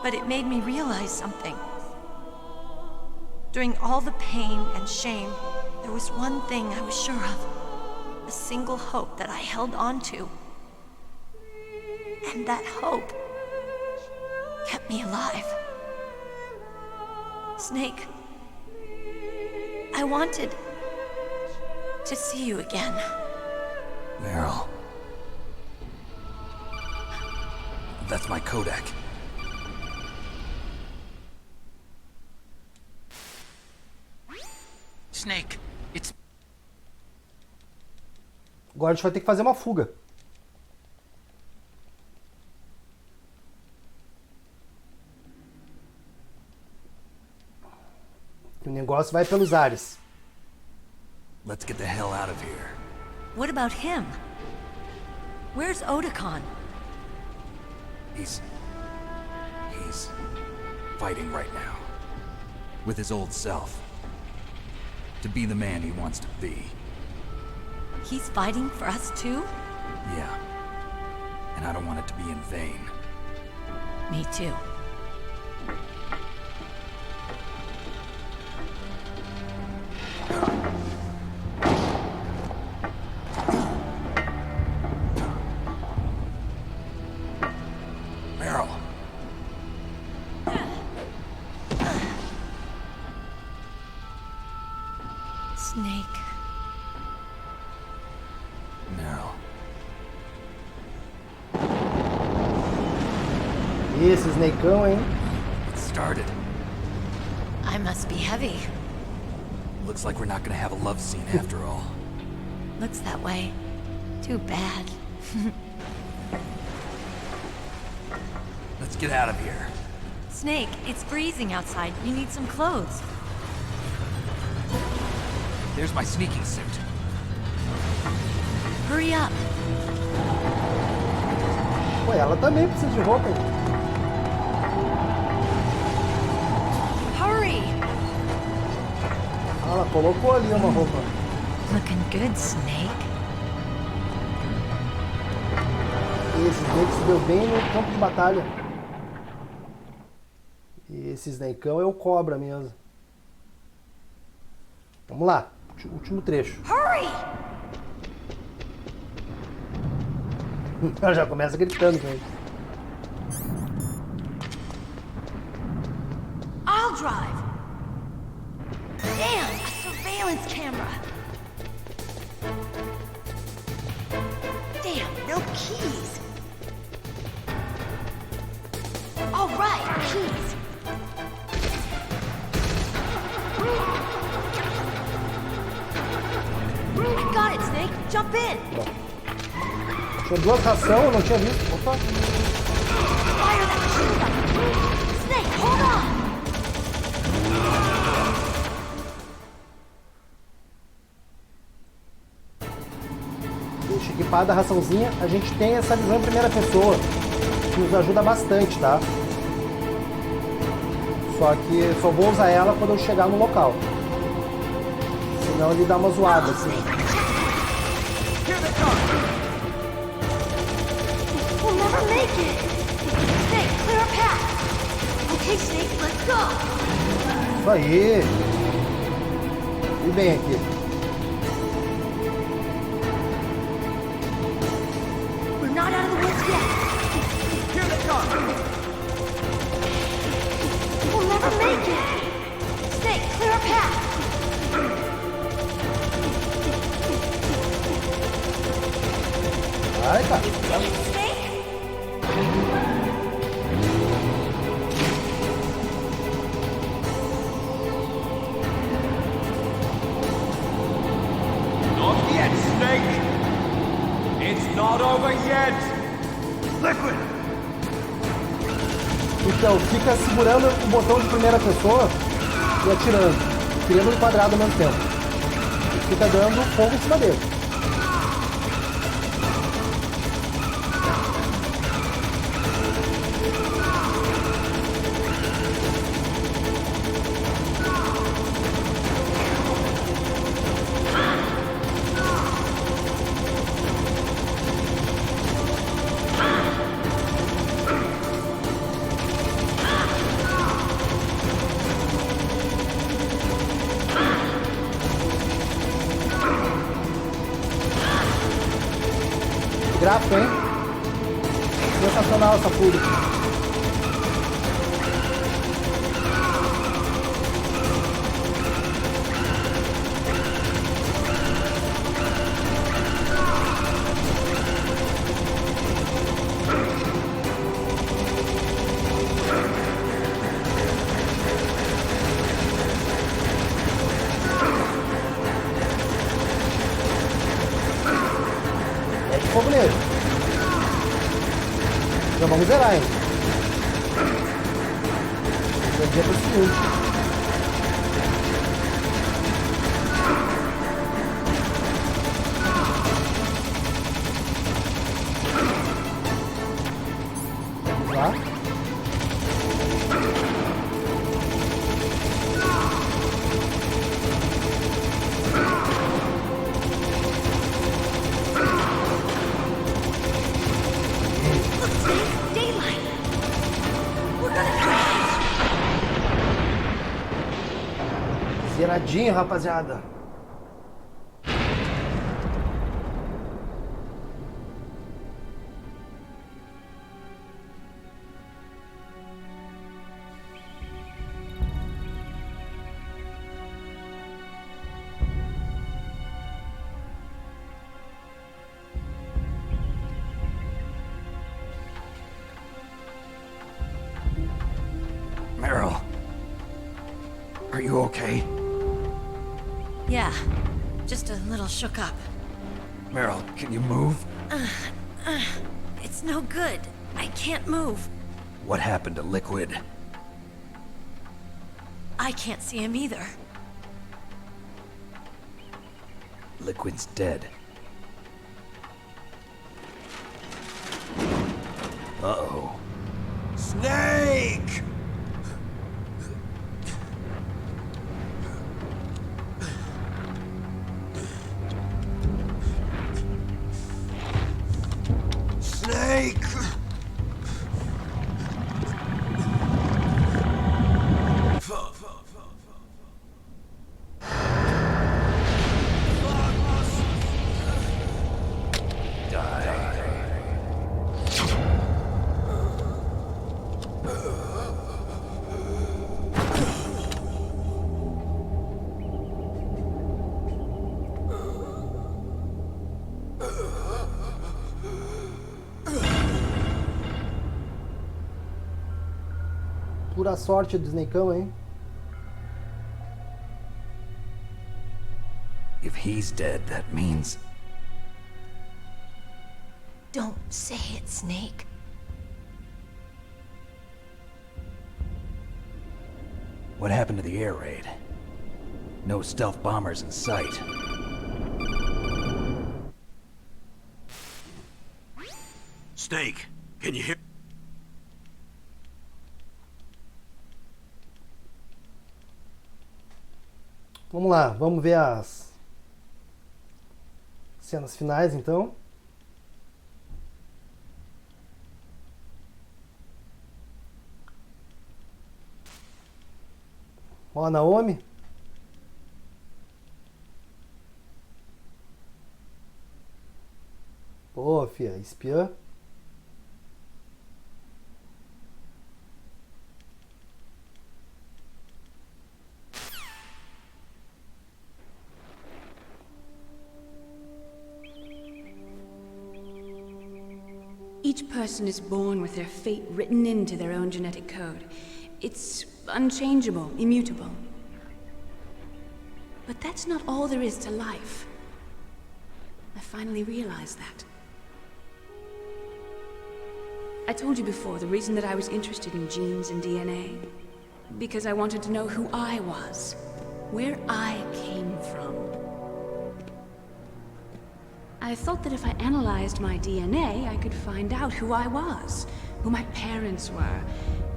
But it made me realize something. During all the pain and shame, there was one thing I was sure of. A single hope that I held on to. And that hope kept me alive. Snake, I wanted to see you again. Meryl. That's my Kodak. Snake, it's... Agora a gente vai ter que fazer uma fuga. O negócio vai pelos ares. Let's get the hell out of here. What about him? Where's Otakon? He's fighting right now. With his old self. To be the man he wants to be. He's fighting for us too? Yeah. And I don't want it to be in vain. Me too. Meryl. Snake. Meryl. Esse Snakeão, hein? It started. I must be heavy. Looks like we're not gonna have a love scene after all. Looks that way. Too bad. Let's get out of here. Snake, it's freezing outside. You need some clothes. There's my sneaking suit. Hurry up. Pô, ela também precisa de roupa. Hurry. Ela colocou ali uma roupa. Looking good, Snake. Esse Snake se deu bem no campo de batalha. E esse Snakeão é o Cobra mesmo. Vamos lá, último trecho. Hurry! Ela já começa gritando com ele. I'll drive. Damn, a surveillance camera. Damn, no keys. All right, keys. I got it, Snake. Jump in. Tinha duas ração, eu não tinha visto. Opa. Fire that machine gun. Snake, hold on. Deixa equipada a raçãozinha. A gente tem essa visão em primeira pessoa, que nos ajuda bastante, tá? Só que só vou usar ela quando eu chegar no local. Senão ele dá uma zoada, assim. We'll never make it. Snake, clear a path. Okay, Snake, let's go. Isso aí. E bem aqui. We're not out of the woods yet. Here they come. We'll never make it. Snake, clear a path. Vai, cara. Not yet, Snake. It's not over yet. Liquid. Então, fica segurando o botão de primeira pessoa e atirando, criando um quadrado ao mesmo tempo. E fica dando fogo em cima dele. Gráfico, hein? Sensacional essa fúria. É de fogo nele. Já vamos zerar, hein? Vou dizer pro seguinte. Vamos lá. Zeradinho, rapaziada. Meryl, are you okay? Yeah, just a little shook up. Meryl, can you move? It's no good. I can't move. What happened to Liquid? I can't see him either. Liquid's dead. Uh-oh. Snake! Snake! Pura sorte do Snakeão, hein? If he's dead, that means... Don't say it, Snake. What happened to the air raid? No stealth bombers in sight. Snake, can you hear? Vamos lá, vamos ver as cenas finais, então. Ó, a Naomi. Pô, fia, espiã. Each person is born with their fate written into their own genetic code. It's unchangeable, immutable. But that's not all there is to life. I finally realized that. I told you before the reason that I was interested in genes and DNA. Because I wanted to know who I was, where I came from. I thought that if I analyzed my DNA, I could find out who I was, who my parents were.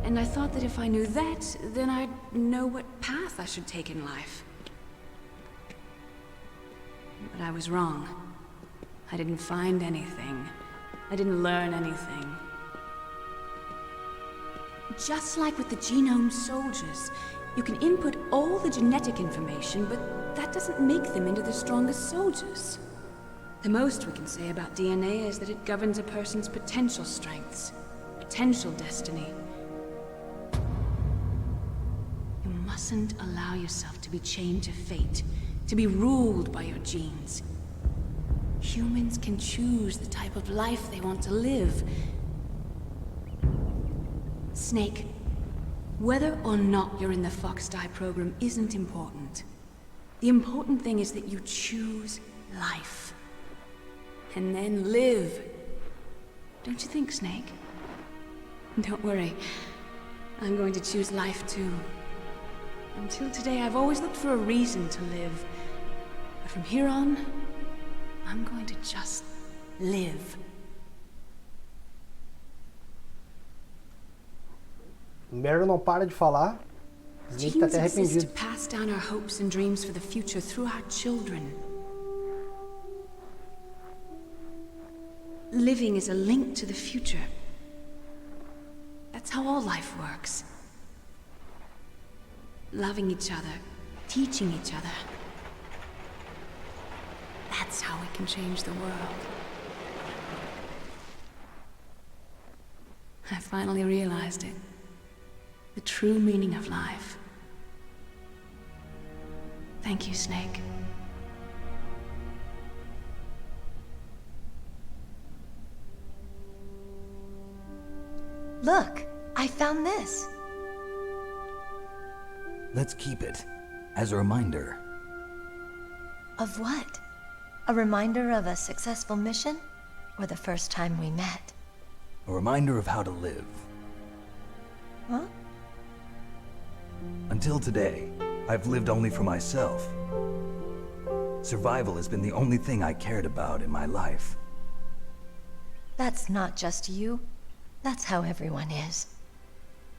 And I thought that if I knew that, then I'd know what path I should take in life. But I was wrong. I didn't find anything. I didn't learn anything. Just like with the genome soldiers, you can input all the genetic information, but that doesn't make them into the strongest soldiers. The most we can say about DNA is that it governs a person's potential strengths, potential destiny. You mustn't allow yourself to be chained to fate, to be ruled by your genes. Humans can choose the type of life they want to live. Snake, whether or not you're in the Fox-Die program isn't important. The important thing is that you choose life. And then live. Don't you think, Snake? Don't worry. I'm going to choose life too. Until today, I've always looked for a reason to live. But from here on, I'm going to just live. Meryl não para de falar. Snake tá até Genes exist to arrependido. pass down our hopes and dreams for the future through our children. Living is a link to the future. That's how all life works. Loving each other, teaching each other. That's how we can change the world. I finally realized it. The true meaning of life. Thank you, Snake. Look, I found this. Let's keep it as a reminder. Of what? A reminder of a successful mission? Or the first time we met? A reminder of how to live. Huh? Until today, I've lived only for myself. Survival has been the only thing I cared about in my life. That's not just you. That's how everyone is.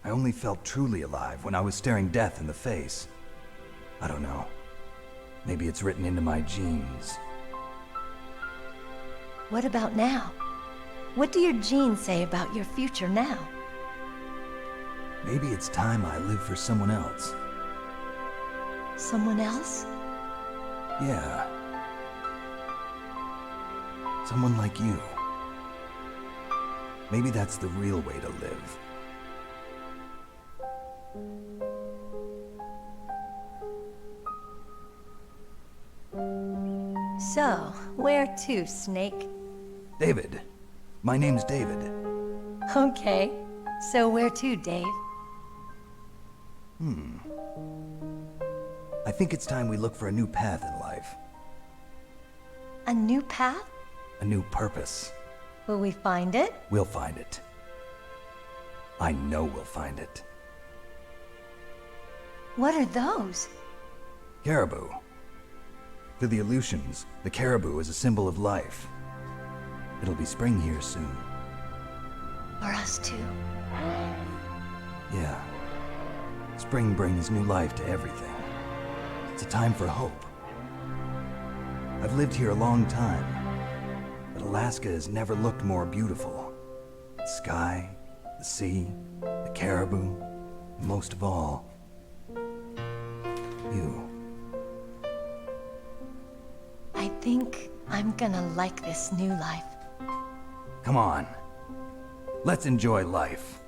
I only felt truly alive when I was staring death in the face. I don't know. Maybe it's written into my genes. What about now? What do your genes say about your future now? Maybe it's time I live for someone else. Someone else? Yeah. Someone like you. Maybe that's the real way to live. So, where to, Snake? David. My name's David. Okay. So where to, Dave? I think it's time we look for a new path in life. A new path? A new purpose. Will we find it? We'll find it. I know we'll find it. What are those? Caribou. To the Aleutians, the caribou is a symbol of life. It'll be spring here soon. For us too. Yeah. Spring brings new life to everything. It's a time for hope. I've lived here a long time, but Alaska has never looked more beautiful. The sky, the sea, the caribou, and most of all, you. I think I'm gonna like this new life. Come on. Let's enjoy life.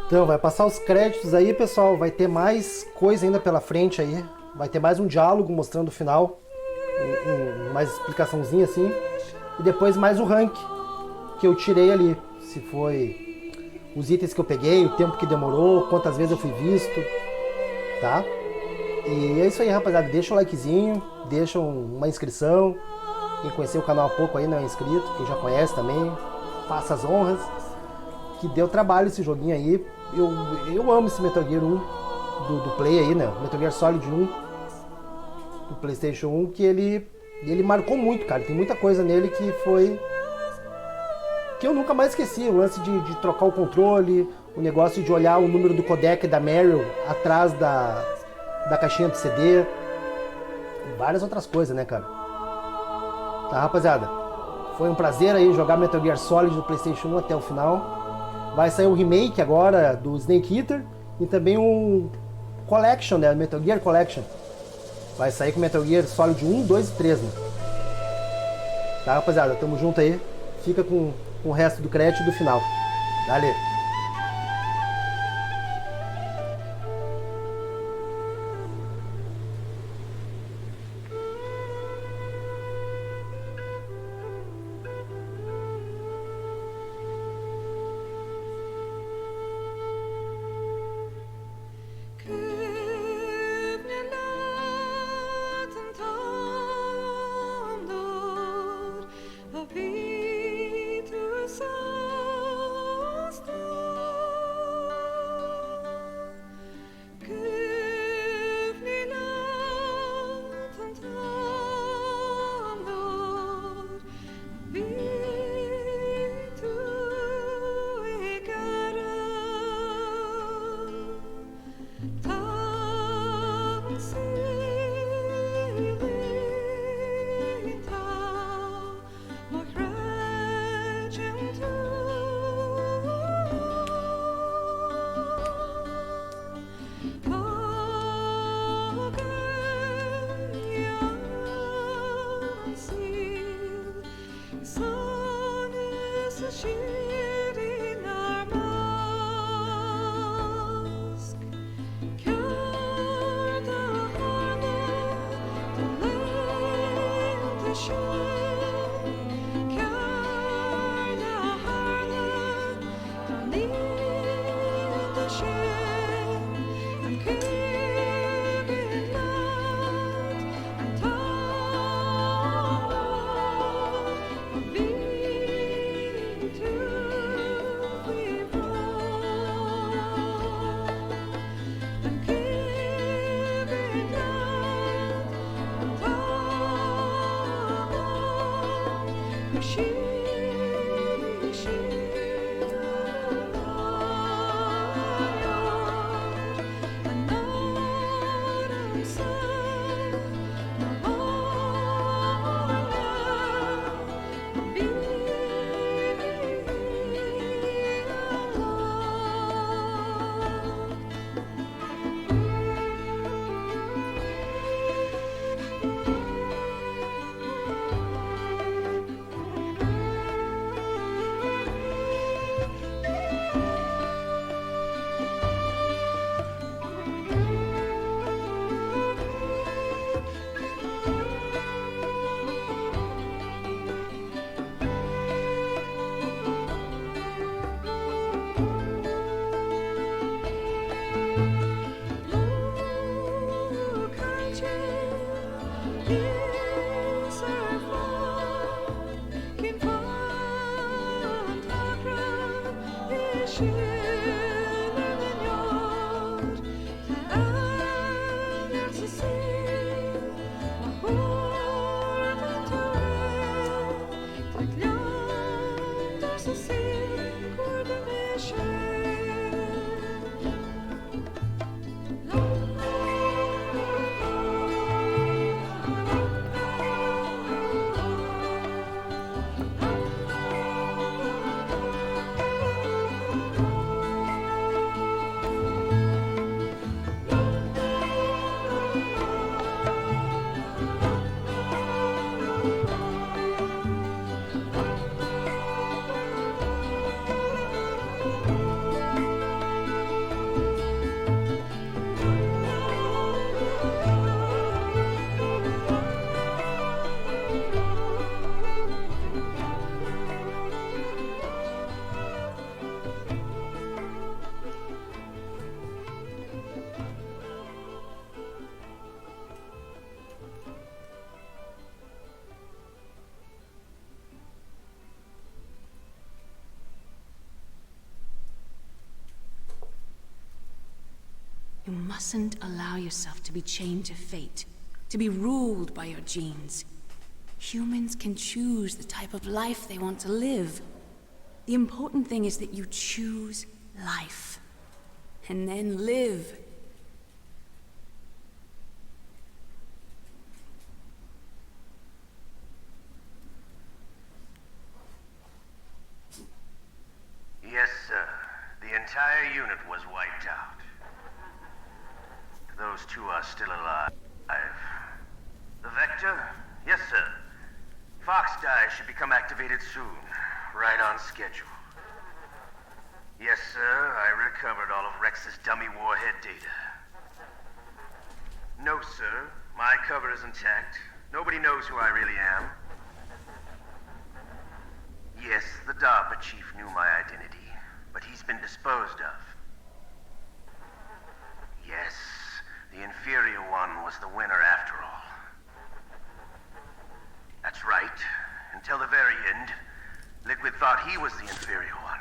Então, vai passar os créditos aí, pessoal. Vai ter mais coisa ainda pela frente aí. Vai ter mais um diálogo mostrando o final. Mais explicaçãozinha assim. E depois mais o rank que eu tirei ali. Se foi os itens que eu peguei, o tempo que demorou, quantas vezes eu fui visto. Tá? E é isso aí, rapaziada. Deixa o likezinho, deixa uma inscrição. Quem conheceu o canal há pouco aí não é inscrito, quem já conhece também, faça as honras. Que deu trabalho esse joguinho aí. Eu amo esse Metal Gear 1 do Play aí, né? Metal Gear Solid 1 do PlayStation 1, que ele marcou muito, cara. Tem muita coisa nele que foi... que eu nunca mais esqueci. O lance de trocar o controle, o negócio de olhar o número do codec da Meryl atrás da caixinha de CD. E várias outras coisas, né, cara? Tá, rapaziada? Foi um prazer aí jogar Metal Gear Solid do PlayStation 1 até o final. Vai sair um remake agora do Snake Eater e também um Collection, né? Metal Gear Collection. Vai sair com Metal Gear Solid 1, 2 e 3, né? Tá, rapaziada? Tamo junto aí. Fica com o resto do crédito do final. Valeu! Peter Sastre You mustn't allow yourself to be chained to fate, to be ruled by your genes. Humans can choose the type of life they want to live. The important thing is that you choose life, and then live. Yes, sir. The entire unit was wiped out. Those two are still alive. The Vector? Yes, sir. Fox die should become activated soon. Right on schedule. Yes, sir. I recovered all of Rex's dummy warhead data. No, sir. My cover is intact. Nobody knows who I really am. Yes, the DARPA chief knew my identity, but he's been disposed of. Yes, the inferior one was the winner after all. That's right. Until the very end, Liquid thought he was the inferior one.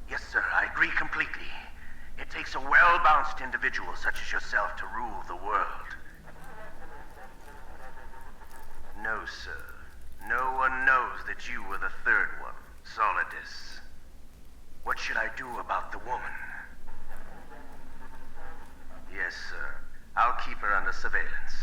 Yes, sir, I agree completely. It takes a well-balanced individual such as yourself to rule the world. No, sir. No one knows that you were the third one, Solidus. What should I do about the woman? Yes, sir. I'll keep her under surveillance.